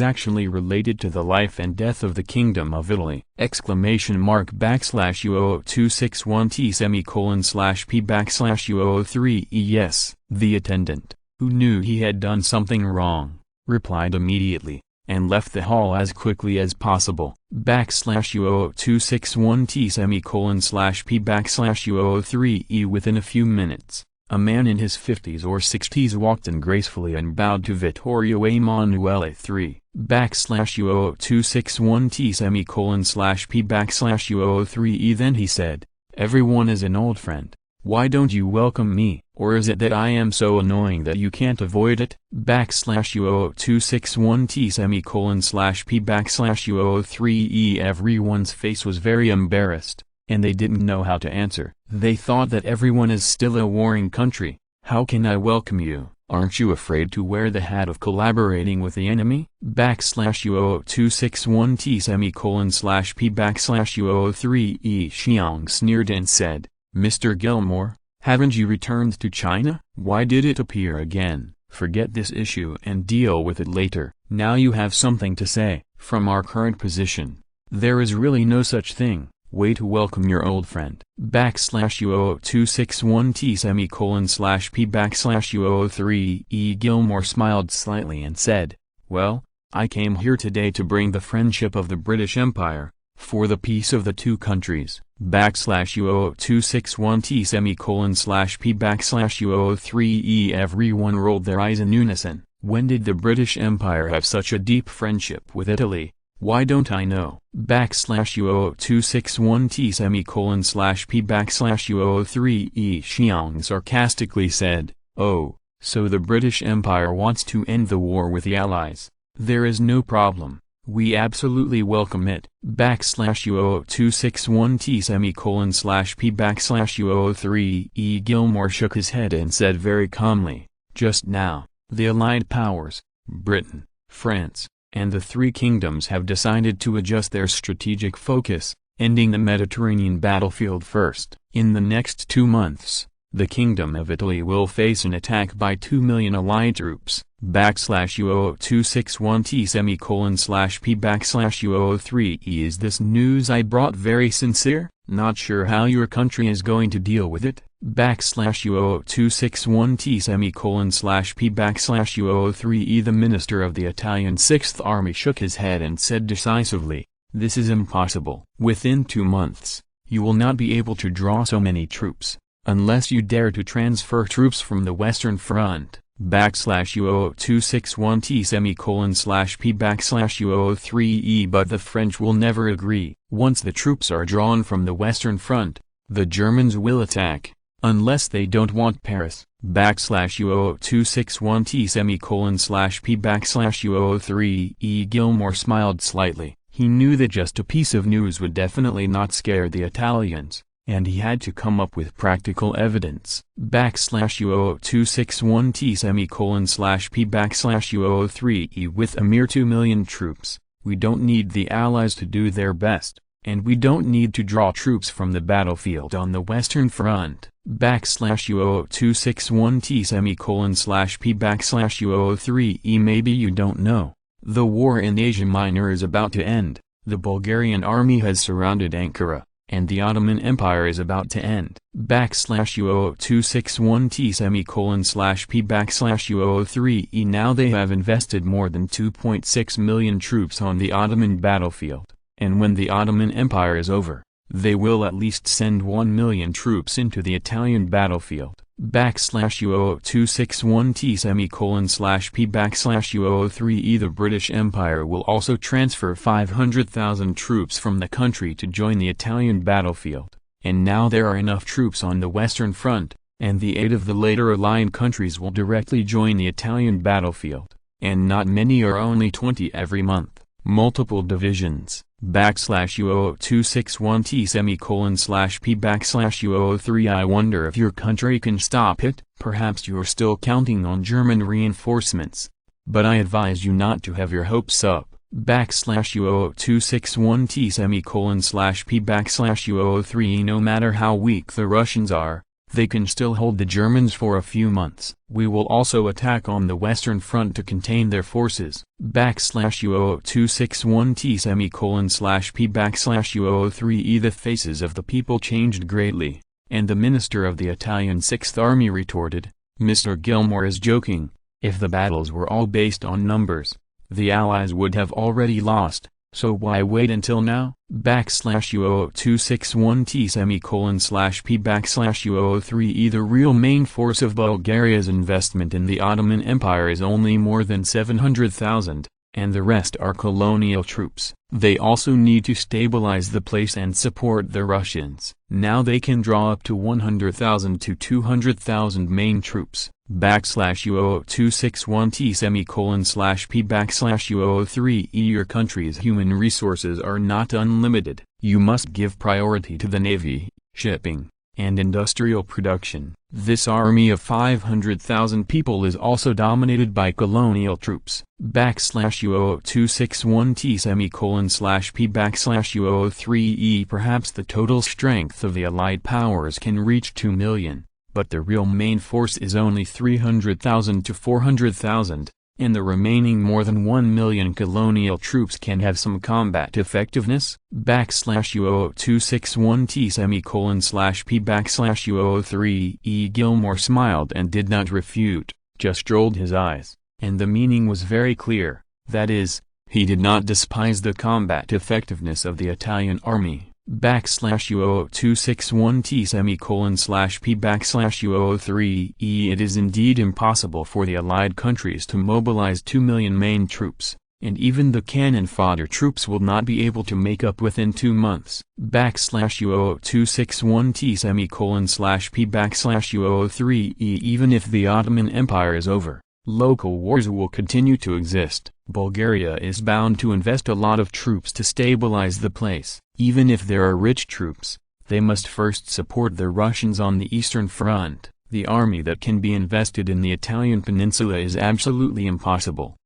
actually related to the life and death of the Kingdom of Italy! !U002621T /P/U03E Yes, the attendant, who knew he had done something wrong, replied immediately, and left the hall as quickly as possible. !U002621T/P/U03E Within a few minutes, a man in his 50s or 60s walked in gracefully and bowed to Vittorio Emanuele III. !U002621T/P/U03E Then he said, "Everyone is an old friend. Why don't you welcome me? Or is it that I am so annoying that you can't avoid it?" !U002621T/P/U03E Everyone's face was very embarrassed, and they didn't know how to answer. They thought that everyone is still a warring country. "How can I welcome you? Aren't you afraid to wear the hat of collaborating with the enemy?" !U002621T/P/U03E Xiang sneered and said, "Mr. Gilmore, haven't you returned to China? Why did it appear again? Forget this issue and deal with it later. Now you have something to say. From our current position, there is really no such thing. Way to welcome your old friend." !U002621T/P/U03E Gilmore smiled slightly and said, "Well, I came here today to bring the friendship of the British Empire, for the peace of the two countries." !U002621T/P/U03E Everyone rolled their eyes in unison. When did the British Empire have such a deep friendship with Italy? Why don't I know? !U002621T/P/U03E Xiang sarcastically said, "Oh, so the British Empire wants to end the war with the Allies. There is no problem. We absolutely welcome it." !U002621T/P/U03E Gilmore shook his head and said very calmly, "Just now, the Allied powers, Britain, France, and the three kingdoms have decided to adjust their strategic focus, ending the Mediterranean battlefield first. In the next 2 months, the Kingdom of Italy will face an attack by 2 million Allied troops." !U002621T/P/U03E Is this news I brought very sincere? Not sure how your country is going to deal with it? !U002621T/P/U03E The Minister of the Italian Sixth Army shook his head and said decisively, "This is impossible. Within 2 months, you will not be able to draw so many troops, unless you dare to transfer troops from the Western Front." !U002621T/P/U03E But the French will never agree. Once the troops are drawn from the Western Front, the Germans will attack, unless they don't want Paris. !U002621T/P/U03E Gilmore smiled slightly. He knew that just a piece of news would definitely not scare the Italians, and he had to come up with practical evidence. !U002621T/P/U03E With a mere 2 million troops, we don't need the Allies to do their best, and we don't need to draw troops from the battlefield on the Western Front. !U002621T/P/U03E Maybe you don't know, the war in Asia Minor is about to end. The Bulgarian army has surrounded Ankara, and the Ottoman Empire is about to end. !U002621T/P/U03E Now they have invested more than 2.6 million troops on the Ottoman battlefield, and when the Ottoman Empire is over, they will at least send 1 million troops into the Italian battlefield. !U002621T/P/U03E The British Empire will also transfer 500,000 troops from the country to join the Italian battlefield, and now there are enough troops on the Western Front, and the 8 of the later allied countries will directly join the Italian battlefield, and not many are only 20 every month. Multiple divisions. !U002621T/P/U03 I wonder if your country can stop it. Perhaps you're still counting on German reinforcements, but I advise you not to have your hopes up. !U002621T/P/U03 No matter how weak the Russians are, They can still hold the Germans for a few months. We will also attack on the Western Front to contain their forces. /U0261T:/P/U03E The faces of the people changed greatly, and the minister of the Italian Sixth Army retorted, "Mr. Gilmore is joking. If the battles were all based on numbers, the Allies would have already lost. So why wait until now?" /U0261T:/P/U03E The real main force of Bulgaria's investment in the Ottoman Empire is only more than 700,000, and the rest are colonial troops. They also need to stabilize the place and support the Russians. Now they can draw up to 100,000 to 200,000 main troops. /U0261T:/P/U03E Your country's human resources are not unlimited. You must give priority to the navy, shipping, and industrial production. This army of 500,000 people is also dominated by colonial troops. /U0261T:/P/U03E Perhaps the total strength of the Allied powers can reach 2 million. But the real main force is only 300,000 to 400,000, and the remaining more than 1 million colonial troops can have some combat effectiveness. /U0261T:/P/U03E Gilmore smiled and did not refute, just rolled his eyes, and the meaning was very clear, that is, he did not despise the combat effectiveness of the Italian army. /U0261T:/P/U03E It is indeed impossible for the Allied countries to mobilize 2 million main troops, and even the cannon fodder troops will not be able to make up within 2 months. /U0261T:/P/U03E Even if the Ottoman Empire is over, local wars will continue to exist. Bulgaria is bound to invest a lot of troops to stabilize the place. Even if there are rich troops, they must first support the Russians on the Eastern Front. The army that can be invested in the Italian peninsula is absolutely impossible.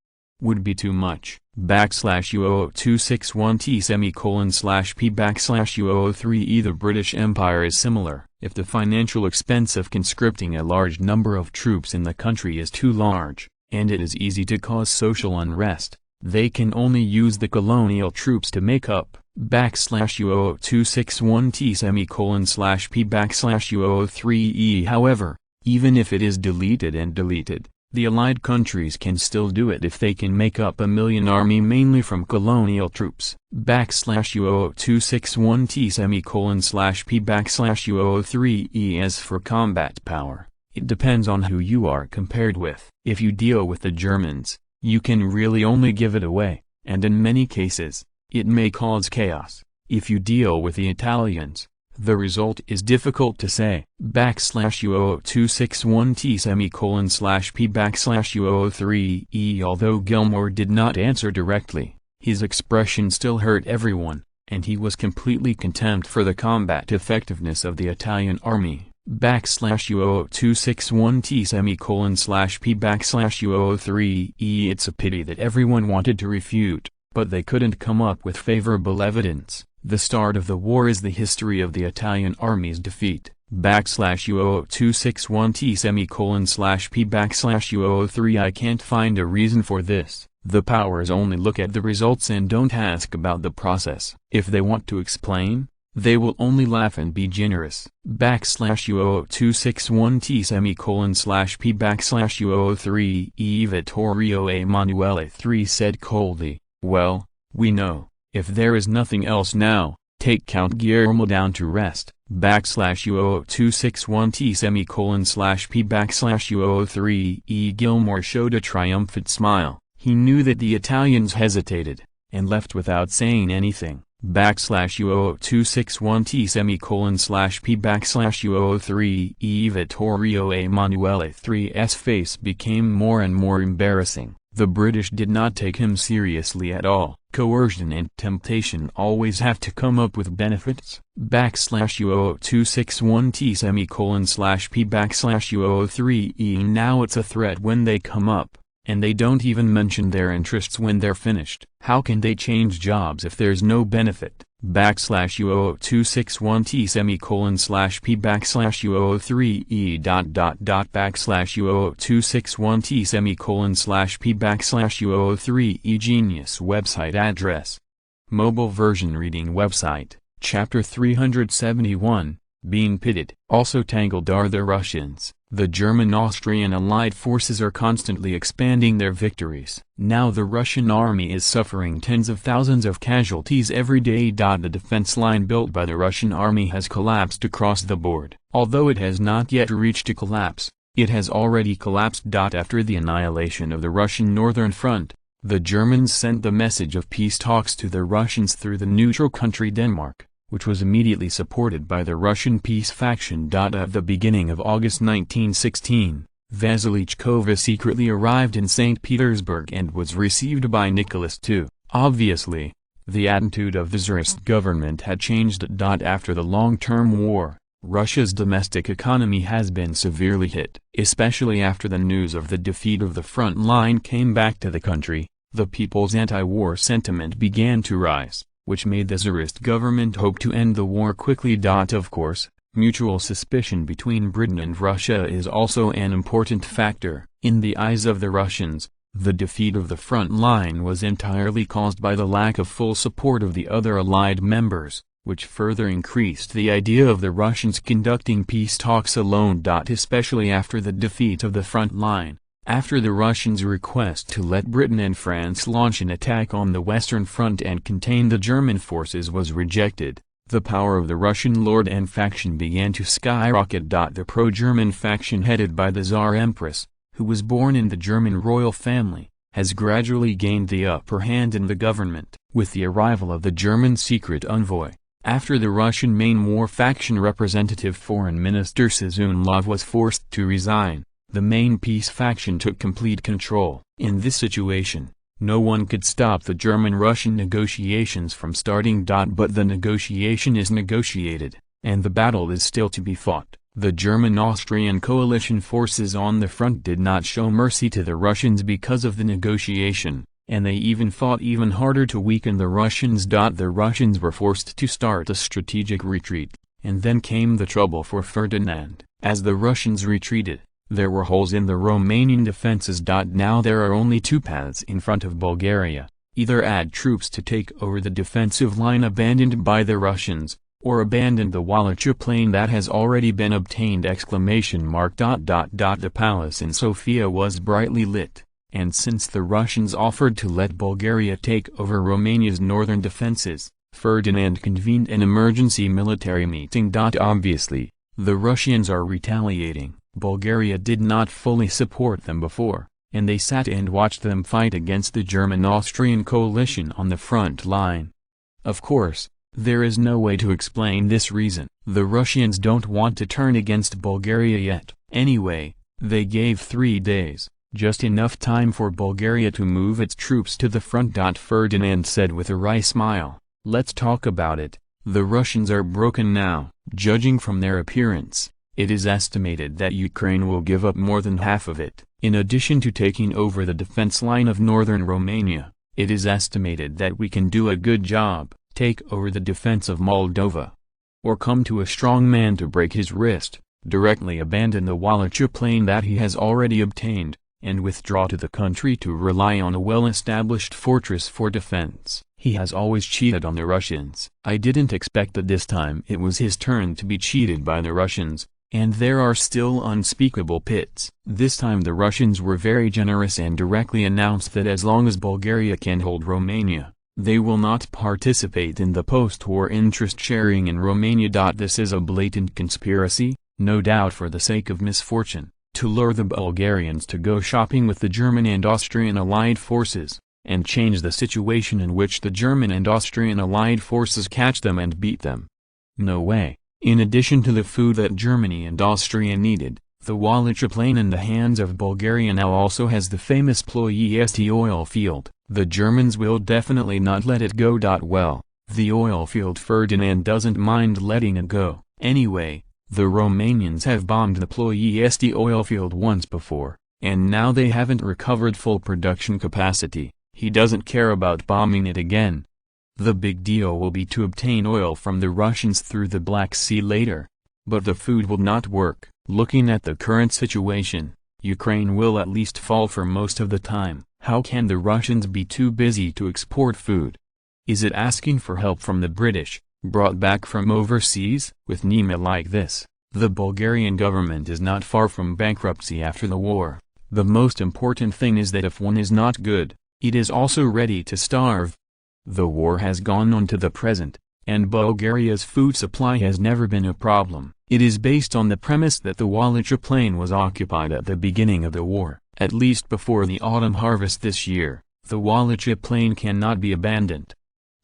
Would be too much. /U0261T:/P/U03E The British Empire is similar. If the financial expense of conscripting a large number of troops in the country is too large, and it is easy to cause social unrest, they can only use the colonial troops to make up. /U0261T:/P/U03E However, even if it is deleted, the Allied countries can still do it if they can make up a million army mainly from colonial troops. /U0261T:/P/U03E As for combat power, it depends on who you are compared with. If you deal with the Germans, you can really only give it away, and in many cases, it may cause chaos. If you deal with the Italians, the result is difficult to say. /U0261T:/P/U03E Although Gilmore did not answer directly, his expression still hurt everyone, and he was completely contempt for the combat effectiveness of the Italian army. /U0261T:/P/U03E It's a pity that everyone wanted to refute, but they couldn't come up with favorable evidence. The start of the war is the history of the Italian army's defeat. /U0261T:/P/U03 I can't find a reason for this. The powers only look at the results and don't ask about the process. If they want to explain, they will only laugh and be generous. /U0261T:/P/U03E Vittorio Emanuele III said coldly, "Well, we know. If there is nothing else now, take Count Guillermo down to rest." /U0261T:/P/U03E Gilmore showed a triumphant smile. He knew that the Italians hesitated, and left without saying anything. /U0261T:/P/U03E Vittorio Emanuele III's face became more and more embarrassing. The British did not take him seriously at all. Coercion and temptation always have to come up with benefits. /U0261T:/P/U03E Now it's a threat when they come up, and they don't even mention their interests when they're finished. How can they change jobs if there's no benefit? /U00261T /P /U003E /U00261T /P /U003E Genius website address. Mobile version reading website, Chapter 371, Being Pitted. Also tangled are the Russians. The German-Austrian allied forces are constantly expanding their victories. Now the Russian army is suffering tens of thousands of casualties every day. The defense line built by the Russian army has collapsed across the board. Although it has not yet reached a collapse, it has already collapsed. After the annihilation of the Russian Northern Front, the Germans sent the message of peace talks to the Russians through the neutral country Denmark, which was immediately supported by the Russian peace faction. At the beginning of August 1916, Vasilichkova secretly arrived in St. Petersburg and was received by Nicholas II. Obviously, the attitude of the Tsarist government had changed. After the long-term war, Russia's domestic economy has been severely hit. Especially after the news of the defeat of the front line came back to the country, the people's anti-war sentiment began to rise, which made the Tsarist government hope to end the war quickly. Of course, mutual suspicion between Britain and Russia is also an important factor. In the eyes of the Russians, the defeat of the front line was entirely caused by the lack of full support of the other Allied members, which further increased the idea of the Russians conducting peace talks alone. Especially after the defeat of the front line, after the Russians' request to let Britain and France launch an attack on the Western Front and contain the German forces was rejected, the power of the Russian Lord and faction began to skyrocket. The pro-German faction headed by the Tsar Empress, who was born in the German royal family, has gradually gained the upper hand in the government. With the arrival of the German secret envoy, after the Russian main war faction representative Foreign Minister Sazonov was forced to resign, the main peace faction took complete control. In this situation, no one could stop the German-Russian negotiations from starting. But the negotiation is negotiated, and the battle is still to be fought. The German-Austrian coalition forces on the front did not show mercy to the Russians because of the negotiation, and they even fought even harder to weaken the Russians. The Russians were forced to start a strategic retreat, and then came the trouble for Ferdinand. As the Russians retreated, there were holes in the Romanian defenses. Now there are only two paths in front of Bulgaria: either add troops to take over the defensive line abandoned by the Russians, or abandon the Wallachia plain that has already been obtained! The palace in Sofia was brightly lit, and since the Russians offered to let Bulgaria take over Romania's northern defenses, Ferdinand convened an emergency military meeting. Obviously, the Russians are retaliating. Bulgaria did not fully support them before, and they sat and watched them fight against the German-Austrian coalition on the front line. Of course, there is no way to explain this reason. The Russians don't want to turn against Bulgaria yet. Anyway, they gave 3 days, just enough time for Bulgaria to move its troops to the front. Ferdinand said with a wry smile, "Let's talk about it. The Russians are broken now." Judging from their appearance, it is estimated that Ukraine will give up more than half of it. In addition to taking over the defense line of northern Romania, it is estimated that we can do a good job, take over the defense of Moldova, or come to a strong man to break his wrist, directly abandon the Wallachia plain that he has already obtained, and withdraw to the country to rely on a well-established fortress for defense. He has always cheated on the Russians. I didn't expect that this time it was his turn to be cheated by the Russians, and there are still unspeakable pits. This time the Russians were very generous and directly announced that as long as Bulgaria can hold Romania, they will not participate in the post-war interest sharing in Romania. This is a blatant conspiracy, no doubt for the sake of misfortune, to lure the Bulgarians to go shopping with the German and Austrian allied forces, and change the situation in which the German and Austrian allied forces catch them and beat them. No way. In addition to the food that Germany and Austria needed, the Wallachia plain in the hands of Bulgaria now also has the famous Ploiesti oil field. The Germans will definitely not let it go. Well, the oil field Ferdinand doesn't mind letting it go. Anyway, the Romanians have bombed the Ploiesti oil field once before, and now they haven't recovered full production capacity. He doesn't care about bombing it again. The big deal will be to obtain oil from the Russians through the Black Sea later. But the food will not work. Looking at the current situation, Ukraine will at least fall for most of the time. How can the Russians be too busy to export food? Is it asking for help from the British, brought back from overseas? With Nima like this, the Bulgarian government is not far from bankruptcy after the war. The most important thing is that if one is not good, it is also ready to starve. The war has gone on to the present, and Bulgaria's food supply has never been a problem. It is based on the premise that the Wallachia plain was occupied at the beginning of the war. At least before the autumn harvest this year, the Wallachia plain cannot be abandoned.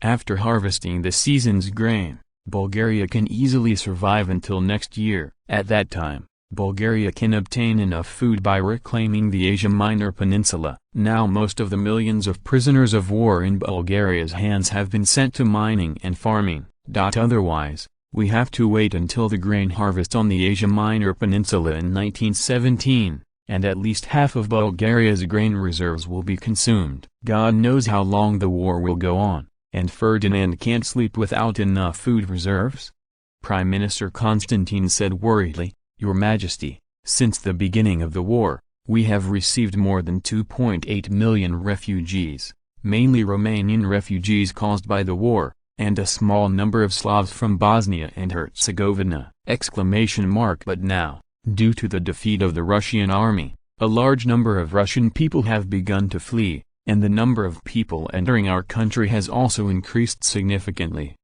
After harvesting the season's grain, Bulgaria can easily survive until next year. At that time, Bulgaria can obtain enough food by reclaiming the Asia Minor Peninsula. Now most of the millions of prisoners of war in Bulgaria's hands have been sent to mining and farming. Otherwise, we have to wait until the grain harvest on the Asia Minor Peninsula in 1917, and at least half of Bulgaria's grain reserves will be consumed. God knows how long the war will go on, and Ferdinand can't sleep without enough food reserves? Prime Minister Constantine said worriedly, "Your Majesty, since the beginning of the war, we have received more than 2.8 million refugees, mainly Romanian refugees caused by the war, and a small number of Slavs from Bosnia and Herzegovina!" But now, due to the defeat of the Russian army, a large number of Russian people have begun to flee, and the number of people entering our country has also increased significantly.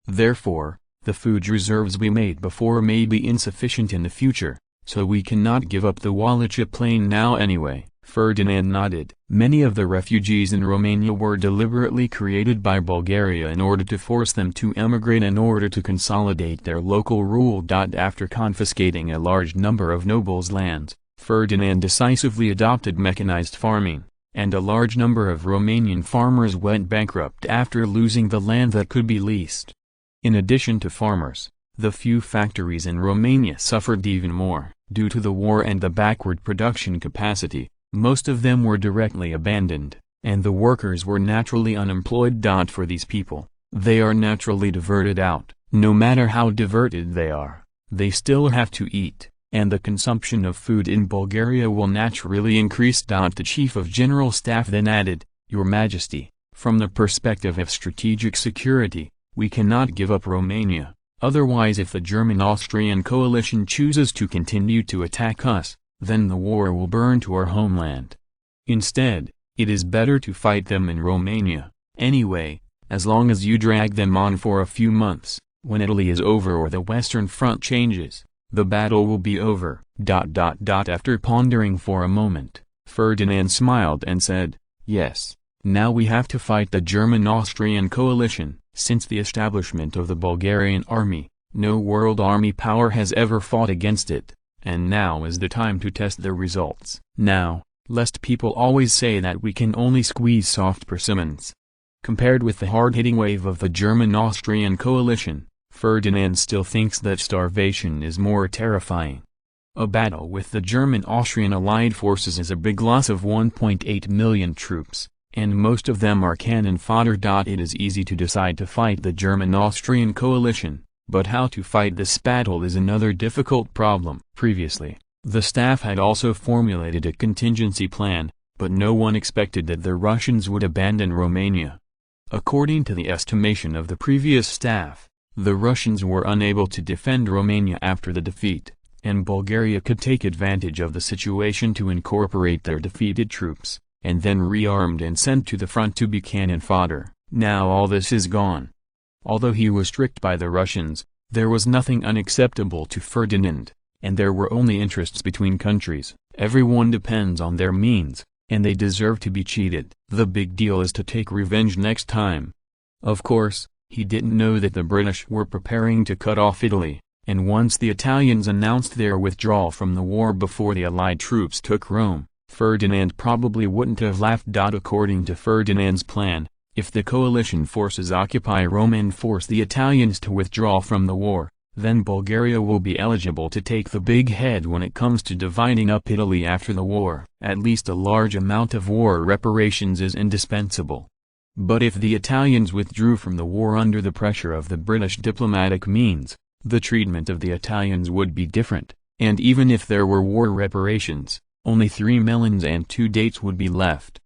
Therefore, the food reserves we made before may be insufficient in the future, so we cannot give up the Wallachia plain now anyway. Ferdinand nodded. Many of the refugees in Romania were deliberately created by Bulgaria in order to force them to emigrate in order to consolidate their local rule. After confiscating a large number of nobles' lands, Ferdinand decisively adopted mechanized farming, and a large number of Romanian farmers went bankrupt after losing the land that could be leased. In addition to farmers, the few factories in Romania suffered even more. Due to the war and the backward production capacity, most of them were directly abandoned, and the workers were naturally unemployed. For these people, they are naturally diverted out. No matter how diverted they are, they still have to eat, and the consumption of food in Bulgaria will naturally increase. The Chief of General Staff then added, "Your Majesty, from the perspective of strategic security, we cannot give up Romania. Otherwise, if the German-Austrian coalition chooses to continue to attack us, then the war will burn to our homeland. Instead, it is better to fight them in Romania. Anyway, as long as you drag them on for a few months, when Italy is over or the Western Front changes, the battle will be over." After pondering for a moment, Ferdinand smiled and said, "Yes, now we have to fight the German-Austrian coalition. Since the establishment of the Bulgarian army, no world army power has ever fought against it. And now is the time to test the results. Now, lest people always say that we can only squeeze soft persimmons." Compared with the hard-hitting wave of the German-Austrian coalition, Ferdinand still thinks that starvation is more terrifying. A battle with the German-Austrian allied forces is a big loss of 1.8 million troops, and most of them are cannon fodder. It is easy to decide to fight the German-Austrian coalition, but how to fight this battle is another difficult problem. Previously, the staff had also formulated a contingency plan, but no one expected that the Russians would abandon Romania. According to the estimation of the previous staff, the Russians were unable to defend Romania after the defeat, and Bulgaria could take advantage of the situation to incorporate their defeated troops, and then rearmed and sent to the front to be cannon fodder. Now all this is gone. Although he was tricked by the Russians, there was nothing unacceptable to Ferdinand, and there were only interests between countries. Everyone depends on their means, and they deserve to be cheated. The big deal is to take revenge next time. Of course, he didn't know that the British were preparing to cut off Italy, and once the Italians announced their withdrawal from the war before the Allied troops took Rome, Ferdinand probably wouldn't have laughed. According to Ferdinand's plan, if the coalition forces occupy Rome and force the Italians to withdraw from the war, then Bulgaria will be eligible to take the big head when it comes to dividing up Italy after the war. At least a large amount of war reparations is indispensable. But if the Italians withdrew from the war under the pressure of the British diplomatic means, the treatment of the Italians would be different, and even if there were war reparations, only 3 melons and 2 dates would be left.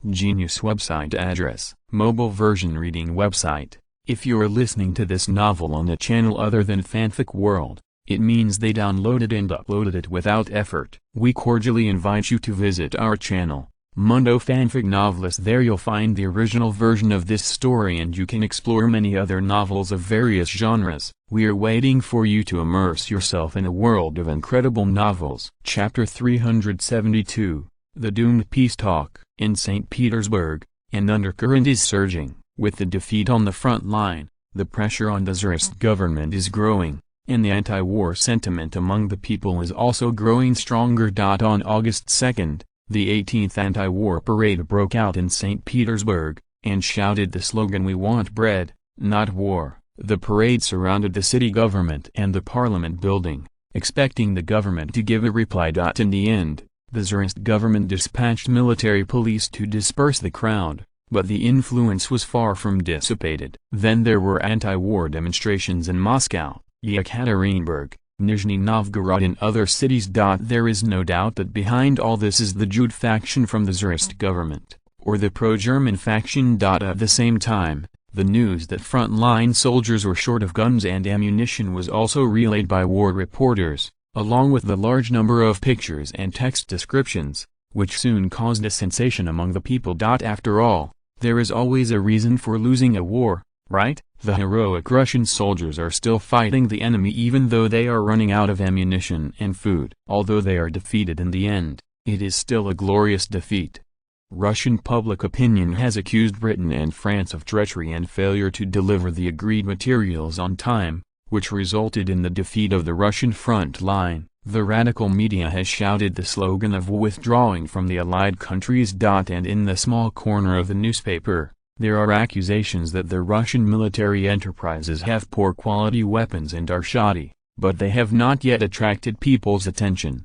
Genius website address, mobile version reading website. If you're listening to this novel on a channel other than Fanfic World, it means they downloaded and uploaded it without effort. We cordially invite you to visit our channel, Mundo Fanfic Novelist. There you'll find the original version of this story and you can explore many other novels of various genres. We are waiting for you to immerse yourself in a world of incredible novels. Chapter 372, The Doomed Peace Talk. In St. Petersburg, an undercurrent is surging. With the defeat on the front line, the pressure on the Tsarist government is growing, and the anti-war sentiment among the people is also growing stronger. On August 2nd, the 18th anti-war parade broke out in St. Petersburg, and shouted the slogan "We want bread, not war." The parade surrounded the city government and the parliament building, expecting the government to give a reply. In the end, the Tsarist government dispatched military police to disperse the crowd, but the influence was far from dissipated. Then there were anti-war demonstrations in Moscow, Yekaterinburg, Nizhny Novgorod and other cities. There is no doubt that behind all this is the Jude faction from the Tsarist government, or the pro-German faction. At the same time, the news that front-line soldiers were short of guns and ammunition was also relayed by war reporters, along with the large number of pictures and text descriptions, which soon caused a sensation among the people. After all, there is always a reason for losing a war, right? The heroic Russian soldiers are still fighting the enemy even though they are running out of ammunition and food. Although they are defeated in the end, it is still a glorious defeat. Russian public opinion has accused Britain and France of treachery and failure to deliver the agreed materials on time, which resulted in the defeat of the Russian front line. The radical media has shouted the slogan of withdrawing from the Allied countries. And in the small corner of the newspaper, there are accusations that the Russian military enterprises have poor quality weapons and are shoddy, but they have not yet attracted people's attention.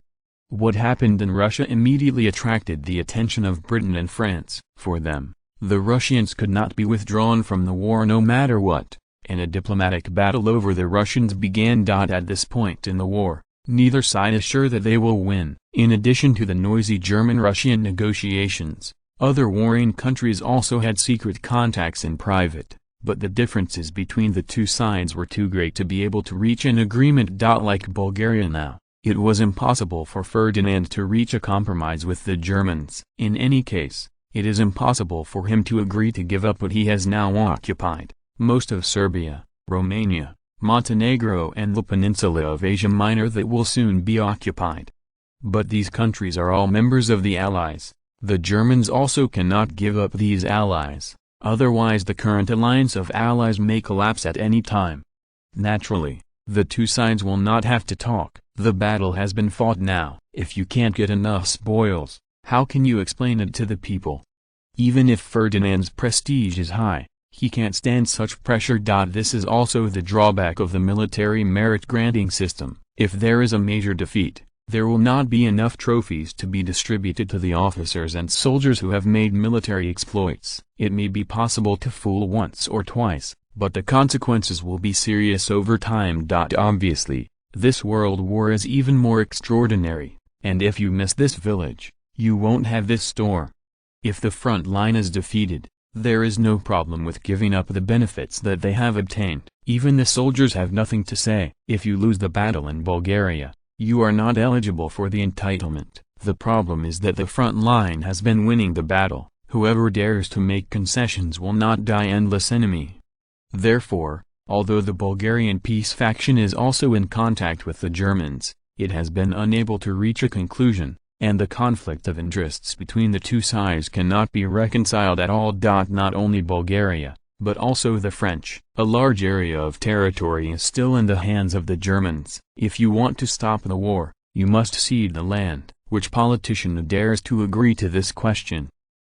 What happened in Russia immediately attracted the attention of Britain and France. For them, the Russians could not be withdrawn from the war no matter what, and a diplomatic battle over the Russians began. At this point in the war, neither side is sure that they will win. In addition to the noisy German-Russian negotiations, other warring countries also had secret contacts in private, but the differences between the two sides were too great to be able to reach an agreement. Like Bulgaria now, it was impossible for Ferdinand to reach a compromise with the Germans. In any case, it is impossible for him to agree to give up what he has now occupied, most of Serbia, Romania, Montenegro and the peninsula of Asia Minor that will soon be occupied. But these countries are all members of the Allies. The Germans also cannot give up these allies, otherwise the current alliance of allies may collapse at any time. Naturally, the two sides will not have to talk. The battle has been fought now. If you can't get enough spoils, how can you explain it to the people? Even if Ferdinand's prestige is high, he can't stand such pressure. This is also the drawback of the military merit-granting system. If there is a major defeat, there will not be enough trophies to be distributed to the officers and soldiers who have made military exploits. It may be possible to fool once or twice, but the consequences will be serious over time. Obviously, this world war is even more extraordinary, and if you miss this village, you won't have this store. If the front line is defeated, there is no problem with giving up the benefits that they have obtained. Even the soldiers have nothing to say. If you lose the battle in Bulgaria, you are not eligible for the entitlement. The problem is that the front line has been winning the battle. Whoever dares to make concessions will not die endless enemy. Therefore, although the Bulgarian peace faction is also in contact with the Germans, it has been unable to reach a conclusion, and the conflict of interests between the two sides cannot be reconciled at all. Not only Bulgaria, but also the French. A large area of territory is still in the hands of the Germans. If you want to stop the war, you must cede the land. Which politician dares to agree to this question?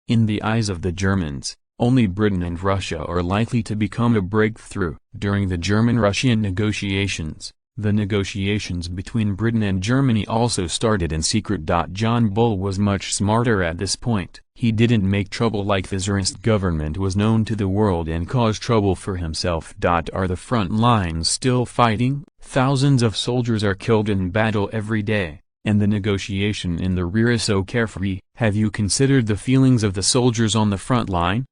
In the eyes of the Germans, only Britain and Russia are likely to become a breakthrough. During the German-Russian negotiations, The negotiations between Britain and Germany also started in secret. John Bull was much smarter at this point. He didn't make trouble like the Tsarist government was known to the world and caused trouble for himself. Are the front lines still fighting? Thousands of soldiers are killed in battle every day, and the negotiation in the rear is so carefree. Have you considered the feelings of the soldiers on the front line?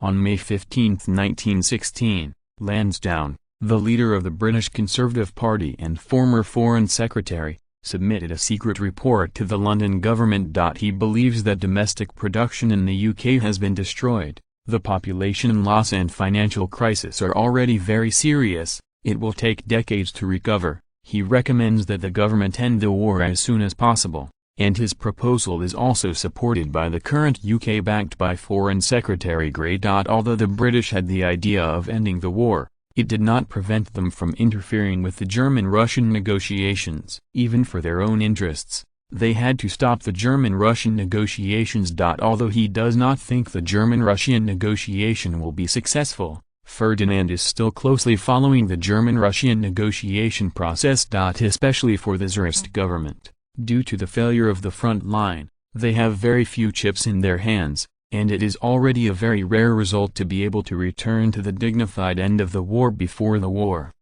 On May 15, 1916, Lansdowne, the leader of the British Conservative Party and former Foreign Secretary, submitted a secret report to the London government. He believes that domestic production in the UK has been destroyed, the population loss and financial crisis are already very serious, it will take decades to recover. He recommends that the government end the war as soon as possible, and his proposal is also supported by the current UK backed by Foreign Secretary Grey. Although the British had the idea of ending the war, it did not prevent them from interfering with the German-Russian negotiations. Even for their own interests, they had to stop the German-Russian negotiations. Although he does not think the German-Russian negotiation will be successful, Ferdinand is still closely following the German-Russian negotiation process. Especially for the Tsarist government, due to the failure of the front line, they have very few chips in their hands, and it is already a very rare result to be able to return to the dignified end of the war before the war.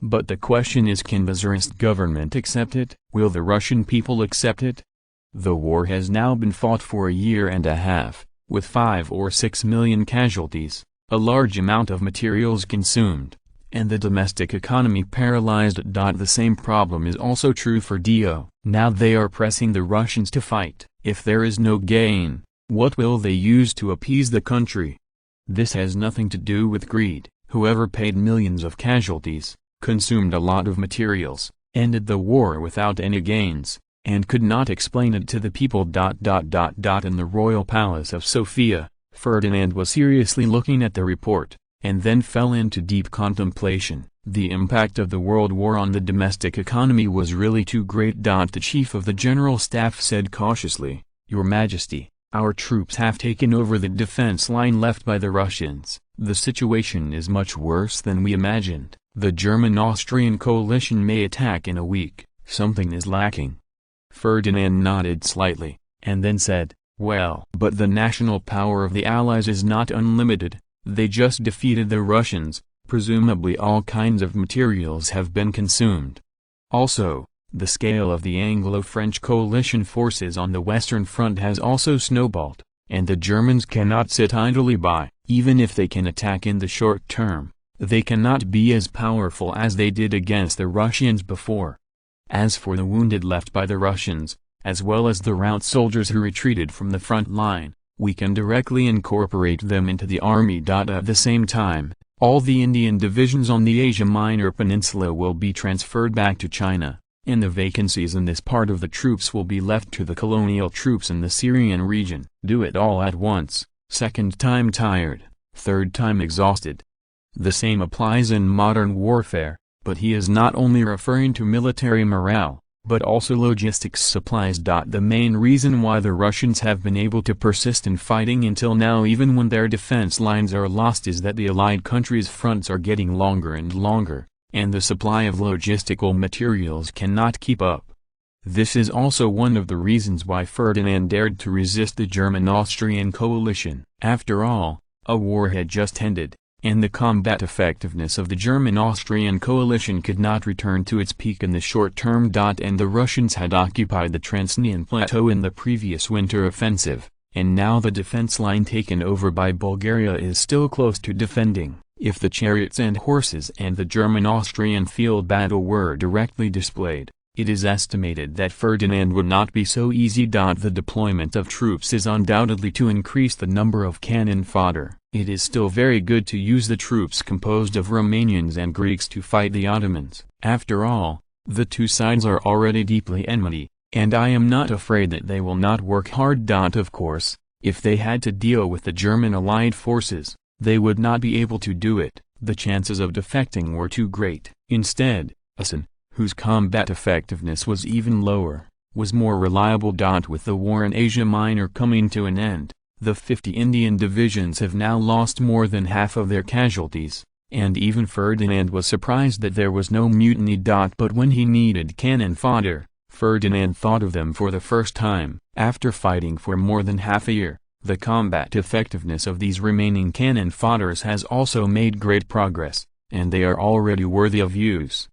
But the question is, can the Tsarist government accept it? Will the Russian people accept it? The war has now been fought for a year and a half, with 5 or 6 million casualties, a large amount of materials consumed, and the domestic economy paralyzed. The same problem is also true for DO. Now they are pressing the Russians to fight. If there is no gain, what will they use to appease the country? This has nothing to do with greed. Whoever paid millions of casualties, consumed a lot of materials, ended the war without any gains, and could not explain it to the people. In the royal palace of Sofia, Ferdinand was seriously looking at the report, and then fell into deep contemplation. The impact of the World War on the domestic economy was really too great. The chief of the general staff said cautiously, "Your Majesty, our troops have taken over the defense line left by the Russians. The situation is much worse than we imagined. The German-Austrian coalition may attack in a week. Something is lacking." Ferdinand nodded slightly, and then said, "Well, but the national power of the Allies is not unlimited. They just defeated the Russians, presumably all kinds of materials have been consumed. Also, the scale of the Anglo-French coalition forces on the Western Front has also snowballed, and the Germans cannot sit idly by. Even if they can attack in the short term, they cannot be as powerful as they did against the Russians before. As for the wounded left by the Russians, as well as the rout soldiers who retreated from the front line, we can directly incorporate them into the army. At the same time, all the Indian divisions on the Asia Minor Peninsula will be transferred back to China, and the vacancies in this part of the troops will be left to the colonial troops in the Syrian region. Do it all at once, second time tired, third time exhausted." The same applies in modern warfare, but he is not only referring to military morale, but also logistics supplies. The main reason why the Russians have been able to persist in fighting until now even when their defense lines are lost is that the Allied countries' fronts are getting longer and longer, and the supply of logistical materials cannot keep up. This is also one of the reasons why Ferdinand dared to resist the German-Austrian coalition. After all, a war had just ended, and the combat effectiveness of the German-Austrian coalition could not return to its peak in the short term. And the Russians had occupied the Transnian plateau in the previous winter offensive, and now the defense line taken over by Bulgaria is still close to defending. If the chariots and horses and the German-Austrian field battle were directly displayed, it is estimated that Ferdinand would not be so easy. The deployment of troops is undoubtedly to increase the number of cannon fodder. It is still very good to use the troops composed of Romanians and Greeks to fight the Ottomans. After all, the two sides are already deeply enmity, and I am not afraid that they will not work hard. Of course, if they had to deal with the German allied forces, they would not be able to do it. The chances of defecting were too great. Instead, Hassan, whose combat effectiveness was even lower, was more reliable. With the war in Asia Minor coming to an end, the 50 Indian divisions have now lost more than half of their casualties, and even Ferdinand was surprised that there was no mutiny. But when he needed cannon fodder, Ferdinand thought of them for the first time. After fighting for more than half a year, the combat effectiveness of these remaining cannon fodders has also made great progress, and they are already worthy of use.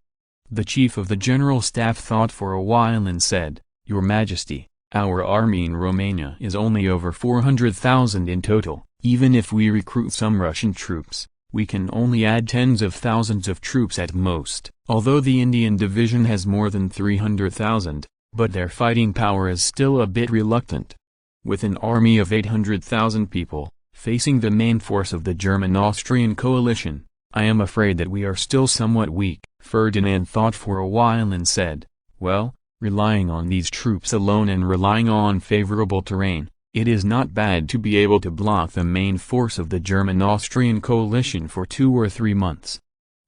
The chief of the general staff thought for a while and said, "Your Majesty, our army in Romania is only over 400,000 in total. Even if we recruit some Russian troops, we can only add tens of thousands of troops at most. Although the Indian division has more than 300,000, but their fighting power is still a bit reluctant. With an army of 800,000 people, facing the main force of the German-Austrian coalition, I am afraid that we are still somewhat weak." Ferdinand thought for a while and said, "Well, relying on these troops alone and relying on favorable terrain, it is not bad to be able to block the main force of the German-Austrian coalition for 2 or 3 months.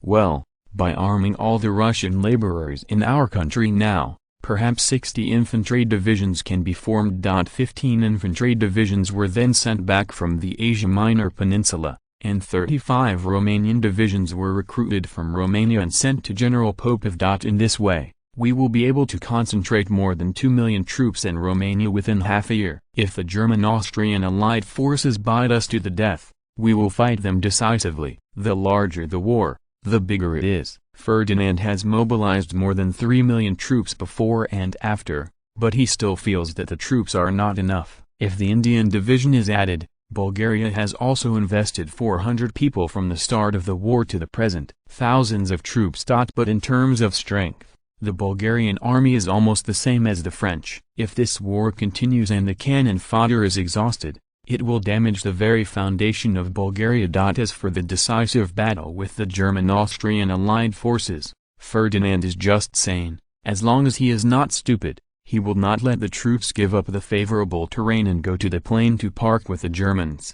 Well, by arming all the Russian laborers in our country now, perhaps 60 infantry divisions can be formed. 15 infantry divisions were then sent back from the Asia Minor Peninsula, and 35 Romanian divisions were recruited from Romania and sent to General Popov. In this way, we will be able to concentrate more than 2 million troops in Romania within half a year. If the German-Austrian allied forces bite us to the death, we will fight them decisively. The larger the war, the bigger it is." Ferdinand has mobilized more than 3 million troops before and after, but he still feels that the troops are not enough. If the Indian division is added, Bulgaria has also invested 400 people from the start of the war to the present, thousands of troops. But in terms of strength, the Bulgarian army is almost the same as the French. If this war continues and the cannon fodder is exhausted, it will damage the very foundation of Bulgaria. As for the decisive battle with the German-Austrian allied forces, Ferdinand is just sane. As long as he is not stupid, he will not let the troops give up the favorable terrain and go to the plain to park with the Germans.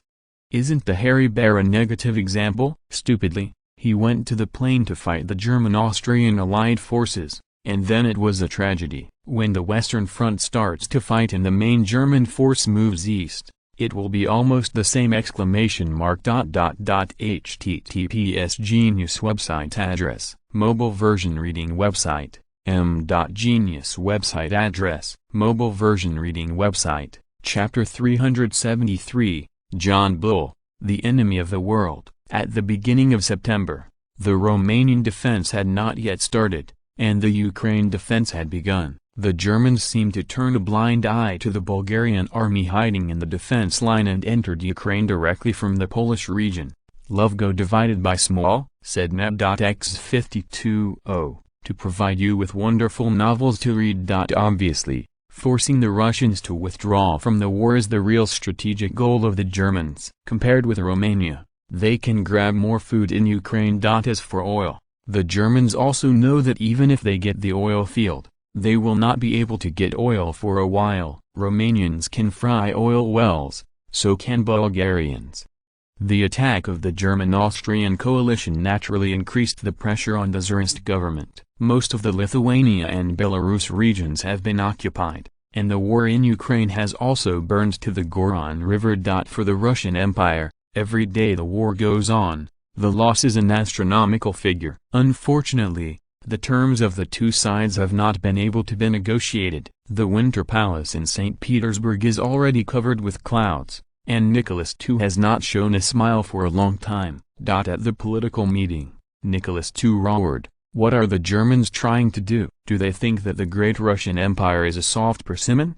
Isn't the hairy bear a negative example? Stupidly, he went to the plain to fight the German-Austrian allied forces. And then it was a tragedy. When the Western Front starts to fight and the main German force moves east, it will be almost the same! HTTPS Genius website address, mobile version reading website, m.genius website address, mobile version reading website, chapter 373, John Bull, The Enemy of the World. At the beginning of September, the Romanian defense had not yet started, and the Ukraine defense had begun. The Germans seemed to turn a blind eye to the Bulgarian army hiding in the defense line and entered Ukraine directly from the Polish region. "Love go divided by small," said Neb.x520, "to provide you with wonderful novels to read." Obviously, forcing the Russians to withdraw from the war is the real strategic goal of the Germans. Compared with Romania, they can grab more food in Ukraine. As for oil, the Germans also know that even if they get the oil field, they will not be able to get oil for a while. Romanians can fry oil wells, so can Bulgarians. The attack of the German-Austrian coalition naturally increased the pressure on the Tsarist government. Most of the Lithuania and Belarus regions have been occupied, and the war in Ukraine has also burned to the Goron River. For the Russian Empire, every day the war goes on, the loss is an astronomical figure. Unfortunately, the terms of the two sides have not been able to be negotiated. The Winter Palace in St. Petersburg is already covered with clouds, and Nicholas II has not shown a smile for a long time. At the political meeting, Nicholas II roared, "What are the Germans trying to do? Do they think that the great Russian Empire is a soft persimmon?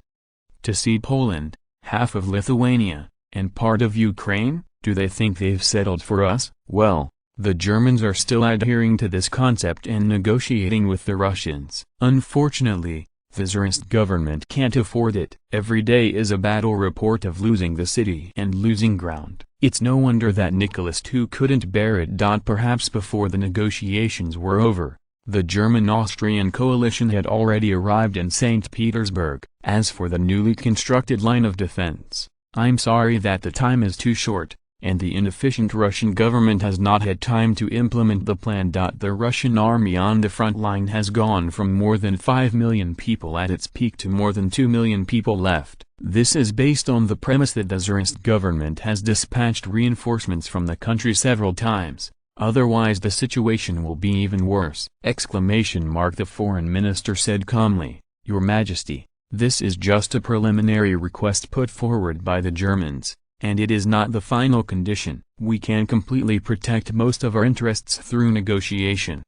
To cede Poland, half of Lithuania, and part of Ukraine? Do they think they've settled for us?" Well, the Germans are still adhering to this concept and negotiating with the Russians. Unfortunately, the Tsarist government can't afford it. Every day is a battle report of losing the city and losing ground. It's no wonder that Nicholas II couldn't bear it. Perhaps before the negotiations were over, the German-Austrian coalition had already arrived in St. Petersburg. As for the newly constructed line of defense, I'm sorry that the time is too short, and the inefficient Russian government has not had time to implement the plan. The Russian army on the front line has gone from more than 5 million people at its peak to more than 2 million people left. This is based on the premise that the Tsarist government has dispatched reinforcements from the country several times, Otherwise the situation will be even worse! The foreign minister said calmly, "Your Majesty, this is just a preliminary request put forward by the Germans, and it is not the final condition. We can completely protect most of our interests through negotiation.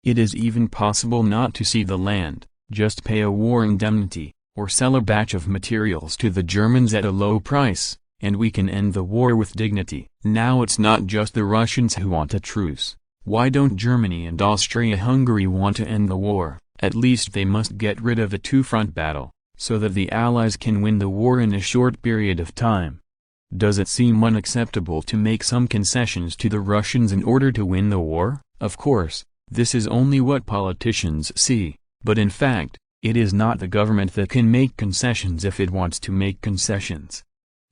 It is even possible not to see the land, just pay a war indemnity, or sell a batch of materials to the Germans at a low price, and we can end the war with dignity." Now it's not just the Russians who want a truce. Why don't Germany and Austria-Hungary want to end the war? At least they must get rid of the two-front battle, so that the Allies can win the war in a short period of time. Does it seem unacceptable to make some concessions to the Russians in order to win the war? Of course, this is only what politicians see, but in fact, it is not the government that can make concessions if it wants to make concessions.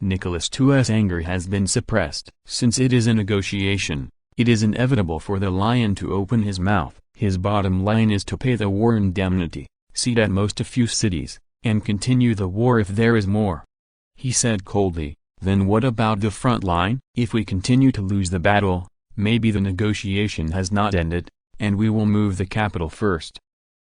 Nicholas II's anger has been suppressed. Since it is a negotiation, it is inevitable for the lion to open his mouth. His bottom line is to pay the war indemnity, cede at most a few cities, and continue the war if there is more. He said coldly, "Then what about the front line? If we continue to lose the battle, maybe the negotiation has not ended, and we will move the capital first."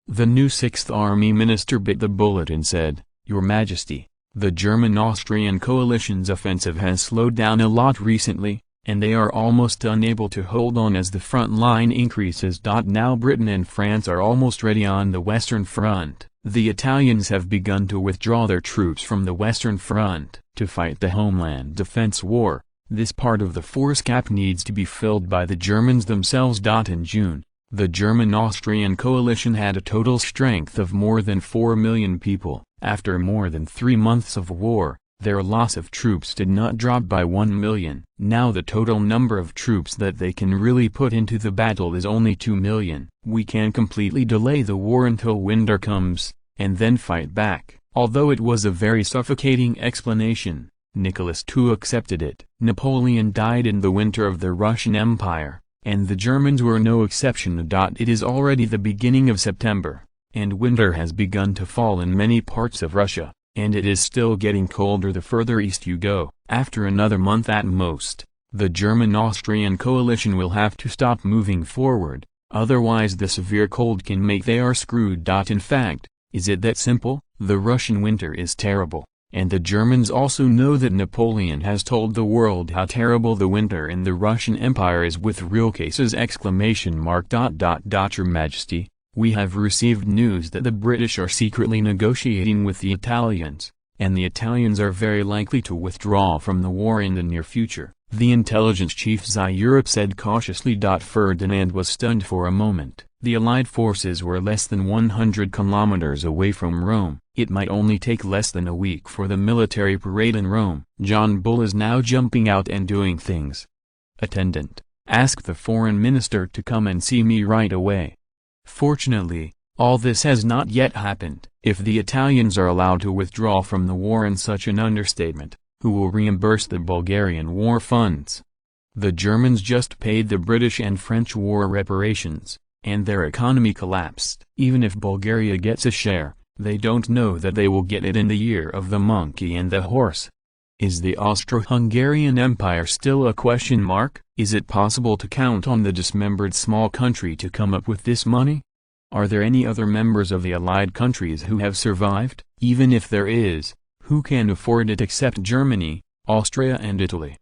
The new 6th Army minister bit the bullet and said, "Your Majesty, the German-Austrian coalition's offensive has slowed down a lot recently, and they are almost unable to hold on as the front line increases. Now Britain and France are almost ready on the Western Front. The Italians have begun to withdraw their troops from the Western Front to fight the homeland defense war. This part of the force gap needs to be filled by the Germans themselves. In June, the German-Austrian coalition had a total strength of more than 4 million people. After more than 3 months of war, their loss of troops did not drop by 1 million. Now the total number of troops that they can really put into the battle is only 2 million. We can completely delay the war until winter comes, and then fight back. Although it was a very suffocating explanation, Nicholas II accepted it. Napoleon died in the winter of the Russian Empire, and the Germans were no exception. It is already the beginning of September, and winter has begun to fall in many parts of Russia, and it is still getting colder the further east you go. After another month at most, the German-Austrian coalition will have to stop moving forward, otherwise the severe cold can make they are screwed. In fact, is it that simple? The Russian winter is terrible, and the Germans also know that Napoleon has told the world how terrible the winter in the Russian Empire is with real cases! Your Majesty, we have received news that the British are secretly negotiating with the Italians, and the Italians are very likely to withdraw from the war in the near future, the intelligence chief Europe said cautiously. Ferdinand was stunned for a moment. The Allied forces were less than 100 kilometers away from Rome. It might only take less than a week for the military parade in Rome. John Bull is now jumping out and doing things. "Attendant, ask the foreign minister to come and see me right away." Fortunately, all this has not yet happened. If the Italians are allowed to withdraw from the war in such an understatement, who will reimburse the Bulgarian war funds? The Germans just paid the British and French war reparations, and their economy collapsed. Even if Bulgaria gets a share, they don't know that they will get it in the year of the monkey and the horse. Is the Austro-Hungarian Empire still a question mark? Is it possible to count on the dismembered small country to come up with this money? Are there any other members of the Allied countries who have survived? Even if there is, who can afford it except Germany, Austria and Italy?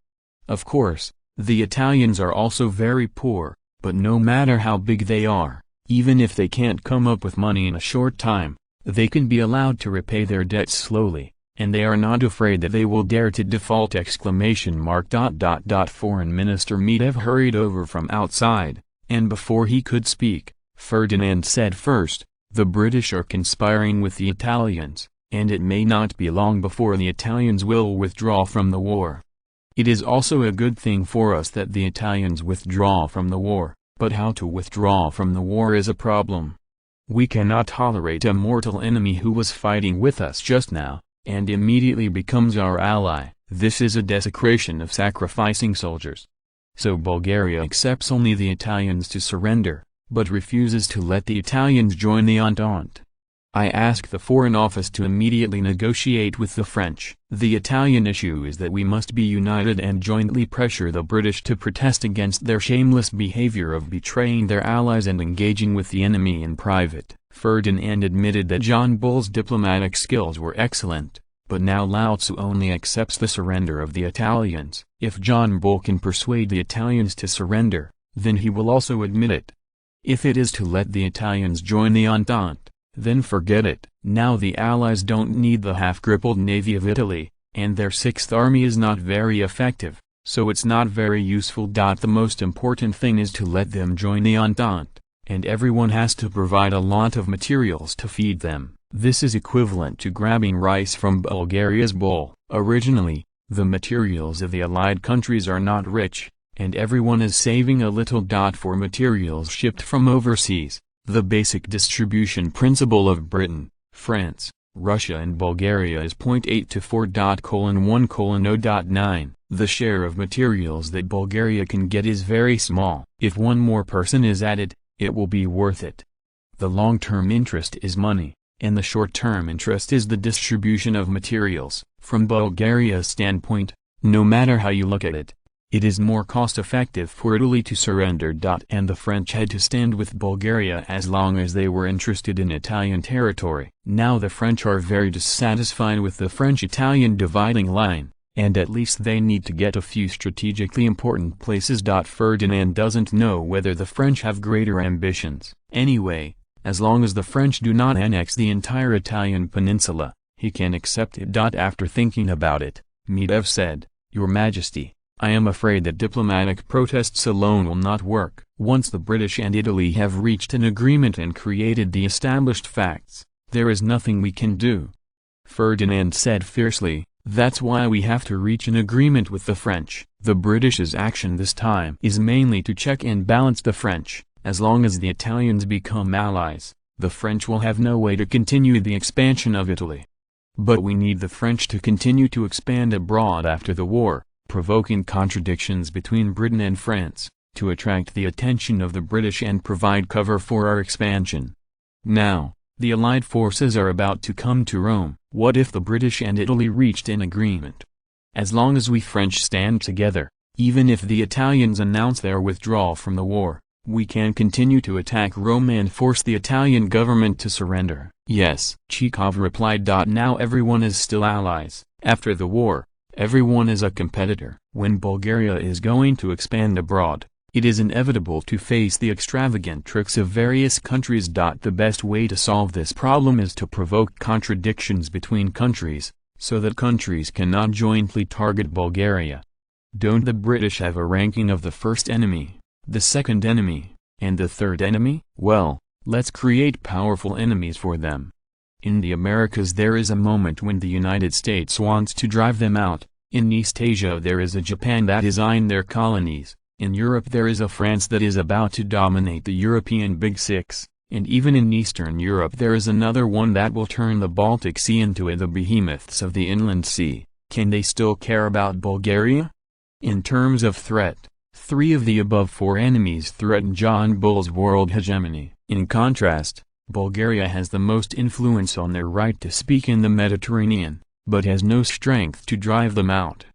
Of course, the Italians are also very poor, but no matter how big they are, even if they can't come up with money in a short time, they can be allowed to repay their debts slowly, and they are not afraid that they will dare to default! Foreign Minister Medvedev hurried over from outside, and before he could speak, Ferdinand said first, "The British are conspiring with the Italians, and it may not be long before the Italians will withdraw from the war. It is also a good thing for us that the Italians withdraw from the war, but how to withdraw from the war is a problem. We cannot tolerate a mortal enemy who was fighting with us just now, and immediately becomes our ally. This is a desecration of sacrificing soldiers." So Bulgaria accepts only the Italians to surrender, but refuses to let the Italians join the Entente. I ask the Foreign Office to immediately negotiate with the French. The Italian issue is that we must be united and jointly pressure the British to protest against their shameless behavior of betraying their allies and engaging with the enemy in private. Ferdinand admitted that John Bull's diplomatic skills were excellent, but now Lao Tzu only accepts the surrender of the Italians. If John Bull can persuade the Italians to surrender, then he will also admit it. If it is to let the Italians join the Entente, then forget it. Now the Allies don't need the half-crippled navy of Italy, and their Sixth Army is not very effective, so it's not very useful. The most important thing is to let them join the Entente, and everyone has to provide a lot of materials to feed them. This is equivalent to grabbing rice from Bulgaria's bowl. Originally, the materials of the Allied countries are not rich, and everyone is saving a little. For materials shipped from overseas, the basic distribution principle of Britain, France, Russia and Bulgaria is 0.8 to 4:1:0.9. The share of materials that Bulgaria can get is very small. If one more person is added, it will be worth it. The long-term interest is money, and the short-term interest is the distribution of materials. From Bulgaria's standpoint, no matter how you look at it, it is more cost-effective for Italy to surrender. And the French had to stand with Bulgaria as long as they were interested in Italian territory. Now the French are very dissatisfied with the French-Italian dividing line, and at least they need to get a few strategically important places. Ferdinand doesn't know whether the French have greater ambitions. Anyway, as long as the French do not annex the entire Italian peninsula, he can accept it. After thinking about it, Medvedev said, "Your Majesty, I am afraid that diplomatic protests alone will not work. Once the British and Italy have reached an agreement and created the established facts, there is nothing we can do." Ferdinand said fiercely, "That's why we have to reach an agreement with the French." The British's action this time is mainly to check and balance the French. As long as the Italians become allies, the French will have no way to continue the expansion of Italy. But we need the French to continue to expand abroad after the war, provoking contradictions between Britain and France, to attract the attention of the British and provide cover for our expansion. Now, the Allied forces are about to come to Rome. What if the British and Italy reached an agreement? As long as we French stand together, even if the Italians announce their withdrawal from the war, we can continue to attack Rome and force the Italian government to surrender. Yes, Chekhov replied. Now everyone is still allies. After the war, everyone is a competitor. When Bulgaria is going to expand abroad, it is inevitable to face the extravagant tricks of various countries. The best way to solve this problem is to provoke contradictions between countries, so that countries cannot jointly target Bulgaria. Don't the British have a ranking of the first enemy, the second enemy, and the third enemy? Well, let's create powerful enemies for them. In the Americas there is a moment when the United States wants to drive them out. In East Asia there is a Japan that is eyeing their colonies. In Europe there is a France that is about to dominate the European Big Six. And even in Eastern Europe there is another one that will turn the Baltic Sea into the behemoths of the Inland Sea. Can they still care about Bulgaria? In terms of threat, 3 of the above 4 enemies threaten John Bull's world hegemony. In contrast, Bulgaria has the most influence on their right to speak in the Mediterranean, but has no strength to drive them out.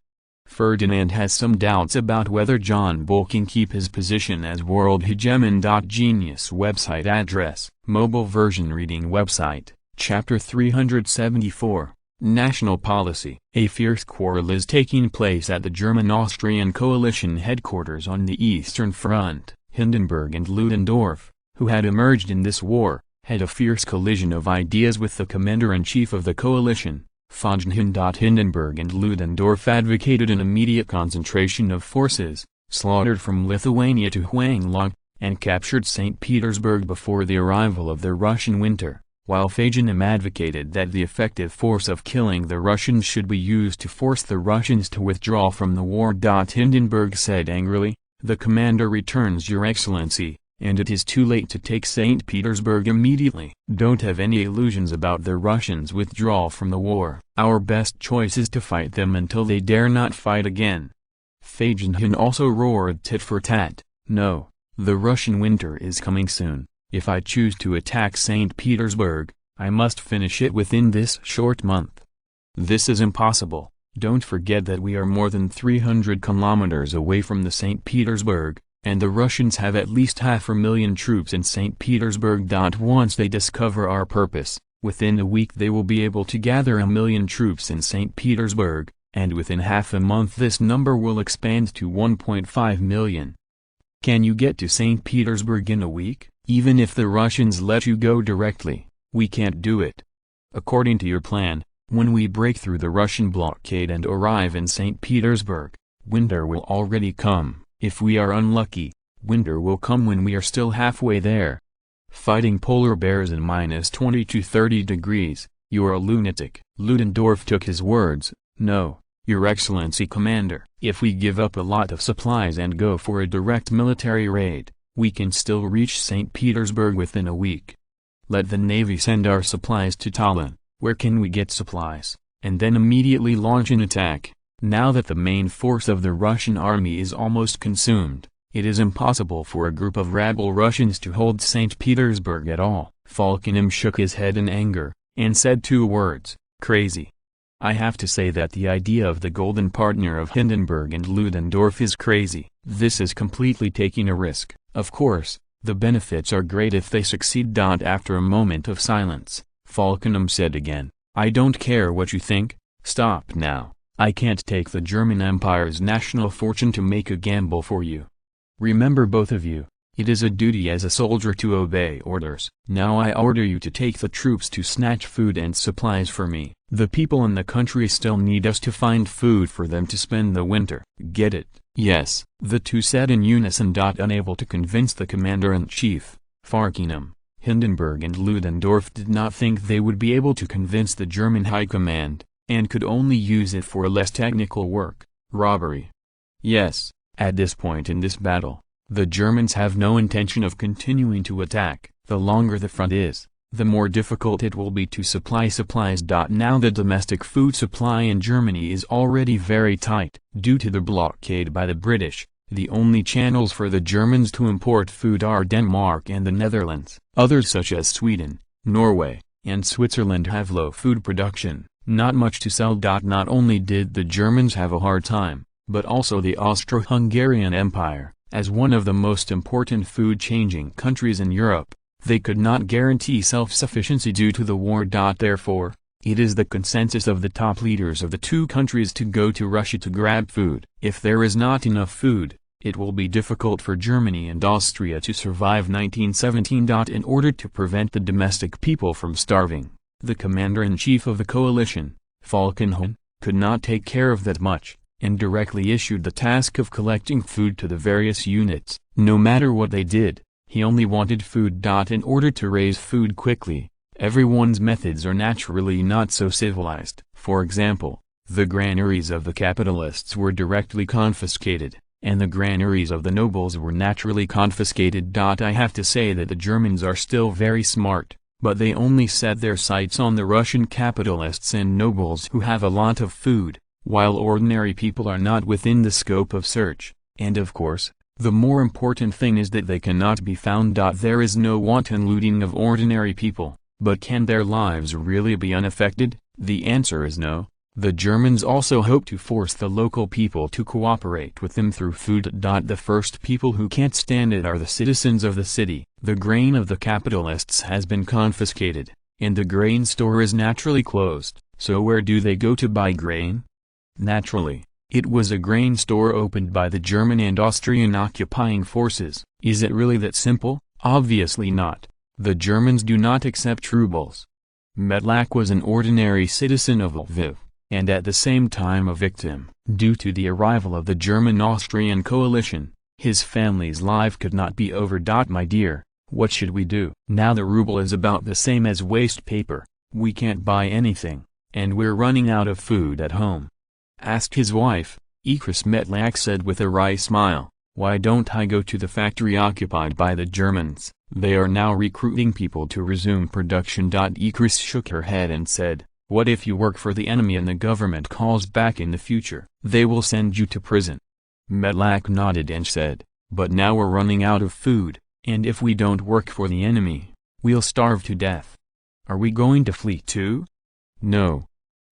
Ferdinand has some doubts about whether John Bull can keep his position as world hegemon. Genius website address, mobile version reading website, Chapter 374, National Policy. A fierce quarrel is taking place at the German-Austrian coalition headquarters on the Eastern Front. Hindenburg and Ludendorff, who had emerged in this war, had a fierce collision of ideas with the commander-in-chief of the coalition, Ferdinand. Hindenburg and Ludendorff advocated an immediate concentration of forces, slaughtered from Lithuania to Huanglong, and captured St. Petersburg before the arrival of the Russian winter, while Ferdinand advocated that the effective force of killing the Russians should be used to force the Russians to withdraw from the war. Hindenburg said angrily, "The commander returns, Your Excellency, and it is too late to take St. Petersburg immediately. Don't have any illusions about the Russians' withdrawal from the war. Our best choice is to fight them until they dare not fight again." Ferdinand also roared tit for tat, "No, the Russian winter is coming soon. If I choose to attack St. Petersburg, I must finish it within this short month. This is impossible. Don't forget that we are more than 300 kilometers away from the St. Petersburg, and the Russians have at least 500,000 troops in St. Petersburg. Once they discover our purpose, within a week they will be able to gather 1,000,000 troops in St. Petersburg, and within half a month this number will expand to 1.5 million. Can you get to St. Petersburg in a week? Even if the Russians let you go directly, we can't do it. According to your plan, when we break through the Russian blockade and arrive in St. Petersburg, winter will already come. If we are unlucky, winter will come when we are still halfway there. Fighting polar bears in -20 to 30 degrees, you're a lunatic. Ludendorff took his words. No, Your Excellency Commander. If we give up a lot of supplies and go for a direct military raid, we can still reach St. Petersburg within a week. Let the Navy send our supplies to Tallinn. Where can we get supplies, and then immediately launch an attack? Now that the main force of the Russian army is almost consumed, it is impossible for a group of rabble Russians to hold St. Petersburg at all. Falkenham shook his head in anger, and said 2 words, crazy. I have to say that the idea of the golden partner of Hindenburg and Ludendorff is crazy. This is completely taking a risk. Of course, the benefits are great if they succeed. After a moment of silence, Falkenham said again, I don't care what you think, stop now. I can't take the German Empire's national fortune to make a gamble for you. Remember, both of you, it is a duty as a soldier to obey orders. Now I order you to take the troops to snatch food and supplies for me. The people in the country still need us to find food for them to spend the winter. Get it? Yes, the two said in unison. Unable to convince the commander-in-chief, Falkenham, Hindenburg and Ludendorff did not think they would be able to convince the German High Command, and could only use it for less technical work, robbery. Yes, at this point in this battle, the Germans have no intention of continuing to attack. The longer the front is, the more difficult it will be to supply supplies. Now the domestic food supply in Germany is already very tight. Due to the blockade by the British, the only channels for the Germans to import food are Denmark and the Netherlands. Others such as Sweden, Norway, and Switzerland have low food production, not much to sell. Not only did the Germans have a hard time, but also the Austro-Hungarian Empire, as one of the most important food-changing countries in Europe, they could not guarantee self-sufficiency due to the war. Therefore, it is the consensus of the top leaders of the two countries to go to Russia to grab food. If there is not enough food, it will be difficult for Germany and Austria to survive 1917. In order to prevent the domestic people from starving, the commander-in-chief of the coalition, Falkenham, could not take care of that much, and directly issued the task of collecting food to the various units. No matter what they did, he only wanted food. In order to raise food quickly, everyone's methods are naturally not so civilized. For example, the granaries of the capitalists were directly confiscated, and the granaries of the nobles were naturally confiscated. I have to say that the Germans are still very smart, but they only set their sights on the Russian capitalists and nobles who have a lot of food, while ordinary people are not within the scope of search. And of course, the more important thing is that they cannot be found. There is no wanton looting of ordinary people, but can their lives really be unaffected? The answer is no. The Germans also hope to force the local people to cooperate with them through food. The first people who can't stand it are the citizens of the city. The grain of the capitalists has been confiscated, and the grain store is naturally closed. So where do they go to buy grain? Naturally, it was a grain store opened by the German and Austrian occupying forces. Is it really that simple? Obviously not. The Germans do not accept rubles. Metlak was an ordinary citizen of Lviv, and at the same time a victim. Due to the arrival of the German-Austrian coalition, his family's life could not be over. My dear, what should we do? Now the ruble is about the same as waste paper. We can't buy anything, and we're running out of food at home. Asked his wife, Ikris Metlak said with a wry smile, why don't I go to the factory occupied by the Germans? They are now recruiting people to resume production. Ikris shook her head and said, what if you work for the enemy and the government calls back in the future? They will send you to prison. Metlak nodded and said, but now we're running out of food, and if we don't work for the enemy, we'll starve to death. Are we going to flee too? No.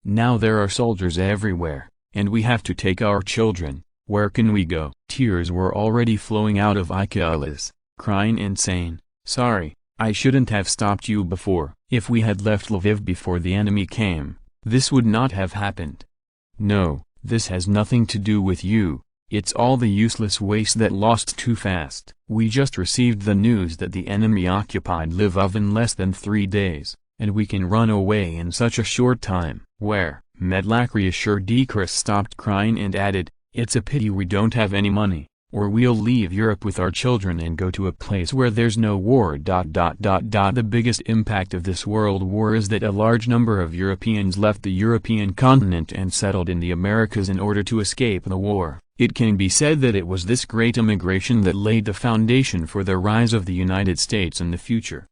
Now there are soldiers everywhere, and we have to take our children. Where can we go? Tears were already flowing out of Ikalis, crying and saying, "Sorry, I shouldn't have stopped you before. If we had left Lviv before the enemy came, this would not have happened. No, this has nothing to do with you. It's all the useless waste that lost too fast. We just received the news that the enemy occupied Lviv in less than 3 days, and we can run away in such a short time." Where? Medlak reassured Dekris stopped crying and added, "It's a pity we don't have any money, or we'll leave Europe with our children and go to a place where there's no war. The biggest impact of this world war is that a large number of Europeans left the European continent and settled in the Americas in order to escape the war. It can be said that it was this great immigration that laid the foundation for the rise of the United States in the future.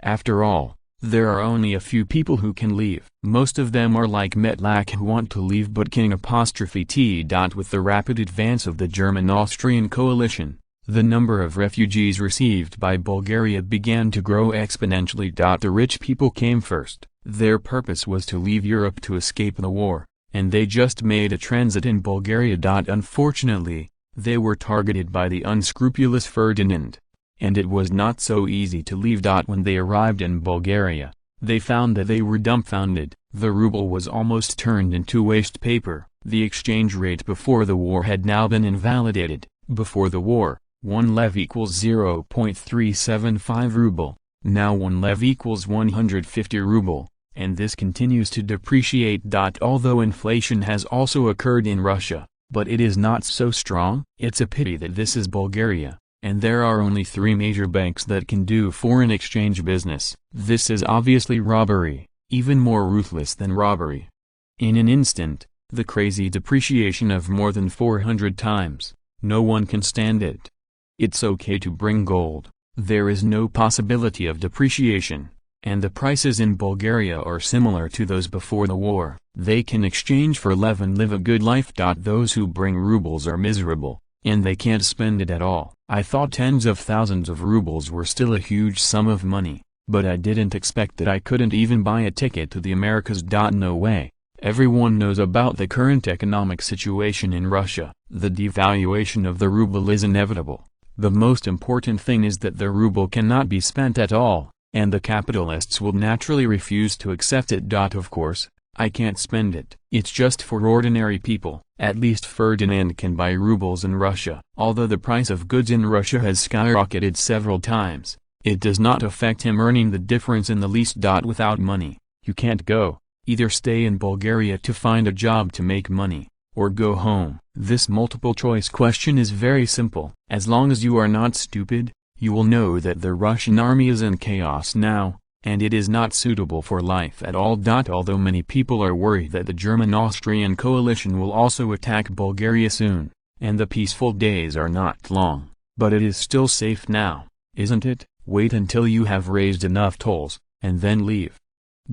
After all, there are only a few people who can leave. Most of them are like Metlak who want to leave but king T. With the rapid advance of the German-Austrian coalition, the number of refugees received by Bulgaria began to grow exponentially. The rich people came first. Their purpose was to leave Europe to escape the war, and they just made a transit in Bulgaria. Unfortunately, they were targeted by the unscrupulous Ferdinand. And it was not so easy to leave. When they arrived in Bulgaria, they found that they were dumbfounded. The ruble was almost turned into waste paper. The exchange rate before the war had now been invalidated. Before the war, 1 lev equals 0.375 ruble. Now 1 lev equals 150 ruble, and this continues to depreciate. Although inflation has also occurred in Russia, but it is not so strong. It's a pity that this is Bulgaria, and there are only 3 major banks that can do foreign exchange business. This is obviously robbery, even more ruthless than robbery. In an instant, the crazy depreciation of more than 400 times, no one can stand it. It's okay to bring gold, there is no possibility of depreciation, and the prices in Bulgaria are similar to those before the war. They can exchange for lev and live a good life. Those who bring rubles are miserable, and they can't spend it at all. I thought tens of thousands of rubles were still a huge sum of money, but I didn't expect that I couldn't even buy a ticket to the Americas. No way. Everyone knows about the current economic situation in Russia. The devaluation of the ruble is inevitable. The most important thing is that the ruble cannot be spent at all, and the capitalists will naturally refuse to accept it. Of course, I can't spend it. It's just for ordinary people. At least Ferdinand can buy rubles in Russia. Although the price of goods in Russia has skyrocketed several times, it does not affect him earning the difference in the least. Without money, you can't go. Either stay in Bulgaria to find a job to make money, or go home. This multiple choice question is very simple. As long as you are not stupid, you will know that the Russian army is in chaos now, and it is not suitable for life at all. Although many people are worried that the German-Austrian coalition will also attack Bulgaria soon, and the peaceful days are not long, but it is still safe now, isn't it? Wait until you have raised enough tolls, and then leave.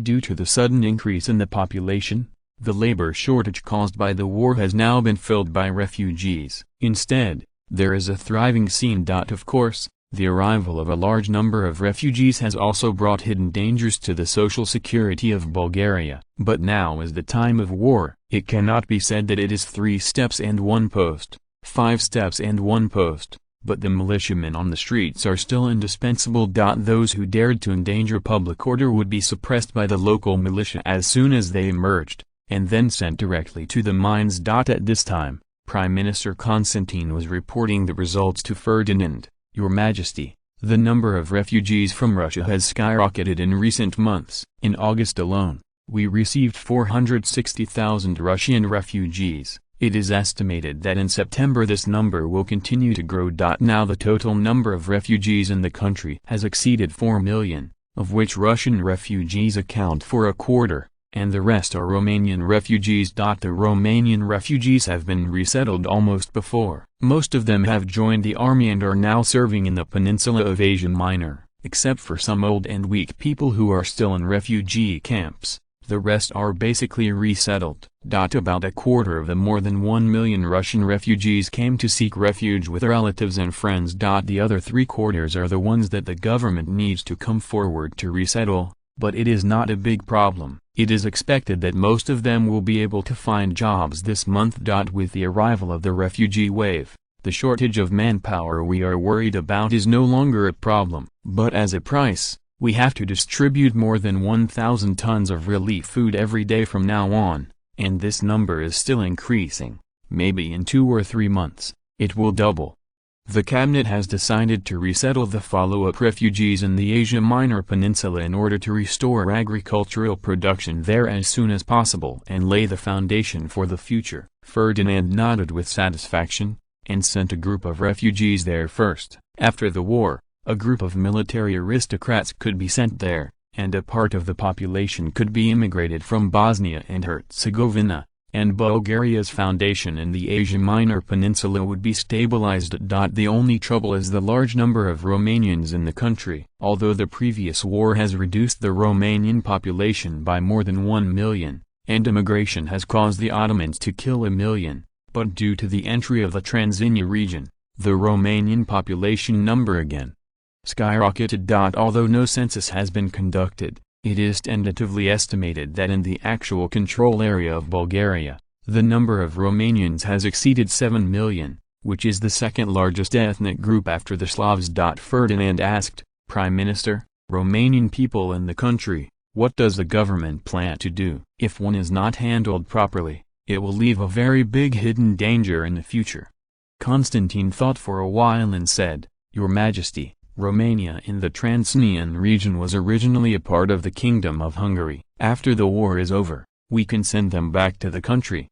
Due to the sudden increase in the population, the labor shortage caused by the war has now been filled by refugees. Instead, there is a thriving scene. Of course, the arrival of a large number of refugees has also brought hidden dangers to the social security of Bulgaria. But now is the time of war. It cannot be said that it is 3 steps and 1 post, 5 steps and 1 post, but the militiamen on the streets are still indispensable. Those who dared to endanger public order would be suppressed by the local militia as soon as they emerged, and then sent directly to the mines. At this time, Prime Minister Constantine was reporting the results to Ferdinand. Your Majesty, the number of refugees from Russia has skyrocketed in recent months. In August alone, we received 460,000 Russian refugees. It is estimated that in September this number will continue to grow. Now the total number of refugees in the country has exceeded 4 million, of which Russian refugees account for a quarter, and the rest are Romanian refugees. The Romanian refugees have been resettled almost before. Most of them have joined the army and are now serving in the peninsula of Asia Minor, except for some old and weak people who are still in refugee camps. The rest are basically resettled. About a quarter of the more than 1 million Russian refugees came to seek refuge with relatives and friends. The other 3/4 are the ones that the government needs to come forward to resettle, but it is not a big problem. It is expected that most of them will be able to find jobs this month. With the arrival of the refugee wave, the shortage of manpower we are worried about is no longer a problem. But as a price, we have to distribute more than 1,000 tons of relief food every day from now on, and this number is still increasing. Maybe in 2 or 3 months, it will double. The cabinet has decided to resettle the follow-up refugees in the Asia Minor Peninsula in order to restore agricultural production there as soon as possible and lay the foundation for the future. Ferdinand nodded with satisfaction, and sent a group of refugees there first. After the war, a group of military aristocrats could be sent there, and a part of the population could be immigrated from Bosnia and Herzegovina, and Bulgaria's foundation in the Asia Minor Peninsula would be stabilized. The only trouble is the large number of Romanians in the country. Although the previous war has reduced the Romanian population by more than 1 million, and immigration has caused the Ottomans to kill 1 million, but due to the entry of the Transinia region, the Romanian population number again skyrocketed. Although no census has been conducted, it is tentatively estimated that in the actual control area of Bulgaria, the number of Romanians has exceeded 7 million, which is the second largest ethnic group after the Slavs. Ferdinand asked, "Prime Minister, Romanian people in the country, what does the government plan to do? If one is not handled properly, it will leave a very big hidden danger in the future." Constantine thought for a while and said, "Your Majesty, Romania in the Transnian region was originally a part of the Kingdom of Hungary. After the war is over, we can send them back to the country.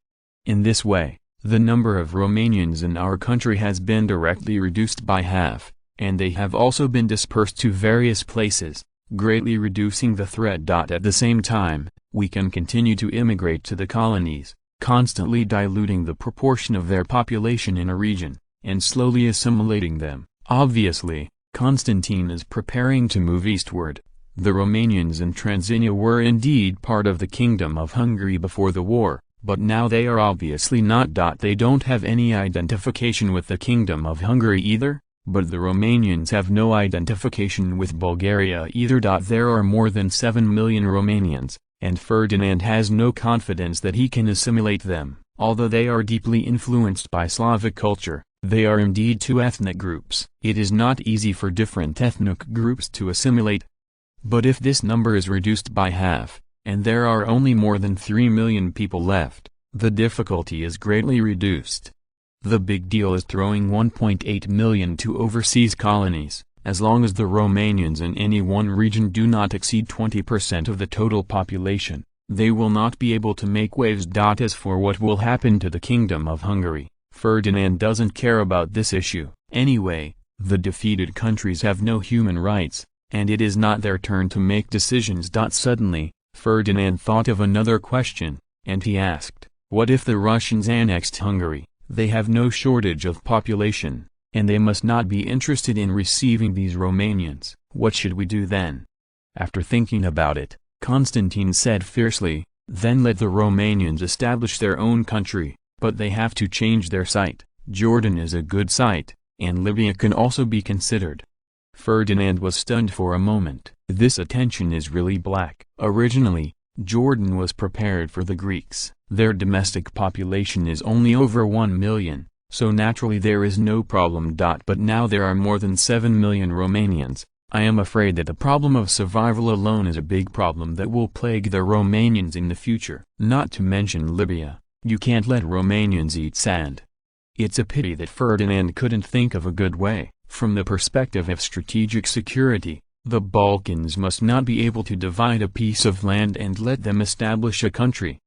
In this way, the number of Romanians in our country has been directly reduced by half, and they have also been dispersed to various places, greatly reducing the threat. At the same time, we can continue to immigrate to the colonies, constantly diluting the proportion of their population in a region, and slowly assimilating them." Obviously, Constantine is preparing to move eastward. The Romanians in Transinia were indeed part of the Kingdom of Hungary before the war, but now they are obviously not. They don't have any identification with the Kingdom of Hungary either, but the Romanians have no identification with Bulgaria either. There are more than 7 million Romanians, and Ferdinand has no confidence that he can assimilate them. Although they are deeply influenced by Slavic culture, they are indeed two ethnic groups. It is not easy for different ethnic groups to assimilate. But if this number is reduced by half, and there are only more than 3 million people left, the difficulty is greatly reduced. The big deal is throwing 1.8 million to overseas colonies. As long as the Romanians in any one region do not exceed 20% of the total population, they will not be able to make waves. As for what will happen to the Kingdom of Hungary, Ferdinand doesn't care about this issue. Anyway, the defeated countries have no human rights, and it is not their turn to make decisions. Suddenly, Ferdinand thought of another question, and he asked, "What if the Russians annexed Hungary? They have no shortage of population, and they must not be interested in receiving these Romanians. What should we do then?" After thinking about it, Constantine said fiercely, "Then let the Romanians establish their own country. But they have to change their site. Jordan is a good site, and Libya can also be considered." Ferdinand was stunned for a moment. This attention is really black. Originally, Jordan was prepared for the Greeks. Their domestic population is only over 1 million, so naturally there is no problem. But now there are more than 7 million Romanians. I am afraid that the problem of survival alone is a big problem that will plague the Romanians in the future. Not to mention Libya. You can't let Romanians eat sand. It's a pity that Ferdinand couldn't think of a good way. From the perspective of strategic security, the Balkans must not be able to divide a piece of land and let them establish a country.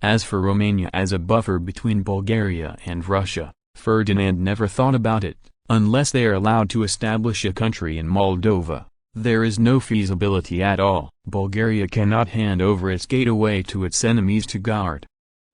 As for Romania as a buffer between Bulgaria and Russia, Ferdinand never thought about it. Unless they are allowed to establish a country in Moldova, there is no feasibility at all. Bulgaria cannot hand over its gateway to its enemies to guard.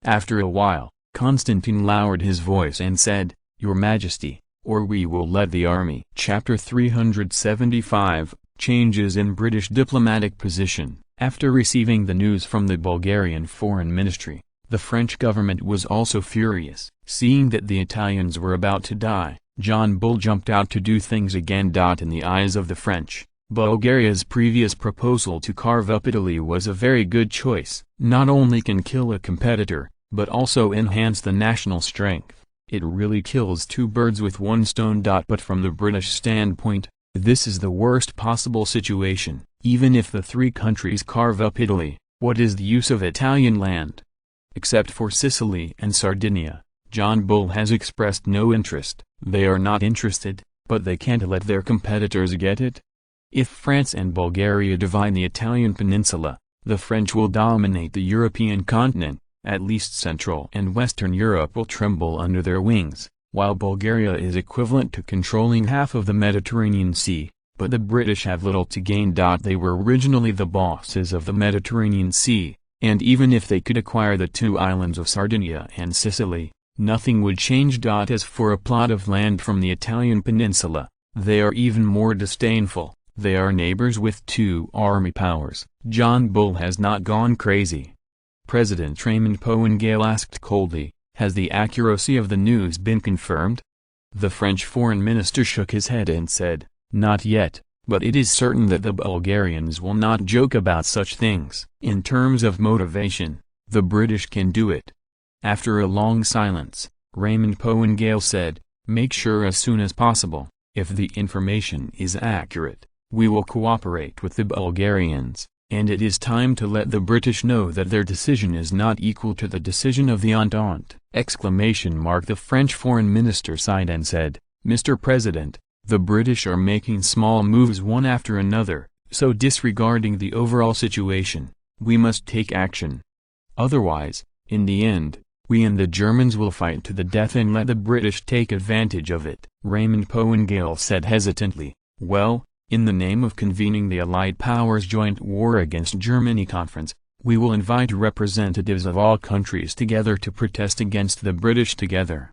After a while, Constantine lowered his voice and said, "Your Majesty, or we will let the army." Chapter 375, Changes in British Diplomatic Position. After receiving the news from the Bulgarian Foreign Ministry, the French government was also furious. Seeing that the Italians were about to die, John Bull jumped out to do things again. In the eyes of the French, Bulgaria's previous proposal to carve up Italy was a very good choice. Not only can kill a competitor, but also enhance the national strength. It really kills two birds with one stone. But from the British standpoint, this is the worst possible situation. Even if the three countries carve up Italy, what is the use of Italian land? Except for Sicily and Sardinia, John Bull has expressed no interest. They are not interested, but they can't let their competitors get it. If France and Bulgaria divide the Italian peninsula, the French will dominate the European continent. At least Central and Western Europe will tremble under their wings, while Bulgaria is equivalent to controlling half of the Mediterranean Sea. But the British have little to gain. They were originally the bosses of the Mediterranean Sea, and even if they could acquire the two islands of Sardinia and Sicily, nothing would change. As for a plot of land from the Italian peninsula, they are even more disdainful. They are neighbors with two army powers. John Bull has not gone crazy. President Raymond Poingale asked coldly, "Has the accuracy of the news been confirmed?" The French foreign minister shook his head and said, "Not yet, but it is certain that the Bulgarians will not joke about such things. In terms of motivation, the British can do it." After a long silence, Raymond Poingale said, "Make sure as soon as possible, if the information is accurate, we will cooperate with the Bulgarians, and it is time to let the British know that their decision is not equal to the decision of the Entente!" The French foreign minister sighed and said, "Mr. President, the British are making small moves one after another, so disregarding the overall situation, we must take action. Otherwise, in the end, we and the Germans will fight to the death and let the British take advantage of it." Raymond Poingale said hesitantly, "Well, in the name of convening the Allied Powers Joint War Against Germany Conference, we will invite representatives of all countries together to protest against the British together.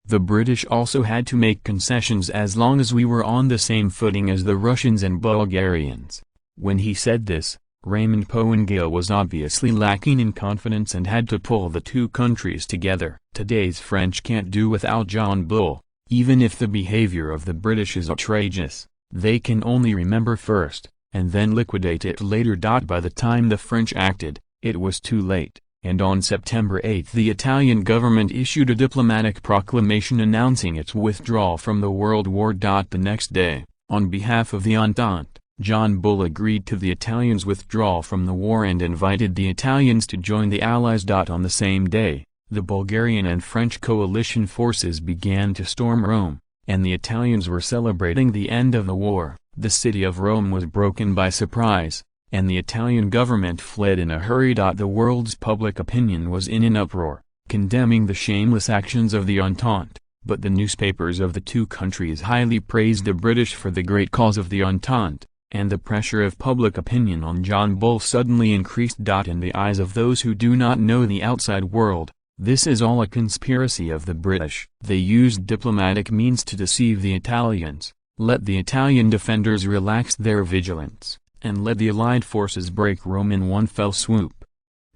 The British also had to make concessions as long as we were on the same footing as the Russians and Bulgarians." When he said this, Raymond Poingale was obviously lacking in confidence and had to pull the two countries together. Today's French can't do without John Bull, even if the behavior of the British is outrageous. They can only remember first, and then liquidate it later. By the time the French acted, it was too late, and on September 8 the Italian government issued a diplomatic proclamation announcing its withdrawal from the World War. The next day, on behalf of the Entente, John Bull agreed to the Italians' withdrawal from the war and invited the Italians to join the Allies. On the same day, the Bulgarian and French coalition forces began to storm Rome, and the Italians were celebrating the end of the war. The city of Rome was broken by surprise, and the Italian government fled in a hurry. The world's public opinion was in an uproar, condemning the shameless actions of the Entente, but the newspapers of the two countries highly praised the British for the great cause of the Entente, and the pressure of public opinion on John Bull suddenly increased. In the eyes of those who do not know the outside world, this is all a conspiracy of the British. They used diplomatic means to deceive the Italians, let the Italian defenders relax their vigilance, and let the Allied forces break Rome in one fell swoop.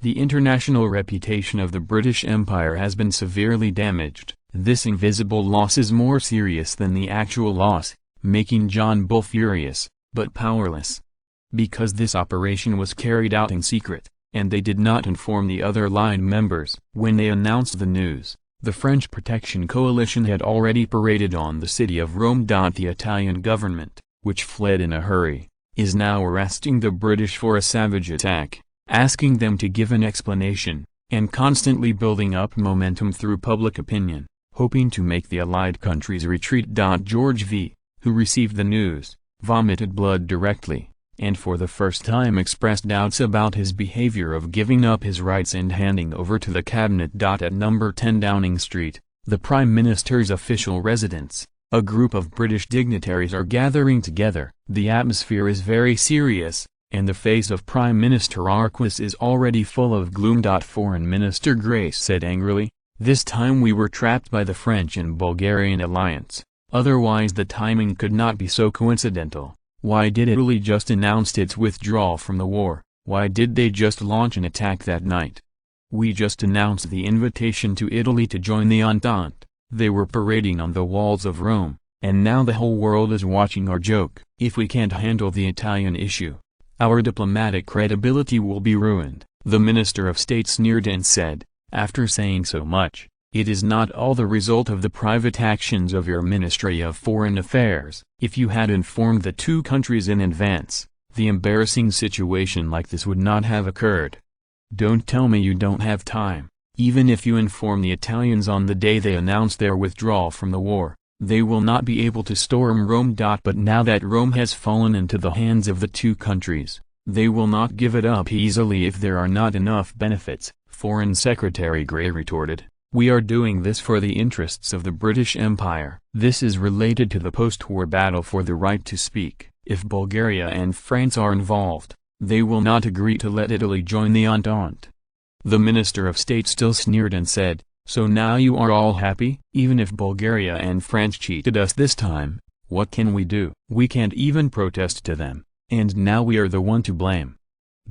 The international reputation of the British Empire has been severely damaged. This invisible loss is more serious than the actual loss, making John Bull furious, but powerless. Because this operation was carried out in secret, and they did not inform the other line members. When they announced the news, the French protection coalition had already paraded on the city of Rome. The Italian government, which fled in a hurry, is now arresting the British for a savage attack, asking them to give an explanation, and constantly building up momentum through public opinion, hoping to make the Allied countries retreat. George V., who received the news, vomited blood directly, and for the first time expressed doubts about his behavior of giving up his rights and handing over to the cabinet. At number 10 Downing Street, the Prime Minister's official residence, a group of British dignitaries are gathering together. The atmosphere is very serious, and the face of Prime Minister Arquis is already full of gloom. Foreign Minister Grace said angrily, "This time we were trapped by the French and Bulgarian alliance. Otherwise the timing could not be so coincidental. Why did Italy just announce its withdrawal from the war? Why did they just launch an attack that night? We just announced the invitation to Italy to join the Entente. They were parading on the walls of Rome, And now the whole world is watching our joke. If we can't handle the Italian issue, our diplomatic credibility will be ruined. The Minister of State sneered and said, after saying so much, it is not all the result of the private actions of your Ministry of Foreign Affairs. If you had informed the two countries in advance, the embarrassing situation like this would not have occurred. Don't tell me you don't have time. Even if you inform the Italians on the day they announce their withdrawal from the war, they will not be able to storm Rome. But now that Rome has fallen into the hands of the two countries, they will not give it up easily if there are not enough benefits, Foreign Secretary Grey retorted. We are doing this for the interests of the British Empire. This is related to the post-war battle for the right to speak. If Bulgaria and France are involved, they will not agree to let Italy join the Entente. The Minister of State still sneered and said, so now you are all happy? Even if Bulgaria and France cheated us this time, what can we do? We can't even protest to them, and now we are the one to blame.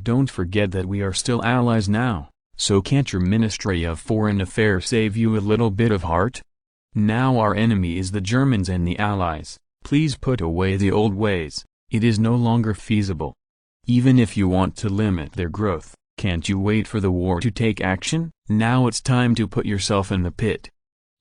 Don't forget that we are still allies now, so can't your Ministry of Foreign Affairs save you a little bit of heart? Now our enemy is the Germans and the Allies. Please put away the old ways. It is no longer feasible. Even if you want to limit their growth, can't you wait for the war to take action? Now it's time to put yourself in the pit.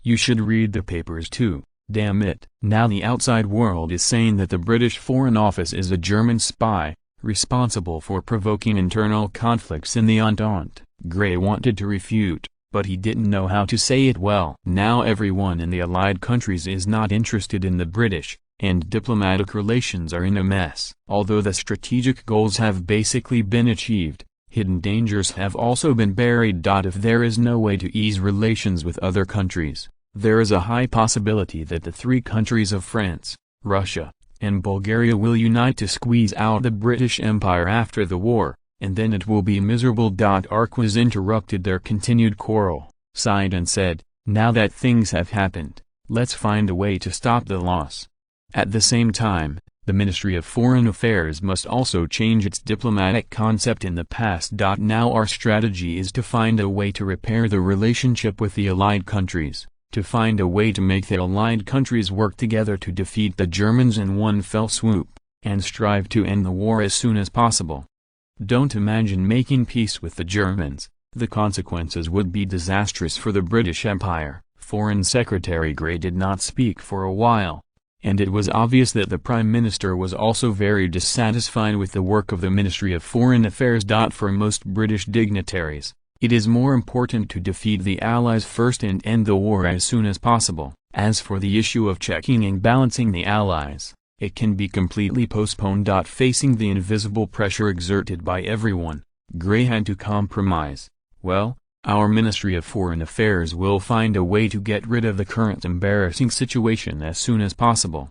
You should read the papers too, damn it. Now the outside world is saying that the British Foreign Office is a German spy, responsible for provoking internal conflicts in the Entente. Grey wanted to refute, but he didn't know how to say it well. Now everyone in the Allied countries is not interested in the British, and diplomatic relations are in a mess. Although the strategic goals have basically been achieved, hidden dangers have also been buried. If there is no way to ease relations with other countries, there is a high possibility that the three countries of France, Russia, and Bulgaria will unite to squeeze out the British Empire after the war, and then it will be miserable. Arquez interrupted their continued quarrel, sighed and said, now that things have happened, let's find a way to stop the loss. At the same time, the Ministry of Foreign Affairs must also change its diplomatic concept in the past. Now our strategy is to find a way to repair the relationship with the Allied countries, to find a way to make the Allied countries work together to defeat the Germans in one fell swoop, and strive to end the war as soon as possible. Don't imagine making peace with the Germans. The consequences would be disastrous for the British Empire. Foreign Secretary Grey did not speak for a while, and it was obvious that the Prime Minister was also very dissatisfied with the work of the Ministry of Foreign Affairs. For most British dignitaries, it is more important to defeat the Allies first and end the war as soon as possible. As for the issue of checking and balancing the Allies, it can be completely postponed. Facing the invisible pressure exerted by everyone, Grey had to compromise. Well, our Ministry of Foreign Affairs will find a way to get rid of the current embarrassing situation as soon as possible.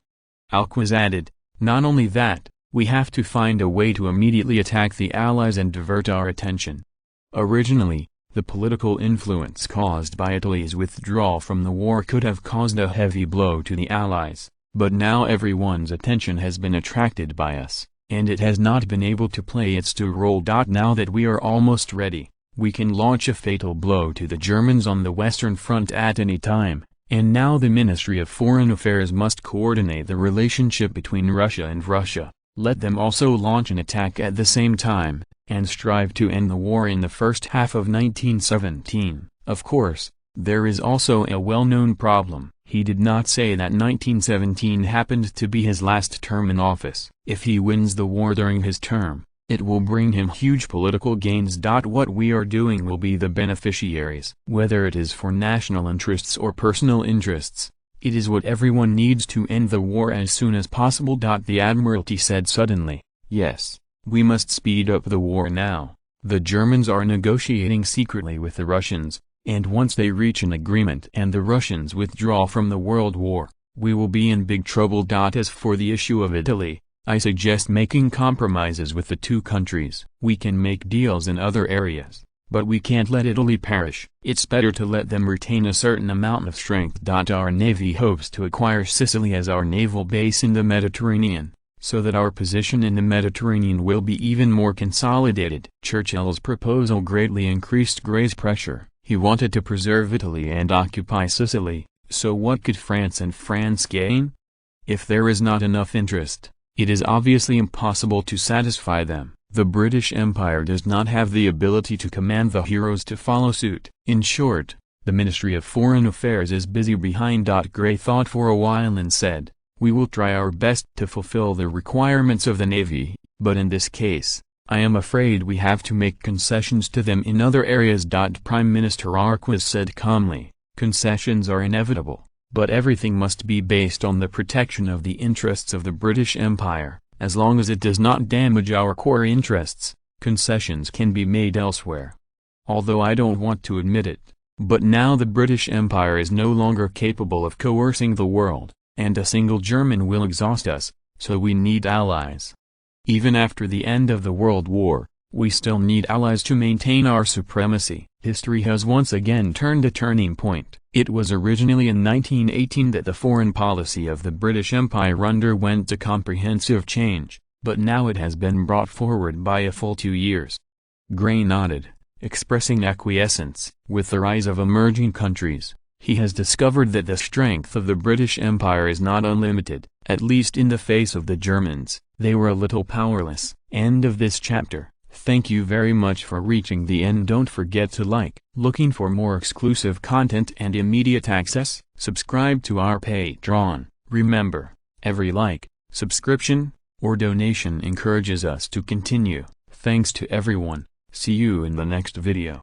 Alquez added, not only that, we have to find a way to immediately attack the Allies and divert our attention. Originally, the political influence caused by Italy's withdrawal from the war could have caused a heavy blow to the Allies, but now everyone's attention has been attracted by us, and it has not been able to play its due role. Now that we are almost ready, we can launch a fatal blow to the Germans on the Western Front at any time, and now the Ministry of Foreign Affairs must coordinate the relationship between Russia and Russia, let them also launch an attack at the same time, and strive to end the war in the first half of 1917. Of course, there is also a well-known problem. He did not say that 1917 happened to be his last term in office. If he wins the war during his term, it will bring him huge political gains. What we are doing will be the beneficiaries. Whether it is for national interests or personal interests, it is what everyone needs to end the war as soon as possible. The Admiralty said suddenly, yes, we must speed up the war now. The Germans are negotiating secretly with the Russians, and once they reach an agreement and the Russians withdraw from the World War, we will be in big trouble. As for the issue of Italy, I suggest making compromises with the two countries. We can make deals in other areas, but we can't let Italy perish. It's better to let them retain a certain amount of strength. Our navy hopes to acquire Sicily as our naval base in the Mediterranean, so that our position in the Mediterranean will be even more consolidated. Churchill's proposal greatly increased Grey's pressure. He wanted to preserve Italy and occupy Sicily, so what could France and France gain? If there is not enough interest, it is obviously impossible to satisfy them. The British Empire does not have the ability to command the heroes to follow suit. In short, the Ministry of Foreign Affairs is busy behind. Gray thought for a while and said, "We will try our best to fulfill the requirements of the Navy, but in this case, I am afraid we have to make concessions to them in other areas." Prime Minister Arquez said calmly, "Concessions are inevitable, but everything must be based on the protection of the interests of the British Empire. As long as it does not damage our core interests, concessions can be made elsewhere. Although I don't want to admit it, but now the British Empire is no longer capable of coercing the world, and a single German will exhaust us, so we need allies. Even after the end of the World War, we still need allies to maintain our supremacy." History has once again turned a turning point. It was originally in 1918 that the foreign policy of the British Empire underwent a comprehensive change, but now it has been brought forward by a full 2 years. Gray nodded, expressing acquiescence. With the rise of emerging countries, he has discovered that the strength of the British Empire is not unlimited, at least in the face of the Germans. They were a little powerless. End of this chapter. Thank you very much for reaching the end. Don't forget to like. Looking for more exclusive content and immediate access? Subscribe to our Patreon. Remember, every like, subscription, or donation encourages us to continue. Thanks to everyone. See you in the next video.